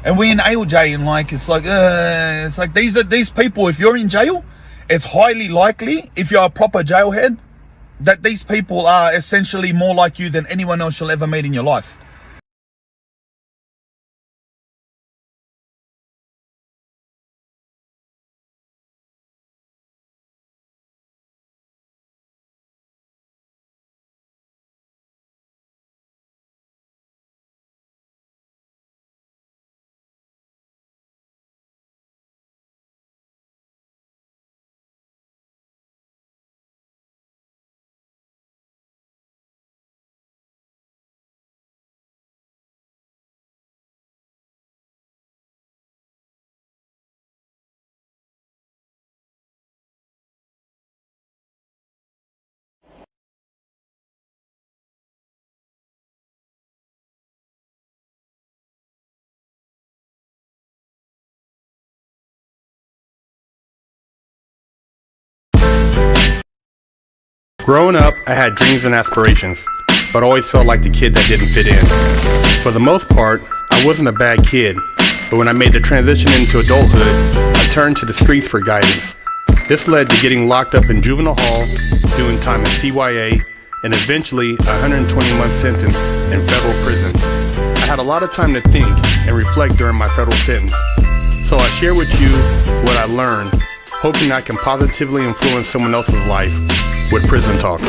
And we're in ALJ and like, it's like these people, if you're in jail, it's highly likely, if you're a proper jailhead, that these people are essentially more like you than anyone else you'll ever meet in your life. Growing up, I had dreams and aspirations, but always felt like the kid that didn't fit in. For the most part, I wasn't a bad kid, but when I made the transition into adulthood, I turned to the streets for guidance. This led to getting locked up in juvenile hall, doing time in CYA, and eventually a 120-month sentence in federal prison. I had a lot of time to think and reflect during my federal sentence, so I share with you what I learned, hoping I can positively influence someone else's life with Prison Talk.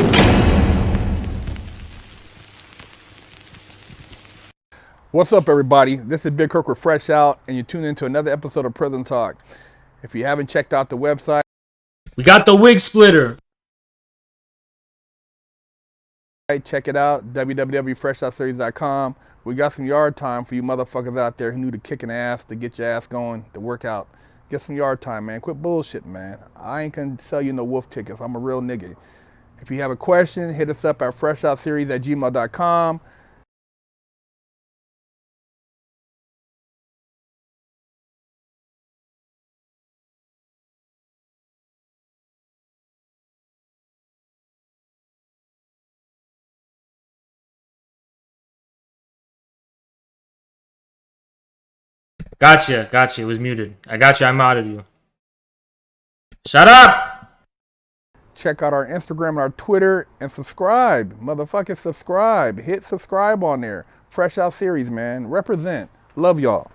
What's up, everybody? This is Big Kirk with Fresh Out, and you're tuned into another episode of Prison Talk. If you haven't checked out the website, we got the wig splitter. Check it out, www.freshoutseries.com. We got some yard time for you motherfuckers out there who need to kick an ass to get your ass going to work out. Get some yard time, man. Quit bullshitting, man. I ain't gonna sell you no wolf tickets. I'm a real nigga. If you have a question, hit us up at freshoutseries@gmail.com. Gotcha. It was muted. I got you. I modded you. Shut up! Check out our Instagram and our Twitter and subscribe. Motherfucking subscribe. Hit subscribe on there. Fresh Out Series, man. Represent. Love y'all.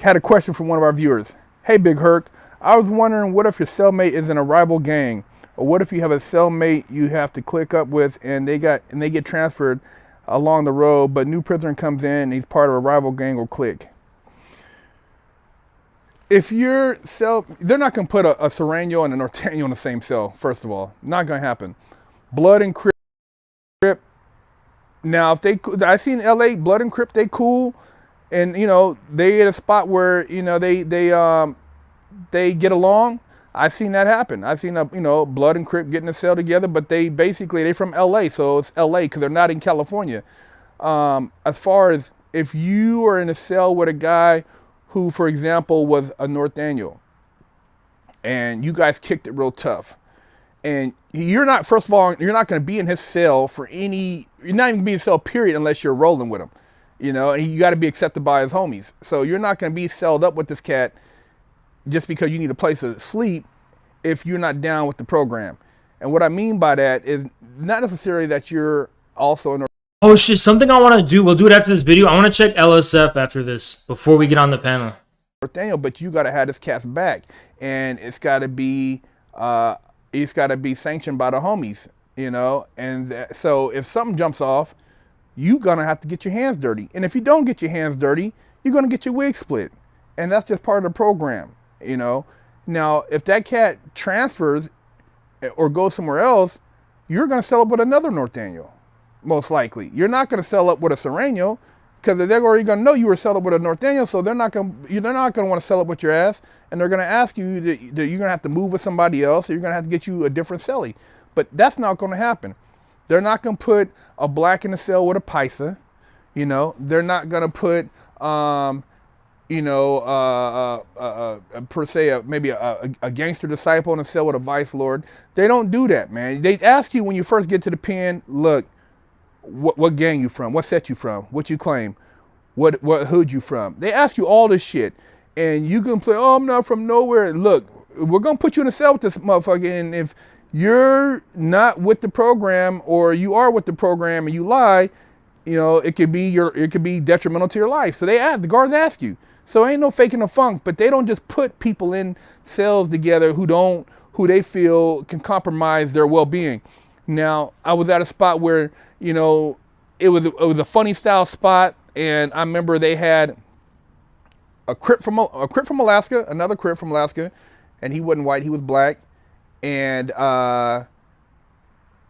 Had a question from one of our viewers. Hey, Big Herc. I was wondering, what if your cellmate is in a rival gang? Or what if you have a cellmate you have to click up with and they get transferred along the road, but new prisoner comes in and he's part of a rival gang or clique? If your cell, they're not going to put a Serrano and a Norteño in the same cell, first of all. Not going to happen. Blood and Crip. Now, if I seen LA, Blood and Crip, they cool. And, you know, they at a spot where, you know, they get along. I've seen that happen. I've seen, you know, Blood and Crip getting a cell together, but they from LA, so it's LA because they're not in California. As far as if you are in a cell with a guy who, for example, was a Norteño, and you guys kicked it real tough, and you're not, first of all, you're not going to be in his cell for you're not even going to be in cell period unless you're rolling with him, you know, and you got to be accepted by his homies. So you're not going to be celled up with this cat just because you need a place to sleep if you're not down with the program. And what I mean by that is not necessarily that you're also in a Oh shit, something I want to do, we'll do it after this video. I want to check LSF after this, before we get on the panel. Norteño, but you got to have this cat's back. And it's got to be sanctioned by the homies, you know. And so if something jumps off, you're going to have to get your hands dirty. And if you don't get your hands dirty, you're going to get your wig split. And that's just part of the program, you know. Now, if that cat transfers or goes somewhere else, you're going to sell up with another Norteño. Most likely. You're not going to sell up with a Serrano because they're already going to know you were sold up with a Norteño, so they're not going to want to sell up with your ass, and they're going to ask you that you're going to have to move with somebody else, or you're going to have to get you a different cellie. But that's not going to happen. They're not going to put a black in the cell with a paisa, you know. They're not going to put, you know, per se, maybe a gangster disciple in a cell with a vice lord. They don't do that, man. They ask you when you first get to the pen, look, what gang you from? What set you from? What you claim? What hood you from? They ask you all this shit, and you can play, oh, I'm not from nowhere. Look, we're gonna put you in a cell with this motherfucker, and if you're not with the program, or you are with the program and you lie, you know, it could be detrimental to your life. So the guards ask you. So ain't no faking the funk, but they don't just put people in cells together who they feel can compromise their well-being. Now, I was at a spot where, you know, it was a funny style spot, and I remember they had a Crip from Alaska, another Crip from Alaska, and he wasn't white, he was black, and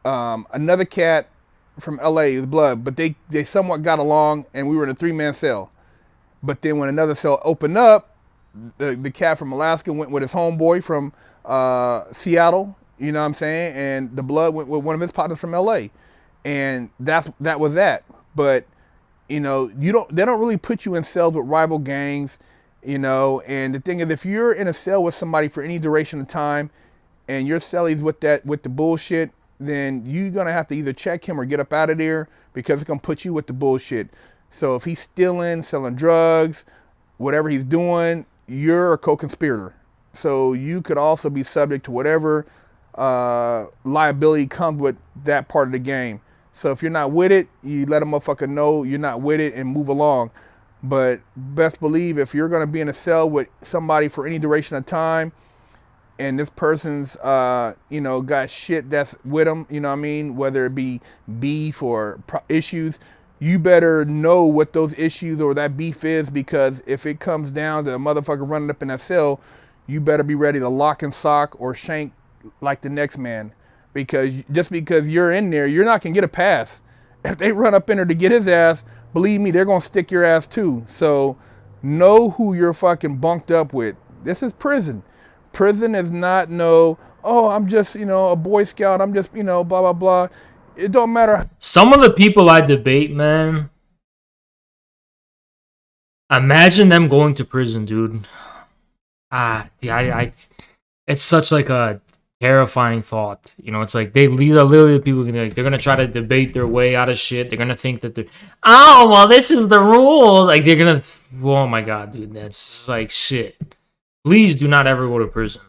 another cat from LA, was blood, but they somewhat got along, and we were in a 3-man cell. But then when another cell opened up, the cat from Alaska went with his homeboy from Seattle, you know what I'm saying, and the blood went with one of his partners from LA. And that was that. But, you know, they don't really put you in cells with rival gangs, you know. And the thing is, if you're in a cell with somebody for any duration of time, and your cellie's with the bullshit, then you're gonna have to either check him or get up out of there, because it's gonna put you with the bullshit. So if he's stealing, selling drugs, whatever he's doing, you're a co-conspirator. So you could also be subject to whatever liability comes with that part of the game. So if you're not with it, you let a motherfucker know you're not with it and move along. But best believe, if you're gonna be in a cell with somebody for any duration of time, and this person's, you know, got shit that's with them, you know what I mean? Whether it be beef or issues, you better know what those issues or that beef is, because if it comes down to a motherfucker running up in that cell, you better be ready to lock and sock or shank like the next man. Because just because you're in there, you're not gonna get a pass. If they run up in there to get his ass, believe me, they're gonna stick your ass too. So know who you're fucking bunked up with. This is prison. Prison is not oh, I'm just, you know, a Boy Scout. I'm just, you know, blah, blah, blah. It don't matter. Some of the people I debate, man, imagine them going to prison, dude. Yeah, it's such like a terrifying thought. You know, it's like these are literally the people they're gonna try to debate their way out of shit. They're gonna think that oh, well, this is the rules. Like they're gonna, oh my god, dude, that's like shit. Please do not ever go to prison.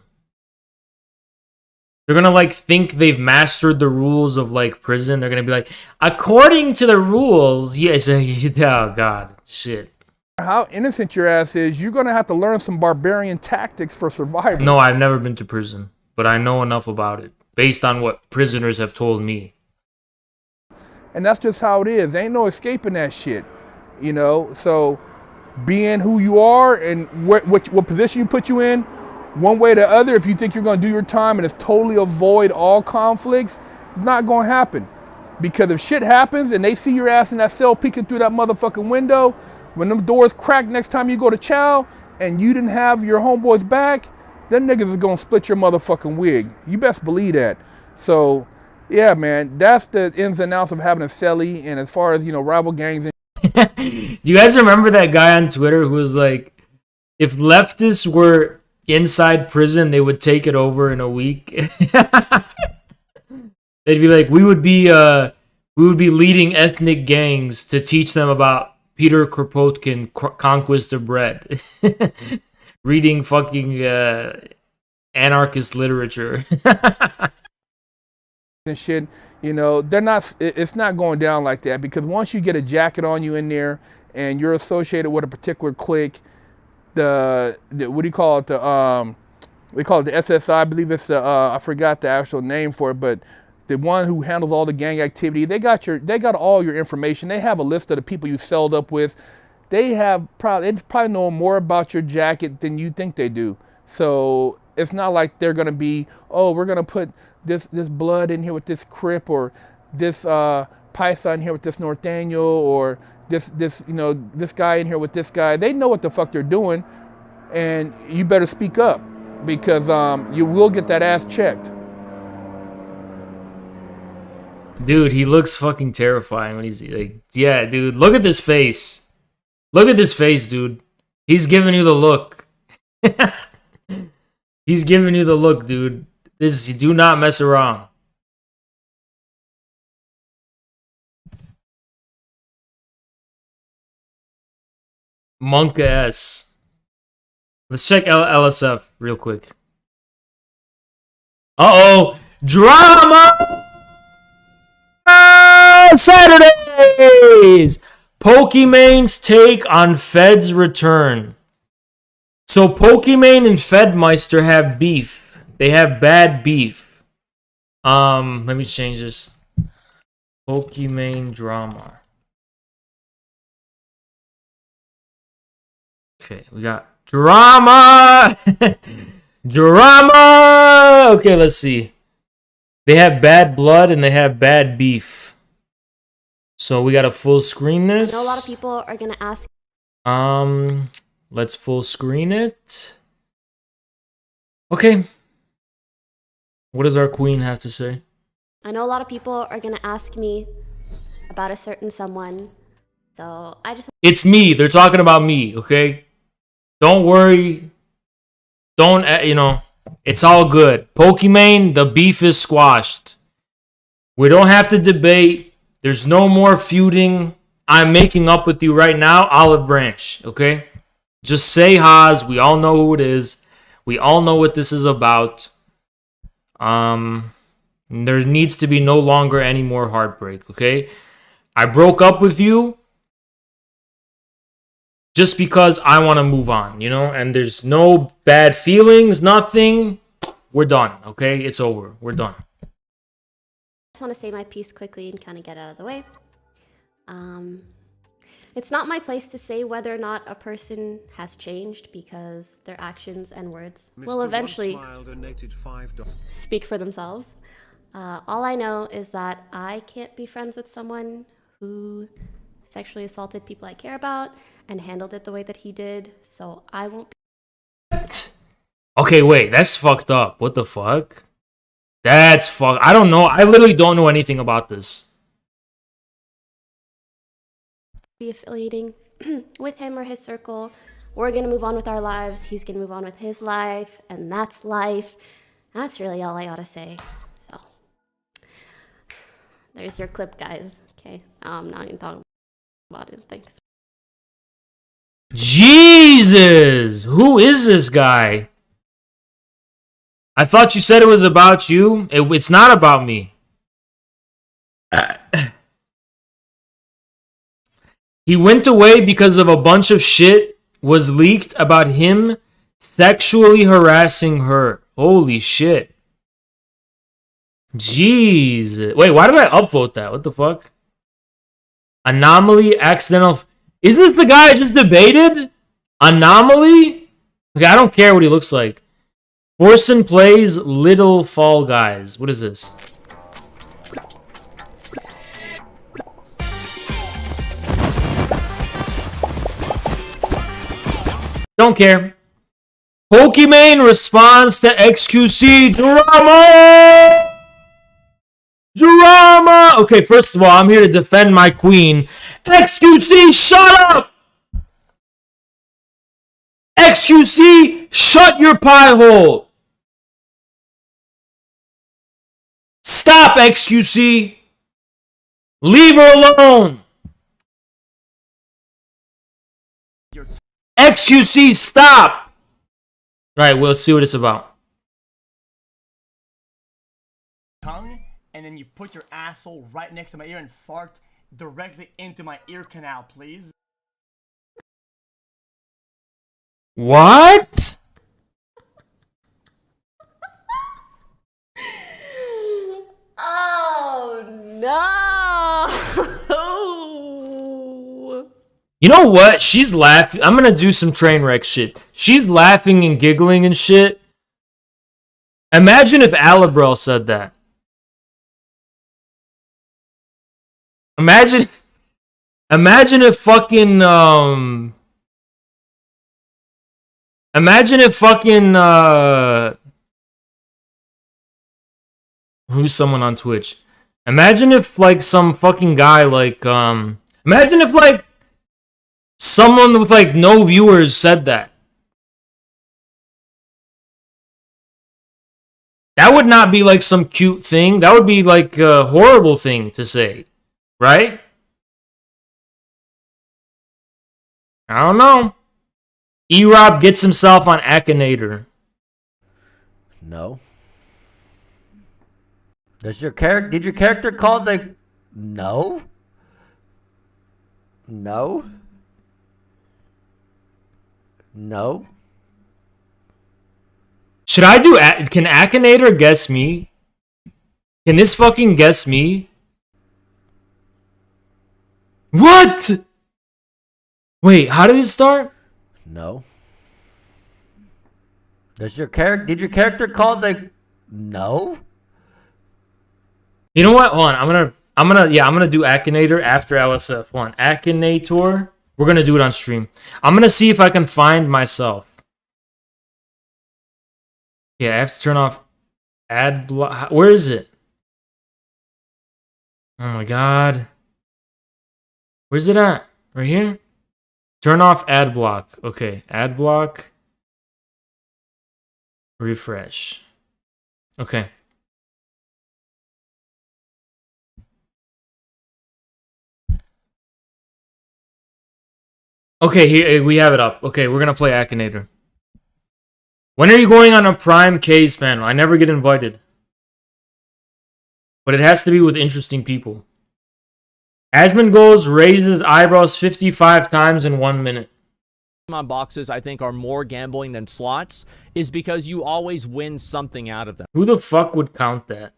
They're gonna like think they've mastered the rules of like prison. They're gonna be like, according to the rules, yes. Oh god, shit. How innocent your ass is, you're gonna have to learn some barbarian tactics for survival. No, I've never been to prison, but I know enough about it based on what prisoners have told me. And that's just how it is. Ain't no escaping that shit, you know. So being who you are and what position you put you in, one way or the other, if you think you're going to do your time and it's totally avoid all conflicts, it's not going to happen. Because if shit happens and they see your ass in that cell peeking through that motherfucking window, when them doors crack next time you go to chow and you didn't have your homeboys back, them niggas is going to split your motherfucking wig. You best believe that. So, yeah, man, that's the ins and outs of having a cellie. And as far as, you know, rival gangs and you guys remember that guy on Twitter who was like, if leftists were inside prison, they would take it over in a week? They'd be like, we would be leading ethnic gangs to teach them about Peter Kropotkin, Conquest of Bread. Reading fucking anarchist literature. and shit, you know, it's not going down like that, because once you get a jacket on you in there and you're associated with a particular clique, the what do you call it, they call it the SSI, I believe it's the I forgot the actual name for it, but the one who handles all the gang activity, they got all your information. They have a list of the people you sold up with. They probably know more about your jacket than you think they do. So it's not like they're gonna be, oh, we're gonna put this blood in here with this Crip, or this Paisa in here with this Norteño, or this you know, this guy in here with this guy. They know what the fuck they're doing, and you better speak up, because you will get that ass checked. Dude, he looks fucking terrifying when he's like, yeah, dude, look at this face. Look at this face, dude. He's giving you the look. He's giving you the look, dude. Do not mess around. Monka S. Let's check LSF real quick. Uh-oh. Drama! Saturdays! Pokemon's take on Fed's return. So Pokemon and Fedmeister have beef. They have bad beef. Let me change this. Pokemon drama. Okay, we got drama. Drama. Okay, let's see. They have bad blood and they have bad beef. So we gotta full screen this. I know a lot of people are gonna ask. Let's full screen it. Okay. What does our queen have to say? I know a lot of people are gonna ask me about a certain someone, so I just. It's me. They're talking about me. Okay. Don't worry. Don't, you know, it's all good. Pokemon, the beef is squashed. We don't have to debate. There's no more feuding. I'm making up with you right now, Olive Branch, okay? Just say Haas. We all know who it is. We all know what this is about. There needs to be no longer any more heartbreak, okay? I broke up with you just because I want to move on, you know? And there's no bad feelings, nothing. We're done, okay? It's over. We're done. I just want to say my piece quickly and kind of get out of the way. It's not my place to say whether or not a person has changed because their actions and words will eventually speak for themselves. All I know is that I can't be friends with someone who sexually assaulted people I care about and handled it the way that he did, so I won't be. Okay, wait, that's fucked up. What the fuck? That's fuck. I don't know. I literally don't know anything about this. Be affiliating with him or his circle. We're gonna move on with our lives. He's gonna move on with his life, and that's life. That's really all I gotta say. So there's your clip, guys. Okay, I'm not gonna talk about it. Thanks. Jesus! Who is this guy? I thought you said it was about you. It's not about me. He went away because of a bunch of shit was leaked about him sexually harassing her. Holy shit. Jeez. Wait, why did I upvote that? What the fuck? Anomaly, accidental. Isn't this the guy I just debated? Anomaly? Okay, I don't care what he looks like. Forsen plays Little Fall Guys. What is this? Don't care. Pokimane responds to XQC drama! Drama! Okay, first of all, I'm here to defend my queen. XQC, shut up! XQC, shut your pie hole! Stop, XQC! Leave her alone! XQC, stop! Right, well, let's see what it's about. Tongue, and then you put your asshole right next to my ear and fart directly into my ear canal, please. What? Oh no! You know what? She's laughing. I'm gonna do some train wreck shit. She's laughing and giggling and shit. Imagine if Alibrel said that. Imagine if fucking imagine if fucking who's someone on Twitch? Imagine if like some fucking guy like imagine if like someone with like no viewers said that. That would not be like some cute thing. That would be like a horrible thing to say, right? I don't know. E-Rob gets himself on Akinator. No. Does your character? Did your character cause a? No. No. No. Should I do? Can Akinator guess me? Can this fucking guess me? What? Wait, how did it start? No. Does your character? Did your character cause a? No. You know what? Hold on. I'm gonna do Akinator after LSF. Hold on. Akinator. We're gonna do it on stream. I'm gonna see if I can find myself. Yeah, I have to turn off ad block. Where is it? Oh my god. Where's it at? Right here? Turn off ad block. Okay, ad block. Refresh. Okay. Okay, here we have it up. Okay, we're gonna play Akinator. When are you going on a Prime K's panel? I never get invited. But it has to be with interesting people. Asmongold raises eyebrows 55 times in 1 minute. On boxes I think are more gambling than slots is because you always win something out of them. Who the fuck would count that?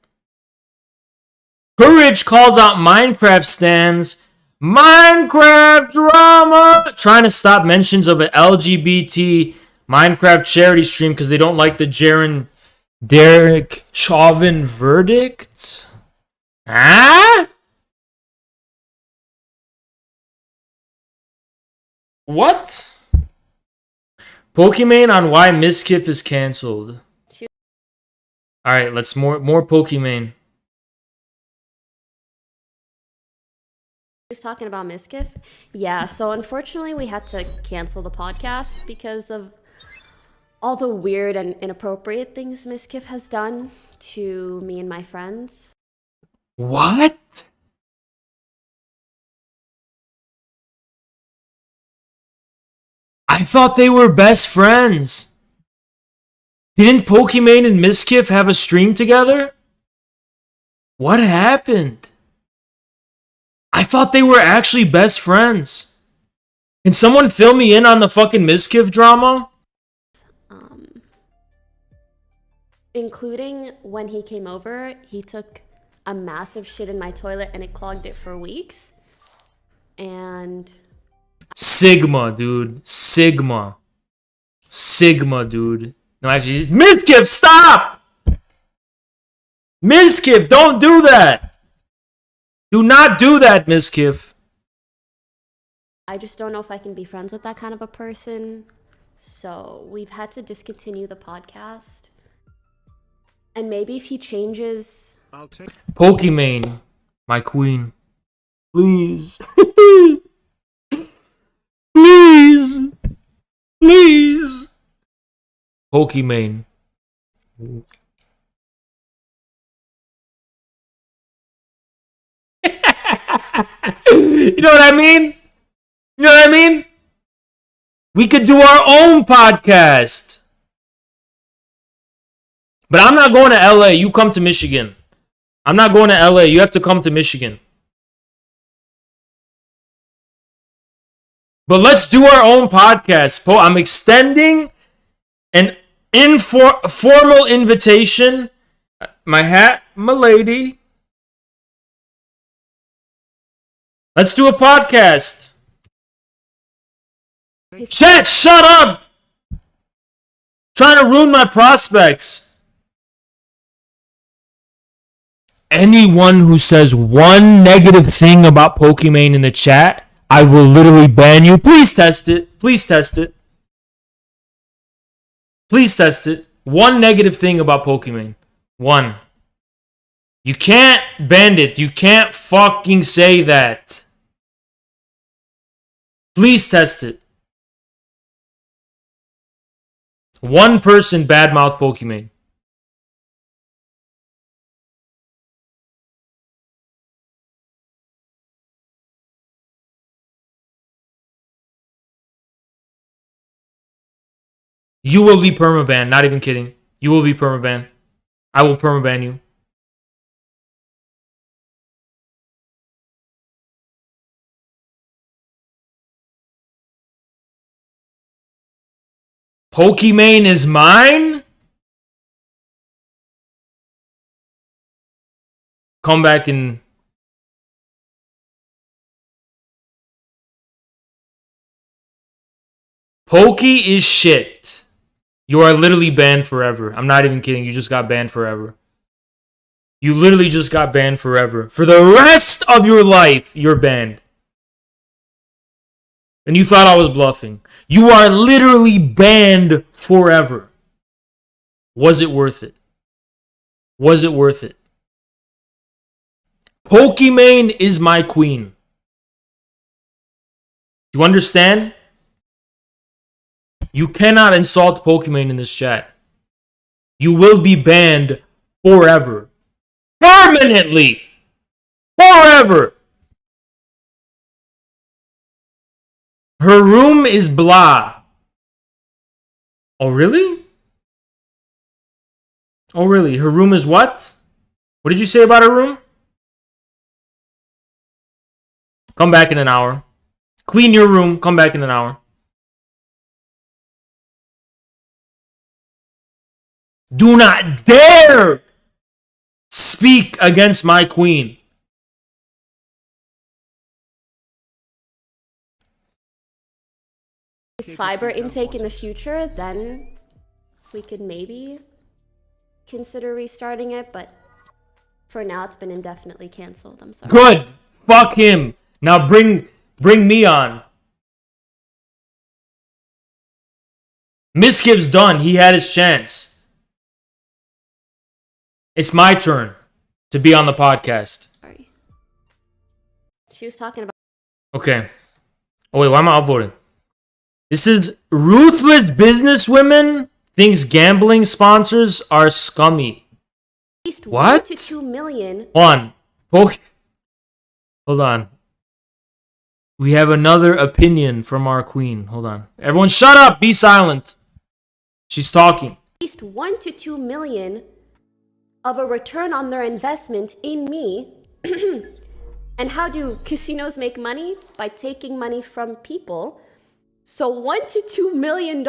Courage calls out Minecraft stands. Minecraft drama! Trying to stop mentions of an LGBT Minecraft charity stream because they don't like the Derek Chauvin verdict? Huh? What? Pokimane on why Miskip is cancelled. Alright, let's more Pokimane. Was talking about Miskiff. Yeah, so unfortunately we had to cancel the podcast because of all the weird and inappropriate things Miskiff has done to me and my friends. What? I thought they were best friends. Didn't Pokimane and Miskiff have a stream together? What happened? I thought they were actually best friends. Can someone fill me in on the fucking Miskiff drama? Including when he came over, he took a massive shit in my toilet and it clogged it for weeks. And... Sigma, dude. Sigma. Sigma, dude. No, actually, Miskiff, stop! Miskiff, don't do that! Do not do that, Miskiff. I just don't know if I can be friends with that kind of a person. So we've had to discontinue the podcast. And maybe if he changes... Pokimane, my queen. Please. Please. Please. Pokimane. You know what I mean? You know what I mean? We could do our own podcast. But I'm not going to LA. You come to Michigan. I'm not going to LA. You have to come to Michigan. But let's do our own podcast. I'm extending an formal invitation. My hat, my lady. Let's do a podcast. Chat, shut up! Trying to ruin my prospects. Anyone who says one negative thing about Pokimane in the chat, I will literally ban you. Please test it. Please test it. Please test it. One negative thing about Pokimane. One. You can't ban it. You can't fucking say that. Please test it. One person badmouth Pokimane. You will be permaban. Not even kidding. You will be permaban. I will permaban you. Pokimane is mine? Come back and... Pokey is shit. You are literally banned forever. I'm not even kidding. You just got banned forever. You literally just got banned forever. For the rest of your life, you're banned. And you thought I was bluffing. You are literally banned forever. Was it worth it? Was it worth it? Pokimane is my queen. You understand? You cannot insult Pokimane in this chat. You will be banned forever. Permanently. Forever. Her room is blah. Oh, really? Oh, really? Her room is what? What did you say about her room? Come back in an hour. Clean your room. Come back in an hour. Do not dare speak against my queen. Fiber intake in the future, then we could maybe consider restarting it, but for now it's been indefinitely canceled. I'm sorry. Good. Fuck him. Now bring me on. Miskiv's done. He had his chance. It's my turn to be on the podcast. Sorry. She was talking about. Okay. Oh wait, why am I upvoting? This is ruthless businesswomen thinks gambling sponsors are scummy. At least What? 1 to 2 million. Hold on. We have another opinion from our queen. Hold on. Everyone shut up. Be silent. She's talking. At least 1 to 2 million of a return on their investment in me. And how do casinos make money? By taking money from people. So $1 to $2 million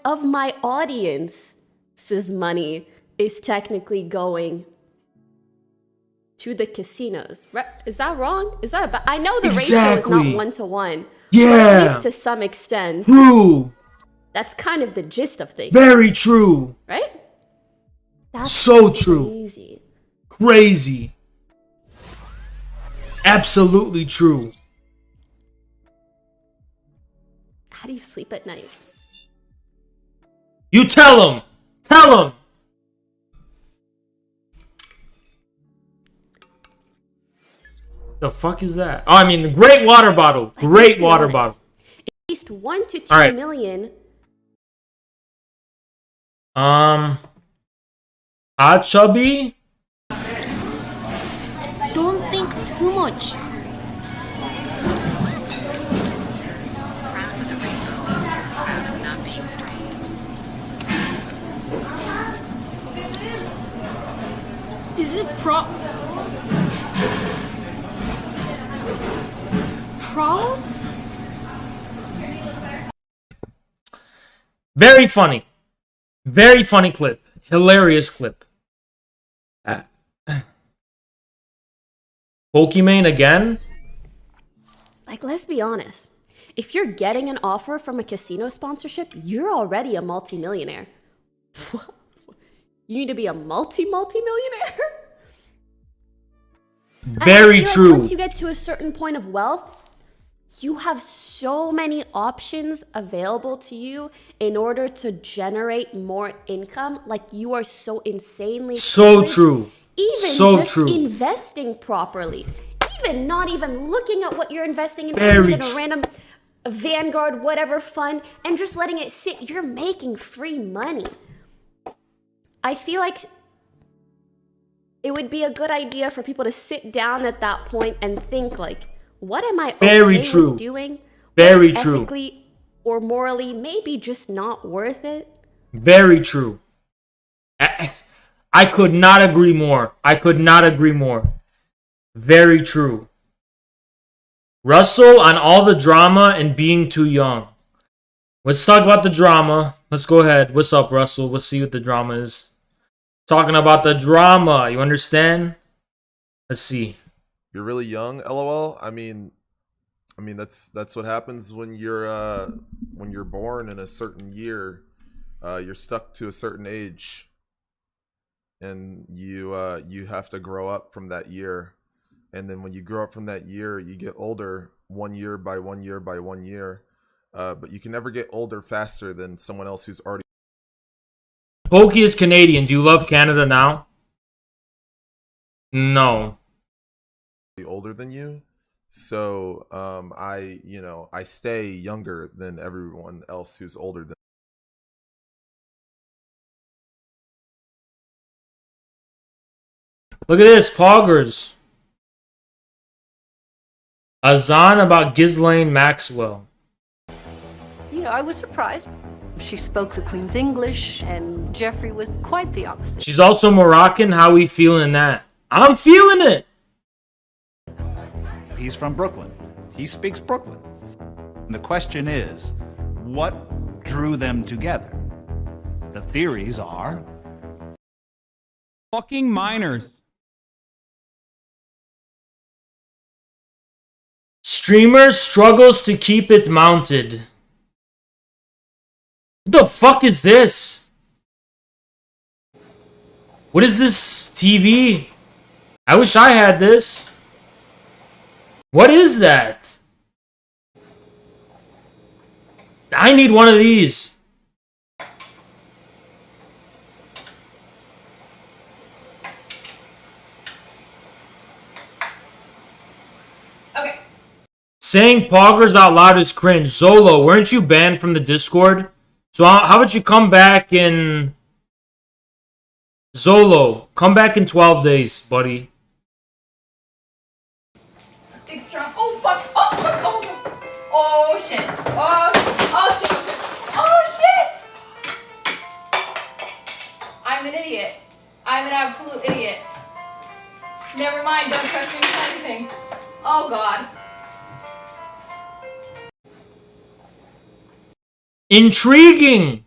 of my audience's money is technically going to the casinos. Is that wrong? Is that I know the ratio is not 1 to 1. Yeah. But at least to some extent. True. That's kind of the gist of things. Very true. Right? That's so true. Crazy. Crazy. Absolutely true. How do you sleep at night? You tell him. Tell him. The fuck is that? Oh, I mean, the great water bottle. Great water bottle. At least 1 to 2 million. Chubby. Don't think too much. Is it pro? Very funny. Very funny clip. Hilarious clip. Pokimane again? Like, let's be honest. If you're getting an offer from a casino sponsorship, you're already a multimillionaire. You need to be a multi-millionaire? Very true. Like once you get to a certain point of wealth, you have so many options available to you in order to generate more income. Like, you are so insanely so true. Even so just true. investing properly. Even not even looking at what you're investing in, Very putting it in a random Vanguard, whatever fund, and just letting it sit. You're making free money. I feel like it would be a good idea for people to sit down at that point and think, like, what am I okay with doing? Very what is true. Ethically or morally, maybe just not worth it. Very true. I could not agree more. I could not agree more. Very true. Russell on all the drama and being too young. Let's talk about the drama. Let's go ahead. What's up, Russell? Let's see what the drama is. Talking about the drama. You understand? Let's see. You're really young, LOL. I mean that's what happens when you're born in a certain year. You're stuck to a certain age, and you have to grow up from that year. And then when you grow up from that year, you get older 1 year by 1 year by 1 year. But you can never get older faster than someone else who's already. Pokey is Canadian. Do you love Canada now? No. Older than you. So I stay younger than everyone else who's older than. Look at this, Poggers. Azan about Ghislaine Maxwell. You know, I was surprised. She spoke the Queen's English, and Jeffrey was quite the opposite. She's also Moroccan. How we feeling that? I'm feeling it. He's from Brooklyn. He speaks Brooklyn. And the question is, what drew them together? The theories are... Fucking minors. Streamer struggles to keep it mounted. What the fuck is this? What is this TV? I wish I had this. What is that? I need one of these. Okay. Saying poggers out loud is cringe. Zolo, weren't you banned from the Discord? So how about you come back in... Zolo, come back in 12 days, buddy. Big strong. Oh fuck! Oh fuck! Oh! Oh shit! Oh! Oh shit! Oh shit! I'm an idiot. I'm an absolute idiot. Never mind. Don't trust me with anything. Oh god. Intriguing!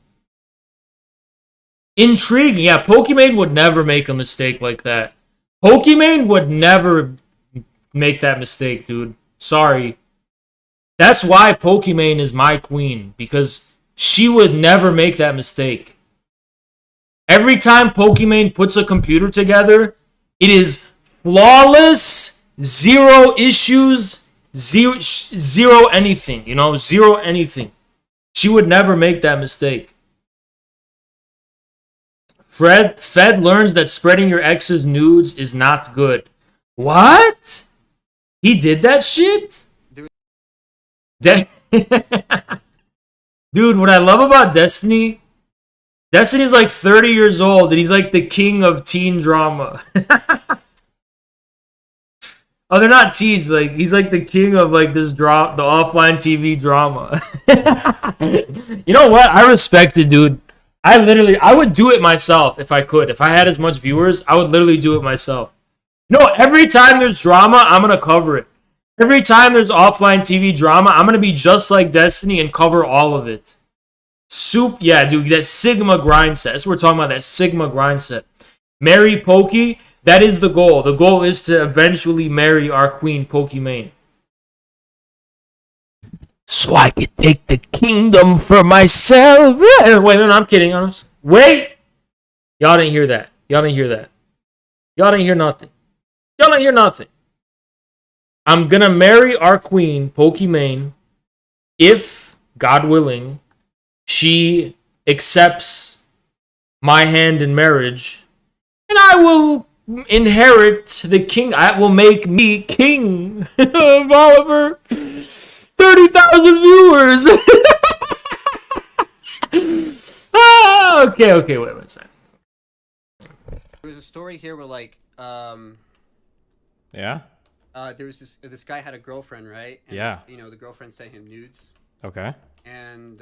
Intriguing. Yeah, Pokimane would never make a mistake like that. Pokimane would never make that mistake, dude. Sorry. That's why Pokimane is my queen. Because she would never make that mistake. Every time Pokimane puts a computer together, it is flawless, zero issues, zero anything. You know, zero anything. She would never make that mistake. Fed learns that spreading your ex's nudes is not good. What? He did that shit? Dude, what I love about Destiny, Destiny's like 30 years old and he's like the king of teen drama. Oh, they're not teens. Like he's like the king of like this the offline TV drama. You know what? I respect it, dude. I would do it myself if I could. If I had as much viewers, I would literally do it myself. You know, every time there's drama, I'm gonna cover it. Every time there's offline TV drama, I'm gonna be just like Destiny and cover all of it. Yeah, dude, that Sigma grind set. That's what we're talking about. That Sigma grind set. Marry Pokey. That is the goal. The goal is to eventually marry our queen, Pokimane. So I could take the kingdom for myself. Wait, no, I'm kidding. Wait! Y'all didn't hear that. Y'all didn't hear that. Y'all didn't hear nothing. Y'all didn't hear nothing. I'm gonna marry our queen, Pokimane, if, God willing, she accepts my hand in marriage, and I will inherit the king. I will make me king of Oliver. 30,000 viewers. Okay, wait a second. There was a story here where like yeah, there was this guy had a girlfriend, right? And, yeah, you know, the girlfriend sent him nudes. Okay. And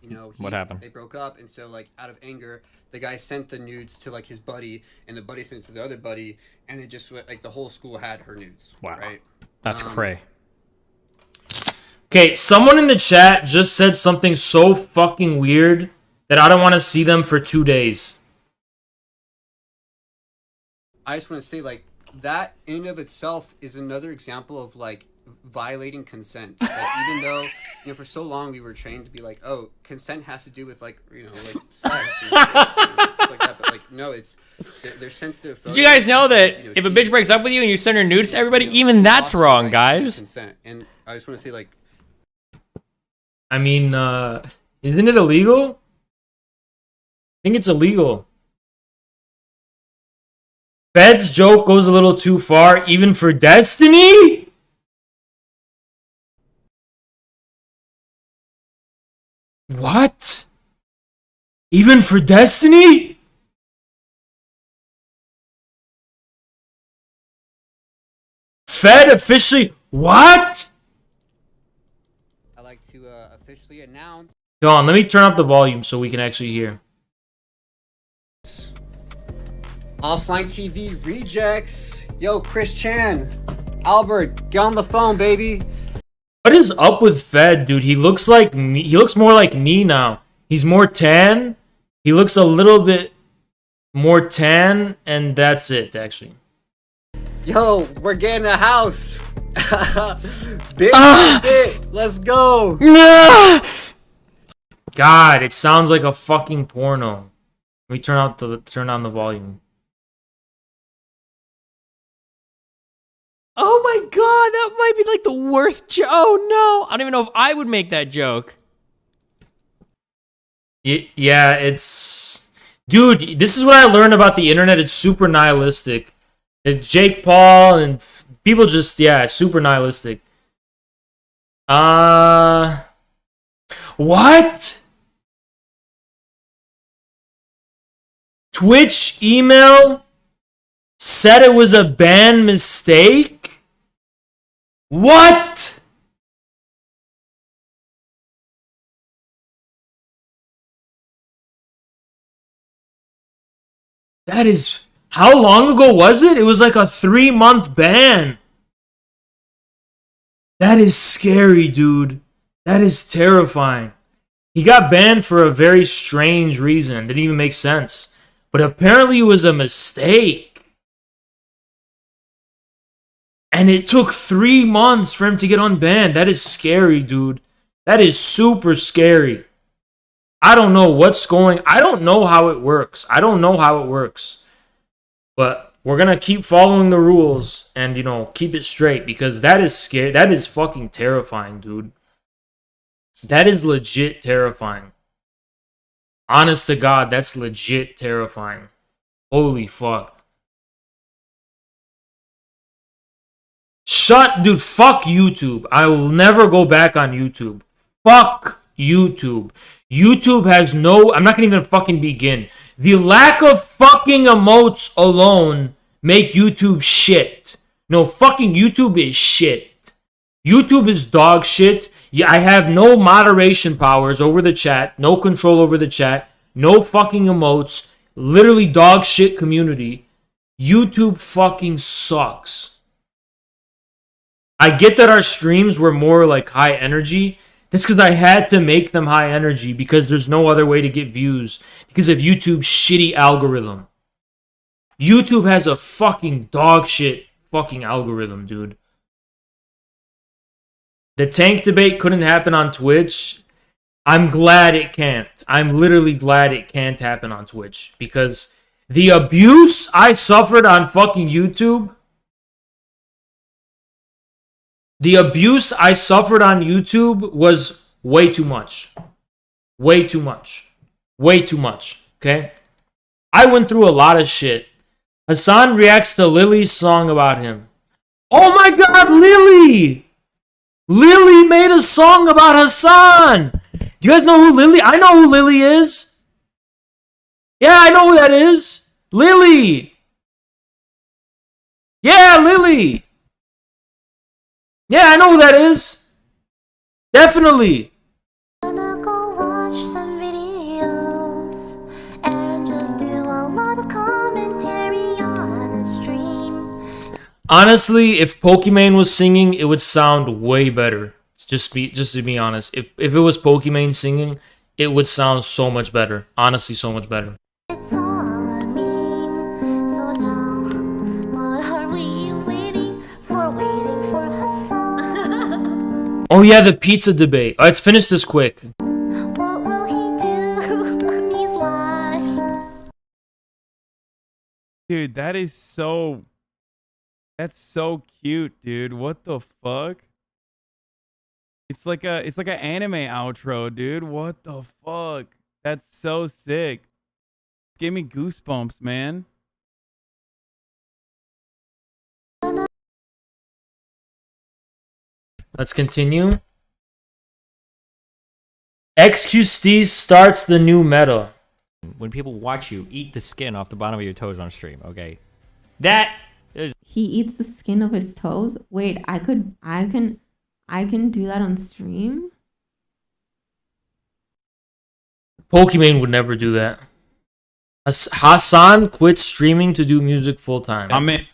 you know, what happened? They broke up, and so like out of anger, the guy sent the nudes to like his buddy, and the buddy sent it to the other buddy, and it just like the whole school had her nudes. Wow, right? That's cray. Okay, someone in the chat just said something so fucking weird that I don't want to see them for 2 days. I just want to say, like, that in and of itself is another example of like violating consent. Like, even though, you know, for so long we were trained to be like, oh, consent has to do with like, you know, like sex and stuff like that. But like, no, it's they're sensitive. Did you guys know that if a bitch breaks up with you and you send her nudes to everybody, even that's wrong, guys? Consent. And I just want to say, like, I mean, isn't it illegal? I think it's illegal. Bed's joke goes a little too far, even for Destiny? What? Even for Destiny? Fed officially... What? I'd like to officially announce. Go on, let me turn up the volume so we can actually hear. Offline TV rejects. Yo, Chris Chan. Albert, get on the phone, baby. What is up with Fed, dude? He looks like me. He looks more like me now. He's more tan. He looks a little bit more tan, and that's it, actually. Yo, we're getting a house. Big bit. Let's go. God, it sounds like a fucking porno. Let me turn on the volume. Oh my god, that might be like the worst joke. Oh no, I don't even know if I would make that joke. Yeah, it's... Dude, this is what I learned about the internet. It's super nihilistic. Jake Paul and people just, yeah, super nihilistic. What? Twitch email said it was a ban mistake? What? That is... How long ago was it? It was like a 3-month ban. That is scary, dude. That is terrifying. He got banned for a very strange reason. Didn't even make sense. But apparently it was a mistake. And it took 3 months for him to get unbanned. That is scary, dude. That is super scary. I don't know what's going... I don't know how it works. I don't know how it works. But we're going to keep following the rules and, you know, keep it straight. Because that is scary. That is fucking terrifying, dude. That is legit terrifying. Honest to God, that's legit terrifying. Holy fuck. Dude, fuck YouTube. I will never go back on YouTube. Fuck YouTube. YouTube has no... I'm not going to even fucking begin. The lack of fucking emotes alone make YouTube shit. No, fucking YouTube is shit. YouTube is dog shit. Yeah, I have no moderation powers over the chat. No control over the chat. No fucking emotes. Literally dog shit community. YouTube fucking sucks. I get that our streams were more like high energy. That's because I had to make them high energy because there's no other way to get views because of YouTube's shitty algorithm. YouTube has a fucking dog shit fucking algorithm, dude. The tank debate couldn't happen on Twitch. I'm glad it can't. I'm literally glad it can't happen on Twitch because the abuse I suffered on fucking YouTube... The abuse I suffered on YouTube was way too much. Way too much. Way too much. Okay? I went through a lot of shit. Hassan reacts to Lily's song about him. Oh my god, Lily! Lily made a song about Hassan! Do you guys know who Lily... I know who Lily is. Yeah, I know who that is. Lily! Yeah, Lily! Yeah, I know who that is. Definitely. Honestly, if Pokimane was singing, it would sound way better. Just to be honest. If it was Pokimane singing, it would sound so much better. Honestly, so much better. Oh yeah, the pizza debate. Let's finish this quick. What will he do when he's live? Dude, that is so... That's so cute, dude. What the fuck? It's like an anime outro, dude. What the fuck? That's so sick. Give me goosebumps, man. Let's continue. XQC starts the new meta. When people watch you eat the skin off the bottom of your toes on stream, okay? That is... He eats the skin of his toes? Wait, I can do that on stream? Pokimane would never do that. Hassan quit streaming to do music full time. I'm in.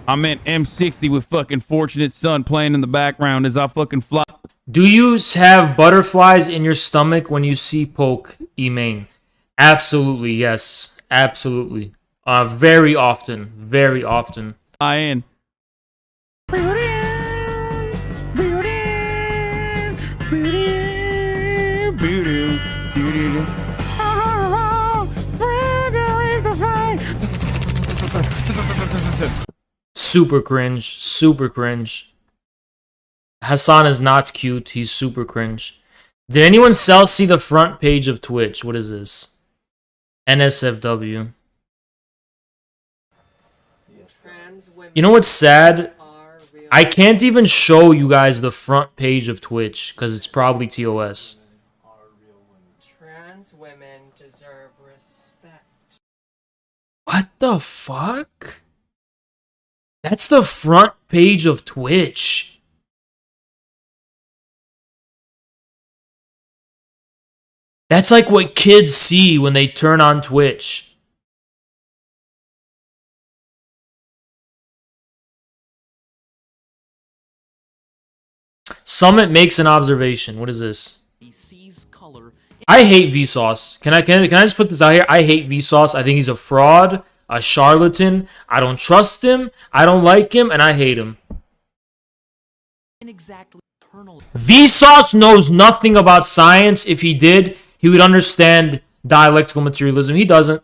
I'm in M60 with fucking Fortunate Son playing in the background as I fucking fly. Do you have butterflies in your stomach when you see Pokimane? Absolutely, yes. Absolutely. Very often. Very often. I in. Super cringe. Super cringe. Hassan is not cute. He's super cringe. Did anyone else see the front page of Twitch? What is this? NSFW. You know what's sad? I can't even show you guys the front page of Twitch because it's probably TOS. Trans women deserve respect. What the fuck? That's the front page of Twitch. That's like what kids see when they turn on Twitch. Summit makes an observation. What is this? I hate Vsauce. Can I just put this out here? I hate Vsauce. I think he's a fraud, a charlatan. I don't trust him. I don't like him, and I hate him. Vsauce knows nothing about science. If he did, he would understand dialectical materialism. He doesn't.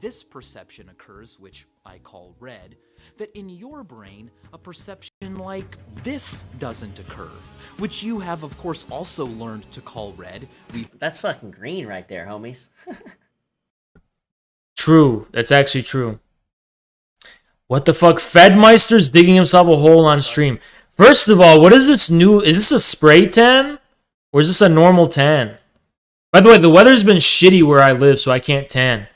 This perception occurs, which I call red, that in your brain, a perception like this doesn't occur, which you have, of course, also learned to call red. That's fucking green right there, homies. True. That's actually true. What the fuck? Fedmeister's digging himself a hole on stream. First of all, what is this new? Is this a spray tan? Or is this a normal tan? By the way, the weather's been shitty where I live, so I can't tan.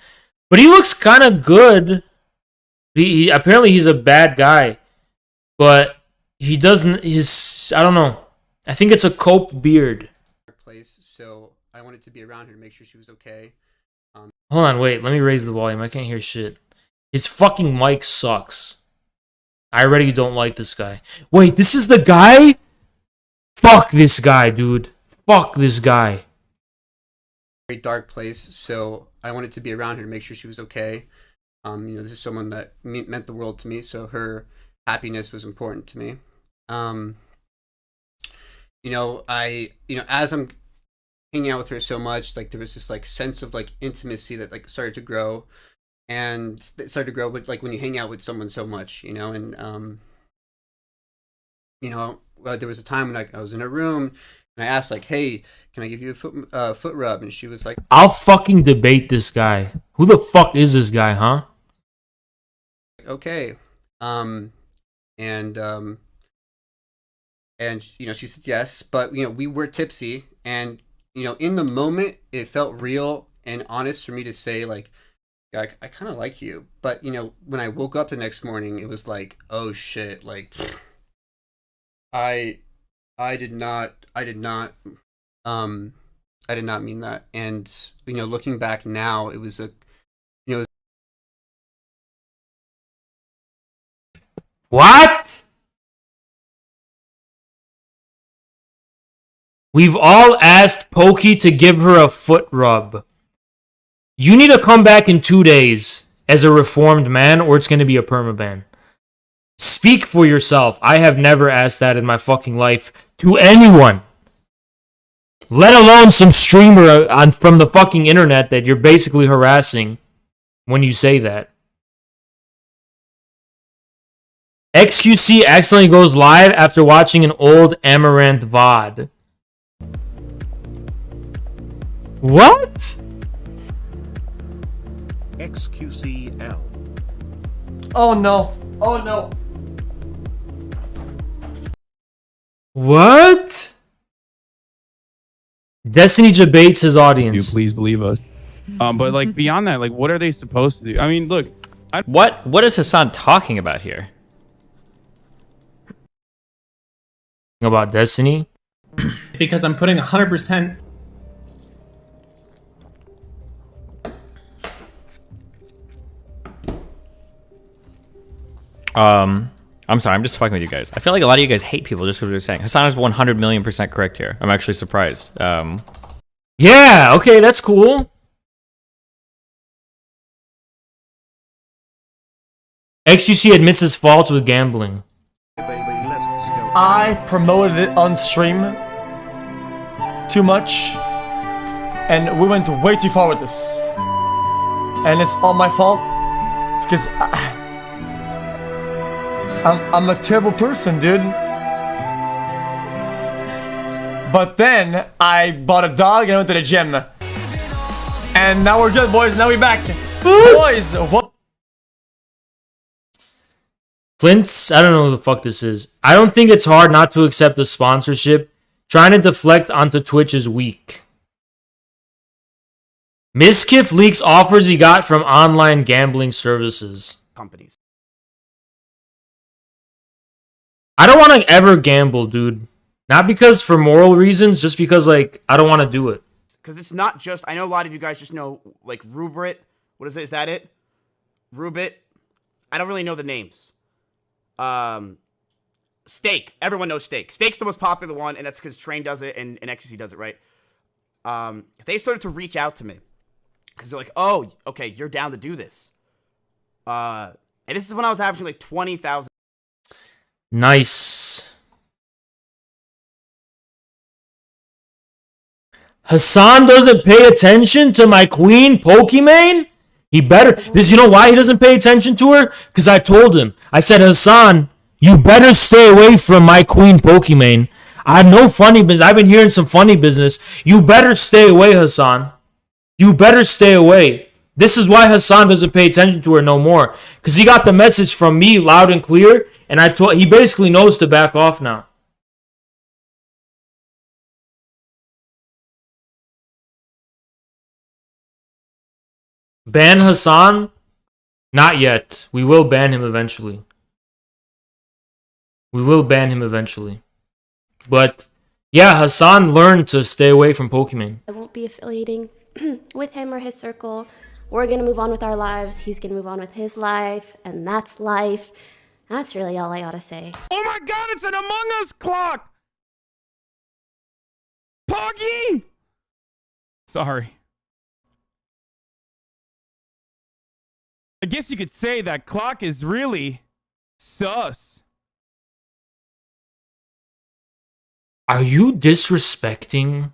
But he looks kind of good. Apparently he's a bad guy. But he doesn't... I don't know. I think it's a cope beard. Place, so I wanted to be around her to make sure she was okay. Hold on, wait. Let me raise the volume. I can't hear shit. His fucking mic sucks. I already don't like this guy. Wait, this is the guy? Fuck this guy, dude. Fuck this guy. Very dark place, so I wanted to be around her to make sure she was okay. This is someone that meant the world to me, so her happiness was important to me. As I'm hanging out with her so much, like there was this like sense of like intimacy that like started to grow, and it started to grow with like when you hang out with someone so much, there was a time when I was in a room and I asked like, "Hey, can I give you a foot rub?" And she was like, I'll fucking debate this guy. Who the fuck is this guy, huh? Okay. She said yes, but we were tipsy, and in the moment it felt real and honest for me to say like, I kind of like you. But when I woke up the next morning, it was like, oh shit, like I did not mean that. And looking back now, it was What? We've all asked Pokey to give her a foot rub. You need to come back in 2 days as a reformed man, or it's going to be a permaban. Speak for yourself. I have never asked that in my fucking life to anyone. Let alone some streamer from the fucking internet that you're basically harassing when you say that. XQC accidentally goes live after watching an old Amaranth VOD. What? XQCL. Oh no. Oh no. What? Destiny debates his audience. Please believe us. But like beyond that, like what are they supposed to do? I mean, look. What is Hassan talking about here? About Destiny? Because I'm putting 100%. I'm sorry, I'm just fucking with you guys. I feel like a lot of you guys hate people just because they're saying. Hassan is 100 million% correct here. I'm actually surprised. Yeah, okay, that's cool. XUC admits his faults with gambling. I promoted it on stream too much, and we went way too far with this. And it's all my fault because I'm a terrible person, dude. But then I bought a dog and I went to the gym. And now we're good, boys. Now we're back. Boys, what? Flint's, I don't know who the fuck this is. I don't think it's hard not to accept the sponsorship. Trying to deflect onto Twitch is weak. Miskiff leaks offers he got from online gambling services. Companies. I don't want to ever gamble, dude. Not because for moral reasons, just because, like, I don't want to do it. Because it's not just, I know a lot of you guys just know, like, Rubrit. What is it? Is that it? Rubit? I don't really know the names. Stake. Everyone knows Stake. Stake's the most popular one, and that's because Train does it and XCC does it, right? They started to reach out to me. Because they're like, oh, okay, you're down to do this. And this is when I was averaging, like, 20,000. Nice. Hassan doesn't pay attention to my queen Pokimane? He better. This, you know why he doesn't pay attention to her? Because I told him. I said, Hassan, you better stay away from my queen Pokimane. I know funny business. I've been hearing some funny business. You better stay away, Hassan. You better stay away. This is why Hassan doesn't pay attention to her no more. Because he got the message from me loud and clear. And I told he basically knows to back off now. Ban Hassan? Not yet. We will ban him eventually. We will ban him eventually. But yeah, Hassan learned to stay away from Pokemon. I won't be affiliating with him or his circle. We're going to move on with our lives. He's going to move on with his life. And that's life. That's really all I gotta say. Oh my god, it's an Among Us clock! Poggy! Sorry. I guess you could say that clock is really sus. Are you disrespecting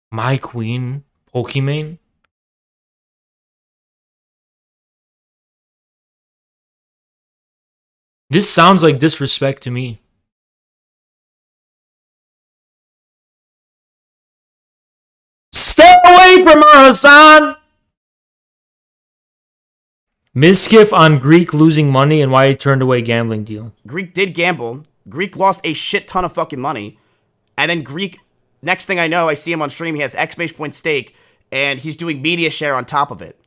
my queen, Pokimane? This sounds like disrespect to me. Stay away from her, Hassan! Miskiff on Greek losing money and why he turned away gambling deal. Greek did gamble. Greek lost a shit ton of fucking money. And then Greek, next thing I know, I see him on stream. He has X base point stake. And he's doing media share on top of it.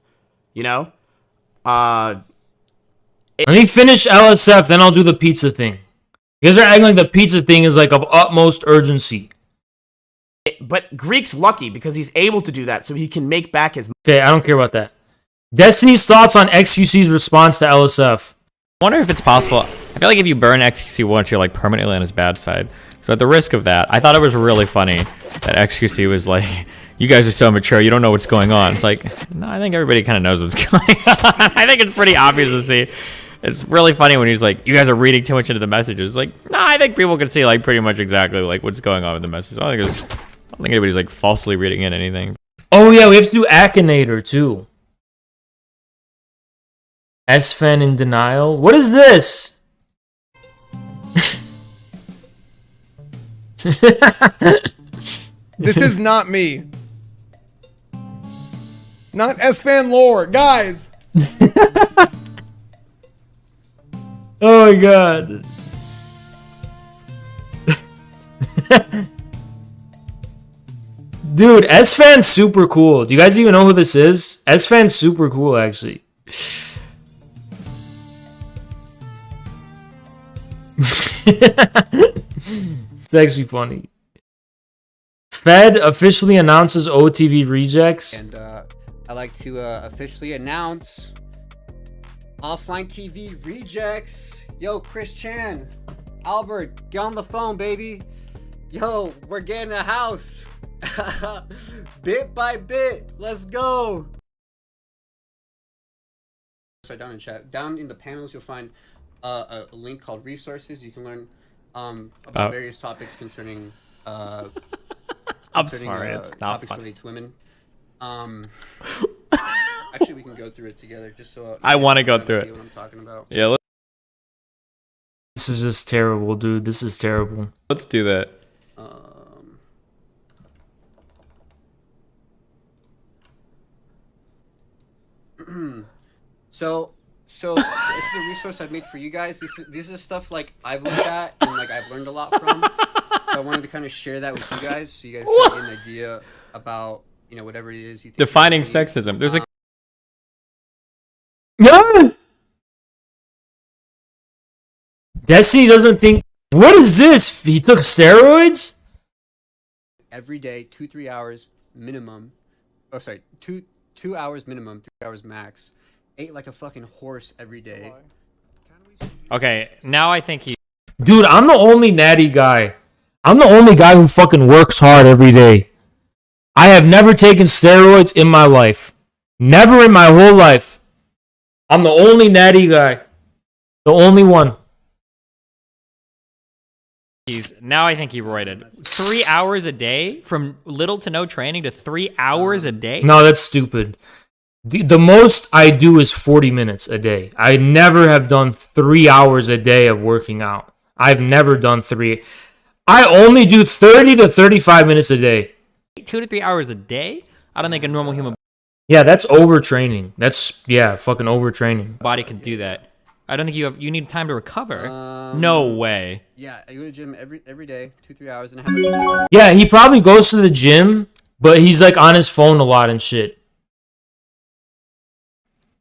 You know? Let me finish LSF, then I'll do the pizza thing. You guys are acting like the pizza thing is like of utmost urgency. But Greek's lucky because he's able to do that so he can make back his... Okay, I don't care about that. Destiny's thoughts on XQC's response to LSF. I wonder if it's possible. I feel like if you burn XQC once, you're like permanently on his bad side. So at the risk of that, I thought it was really funny that XQC was like, you guys are so mature, you don't know what's going on. It's like, no, I think everybody kind of knows what's going on. I think it's pretty obvious to see. It's really funny when he's like, you guys are reading too much into the messages. Like, no, I think people can see like pretty much exactly like what's going on with the messages. I don't think anybody's like falsely reading in anything. Oh yeah, we have to do Akinator too. S-Fan in denial. What is this? This is not me. Not S-Fan lore, guys. Oh my god. Dude, S-Fan's super cool. Do you guys even know who this is? S-Fan's super cool, actually. It's actually funny. Fed officially announces OTV rejects. And I'd like to officially announce offline TV rejects. Yo, Chris Chan, Albert, get on the phone, baby. Yo, we're getting a house. Bit by bit, let's go. Right down in chat. Down in the panels, you'll find a link called resources. You can learn about various topics concerning. I'm sorry, it's not topics funny. related to women. Actually, we can go through it together, just so I want to go through it. What I'm talking about. Yeah. This is just terrible, dude. This is terrible. Let's do that. So this is a resource I've made for you guys. This is stuff like I've looked at and like I've learned a lot from. So I wanted to kind of share that with you guys, so you guys can get an idea about whatever it is you think. Defining sexism. There's a No! Destiny doesn't think. What is this? He took steroids? Every day, 2-3 hours minimum. Oh, sorry, 2 hours minimum, 3 hours max. Ate like a fucking horse every day. Okay, now I think he. Dude, I'm the only natty guy. I'm the only guy who fucking works hard every day. I have never taken steroids in my life. Never in my whole life. I'm the only natty guy. The only one. Now I think he roided. 3 hours a day? From little to no training to 3 hours a day? No, that's stupid. The most I do is 40 minutes a day. I never have done 3 hours a day of working out. I've never done 3. I only do 30 to 35 minutes a day. 2 to 3 hours a day? I don't think a normal human Yeah, that's overtraining. That's, yeah, fucking overtraining. body can do that. I don't think you need time to recover. No way. Yeah, I go to the gym every day, 2-3 hours, and I have. Yeah, he probably goes to the gym, but he's like on his phone a lot and shit.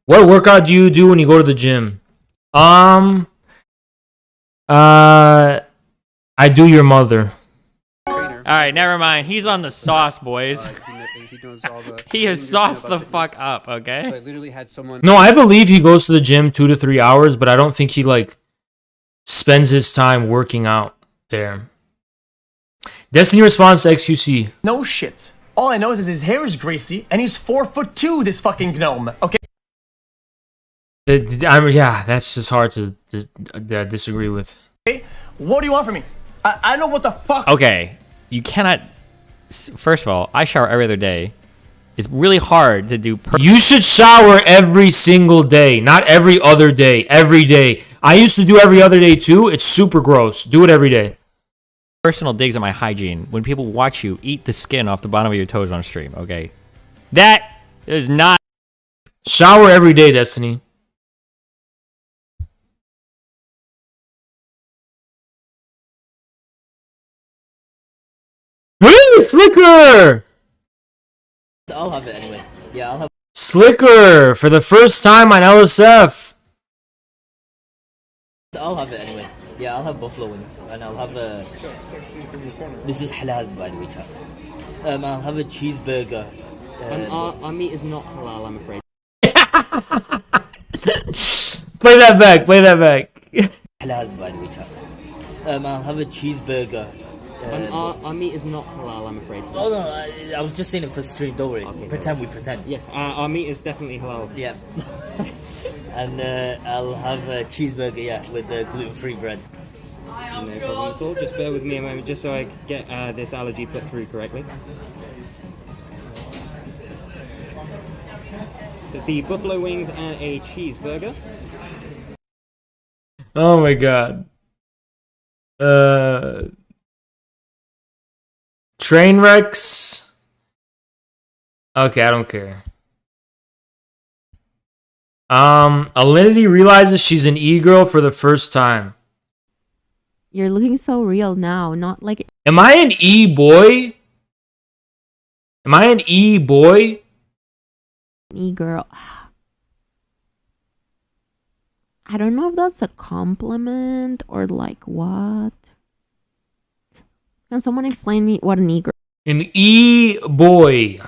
What workout do you do when you go to the gym? I do your mother. Alright, never mind. He's on the sauce, boys. He knows all the. He has sauced the fuck up, okay? So I literally had someone. No, I believe he goes to the gym 2 to 3 hours, but I don't think he like spends his time working out there. Destiny responds to XQC. No shit. All I know is his hair is greasy, and he's 4'2", this fucking gnome, okay? Yeah, that's just hard to disagree with. Okay, what do you want from me? I know what the fuck. Okay, you cannot. First of all, I shower every other day. It's really hard to do. You should shower every single day, not every other day. Every day. I used to do every other day too. It's super gross. Do it every day. Personal digs at my hygiene when people watch you eat the skin off the bottom of your toes on stream. Okay, that is not. Shower every day, Destiny. Slicker! I'll have it anyway. Yeah, I'll have. Slicker for the first time on LSF. I'll have it anyway. Yeah, I'll have buffalo wings, and I'll have a. This is halal, by the way, chat. I'll have a cheeseburger. Our meat is not halal, I'm afraid. Play that back. Play that back. Halal, by the way, chat. I'll have a cheeseburger. Our meat is not halal, I'm afraid. Oh no, I was just saying it for stream, don't worry. Okay, pretend we pretend. Yes, our meat is definitely halal. Yeah. And I'll have a cheeseburger, yeah, with the gluten-free bread. No problem at all. Just bear with me a moment, just so I get this allergy put through correctly. So it's the buffalo wings and a cheeseburger. Oh my god. Train wrecks. Okay, I don't care. Alinity realizes she's an e-girl for the first time. You're looking so real now, not like. Am I an e-boy? Am I an e-boy? E-girl. I don't know if that's a compliment or like what. Can someone explain me what an Negro? An E-boy.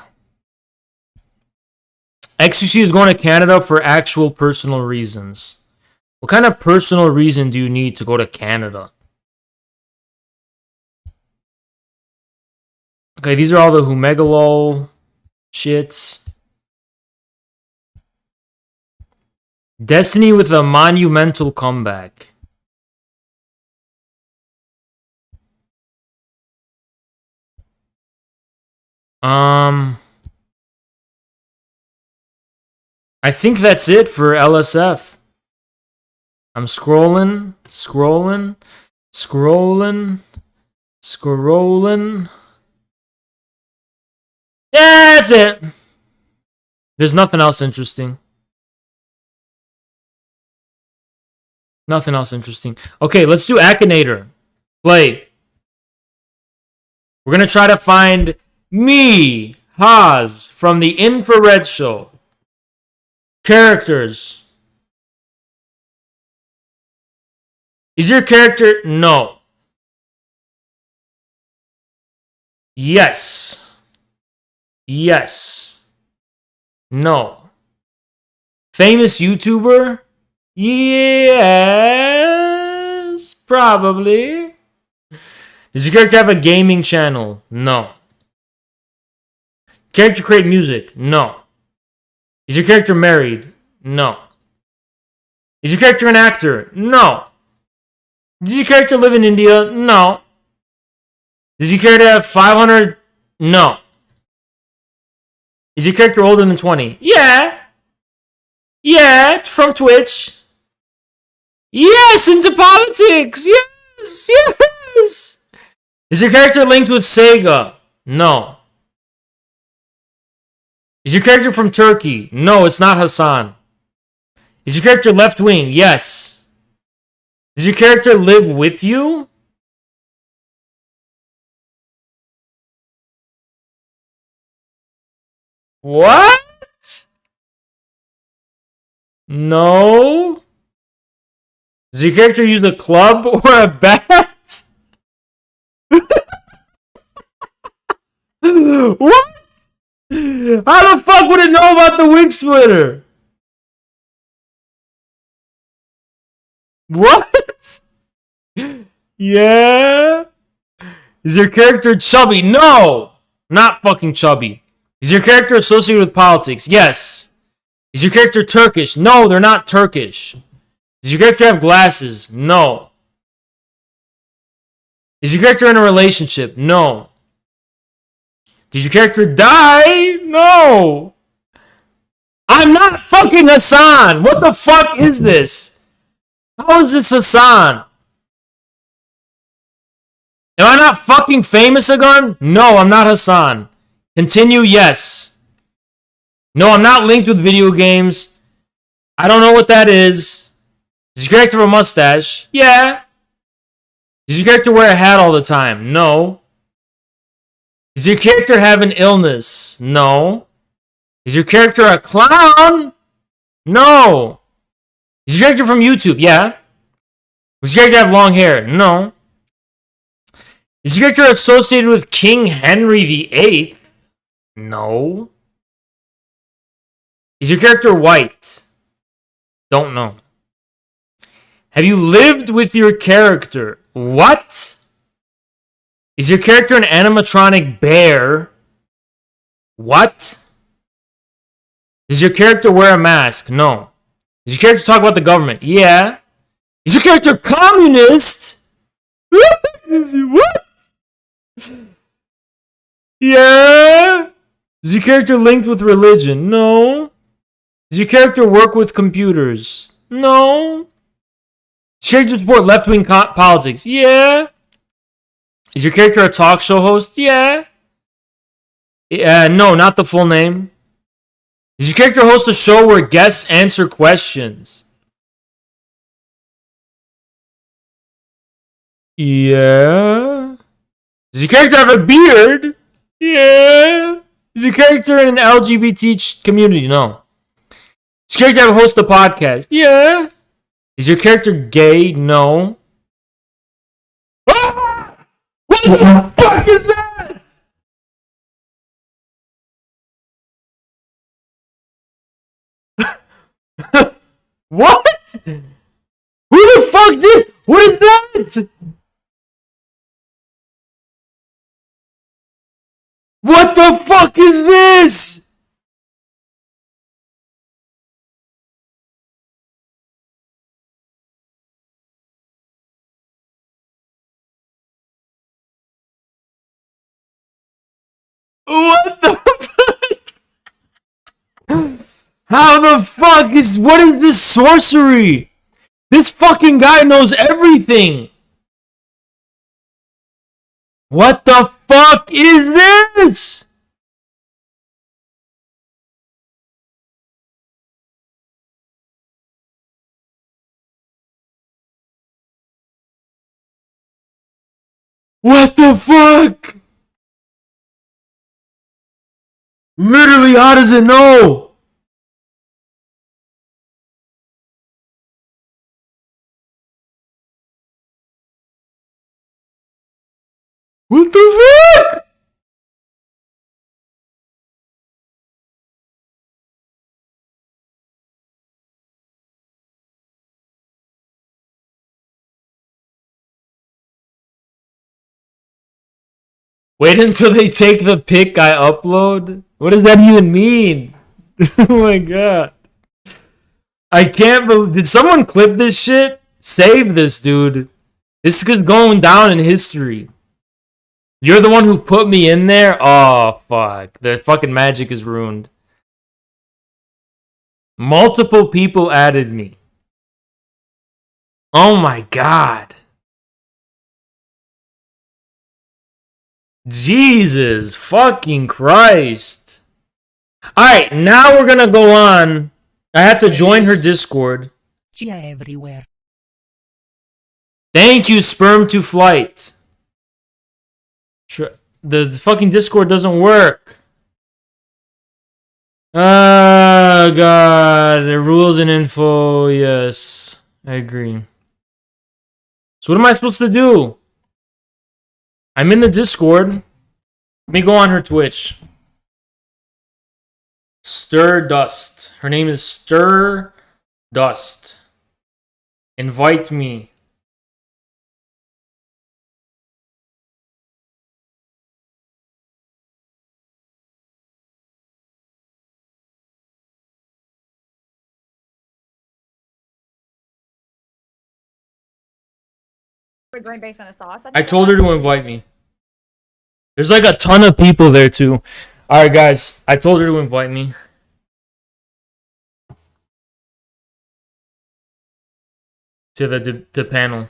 XQC is going to Canada for actual personal reasons. What kind of personal reason do you need to go to Canada? Okay, these are all the Humegalol shits. Destiny with a monumental comeback. I think that's it for LSF. I'm scrolling. Yeah, that's it. There's nothing else interesting. Nothing else interesting. Okay, let's do Akinator. Play. We're gonna try to find me, Haas, from the Infrared Show. Characters. Is your character? No. Yes. Yes. No. Famous YouTuber? Yes. Probably. Does your character have a gaming channel? No. Character create music? No. Is your character married? No. Is your character an actor? No. Does your character live in India? No. Does your character have 500? No. Is your character older than 20? Yeah. Yeah, it's from Twitch. Yes, into politics. Yes, yes. Is your character linked with Sega? No. Is your character from Turkey? No, it's not Hassan. Is your character left wing? Yes. Does your character live with you? What? No. Does your character use a club or a bat? What? How the fuck would it know about the wig splitter? What? Yeah? Is your character chubby? No! Not fucking chubby. Is your character associated with politics? Yes. Is your character Turkish? No, they're not Turkish. Does your character have glasses? No. Is your character in a relationship? No. Did your character die? No. I'm not fucking Hassan. What the fuck is this? How is this Hassan? Am I not fucking famous again? No, I'm not Hassan. Continue, yes. No, I'm not linked with video games. I don't know what that is. Does your character have a mustache? Yeah. Does your character wear a hat all the time? No. Does your character have an illness? No. Is your character a clown? No. Is your character from YouTube? Yeah. Does your character have long hair? No. Is your character associated with King Henry VIII? No. Is your character white? Don't know. Have you lived with your character? What? Is your character an animatronic bear? What? Does your character wear a mask? No. Does your character talk about the government? Yeah. Is your character communist? What? Yeah. Is your character linked with religion? No. Does your character work with computers? No. Does your character support left-wing politics? Yeah. Is your character a talk show host? Yeah. No, not the full name. Does your character host a show where guests answer questions? Yeah. Does your character have a beard? Yeah. Is your character in an LGBT community? No. Does your character have a host a podcast? Yeah. Is your character gay? No. Ah! What the fuck is that? What? Who the fuck did? What is that? What the fuck is this? What the fuck? How the fuck is... What is this sorcery? This fucking guy knows everything. What the fuck is this? What the fuck? Literally, how does it know? What the fuck? Wait until they take the pic I upload? What does that even mean? Oh my god. I can't believe... Did someone clip this shit? Save this, dude. This is just going down in history. You're the one who put me in there? Oh, fuck. The fucking magic is ruined. Multiple people added me. Oh my god. Jesus fucking Christ. Alright, now we're gonna go on. I have to join her Discord. Chia everywhere. Thank you, Sperm to Flight. The fucking Discord doesn't work. Oh god, the rules and info, yes. I agree. So what am I supposed to do? I'm in the Discord. Let me go on her Twitch. Stir Dust. Her name is Stir Dust. Invite me. We're going based on a sauce. I told her to invite me. There's like a ton of people there too. Alright guys, I told her to invite me. To the panel.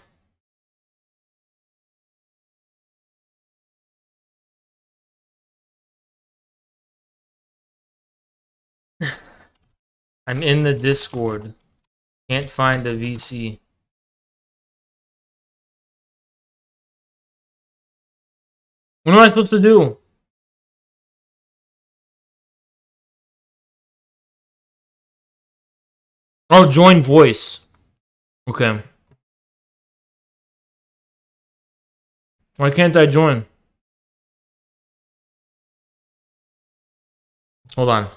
I'm in the Discord. Can't find a VC. What am I supposed to do? Oh, join voice. Okay. Why can't I join? Hold on.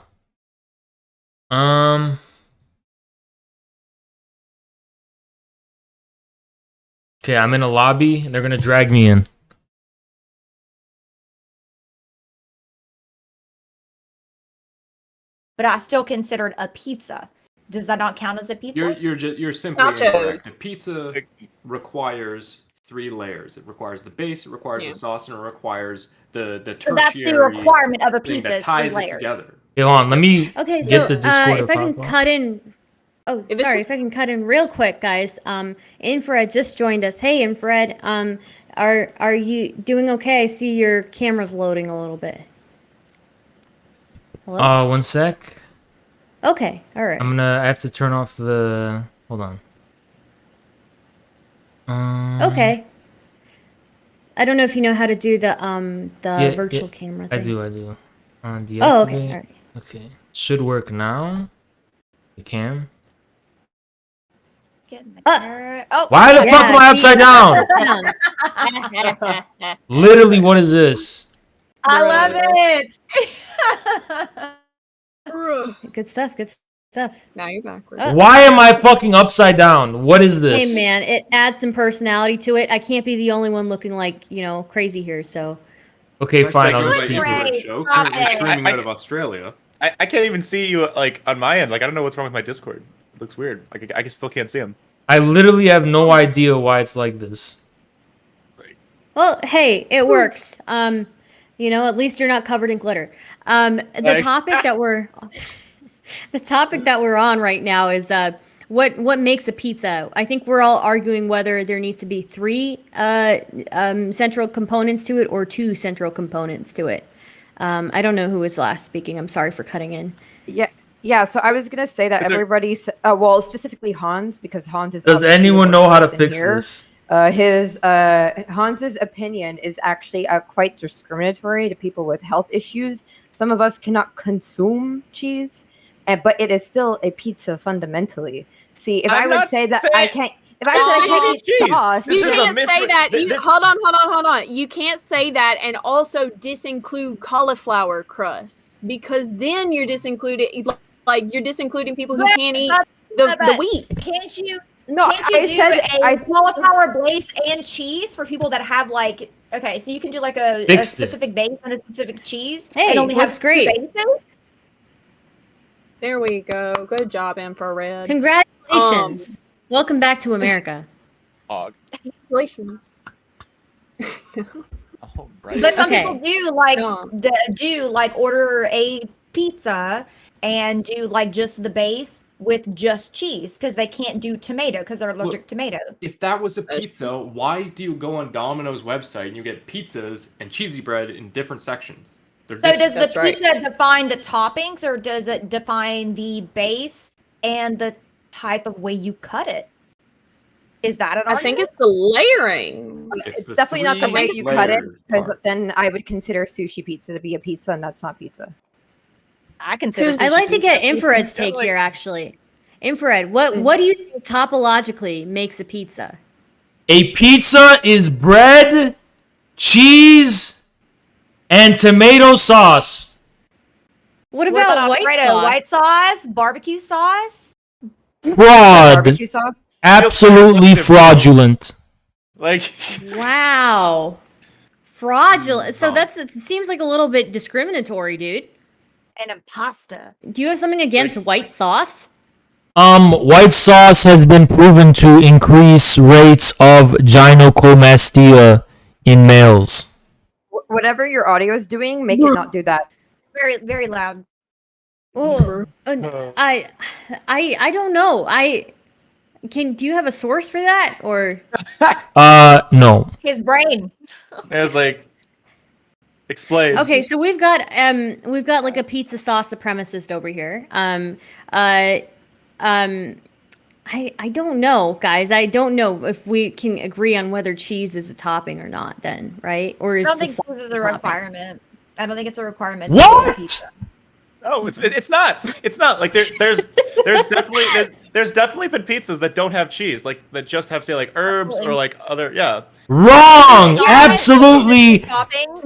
Okay, I'm in a lobby and they're gonna drag me in. But I still considered a pizza. Does that not count as a pizza? You're simply incorrect. A pizza requires 3 layers. It requires the base, it requires the sauce, and it requires the tertiary. So that's the requirement of a thing pizza that is 3 ties it layers. together. Okay, hold on, let me Okay, so get the Discord if I can cut in, if I can cut in real quick, guys. Infrared just joined us. Hey, Infrared. Are you doing okay? I see your camera's loading a little bit. Hello? 1 sec. Okay, all right. I have to turn off the. Hold on. Okay. I don't know if you know how to do the virtual camera thing. I do. Deactivate. Oh, okay. All right. Okay. Should work now. You can. Get in the car. Oh, why the fuck am I upside down? Literally, what is this? I love it. Good stuff. Good stuff. Now you're backwards. Why am I fucking upside down? What is this? Hey man, it adds some personality to it. I can't be the only one looking like, crazy here, so. Okay, fine, I'll just Like keep you were a it. joke. You're streaming out of Australia. I can't even see you like on my end. Like I don't know what's wrong with my Discord. It looks weird. Like I still can't see him. I literally have no idea why it's like this. Well, hey, it works. At least you're not covered in glitter. The topic that we're on right now is what makes a pizza. I think we're all arguing whether there needs to be 3 central components to it or 2 central components to it. I don't know who was last speaking. I'm sorry for cutting in. Yeah. So I was gonna say that everybody's well, specifically Hans, because Hans is. Does anyone know how to fix this? Hans's opinion is actually quite discriminatory to people with health issues. Some of us cannot consume cheese, but it is still a pizza fundamentally. See, if I would say that I can't. If I said I can't eat sauce, You can't say that. Hold on. You can't say that and also disinclude cauliflower crust, because then you're disincluding people who can't eat the wheat. Can't you? No, can't you do cauliflower base and cheese for people that have okay, so you can do like a specific base and a specific cheese. Hey, and only looks have great. Bases? There we go. Good job, Infrared. Congratulations. Welcome back to America. Congratulations. But some people do order a pizza and do just the base with just cheese because they can't do tomato because they're allergic to tomato. If that was a pizza, why do you go on Domino's website and you get pizzas and cheesy bread in different sections? So does the pizza define the toppings, or does it define the base and the type of way you cut it? Is that an argument? I think it's the layering. It's definitely not the way you cut it, because then I would consider sushi pizza to be a pizza, and that's not pizza. I consider. I'd like to get Infrared's take here, actually. Infrared, what do you think topologically makes a pizza? A pizza is bread, cheese, and tomato sauce. What about white sauce? White sauce, barbecue sauce. Fraud. Barbecue sauce. Absolutely fraudulent. Wow. Fraudulent. So it seems like a little bit discriminatory, dude. An impasta. Do you have something against white sauce? White sauce has been proven to increase rates of gynecomastia in males. Whatever your audio is doing, make it not do that. Very, very loud. Oh, I don't know. Do you have a source for that, or? No. His brain. It was explains. Okay, so we've got like a pizza sauce supremacist over here. I don't know, guys. I don't know if we can agree on whether cheese is a topping or not. Then, right? Or is I don't think this is a requirement. I don't think it's a requirement. What? To pizza. Oh, it's not. It's not there's definitely been pizzas that don't have cheese, that just have say herbs or other Wrong. Absolutely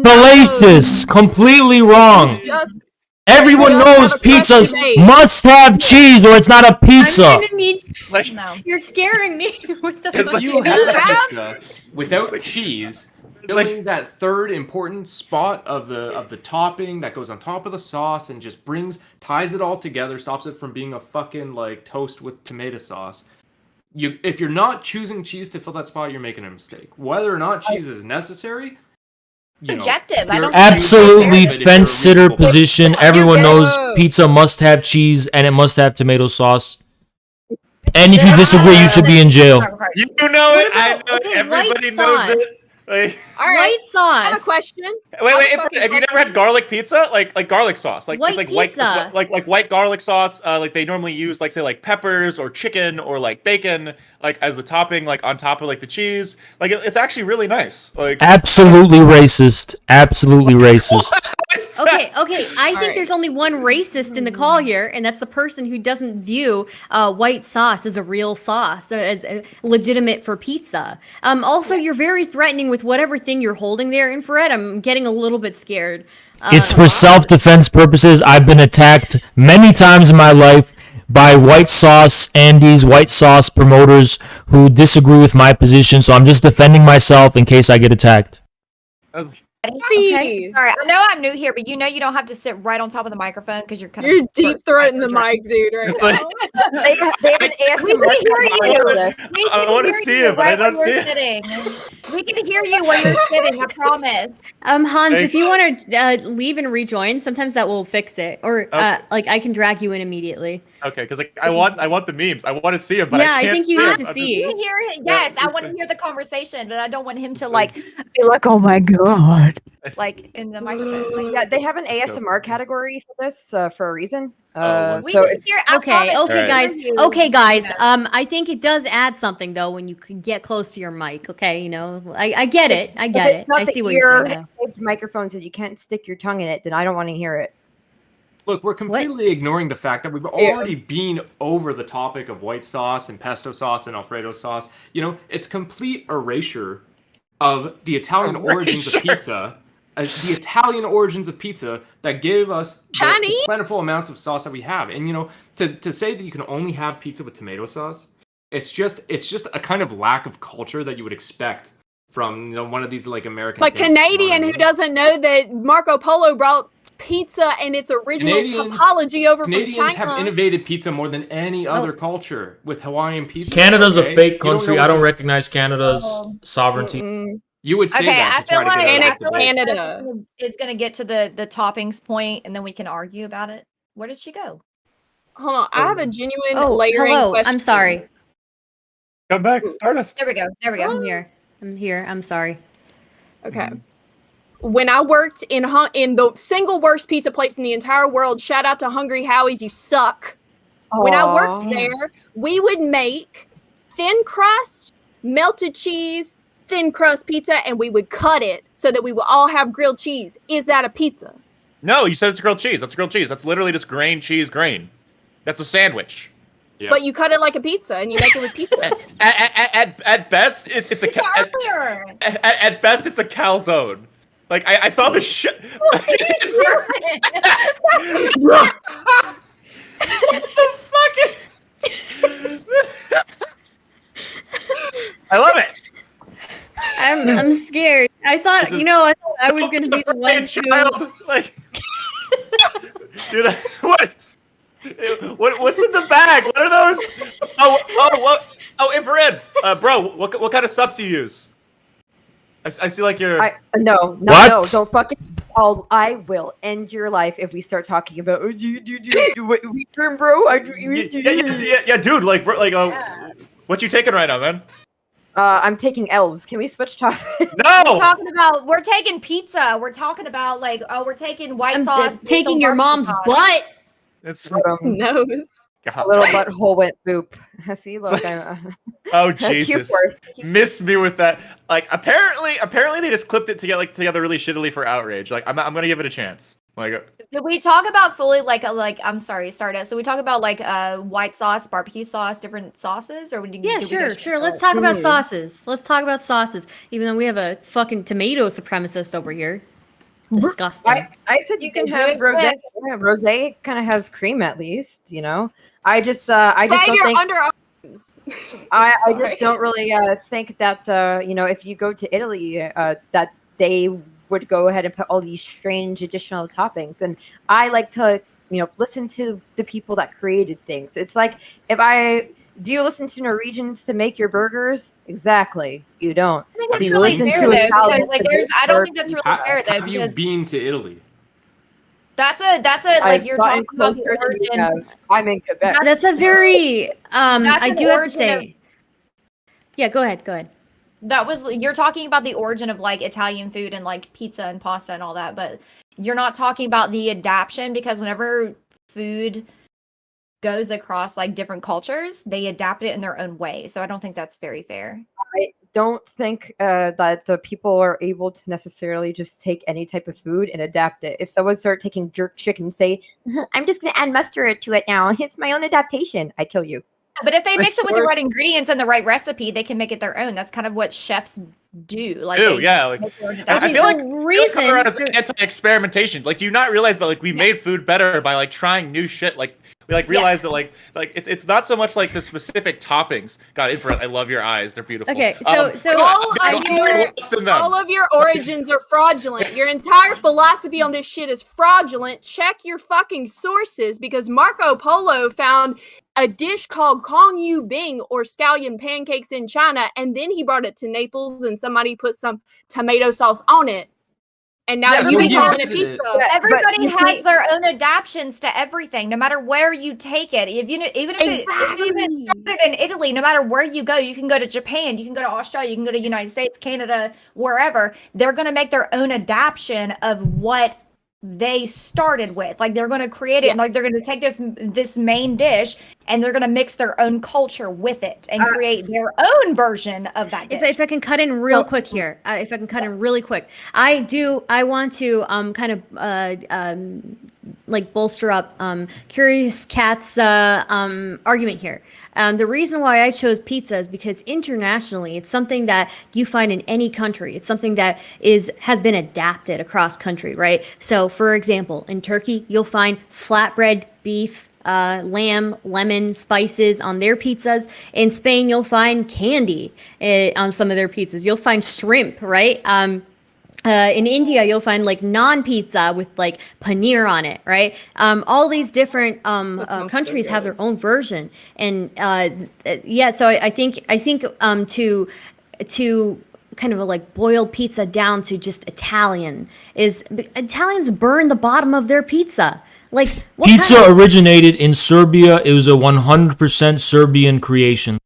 fallacious. Completely wrong. Everyone knows pizzas must have cheese or it's not a pizza. I'm gonna need You're scaring me. What the fuck? You have a pizza without cheese. Filling that third important spot of the topping that goes on top of the sauce and just ties it all together, stops it from being a fucking toast with tomato sauce. If you're not choosing cheese to fill that spot, you're making a mistake. Whether or not cheese is necessary, subjective. Absolutely fence sitter position. Everyone knows pizza must have cheese and it must have tomato sauce. And if you disagree, you should be in jail. You know it. I know it. Everybody knows it. All right. White sauce. I have a question. Wait. Have you never had garlic pizza? Like garlic sauce. White it's white. pizza. Like white garlic sauce. They normally use say peppers or chicken or bacon as the topping on top of the cheese. It's actually really nice. Absolutely racist. Absolutely racist. Okay. I think there's only one racist in the call here, and that's the person who doesn't view white sauce as a real sauce, as legitimate for pizza. Also, you're very threatening with whatever thing you're holding there, Infrared. I'm getting a little bit scared. It's for self-defense purposes. I've been attacked many times in my life by white sauce Andes, white sauce promoters who disagree with my position, so I'm just defending myself in case I get attacked. Okay. Sorry, I know I'm new here, but you know you don't have to sit right on top of the microphone because you're kind of deep throating the mic, dude. Right now. They have an ASMR. We can hear you. I want to see it, but I don't see it. We can hear you while you're sitting. I promise. Hans, if you want to leave and rejoin, sometimes that will fix it, or like I can drag you in immediately. Okay, because like I want the memes. I want to see them, but yeah, I can't I think you see have them. to see. You hear it? Yes, I want to hear the conversation, but I don't want him to like be like, "Oh my god," like in the microphone. Yeah, they have an ASMR category for this for a reason. We can hear. Okay, guys. I think it does add something though when you can get close to your mic. Okay, you know, I get it. I get it. I see what you're saying. It's microphones that you can't stick your tongue in it. Then I don't want to hear it. Look, we're completely ignoring the fact that we've already been over the topic of white sauce and pesto sauce and Alfredo sauce. You know, it's complete erasure of the Italian origins of pizza. The Italian origins of pizza that gave us the plentiful amounts of sauce that we have. And, you know, to say that you can only have pizza with tomato sauce, it's just a kind of lack of culture that you would expect from, you know, one of these, like, American Like Canadian who doesn't know that Marco Polo brought pizza and its original topology over from China. Canadians have innovated pizza more than any other culture with Hawaiian pizza. Canada's a fake country. I don't recognize Canada's sovereignty. You would say that. I feel like Canada is going to get to the toppings point, and then we can argue about it. Where did she go? Hold on, I have a genuine layering question. I'm sorry. Come back, Stardust. There we go. I'm here. I'm sorry. Okay. When I worked in the single worst pizza place in the entire world, shout out to Hungry Howie's, you suck. When I worked there, we would make thin crust, melted cheese, thin crust pizza, and we would cut it so that we would all have grilled cheese. Is that a pizza? No, you said it's grilled cheese. That's grilled cheese. That's literally just grain. That's a sandwich. Yeah. But you cut it like a pizza and you make it with pizza. at best, it's a at best it's a calzone. Like I saw the shit. What the fuck? I love it. I'm scared. I thought I was gonna be the one who like. Dude, what's in the bag? What are those? Oh, infrared. Bro, what kind of subs do you use? I see like you're. No, don't fucking. I will end your life if we start talking about. Oh, do you what we term, bro? Yeah, dude. Like, what you taking right now, man? I'm taking elves. Can we switch topics? No. We're taking pizza. We're talking about we're taking white sauce. Taking your mom's butt. It's nose. A little butthole went boop. See, look. Oh Jesus! Miss me with that. Like apparently they just clipped it together really shittily for outrage. Like I'm gonna give it a chance. Like. Did we talk about fully I'm sorry, Stardust. So we talk about white sauce, barbecue sauce, different sauces, or sure. Let's talk about sauces. Even though we have a fucking tomato supremacist over here. Disgusting. I said you can have rosé. Yeah, rosé kind of has cream at least, you know. I just don't think. I just don't really think that if you go to Italy, that they would go ahead and put all these strange additional toppings. And I like to listen to the people that created things. It's like do you listen to Norwegians to make your burgers? Exactly. You don't. I think that's really fair, though, I don't think that's really fair, though. Have you been to Italy? That's you're talking about the origin. I'm in Quebec. That's a very I do have to say. Yeah, go ahead. You're talking about the origin of Italian food and pizza and pasta and all that, but you're not talking about the adaptation, because whenever food goes across different cultures, they adapt it in their own way. So I don't think that's very fair. don't think that people are able to necessarily just take any type of food and adapt it. If someone started taking jerk chicken and say, I'm just going to add mustard to it now, it's my own adaptation, I kill you. But if they mix it with the right ingredients and the right recipe, they can make it their own. That's kind of what chefs do. Like, yeah. Like, I feel like reason around as anti-experimentation. Like, do you not realize that like we made food better by like trying new shit? Like we like realize that like it's not so much like the specific toppings. God, Infrared, I love your eyes. They're beautiful. Okay, so all of your origins are fraudulent. Your entire philosophy on this shit is fraudulent. Check your fucking sources, because Marco Polo found a dish called Kong Yu Bing, or scallion pancakes, in China, and then he brought it to Naples and somebody put some tomato sauce on it. And now you can call it a pizza. Everybody has their own adaptations to everything, no matter where you take it. Even if it started in Italy, no matter where you go, you can go to Japan, you can go to Australia, you can go to United States, Canada, wherever. They're going to make their own adaptation of what they started with. Like, they're going to create it, and like they're going to take this main dish and they're going to mix their own culture with it and create their own version of that dish. If I can cut in real quick here, if I can cut in really quick, I want to kind of like bolster up Curious Cat's argument here. The reason why I chose pizza is because internationally, it's something that you find in any country. It's something that has been adapted across country, right? So, for example, in Turkey, you'll find flatbread, beef, lamb, lemon, spices on their pizzas. In Spain, you'll find candy on some of their pizzas. You'll find shrimp, right? In India, you'll find like naan pizza with like paneer on it, right? All these different countries have their own version, and yeah. So I think to kind of like boil pizza down to just Italians burn the bottom of their pizza. Like, pizza originated in Serbia. It was a 100% Serbian creation.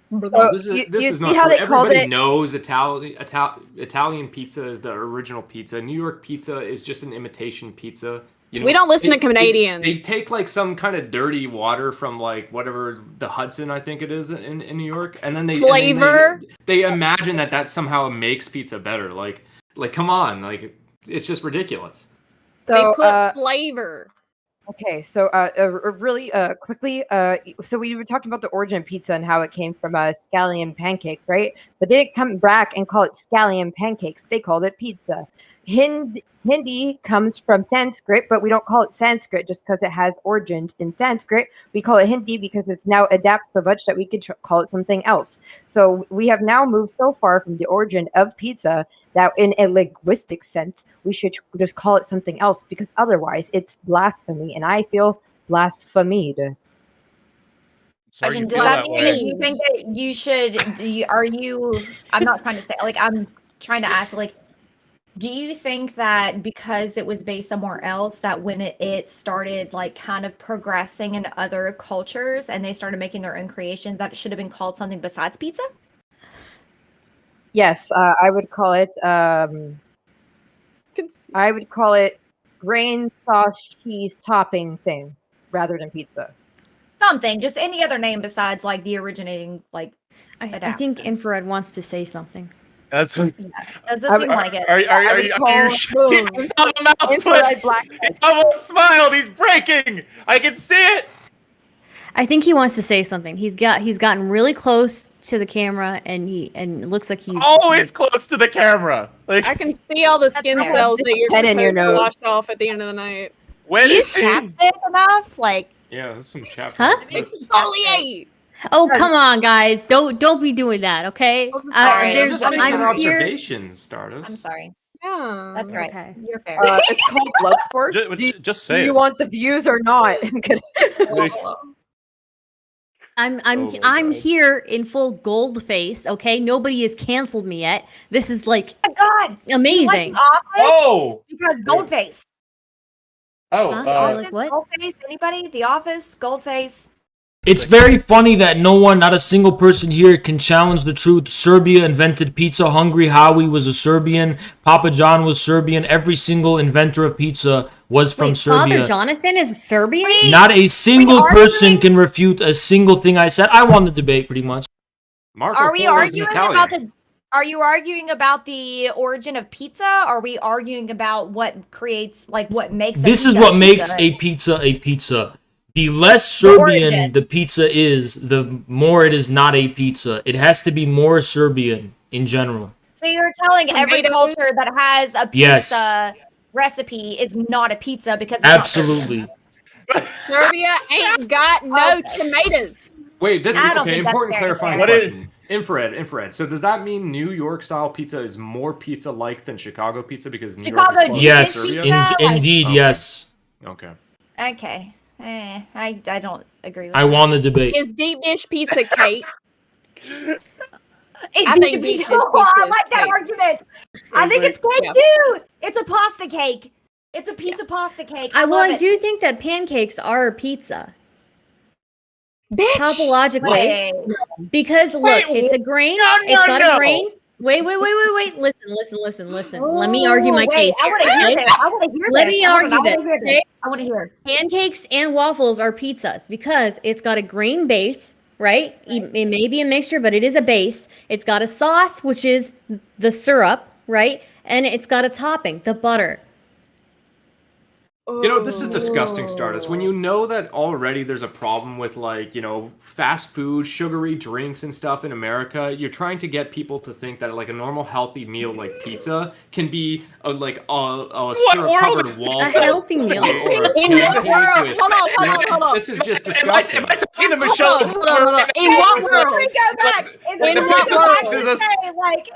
So this is not how everybody knows Italian pizza is the original pizza. New York pizza is just an imitation pizza. You know, we don't listen to Canadians. They take like some kind of dirty water from like whatever the Hudson, I think it is, in New York, and then they imagine that somehow makes pizza better. Like come on, like it's just ridiculous. So, they put flavor. Okay, so really quickly, so we were talking about the origin of pizza and how it came from scallion pancakes, right? But they didn't come back and call it scallion pancakes. They called it pizza. Hindi comes from Sanskrit, but we don't call it Sanskrit just because it has origins in Sanskrit. We call it Hindi because it's now adapted so much that we could call it something else. So we have now moved so far from the origin of pizza that in a linguistic sense, we should just call it something else, because otherwise it's blasphemy, and I feel blasphemed. Does that mean you think that you should, I'm not trying to say, like, I'm trying to ask, like, do you think that because it was based somewhere else, that when it started like kind of progressing in other cultures and they started making their own creations, that it should have been called something besides pizza? Yes, I would call it grain sauce cheese topping thing rather than pizza. Something, just any other name besides like the originating like. I think Infrared wants to say something. That's doesn't seem like it. Are you sure? He's on the mouth twitch. He almost smiled. He's breaking. I can see it. I think he wants to say something. He's gotten really close to the camera, and it looks like he's always close to the camera. Like, I can see all the skin cells that you're supposed to wash off at the end of the night. When is chapstick enough? Like, yeah, that's some chapstick. Huh? Exfoliate. Oh, come on, guys! Don't be doing that, okay? I'm just making observations, Stardust. I'm sorry. Yeah, that's right. Okay. You're fair. It's called blood sports. Just say do you want the views or not? I'm here in full gold face, okay? Nobody has canceled me yet. This is like God amazing. Oh, because Goldface. Oh, like what? Goldface? Anybody? The Office? Goldface? It's very funny that not a single person here can challenge the truth. Serbia invented pizza. Hungry Howie was a Serbian. Papa John was Serbian. Every single inventor of pizza was from Serbia. Father Jonathan is Serbian? Not a single person can refute a single thing I said. I won the debate, pretty much. Marco Are we Polo is arguing Italian. about the? Are you arguing about the origin of pizza? Or are we arguing about what creates, like, what makes? This is what makes a pizza a pizza. The less Serbian the pizza is, the more it is not a pizza. It has to be more Serbian in general. So you're telling every culture that has a pizza recipe is not a pizza because it's absolutely. Serbia ain't got no tomatoes. Wait, this is I don't okay. think that's Important fair. clarifying question. Infrared. So does that mean New York style pizza is more pizza-like than Chicago pizza because New York is closer yes, to Serbia? indeed, yes. Okay. Okay. I don't agree with I that. want to debate. Is deep dish pizza cake? I think pizza. I like that argument. I think it's cake too. It's a pasta cake. It's a pizza pasta cake. I do think that pancakes are pizza. Topologically. Because look, it's a grain. It's got a grain. Wait. Listen. Let me argue my case. I want to hear this. I want to hear this. Let me argue this. I want to hear. Pancakes and waffles are pizzas because it's got a grain base, right? It may be a mixture, but it is a base. It's got a sauce, which is the syrup, right? And it's got a topping, the butter. You know, this is disgusting, Stardust. When you know that already there's a problem with, like, you know, fast food, sugary drinks and stuff in America, you're trying to get people to think that, like, a normal healthy meal like pizza can be, a syrup-covered waffle. A healthy meal? In what world? Hold on. This is just disgusting. Am I talking to Michelle? Hold on. In what world?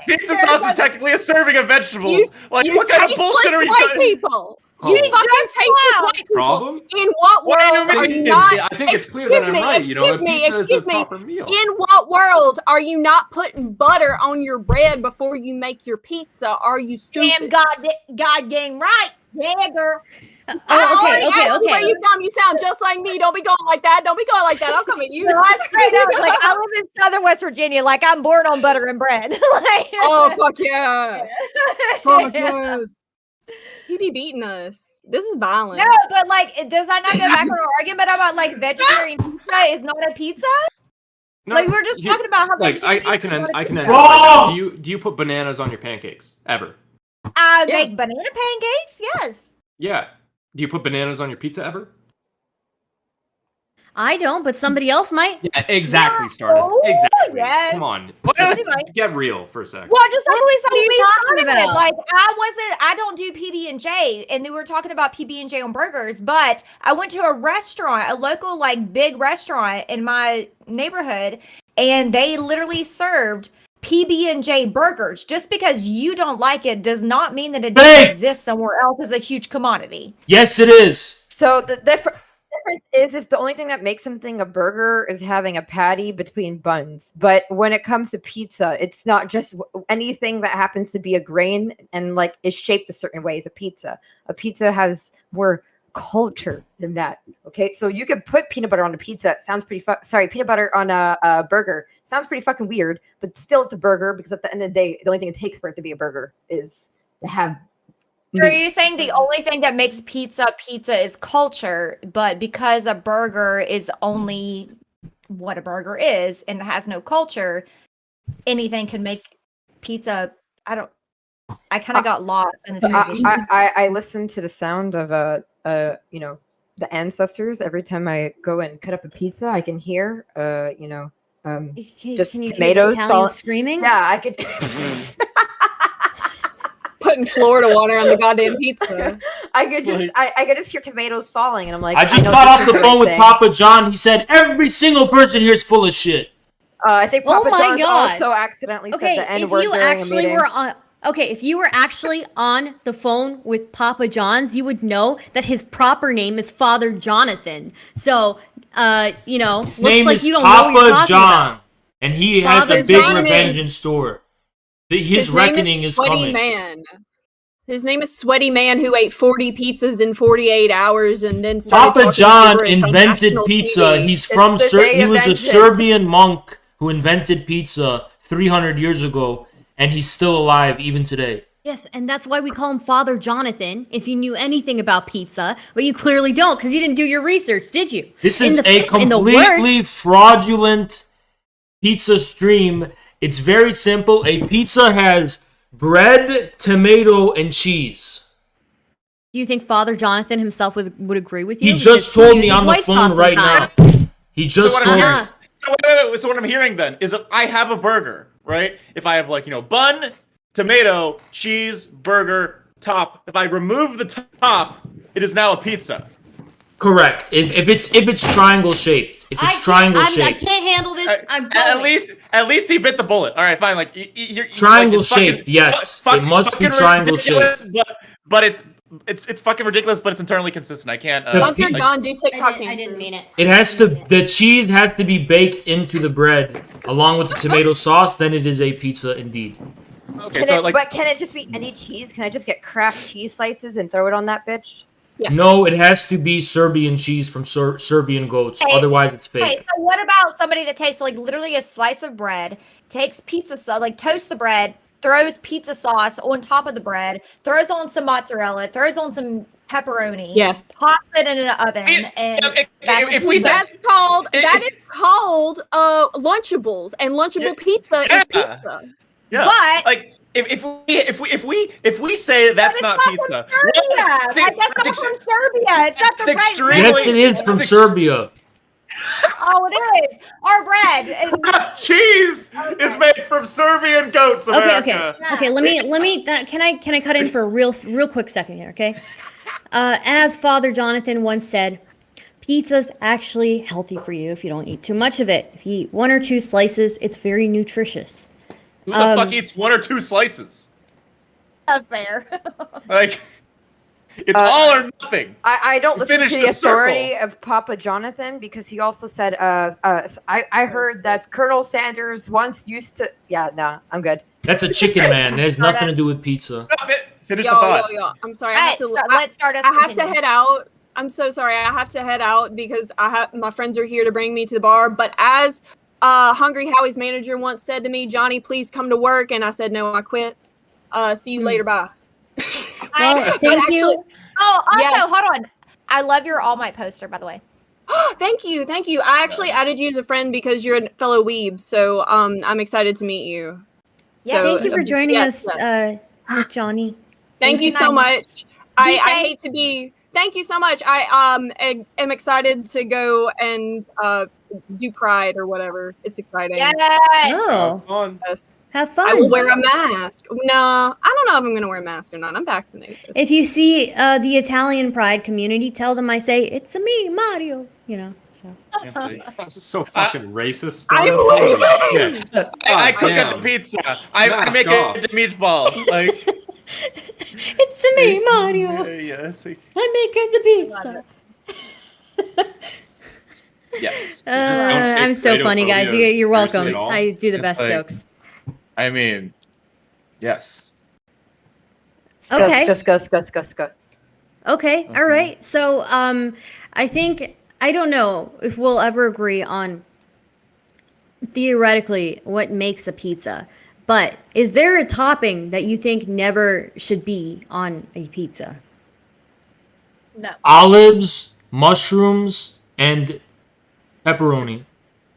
Pizza sauce is technically a serving of vegetables. You What kind of bullshit are we white doing? people. You fucking tasteless white people. Problem? In what world are you not? I think it's clear that I'm right. You know, Excuse me. In what world are you not putting butter on your bread before you make your pizza? Are you stupid? Damn God dang right. Yeah, girl. Okay. Where you dumb? You sound just like me. Don't be going like that. I'll come at you. No, I straight up, like, I live in Southern West Virginia. Like, I'm born on butter and bread. Oh, fuck yes. Fuck yes. He be beating us. This is violent. No, but, like, does that not go back to our argument about, like, vegetarian pizza is not a pizza? No, like, we're just talking about how I can end right now. Do you put bananas on your pancakes ever? I make banana pancakes. Yes. Yeah. Do you put bananas on your pizza ever? I don't, but somebody else might. Yeah, exactly, Stardust. Exactly. Yes. Come on. Get real for a second. Well, just like we started about? like I don't do PB&J, and they were talking about PB&J on burgers, but I went to a restaurant, a local like big restaurant in my neighborhood, and they literally served PB&J burgers. Just because you don't like it does not mean that it doesn't exist somewhere else as a huge commodity. Yes, it is. So the difference is the only thing that makes something a burger is having a patty between buns. But when it comes to pizza, it's not just anything that happens to be a grain and like is shaped a certain way as a pizza. A pizza has more culture than that. Okay, so you could put peanut butter on a pizza. It sounds pretty peanut butter on a burger sounds pretty fucking weird, but still it's a burger because at the end of the day, the only thing it takes for it to be a burger is to have. So are you saying the only thing that makes pizza is culture, but because a burger is only what a burger is and has no culture, anything can make pizza? I kind of got lost in the transition. I listen to the sound of the ancestors every time I go and cut up a pizza. I can hear just tomatoes screaming. Yeah, I could. Putting Florida water on the goddamn pizza. I could just hear tomatoes falling, and I'm like, I just got off the phone with Papa John. He said every single person here is full of shit. I think Papa John's also accidentally said the N word during a meeting. If you were actually on the phone with Papa John's, you would know that his proper name is Father Jonathan. So, his name is Papa John, and he has a big revenge in store. His reckoning is coming. His name is Sweaty Man, who ate 40 pizzas in 48 hours and then started Papa John invented pizza. He's from he was a Serbian monk who invented pizza 300 years ago, and he's still alive even today. Yes, and that's why we call him Father Jonathan, if you knew anything about pizza, but you clearly don't because you didn't do your research, did you? This is a completely fraudulent pizza stream. It's very simple. A pizza has bread, tomato, and cheese. Do you think Father Jonathan himself would agree with you? He just told me on the phone right now. He just told me. So wait. So what I'm hearing then is if I have a burger, right? If I have like, you know, bun, tomato, cheese, burger, top. If I remove the top, it is now a pizza. Correct. If it's triangle shaped. If it's triangle shaped. I can't handle this. I'm going. At least he bit the bullet. All right, fine. Like triangle shaped. Yes, it must be triangle shaped. But it's fucking ridiculous. But it's internally consistent. I can't. Once you're done, do TikTok. I didn't mean it. The cheese has to be baked into the bread along with the tomato sauce. Then it is a pizza indeed. Okay, so but can it just be any cheese? Can I just get Kraft cheese slices and throw it on that bitch? Yes. No, it has to be Serbian cheese from Serbian goats. Hey, Otherwise, it's fake. Hey, so what about somebody that takes like literally a slice of bread, takes pizza sauce, like toasts the bread, throws pizza sauce on top of the bread, throws on some mozzarella, throws on some pepperoni, yes, pops it in an oven, and that is called Lunchables, and Lunchable pizza is pizza. Yeah, but like. If we say that's not pizza, I guess that's from Serbia. It's not the right. Yes, it is from Serbia. Oh, it is. Our bread. Cheese is made from Serbian goats. America. Okay. Let me. Can I cut in for a real quick second here? Okay. As Father Jonathan once said, pizza's actually healthy for you if you don't eat too much of it. If you eat 1 or 2 slices, it's very nutritious. Who the fuck eats 1 or 2 slices? That's fair. Like, it's all or nothing. I don't listen to the authority circle. of Papa Jonathan because he also said, I heard that Colonel Sanders once used to... Yeah, nah, I'm good. That's a chicken man. It has nothing to do with pizza. Finish the thought. Yo. I'm sorry. Let's start us. I have to head out. I'm so sorry. I have to head out because my friends are here to bring me to the bar. But as Hungry Howie's manager once said to me, Johnny, please come to work. And I said, no, I quit. See you later. Bye. Well, thank you. Oh, also, hold on. I love your All Might poster, by the way. Thank you. I actually added you as a friend because you're a fellow weeb. So I'm excited to meet you. Yeah, so, thank you for joining us, Johnny. Thank you so much. I hate to be... Thank you so much. I am excited to go and do Pride or whatever. It's exciting. Yes. Oh. Yes. Have fun. I will wear a mask. No, I don't know if I'm going to wear a mask or not. I'm vaccinated. If you see the Italian Pride community, tell them I say, it's a me, Mario. You know, so. This is so fucking racist. I cook at the pizza. I make it into meatball. Like... It's a me, Mario. Yeah, I make the pizza. Yes. I'm so funny, guys. You're welcome. I do the best jokes. I mean, yes. Okay. Go. Okay. All right. So, I think I don't know if we'll ever agree on theoretically what makes a pizza. But is there a topping that you think never should be on a pizza? No. Olives, mushrooms, and pepperoni.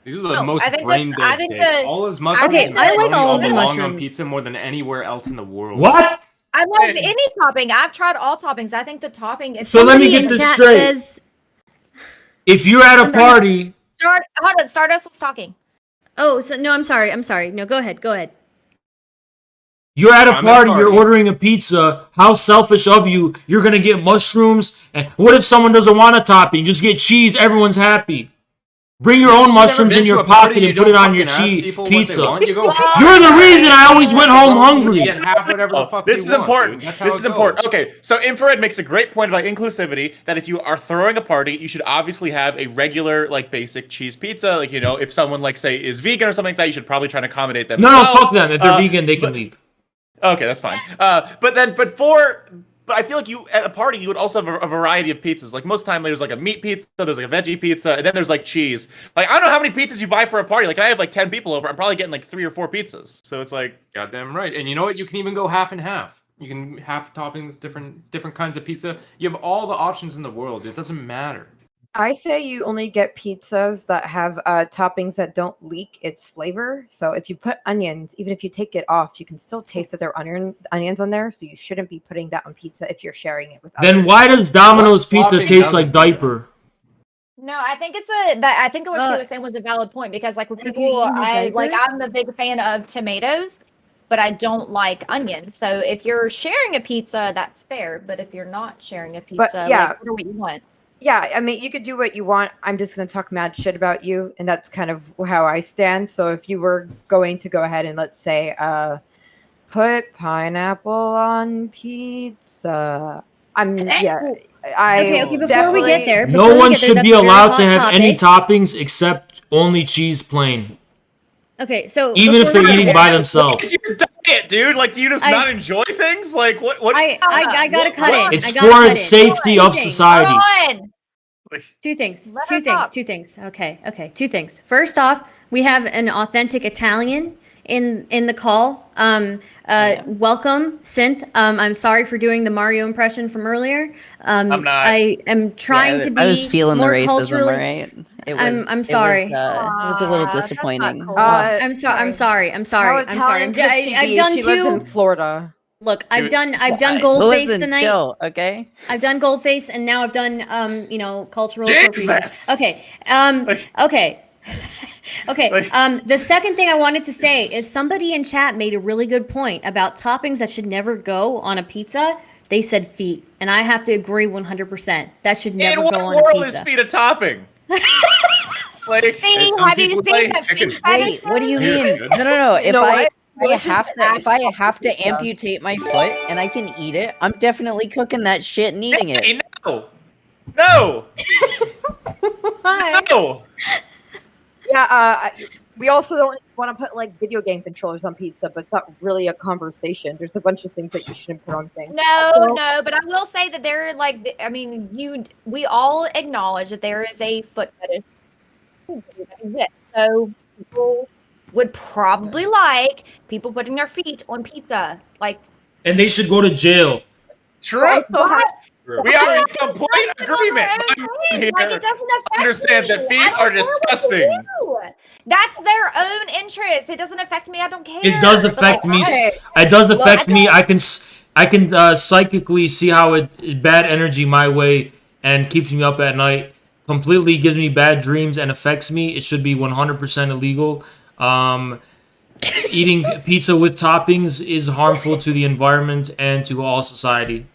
These are the most brain dead things. Olives, mushrooms. Okay, I like olives and belong mushrooms on pizza more than anywhere else in the world. What? I love any topping. I've tried all toppings. I think the topping is... So let me get this straight. If you're at a party... Hold on, Stardust was talking. Oh, so no, I'm sorry. No, go ahead. You're at a party, you're ordering a pizza. How selfish of you. You're going to get mushrooms. And what if someone doesn't want a topping? Just get cheese. Everyone's happy. Bring your own mushrooms in your pocket and put it on your pizza. You're the reason I always went home hungry. This is important. This is important. Okay, so Infrared makes a great point about inclusivity, that if you are throwing a party, you should obviously have a regular, like, basic cheese pizza. Like, you know, if someone, like, say, is vegan or something like that, you should probably try to accommodate them. No, fuck them. If they're vegan, they can leave. Okay, that's fine. But I feel like you at a party you would also have a variety of pizzas. Like most of the time, there's like a meat pizza, there's like a veggie pizza, and then there's like cheese. Like I don't know how many pizzas you buy for a party. Like I have like 10 people over, I'm probably getting like 3 or 4 pizzas. So it's like goddamn right. And you know what? You can even go half and half. You can half toppings, different kinds of pizza. You have all the options in the world. It doesn't matter. I say you only get pizzas that have toppings that don't leak its flavor. So if you put onions, even if you take it off, you can still taste that there are onions on there. So you shouldn't be putting that on pizza if you're sharing it with others. Then why does Domino's pizza taste like diaper? No, I think I think what she was saying was a valid point because like with people, I'm a big fan of tomatoes, but I don't like onions. So if you're sharing a pizza, that's fair. But if you're not sharing a pizza, like, order what you want. Yeah, I mean, you could do what you want. I'm just going to talk mad shit about you, and that's kind of how I stand. So if you were going to go ahead and, let's say, put pineapple on pizza, Okay, before we get there... No one should be allowed to have any toppings except only cheese plain. Okay, so... Even if they're eating by themselves. It's your diet, dude. Like, do you just not enjoy things? Like, what? I gotta cut it. It's for safety of society. Two things. Okay, two things. First off, we have an authentic Italian in the call. Welcome, Synth. I'm sorry for doing the Mario impression from earlier. I'm not. I am trying to be I was feeling the more racism, culturally... right? I'm sorry. It was a little disappointing. I'm sorry. I've done she lives in Florida. Look, I've done Goldface tonight. Chill, okay. I've done Goldface, and now I've done cultural appropriation. Okay. The second thing I wanted to say is somebody in chat made a really good point about toppings that should never go on a pizza. They said feet, and I have to agree 100%. That should never go on a pizza. In what world is feet a topping? Like, have you seen the feet? Wait, what do you mean? No. If I have to amputate my foot and I can eat it, I'm definitely cooking that shit and eating it. No. No. Yeah, we also don't want to put like video game controllers on pizza, but it's not really a conversation. There's a bunch of things that you shouldn't put on things. No, but I will say that there are like, I mean, we all acknowledge that there is a foot fetish. So people would probably like people putting their feet on pizza, like. And they should go to jail. True. We are in complete agreement. Like, it doesn't affect understand me. that feet are disgusting. That's their own interest. It doesn't affect me. I don't care. It does affect me. It does affect me. I can psychically see how it bad energy my way and keeps me up at night. Completely gives me bad dreams and affects me. It should be 100% illegal. Eating pizza with toppings is harmful to the environment and to all society.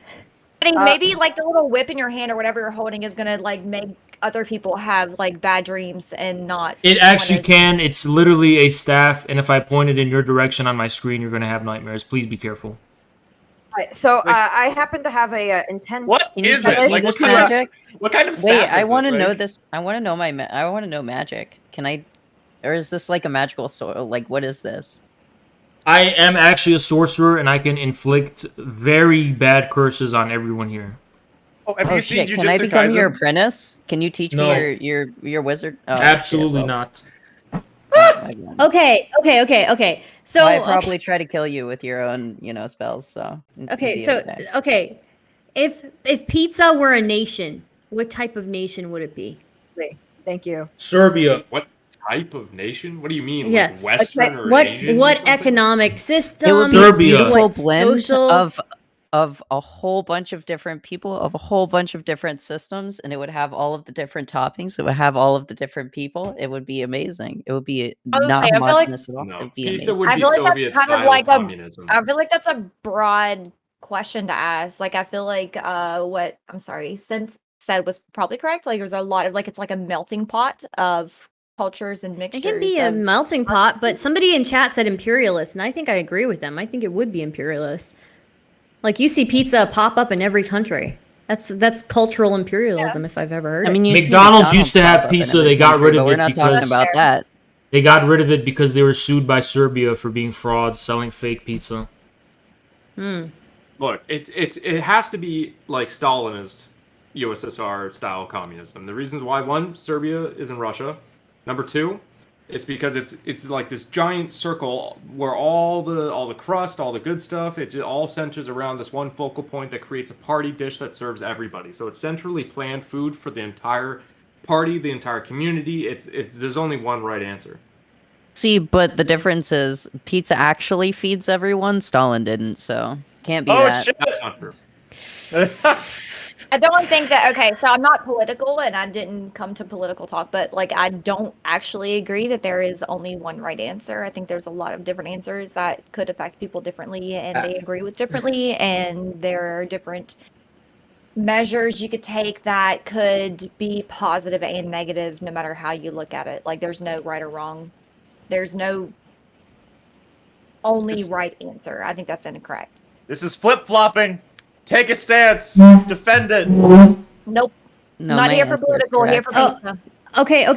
Maybe like the little whip in your hand or whatever you're holding is gonna like make other people have like bad dreams and not. It actually can. It's literally a staff, and if I point it in your direction on my screen, you're gonna have nightmares. Please be careful. Right, so I happen to have a intense. What is it? Like what kind of staff? Wait, I want to know this. I want to know I want to know magic. Can I? Or is this like a magical sword? Like, what is this? I am actually a sorcerer, and I can inflict very bad curses on everyone here. Oh, have you seen shit. Can I become your apprentice? Can you teach me your wizard? Oh, absolutely not. Okay. So I probably try to kill you with your own, spells. So okay. If pizza were a nation, what type of nation would it be? Thank you. Serbia. What type of nation? What do you mean? Yes. Like Western or Asian? What economic system? It would be Serbia. a beautiful blend of a whole bunch of different people, of a whole bunch of different systems, and it would have all of the different toppings. It would have all of the different people. It would be amazing. It would be not monotonous at all. It would be Pizza amazing. would be Soviet-style communism. I feel like that's a broad question to ask. Like, I feel like what Synth said was probably correct. Like, there's a lot of it's like a melting pot of cultures and mixtures. It can be a melting pot, but somebody in chat said imperialist, and I think I agree with them. I think it would be imperialist. Like, you see pizza pop up in every country. That's cultural imperialism, if I've ever heard it. I mean, McDonald's used to have pizza. They got rid of it because about that. They got rid of it because they were sued by Serbia for being frauds, selling fake pizza. Look, it has to be like Stalinist USSR style communism. The reasons why: one, Serbia is in Russia. Number two, it's because it's like this giant circle where all the crust, all the good stuff, it just all centers around this one focal point that creates a party dish that serves everybody. So it's centrally planned food for the entire party, the entire community. It's there's only one right answer. See, but the difference is pizza actually feeds everyone. Stalin didn't, so can't be Oh that. shit! That's not true. I don't think that, okay, so I'm not political and I didn't come to political talk, but like I don't actually agree that there is only one right answer. I think there's a lot of different answers that could affect people differently and they agree with differently, and there are different measures you could take that could be positive and negative no matter how you look at it. Like there's no right or wrong. There's no only right answer. I think that's incorrect. This is flip-flopping. Take a stance. Defend it. Nope. No, Not my here for answer is political, here for correct. pizza. Okay. Oh,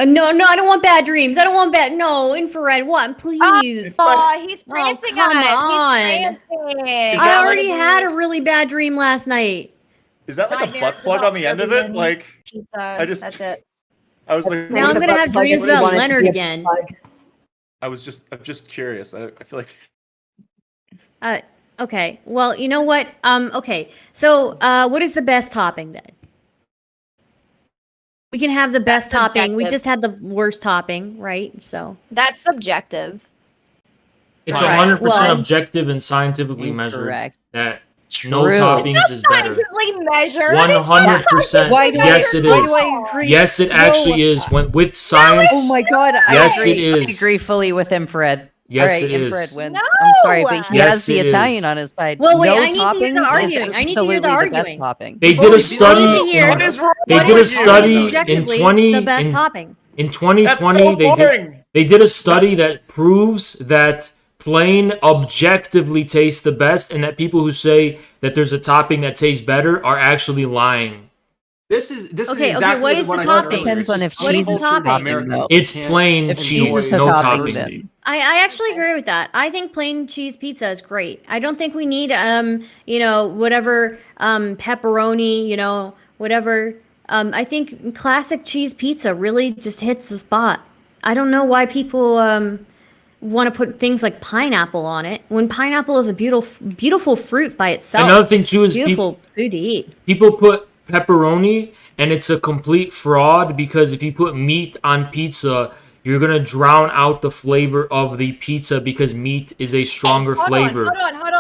no, I don't want bad dreams. I don't want bad. No, infrared. What? Please. Oh, he's prancing come us. on. He's prancing. I already had a really bad dream last night. Is that like a butt plug on the end of it? Like, I just. That's it. I was like. Now I'm gonna have dreams about Leonard again. I'm just curious. I feel like. Okay. Well, you know what? Okay. So, what is the best topping then? We can have the best topping. We just had the worst topping, right? So that's subjective. It's 100% objective and scientifically measured that no toppings is better. 100%. Yes, it is. Yes, it actually is. When with science. Oh my god! Yes, it is. I agree fully with infrared. Yes, All right, it infrared is. wins. I'm sorry, but he has the Italian on his side. Well, wait, no I need to hear the arguing. I need to hear the absolutely the best arguing. topping. They did a study. They did a study in objectively 20 the best topping. in 2020. They did a study that proves that plain objectively tastes the best, and that people who say that there's a topping that tastes better are actually lying. This is Okay, exactly what is the what I said topping? earlier. Depends on if cheese is topping. It's plain cheese, no topping. I actually agree with that. I think plain cheese pizza is great. I don't think we need whatever pepperoni, whatever. I think classic cheese pizza really just hits the spot. I don't know why people want to put things like pineapple on it when pineapple is a beautiful fruit by itself. Another thing too is beautiful food to eat. People put pepperoni and it's a complete fraud, because if you put meat on pizza, you're gonna drown out the flavor of the pizza because meat is a stronger flavor.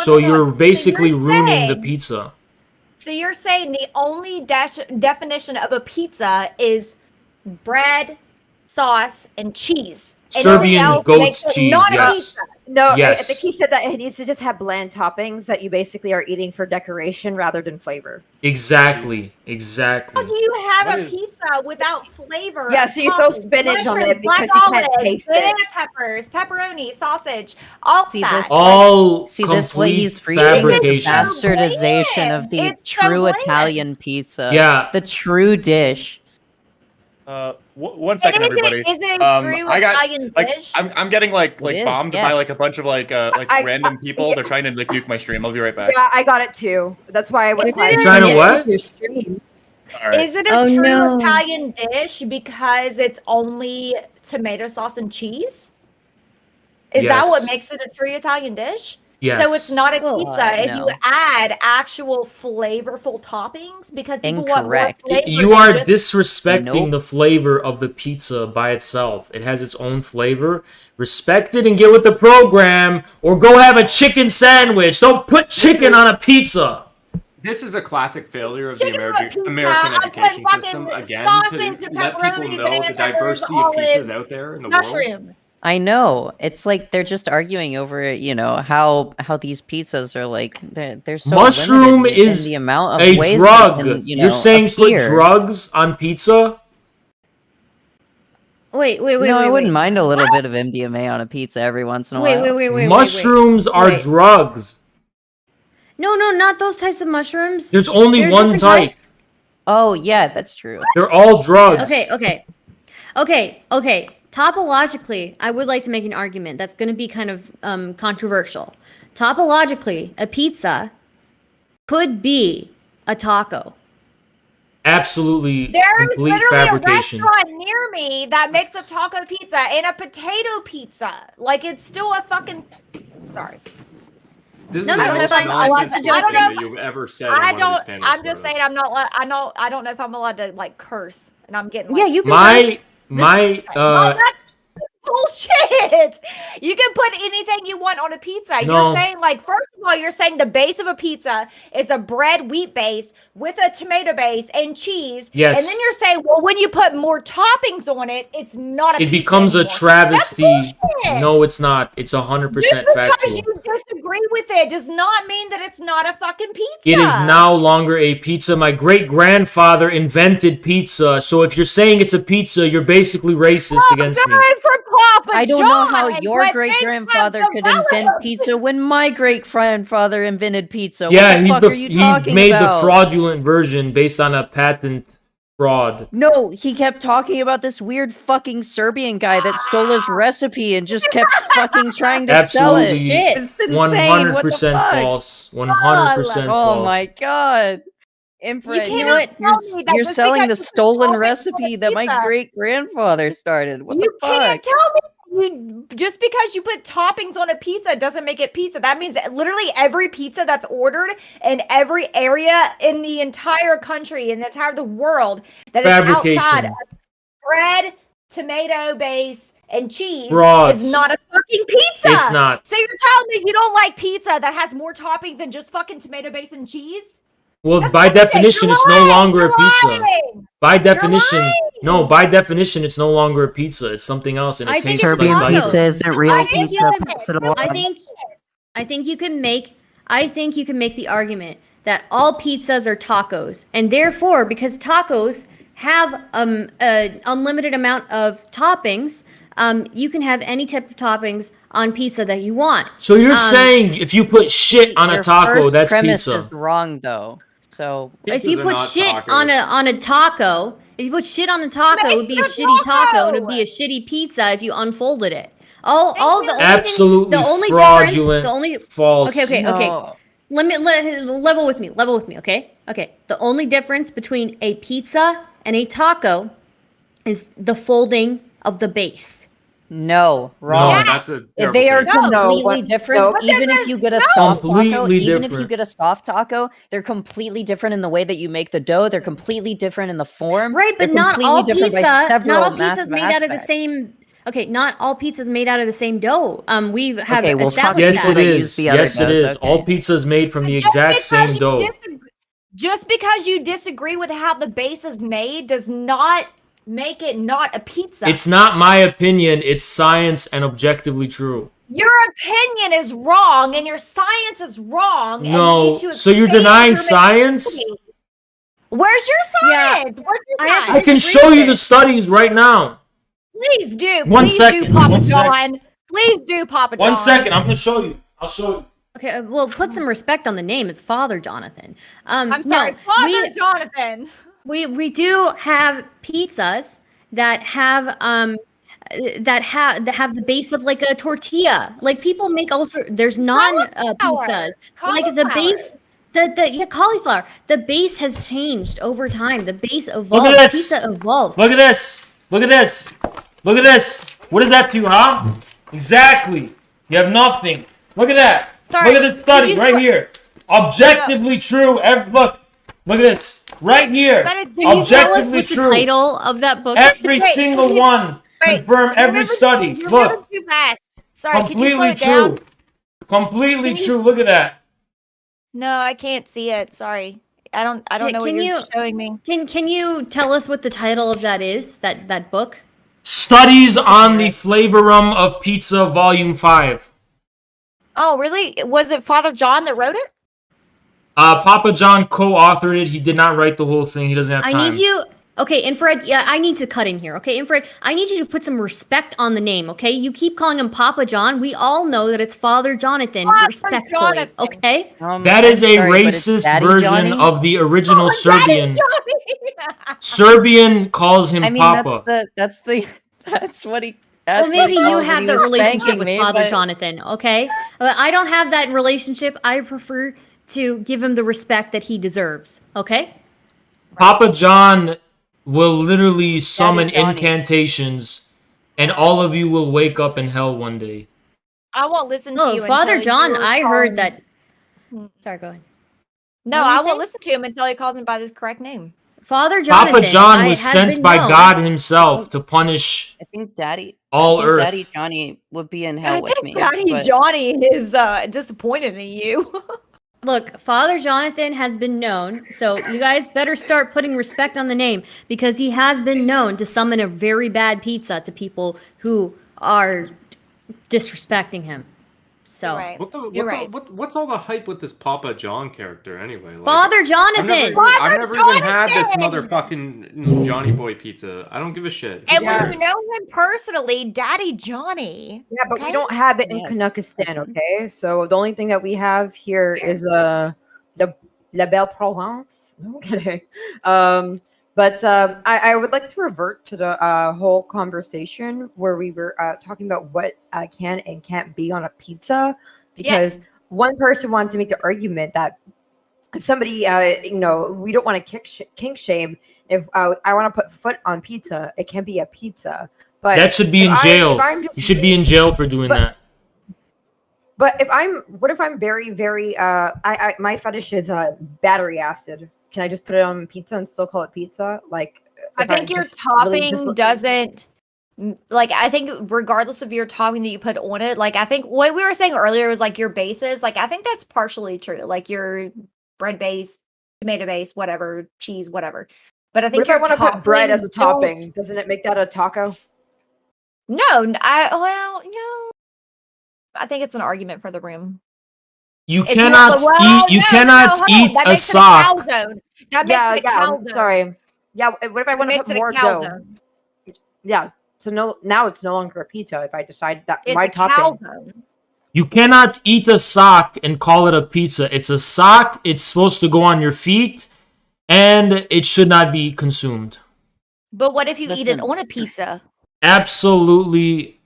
So you're basically ruining the pizza. So you're saying the only definition of a pizza is bread, sauce, and cheese. Serbian goat's cheese, yes. No, yes. I think he said that it needs to just have bland toppings that you basically are eating for decoration rather than flavor. Exactly. How do you have a pizza without flavor? Yeah, so you throw spinach on it because you can't taste it. Banana peppers, pepperoni, sausage, all that. All this what he's complete reading is fabrication. bastardization of the true Italian pizza. Yeah. The true dish. One second, everybody. Is it a true Italian dish? I'm getting like is, bombed yes. by like a bunch of like random people. They're trying to like nuke my stream. I'll be right back. Yeah, I got it too. That's why I went. Trying to what? All right. Is it a true Italian dish because it's only tomato sauce and cheese? Is that what makes it a true Italian dish? Yes. So it's not a pizza if no. you add actual flavorful toppings, because people want more Incorrect. flavor You than are just- disrespecting the flavor of the pizza by itself. It has its own flavor. Respect it and get with the program, or go have a chicken sandwich. Don't put chicken on a pizza. This is a classic failure of the American education system, again, to let people know the diversity of pizzas out there in the world. I know. It's like they're just arguing over, how these pizzas are like they're so Mushroom limited in is the amount of a ways drug. They can, You're saying appear. put drugs on pizza? Wait. I wouldn't mind a little bit of MDMA on a pizza every once in a while. Wait. Mushrooms are drugs. No, not those types of mushrooms. There's only There are one different type. types. Oh, yeah, that's true. They're all drugs. Okay. Topologically, I would like to make an argument that's going to be kind of controversial. Topologically, a pizza could be a taco. Absolutely. There is complete literally fabrication. a restaurant near me that makes a taco pizza and a potato pizza. Like, it's still a fucking... Sorry. This is No, the no, most it's fine. nonsense I thing don't that you've ever said. I in one don't. Of these panel I'm just photos. saying I'm not. I don't know if I'm allowed to like curse, and I'm getting. Yeah, Like, you can My my Oh, that's bullshit. You can put anything you want on a pizza. No. You're saying like, first of all, you're saying the base of a pizza is a bread wheat base with a tomato base and cheese. Yes. And then you're saying, well, when you put more toppings on it, it's not a It pizza becomes a anymore. travesty. That's bullshit. No, it's not. It's 100% Just because factual. you disagree with it does not mean that it's not a fucking pizza. It is no longer a pizza. My great-grandfather invented pizza. So if you're saying it's a pizza, you're basically racist against me. I don't know how your great-grandfather could invent pizza when my great-grandfather invented pizza. Yeah, what the fuck are you he talking made about? the fraudulent version based on a patent fraud. No, he kept talking about this weird fucking Serbian guy that stole his recipe and just kept fucking trying to sell it. Absolutely, It's insane. What the 100% fuck? false. 100% false. Oh my god. Infra, You can't tell me that you're just selling because the you put stolen toppings on a recipe that my pizza- great-grandfather started. What You the fuck? can't tell me you just because you put toppings on a pizza doesn't make it pizza. That means that literally every pizza that's ordered in every area in the entire country, in the entire the world that is Fabrication. outside of bread, tomato base, and cheese Frauds. is not a fucking pizza. It's not. So you're telling me you don't like pizza that has more toppings than just fucking tomato base and cheese? Well, That's by bullshit. definition, You're it's no lying. longer a You're pizza. lying. By definition, no. By definition, it's no longer a pizza. It's something else, and it I think tastes it's like taco. pizza isn't real I think pizza. you Pass it can- along. I think you can make. I think you can make the argument that all pizzas are tacos, and therefore, because tacos have an unlimited amount of toppings, you can have any type of toppings on pizza that you want. So you're saying if you put shit on a Your taco, first that's premise pizza? is wrong, though. So If you put shit on a taco, if you put shit on a taco, it would be a Makes it a shitty taco, and it taco. would be a shitty pizza if you unfolded it. All the only Absolutely thing, the only fraudulent, difference, the only false. Okay. No. Level with me. Okay. The only difference between a pizza and a taco is the folding of the base. No, wrong. No, that's a terrible They are statement. completely different. But Even then if you get a no. soft taco, Completely even if you different. get a soft taco, they're completely different in the way that you make the dough. They're completely different in the form. Right, but They're not completely all different pizza. by several Not all massive pizzas made out of the aspects. same. Okay, not all pizzas made out of the same dough. We have Okay, well, fuck established Yes, that. it that is. use the other Yes, it doughs, is. okay. All pizza is made from the exact same dough. Just because you disagree with how the base is made does not make it not a pizza. It's not my opinion. It's science and objectively true. Your opinion is wrong and your science is wrong. and you No, need to so you're expand denying your science? mentality. Where's your science? Where's your science? I can show you the studies right now. Please do. One Please second, do, Papa one second. John. Please do, Papa John. 1 second. I'm gonna show you. I'll show you. Okay, well, put some respect on the name. It's Father Jonathan. I'm sorry, Father Jonathan. We do have pizzas that have the base of like a tortilla. Like people make also there's pizzas. Like the base cauliflower. The base has changed over time. The base evolved. Look at this. Pizza evolved. Look at this. Look at this. Look at this. What is that to you, huh? Exactly. You have nothing. Look at that. Sorry, look at this study can you right here. Objectively true. Look at this. Right here. Can you tell us Objectively what the true. title of that book? Every single one. Confirm every study. You're Look. moving too fast. Sorry, could you slow Completely it down? true. Completely Can you- true. Look at that. No, I can't see it. Sorry. I don't know what Can you're you- showing me. Can you tell us what the title of that is? That book? Studies on the flavorum of pizza, volume 5. Oh, really? Was it Father John that wrote it? Papa John co-authored it. He did not write the whole thing. He doesn't have time. I need you. Okay, Infrared. Yeah, I need to cut in here. Okay, Infrared. I need you to put some respect on the name. Okay, you keep calling him Papa John. We all know that it's Father Jonathan. respectfully. Jonathan. Okay. That is a racist version of the original Serbian. Serbian calls him I mean, Papa. that's what he. That's Well, maybe what he you called when have he the was relationship spanking with me, Father but- Jonathan. Okay, I don't have that relationship. I prefer to give him the respect that he deserves. Okay. Papa John will literally summon Johnny. incantations, and all of you will wake up in hell one day. I won't listen to Oh, you. Father until John, you're I calling- heard that Sorry, go ahead. No, What were you I won't saying? listen to him until he calls him by his correct name. Father Jonathan. Papa John was has sent been by known- God himself to punish I think Daddy all Earth. Daddy Johnny would be in hell I with think me. Daddy but- Johnny is disappointed in you. Look, Father Jonathan has been known, so you guys better start putting respect on the name because he has been known to summon a very bad pizza to people who are disrespecting him. So, What's all the hype with this Papa John character anyway? Like, Father Jonathan! I've never even had this motherfucking Johnny Boy pizza. I don't give a shit. And Who when cares? you know him personally, Daddy Johnny. Yeah, but we don't have it in Kanukistan, okay? So the only thing that we have here is La Belle Provence. No I'm kidding. But I would like to revert to the whole conversation where we were talking about what can and can't be on a pizza, because one person wanted to make the argument that if somebody, we don't want to kink shame. If I want to put foot on pizza, it can be a pizza. But that should be in jail. You should be in jail for doing that. But what if I'm very, very, my fetish is battery acid. Can I just put it on pizza and still call it pizza? Like, I think your topping doesn't, like, I think regardless of your topping that you put on it, like, I think what we were saying earlier was like your bases. Like, I think that's partially true. Like your bread base, tomato base, whatever, cheese, whatever. But I think if I want to put bread as a topping, doesn't it make that a taco? No, I think it's an argument for the room. You cannot eat. You cannot eat a sock. Sorry. Yeah. What if I want to put more dough? Yeah. So now it's no longer a pizza if I decide that my topping. You cannot eat a sock and call it a pizza. It's a sock. It's supposed to go on your feet, and it should not be consumed. But what if you eat it on a pizza? Absolutely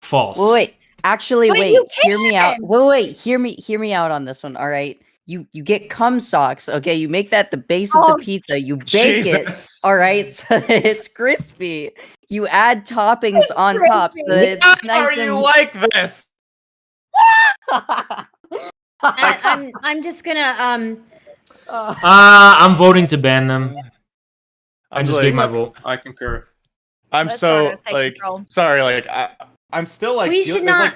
false. Wait. Actually, wait, hear me out. Wait, hear me out on this one. All right. You get cum socks, okay? You make that the base of the pizza. You bake it. All right, so it's crispy. You add toppings on top so that it's nice. How are you like this? I'm just gonna I'm voting to ban them. I just gave my vote. I concur. I'm so like sorry, like I'm still like we should not.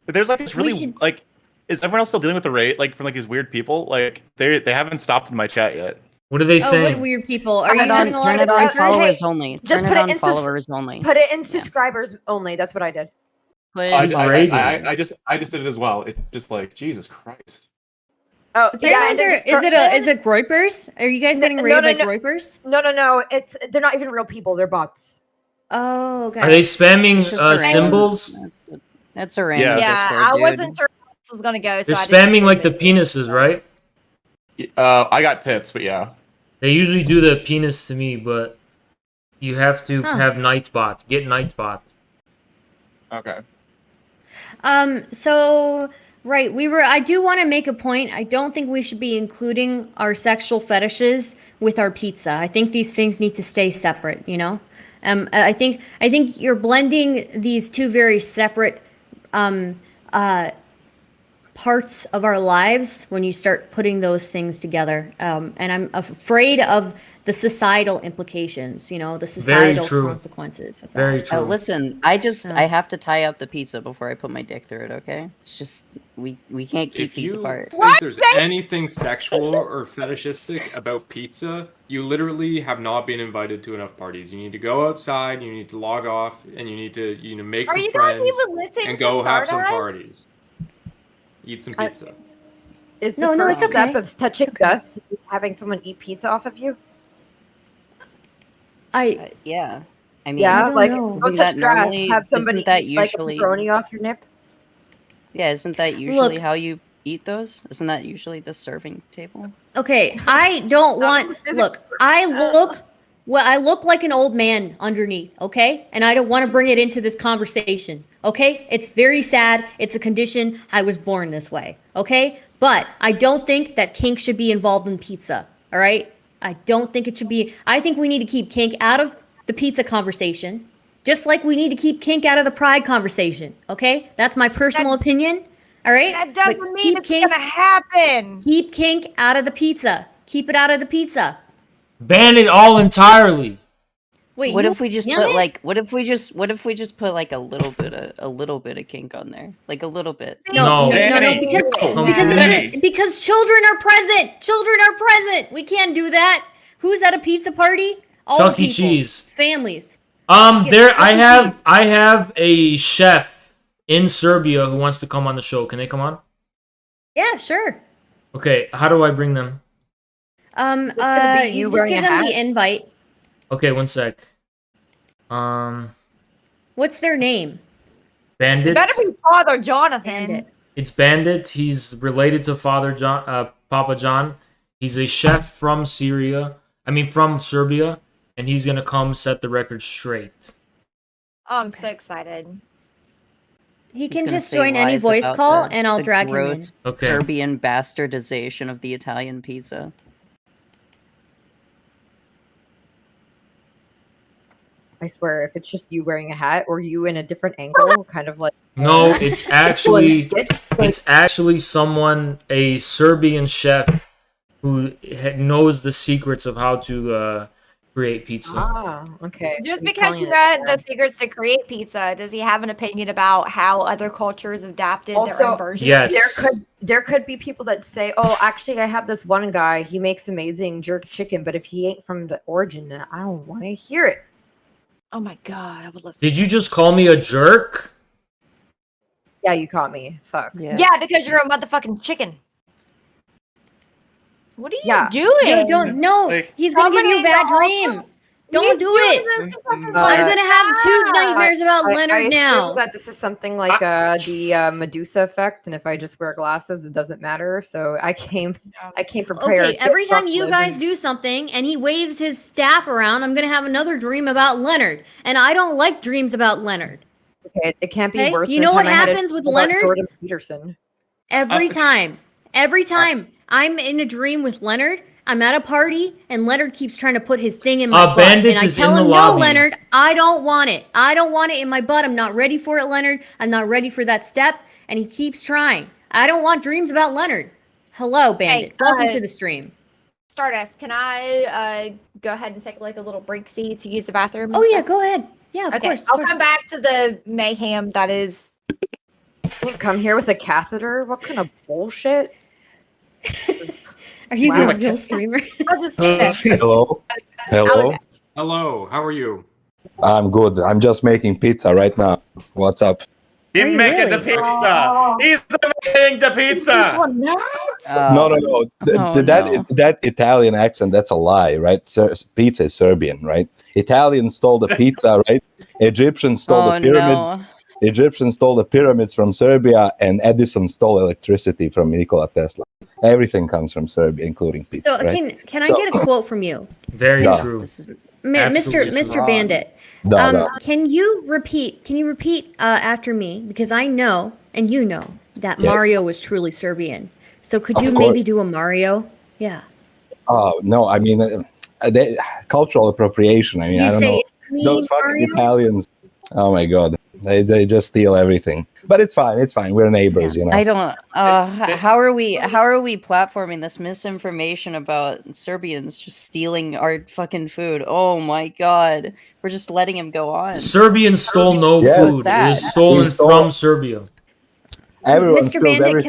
There's like this really like. Is everyone else still dealing with the rate like from like these weird people? Like they haven't stopped in my chat yet. What are they saying? What weird people? Are you turn it on followers only? Just turn put it on in followers only. Put it in subscribers only. That's what I did. I just did it as well. It just like Jesus Christ. Oh, is it groypers? Are you guys getting raided by groypers? No. They're not even real people. They're bots. Oh, okay. Are they spamming symbols? That's a random Discord, I dude. wasn't sure how this was gonna go. So They're spamming like the penises, right? I got tits, but yeah. They usually do the penis to me, but you have to have Nightbot. Get Nightbot. Okay. So right, I do want to make a point. I don't think we should be including our sexual fetishes with our pizza. I think these things need to stay separate, you know? I think you're blending these two very separate parts of our lives when you start putting those things together. And I'm afraid of the societal implications, you know, the societal consequences of that. Very true. Listen, I have to tie up the pizza before I put my dick through it, okay? It's just, we can't keep these apart. If you think there's anything sexual or fetishistic about pizza, you literally have not been invited to enough parties. You need to go outside, you need to log off, and you need to make some friends and go have some parties. Eat some pizza. Is the first step of touching Gus having someone eat pizza off of you? Yeah. I mean, yeah, like go touch grass, have somebody eat, like a pepperoni off your nip. Yeah, isn't that usually how you eat those? Isn't that usually the serving table? Okay, I don't want. Look, I look like an old man underneath. Okay, and I don't want to bring it into this conversation. Okay, it's very sad. It's a condition. I was born this way. Okay, but I don't think that kink should be involved in pizza. All right. I don't think it should be. I think we need to keep kink out of the pizza conversation, just like we need to keep kink out of the pride conversation. Okay? That's my personal opinion. All right? That doesn't mean it's gonna happen. Keep kink out of the pizza. Keep it out of the pizza. Ban it all entirely. Wait, what if we just put like what if we just put like a little bit of kink on there? Like a little bit. No, because children are present. Children are present. We can't do that. Who's at a pizza party? All Chuck the E. people. Cheese. Families. There I have a chef in Serbia who wants to come on the show. Can they come on? Yeah, sure. Okay, how do I bring them? You just give them the invite. Okay, one sec. What's their name? Bandit. It better be Father Jonathan. It's Bandit. He's related to Father John, Papa John. He's a chef from Syria. From Serbia, and he's gonna come set the record straight. Oh, I'm so excited. He can just join any voice call, and I'll drag him in. Okay. Serbian bastardization of the Italian pizza. I swear, if it's just you wearing a hat or you in a different angle, kind of like No, it's actually someone, a Serbian chef, who knows the secrets of how to create pizza. Ah, okay. Just because you know the secrets to create pizza, does he have an opinion about how other cultures adapted their own version? Yes. There could be people that say, "Oh, actually, I have this one guy. He makes amazing jerk chicken, but if he ain't from the origin, I don't want to hear it." Oh my god, I would love to. Did you just call me a jerk? Yeah, you caught me. Fuck. Yeah, because you're a motherfucking chicken. What are you doing? Dude, no, he's gonna give you a bad dream. Don't do it. I'm gonna have 2 nightmares about Leonard I now. assume that this is something like the Medusa effect, and if I just wear glasses, it doesn't matter. So I came prepared. Okay, every time you guys do something and he waves his staff around, I'm gonna have another dream about Leonard, and I don't like dreams about Leonard. Okay, it can't be worse. You know what happens with Leonard? Jordan Peterson. Every time I'm in a dream with Leonard, I'm at a party, and Leonard keeps trying to put his thing in my butt. And I tell him, no, Leonard, I don't want it. I don't want it in my butt. I'm not ready for it, Leonard. I'm not ready for that step. And he keeps trying. I don't want dreams about Leonard. Hello, Bandit. Welcome to the stream. Stardust, can I go ahead and take like a little break seat to use the bathroom? Oh, yeah, go ahead. Yeah, of course. I'll come back to the mayhem that is. You come here with a catheter? What kind of bullshit? Are you a real streamer? Hello. Hello. Hello. How are you? I'm good. I'm just making pizza right now. What's up? He's making the pizza. He's making the pizza. No. That Italian accent, that's a lie, right? Pizza is Serbian, right? Italians stole the pizza, right? Egyptians stole the pyramids. No. Egyptians stole the pyramids from Serbia, and Edison stole electricity from Nikola Tesla. Everything comes from Serbia, including pizza. So right? can I get a quote from you? Very true. Mr. Bandit. Can you repeat after me, because I know and you know that Mario was truly Serbian. So could you maybe do a Mario? Yeah. Oh no, I mean cultural appropriation. I mean, I don't know. Those fucking Italians. Oh my god. They just steal everything, but it's fine. It's fine. We're neighbors, you know. I don't. How are we platforming this misinformation about Serbians just stealing our fucking food? Oh my god, we're just letting him go on. Serbians stole no food. It was stolen from Serbia. Everyone Mr. Bandit,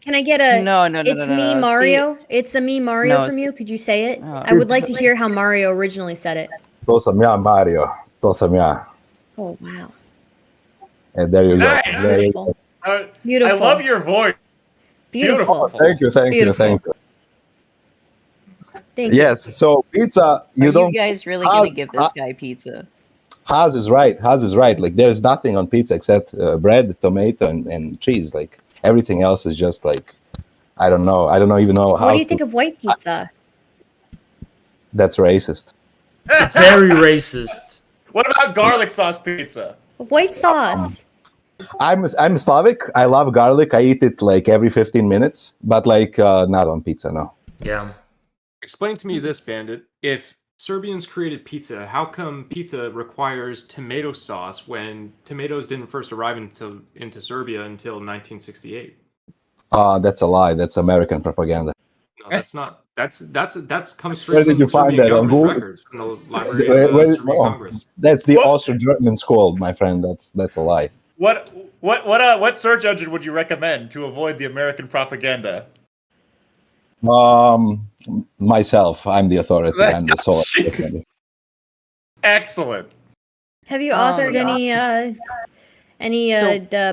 can I get a no, it's me Mario? It's a me Mario from you. Could you say it? I would like to hear how Mario originally said it. To sam ja, Mario. To sam ja. Oh wow. And there you go. Nice. There you go. Beautiful. I love your voice. Beautiful. Thank you. Thank you. Yes. So pizza, you guys really gonna give this guy pizza? Haas is right. Like there's nothing on pizza except bread, tomato, and cheese. Like everything else is just like I don't know. I don't even know how. What do you think of white pizza? That's racist. Very racist. What about garlic sauce pizza? White sauce. I'm Slavic. I love garlic. I eat it like every 15 minutes, but like not on pizza. No. Yeah. Explain to me this, Bandit. If Serbians created pizza. How come pizza requires tomato sauce when tomatoes didn't first arrive into Serbia until 1968? That's a lie. That's American propaganda. No, that's not. That's comes straight Where did from you the find Serbian that? On government Google? records in the Library of Serbian Congress. That's the Austro-German school, my friend. That's a lie. What search engine would you recommend to avoid the American propaganda? Myself. I'm the authority. I'm the source. Excellent. Have you authored any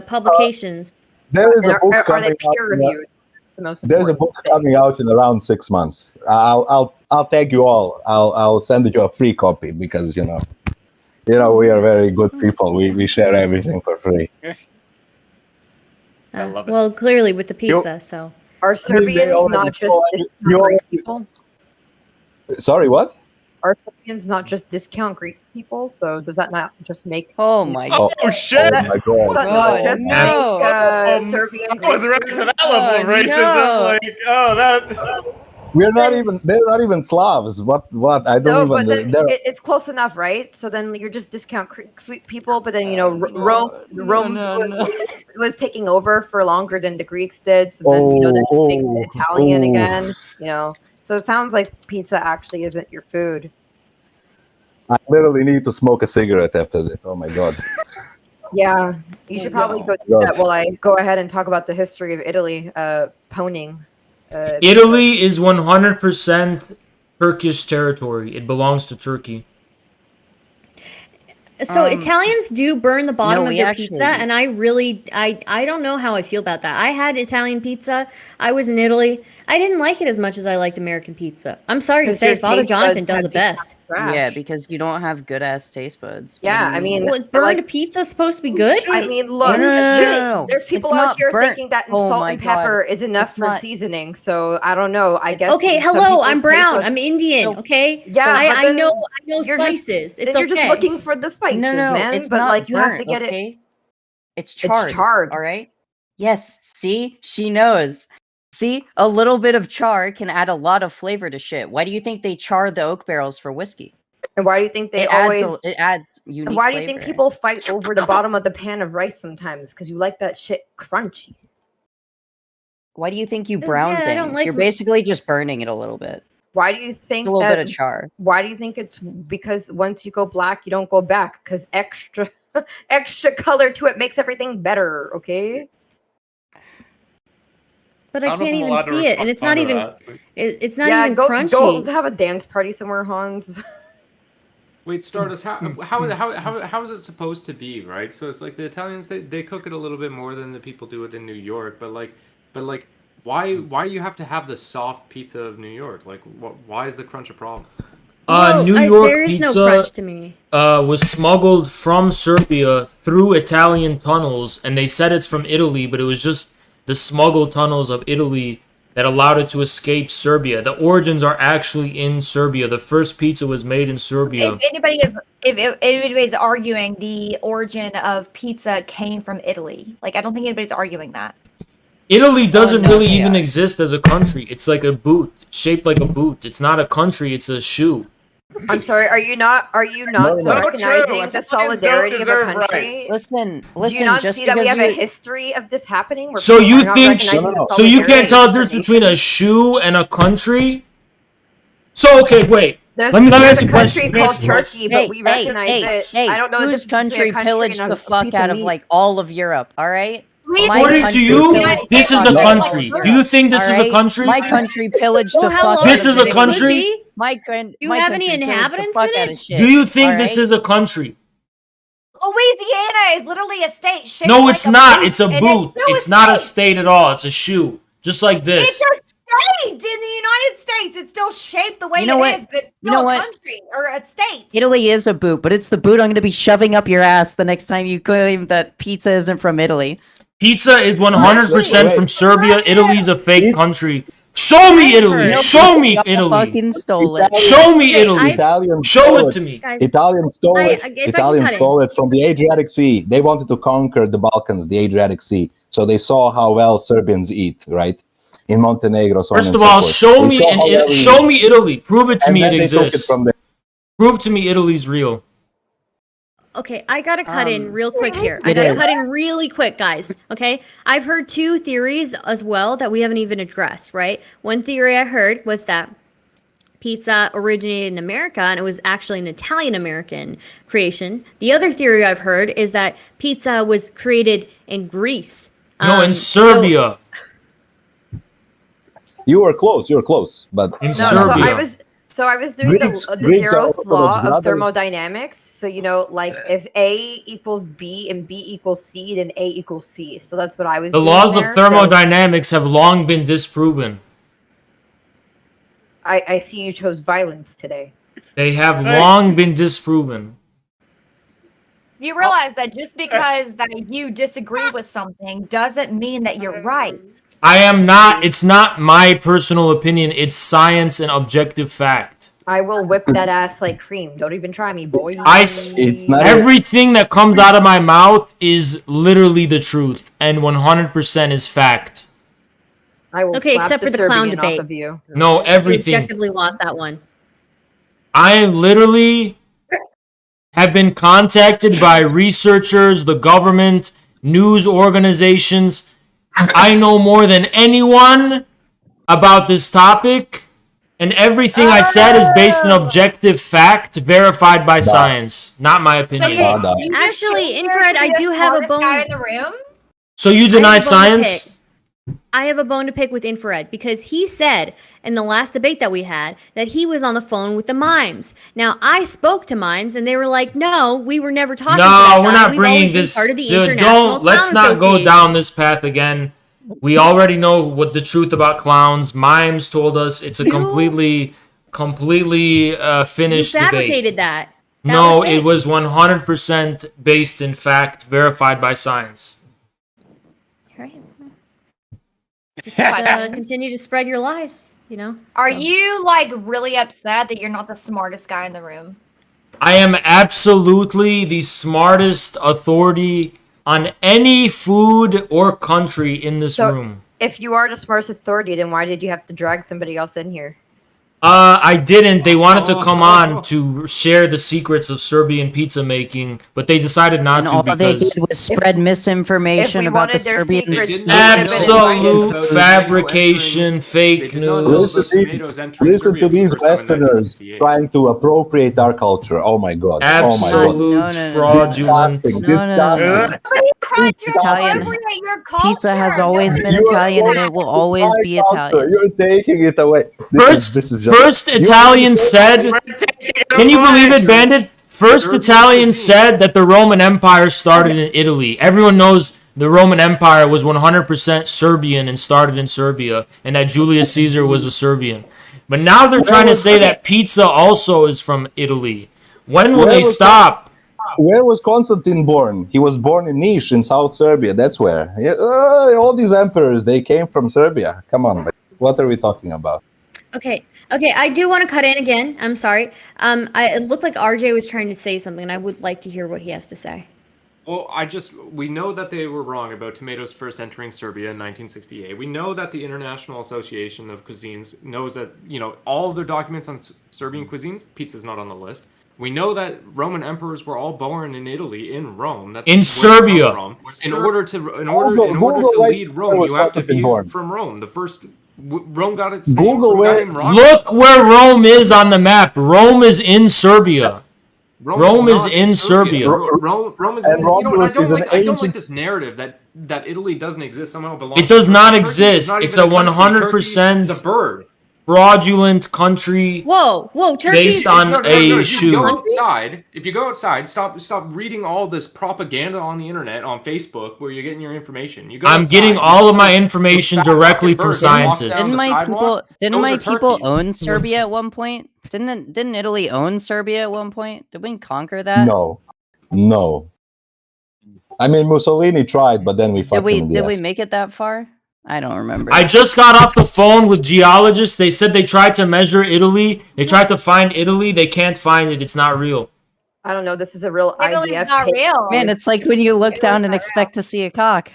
publications? There is a book are coming they peer out. reviewed? That's the most There's a book coming out in around 6 months. I'll tag you all. I'll send you a free copy because you know we are very good people. We share everything for free. I love it. Well, clearly with the pizza, so. Are Serbians not just discount Greek people? Sorry, what? Are Serbians not just discount Greek people? So does that not just make? Oh my god! Oh shit! Oh my god! Does that not just make Serbian? I wasn't ready for that level of racism. No. Like, oh, that. We're not even. They're not even Slavs. What? I don't No, even. but then it's close enough, right? So then you're just discount Greek people, but then Rome was taking over for longer than the Greeks did. So then that just makes it Italian again. So it sounds like pizza actually isn't your food. I literally need to smoke a cigarette after this. Oh my god. Yeah, you should probably go do that while I go ahead and talk about the history of Italy, poning. Italy is 100% Turkish territory. It belongs to Turkey. So Italians do burn the bottom of their actually pizza, and I don't know how I feel about that. I had Italian pizza. I was in Italy. I didn't like it as much as I liked American pizza. I'm sorry to say, Father Jonathan does the best. Yeah, because you don't have good ass taste buds. Yeah, I mean, burned pizza is supposed to be good. I mean, look, No. there's people It's out not here burnt. thinking that Oh salt my and pepper God. is enough It's for not- seasoning. So I don't know. I guess. Okay, some hello, people's I'm taste brown. buds- I'm Indian. Okay, Yeah, but I then know you're just- spices. then It's you're just okay. looking for the spices, man. It's But not like you have to burnt, get it. okay? It's charred. It's charred. All right. Yes. See, she knows. See, a little bit of char can add a lot of flavor to shit. Why do you think they char the oak barrels for whiskey? And why do you think they It always? adds unique. And why do you think flavor. people fight over the bottom of the pan of rice sometimes? Because you like that shit crunchy. Why do you think you brown yeah, I don't things? like You're basically just burning it a little bit. Why do you think A little that? bit of char. Why do you think it's because once you go black, you don't go back? Because extra color to it makes everything better. Okay. But I don't know can't if I'm even allowed to see it, and it's not respond to even. that. It's not Yeah, even go crunchy. have a dance party somewhere, Hans. Wait, Stardust, how is it supposed to be, right? So it's like the Italians, they cook it a little bit more than the people do it in New York, but why you have to have the soft pizza of New York? Like, why is the crunch a problem? New York there is pizza no crunch to me. was smuggled from Serbia through Italian tunnels, and they said it's from Italy, but it was just the smuggled tunnels of Italy that allowed it to escape Serbia. The origins are actually in Serbia. The first pizza was made in Serbia. If anybody's arguing the origin of pizza came from Italy, like I don't think anybody's arguing that. Italy doesn't no, really they even are. exist as a country. It's like a boot, shaped like a boot. It's not a country, it's a shoe. I'm sorry. Are you not No. recognizing the solidarity of a country? Listen. Do you not just see that we because have a you- history of this happening? where So people you are not think recognizing the so you can't solidarity tell the of difference nation? between a shoe and a country? So okay, wait. There's Let me there's ask a you a country question. called Turkey, but we recognize it. Hey, I don't know the whose difference between country a country pillaged and a the fuck piece out of meat. like all of Europe? All right. My According to country you, pillaged this is fuck the out of country. all of Do you Europe, think this all is a right? country? My country pillaged Well, the how fuck. long This out is of a it. country? Be? You my have any country pillaged the inhabitants fuck in out it? of shit, Do you think all this right? is a country? Louisiana is literally a state. Shaped No, like it's a not. boot, It's a and boot. still It's not a state. state at all. It's a shoe. Just like this. It's a state in the United States. It's still shaped the way You know it what? is, but it's You still know a what? country or a state. Italy is a boot, but it's the boot I'm going to be shoving up your ass the next time you claim that pizza isn't from Italy. Pizza is 100% from Serbia. Italy's a fake country. Show me Italy. Show me Italy. Fucking stole it. Show me Hey, Italy. Italians Show stole it to me. Guys, Italians stole it. if I can Italians cut in. stole it from the Adriatic Sea. They wanted to conquer the Balkans, the Adriatic Sea. So they saw how well Serbians eat, right? In Montenegro. So on First and of so all, forth. show They me saw how well we show eat. me Italy. Prove it to And me then it they took it exists. from there. Prove to me Italy's real. Okay, I gotta cut in real quick here. I gotta cut in really quick, guys. Okay, I've heard two theories as well that we haven't even addressed, right? One theory I heard was that pizza originated in America and it was actually an Italian-American creation. The other theory I've heard is that pizza was created in Greece. No, in Serbia. You were close. You were close, but in Serbia. So I was doing the zeroth law of thermodynamics. So, you know, like if A equals B and B equals C, then A equals C. So that's what I was doing. The laws of thermodynamics have long been disproven. I see you chose violence today. They have long been disproven. You realize that just because that you disagree with something doesn't mean that you're right. I am not. It's not my personal opinion. It's science and objective fact. I will whip that ass like cream. Don't even try me, boy. Everything that comes out of my mouth is literally the truth, and 100% is fact. I will except for the clown debate. Of you. No, everything. You objectively lost that one. I literally have been contacted by researchers, the government, news organizations. I know more than anyone about this topic, and everything I said is based on objective fact, verified by science, not my opinion. Okay. Actually, Infrared, I do have a bone. Guy in the room? So you deny science? I have a bone to pick with Infrared because he said in the last debate that we had that he was on the phone with the mimes. Now, I spoke to mimes and they were like, no, we were never talking to that guy. We're not bringing this. Let's not go down this path again. We already know what the truth about clowns. Mimes told us it's a completely finished you fabricated debate. That no, it was 100% based in fact, verified by science. Just continue to spread your lies, you know? Are you, like, really upset that you're not the smartest guy in the room? I am absolutely the smartest authority on any food or country in this room. If you are the smartest authority, then why did you have to drag somebody else in here? I didn't. They wanted to come on to share the secrets of Serbian pizza making, but they decided not to because they did was spread misinformation about the Serbians. Absolute fabrication, fake news. Listen to these Westerners trying to appropriate our culture. Oh my God! Absolute fraudulent. Disgusting. Italian pizza has always been Italian, and it will always be Italian. You're taking it away. This is First Italian said, can you believe it, Bandit? First Italian said that the Roman Empire started in Italy. Everyone knows the Roman Empire was 100% Serbian and started in Serbia, and that Julius Caesar was a Serbian. But now they're trying to say that pizza also is from Italy. When will they stop? Where was Constantine born? He was born in Niš in South Serbia. That's where. All these emperors, they came from Serbia. Come on, what are we talking about? Okay, I do want to cut in again. I'm sorry. It looked like RJ was trying to say something, and I would like to hear what he has to say. Well, we know that they were wrong about tomatoes first entering Serbia in 1968. We know that the International Association of Cuisines knows that, you know, all of their documents on Serbian cuisines, pizza's not on the list. We know that Roman emperors were all born in Italy, in Rome. That's in Serbia. In order to lead Rome, you have to be from Rome. The first Rome got its name. Look where Rome is on the map. Rome is in Serbia. Rome is in Serbia. Rome is in, I don't like this narrative that Italy doesn't exist, somehow belongs. It does not exist. It's a 100% a bird. Fraudulent country. Whoa, Turkey based on a shoe. If you go outside, stop reading all this propaganda on the internet, on Facebook, where you're getting your information. I'm getting all of my information directly from scientists. Didn't my people own Serbia at one point? Didn't Italy own Serbia at one point? Did we conquer that? No. I mean, Mussolini tried, but then we fucked him in the ass. Did we make it that far? I don't remember. I just got off the phone with geologists. They said they tried to measure Italy. They tried to find Italy. They can't find it. It's not real. I don't know. This is a real Italy's IDF. Not real. Man, it's like when you look down and expect to see a cock.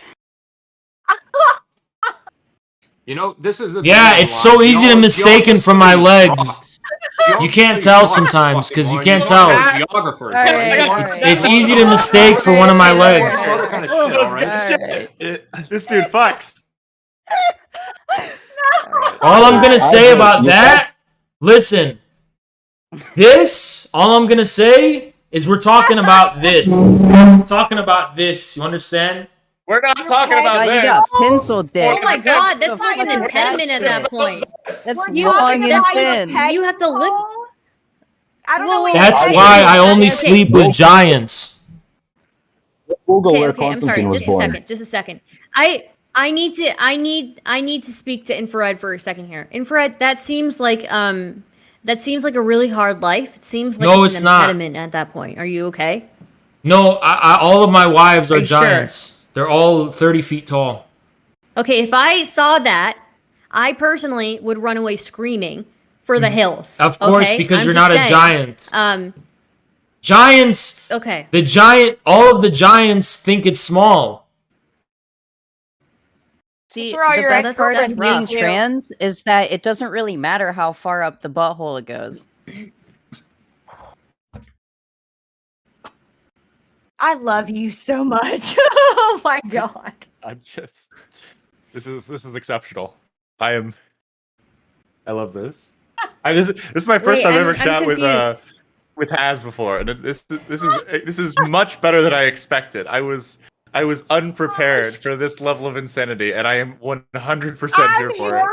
You know, this is the it's so easy to mistake from my legs. You can't tell sometimes because you can't tell. Geographers. It's easy to mistake for one of my legs. This dude fucks. All I'm gonna say about that, listen, all I'm gonna say is we're talking about this. We're talking about this, you understand? We're not talking about this. You got pencil dick. Oh my god, that's not an impediment at that point. That's long and thin. You have to live. I don't know. That's why I only sleep with giants. Google where I'm sorry. Constantine was born. Just a second. I need to speak to Infrared for a second here. Infrared, that seems like a really hard life. It seems like it's an impediment at that point. Are you okay? No, all of my wives are giants. Sure? They're all 30 feet tall. Okay, if I saw that, I personally would run away screaming for the hills. Of course, because you're not a giant. Giants. Okay. All of the giants think it's small. See, the best part of being trans is that it doesn't really matter how far up the butthole it goes. I love you so much. Oh my god. I'm just. This is exceptional. I love this. This is my first time ever chat with Haz before, and this is much better than I expected. I was unprepared for this level of insanity, and I am 100% here for it.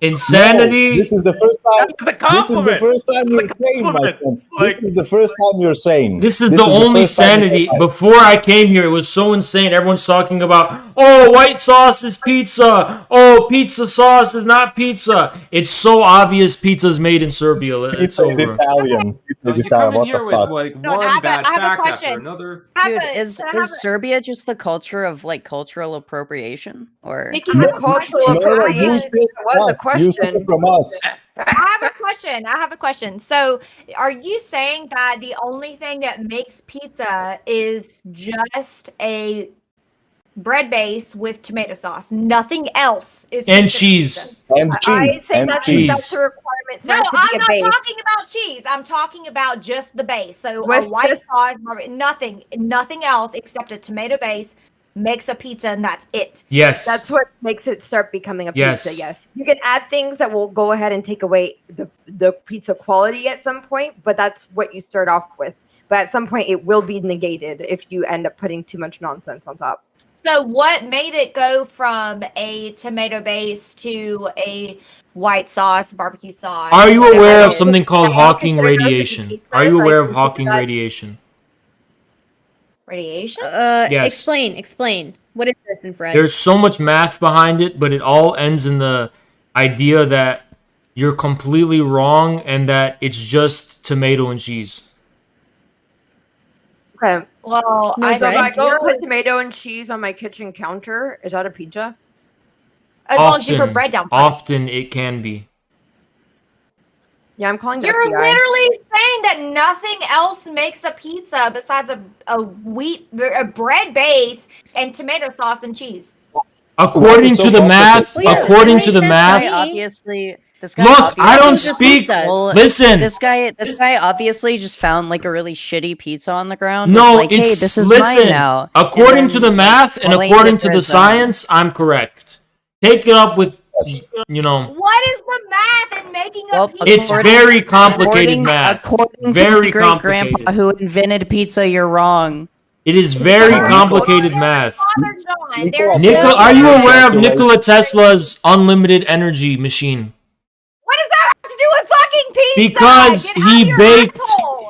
Insanity. No, this is the first time. It's a compliment. This is the first time you're saying, my friend. This is the first time you're saying. This is the only sanity. Before I came here, it was so insane. Everyone's talking about, oh, white sauce is pizza. Oh, pizza sauce is not pizza. It's so obvious pizza's made in Serbia. It's over. Italian. It's Italian. What the fuck? Like one bad fact after another. Dude, is Serbia just the culture of like cultural appropriation, or making the cultural appropriation was a question from us? I have a question. So, are you saying that the only thing that makes pizza is just a bread base with tomato sauce? Nothing else is and cheese. And cheese. I say that's a requirement for No, it to I'm be a not base. talking about cheese. I'm talking about just the base. So With a white this- sauce, nothing else except a tomato base makes a pizza, and that's it. Yes. That's what makes it start becoming a Yes. pizza. Yes. You can add things that will go ahead and take away the pizza quality at some point, but that's what you start off with. But at some point, it will be negated if you end up putting too much nonsense on top. So what made it go from a tomato base to a white sauce, barbecue sauce? Are you aware of something called Hawking radiation? Are you aware of Hawking radiation? Radiation? Yes. Explain. What is this, Infrared? There's so much math behind it, but it all ends in the idea that you're completely wrong and that it's just tomato and cheese. Okay. Well, So if I go put tomato and cheese on my kitchen counter, is that a pizza? As long as you put bread down. Often it can be. Yeah, I'm calling. You're literally saying that nothing else makes a pizza besides a bread base and tomato sauce and cheese. According to the math, obviously. This guy look, I don't speak. Listen, this guy obviously just found like a really shitty pizza on the ground. No, like, it's hey, this is listen. mine now. According to the math and according to the science, I'm correct. Take it up with, you know. What is the math in making a pizza? It's very complicated math. According Very to the great grandpa who invented pizza, you're wrong. It is very complicated math. Are you aware of Nikola Tesla's unlimited energy machine? What does that have to do with fucking pizza? Because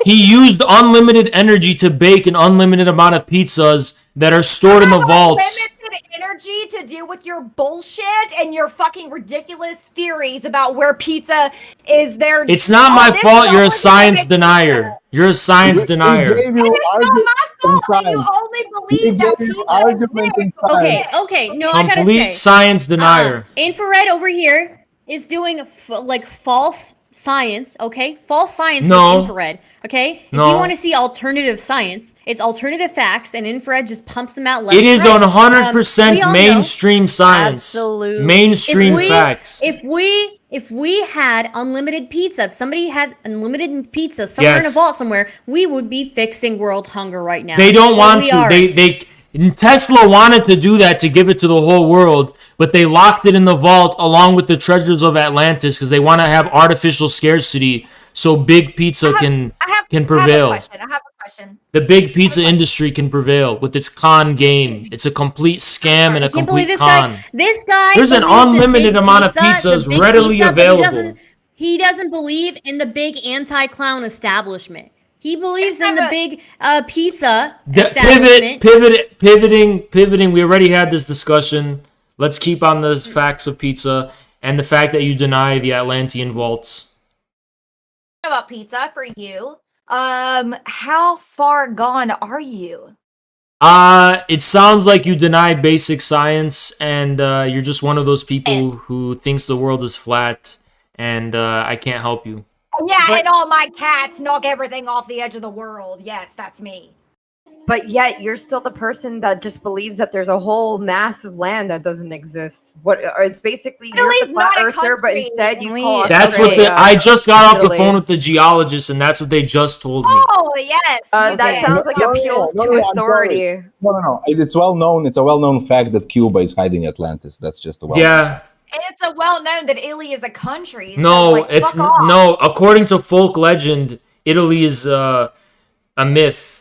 he used unlimited energy to bake an unlimited amount of pizzas that are stored in the vaults. Unlimited energy to deal with your bullshit and your fucking ridiculous theories about where pizza is there. It's not my fault you're a science denier. You're a science denier. You only believe that pizza. Okay. No, I gotta say. Complete science denier. Infrared over here is doing false science, okay? False science No. with Infrared, okay? If No. you want to see alternative science, it's alternative facts, and Infrared just pumps them out left It is and right. 100% We all know- mainstream science. Absolutely. Mainstream facts. If we If we had unlimited pizza, if somebody had unlimited pizza somewhere in a vault somewhere, we would be fixing world hunger right now. They don't want to. Tesla wanted to do that to give it to the whole world, but they locked it in the vault along with the treasures of Atlantis because they want to have artificial scarcity so big pizza can prevail. I have a question. The big pizza industry can prevail with its con game. It's a complete scam and a complete con. This guy. There's an unlimited amount of pizzas readily available. He doesn't believe in the big anti-clown establishment. He believes in the big pizza establishment. Pivoting. We already had this discussion. Let's keep on the facts of pizza and the fact that you deny the Atlantean vaults. About pizza for you. How far gone are you? It sounds like you deny basic science and you're just one of those people who thinks the world is flat and I can't help you. Yeah, and all my cats knock everything off the edge of the world. Yes, that's me. But yet, you're still the person that just believes that there's a whole mass of land that doesn't exist. It's basically you're the flat earther, but instead you call us. That's what I just got off the phone with the geologist, and that's what they just told me. Oh yes, that sounds like appeals to authority. No. It's well known. It's a well-known fact that Cuba is hiding Atlantis. That's just a yeah. And it's a well-known that Italy is a country. No, it's no. According to folk legend, Italy is a myth.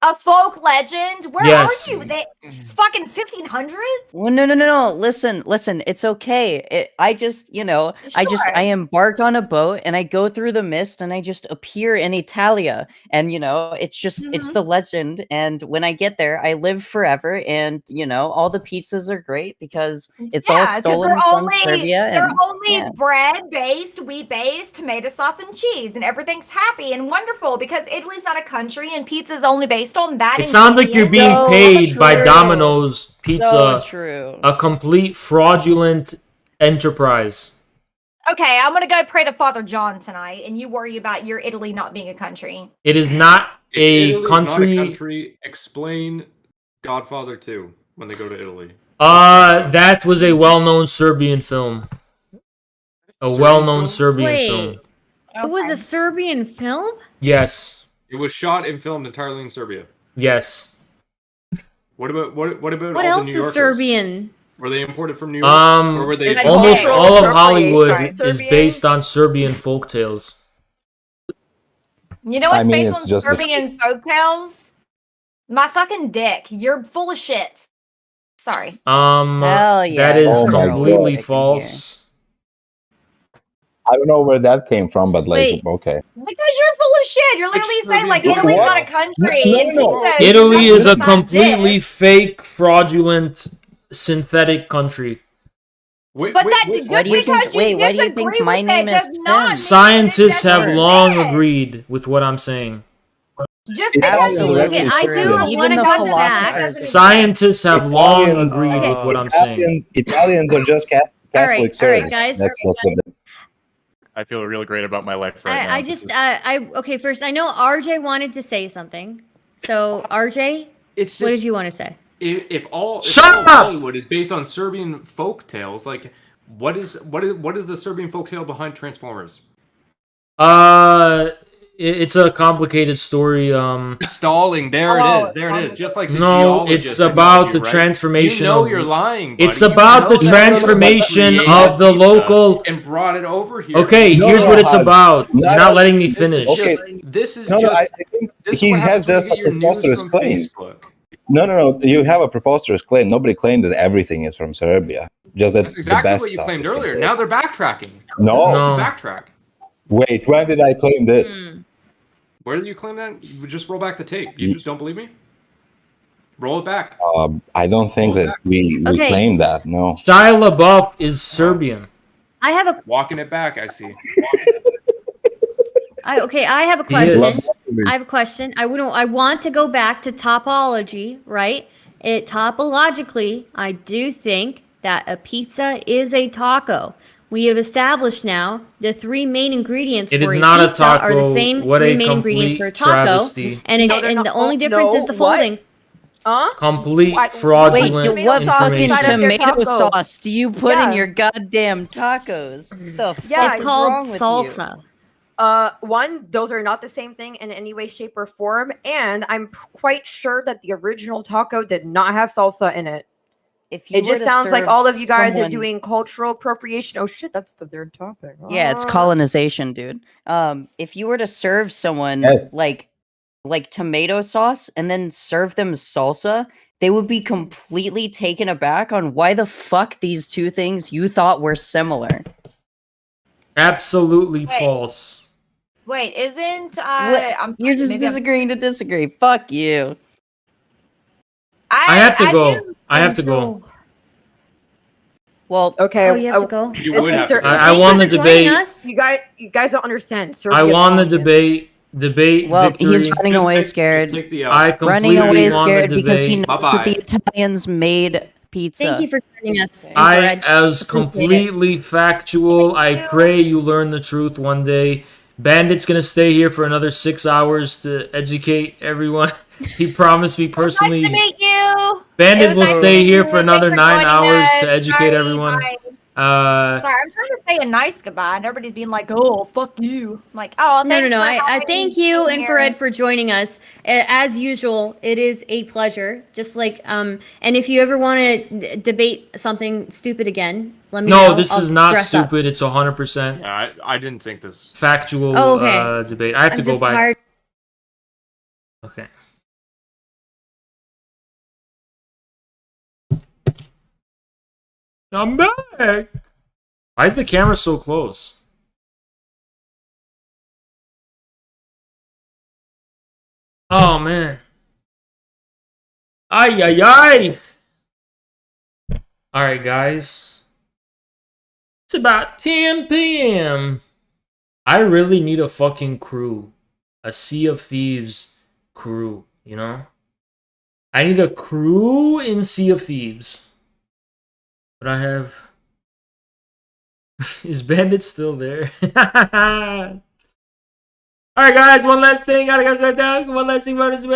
A folk legend? Where are you? It's fucking 1500s? Well, no. Listen. It's okay. I just, I embark on a boat and I go through the mist and I just appear in Italia. And, it's just, it's the legend. And when I get there, I live forever. And, all the pizzas are great because it's all stolen from Serbia. They're only bread-based, wheat-based, tomato sauce, and cheese. And everything's happy and wonderful because Italy's not a country and pizza's only based on that. It sounds like you're being paid by Domino's Pizza. A complete fraudulent enterprise. Okay, I'm gonna go pray to Father John tonight, and you worry about your Italy not being a country. It is not a country. Not a country. Explain Godfather 2 when they go to Italy. That was a well-known Serbian film. A well-known Serbian film. It was a Serbian film? Yes. It was shot and filmed entirely in Serbia. Yes. What about what else the New Yorkers? Is Serbian? Were they imported from New York? Or were they almost all of Hollywood is based on Serbian folktales. You know what's based on Serbian folktales? My fucking dick. You're full of shit. Sorry. That is completely false. I don't know where that came from, but okay. Because you're full of shit. You're literally saying like Italy's not a country. No. Italy is a completely fake, fraudulent, synthetic country. Why do you think my name is Tim? Scientists have long agreed with what I'm saying. Just because I do want to go back. Scientists have long agreed with what I'm saying. Italians are just Catholic All right, guys. That's what I feel real great about my life right now. Okay, first, I know RJ wanted to say something. So, RJ, what did you want to say? If all Hollywood is based on Serbian folk tales, like what is the Serbian folk tale behind Transformers? It's a complicated story. Stalling. There it is. Just like the it's about the transformation. You know you're lying. Buddy. It's about the transformation of the local and brought it over here. Okay, here's what it's about. You're not letting me finish. This is I think he has just a preposterous claim. No. You have a preposterous claim. Nobody claimed that everything is from Serbia. Just that that's exactly the best what you stuff claimed earlier. Now they're backtracking. No. Backtrack. Wait, when did I claim this? Where did you claim that? You just roll back the tape. You just don't believe me? Roll it back. I don't think that we claimed that. No. Shia LaBeouf is Serbian. I have a walking it back. I see. I have a question. I want to go back to topology, right? Topologically, I do think that a pizza is a taco. We have established now the three main ingredients for a pizza are the same three main ingredients for a taco. And the only difference is the folding. Complete fraudulent Wait, what fucking information. tomato sauce do you put in your goddamn tacos? The fuck is wrong with salsa. One, those are not the same thing in any way, shape, or form, and I'm quite sure that the original taco did not have salsa in it. If you It just sounds like all of you guys are someone- doing cultural appropriation. Oh shit, that's the third topic. Yeah, it's colonization, dude. If you were to serve someone like tomato sauce and then serve them salsa, they would be completely taken aback on why the fuck these two things you thought were similar. Absolutely false. Wait, isn't You're just disagreeing to disagree. Fuck you. I have to go. I have to go. Well, okay. Oh, you have to go. You would have to go. I won the debate. You guys don't understand. I won the debate. Well, Victory. he's running away scared. I completely running away won scared the because he debate. knows that the Italians made pizza. Thank you for joining us. I Infrared. as Appreciate it. completely factual. I pray you learn the truth one day. Bandit's gonna stay here for another 6 hours to educate everyone. He promised me personally. Nice to meet you. Bandit will nice to stay meet here you. for another Thanks for 9 joining hours us. to educate Bye. everyone. Bye. Sorry, I'm trying to say a nice goodbye, and everybody's being like, "Oh, fuck you." I'm like, "Oh, No, thanks no. for I having thank me you, here." Infrared, for joining us. As usual, it is a pleasure. Just like and if you ever want to debate something stupid again, let me know. No, this I'll is not dress up. stupid. It's 100% Yeah, I didn't think this. factual Oh, okay. debate. I have to I'm go just by. tired. Okay. I'm back. Why is the camera so close? Oh man. Ay ay ay. All right, guys. It's about 10 p.m. I really need a fucking crew. A Sea of Thieves crew, you know? I need a crew in Sea of Thieves. But I have... Is Bandit still there? Alright guys, one last thing. Gotta go sit down. One last thing. One last thing.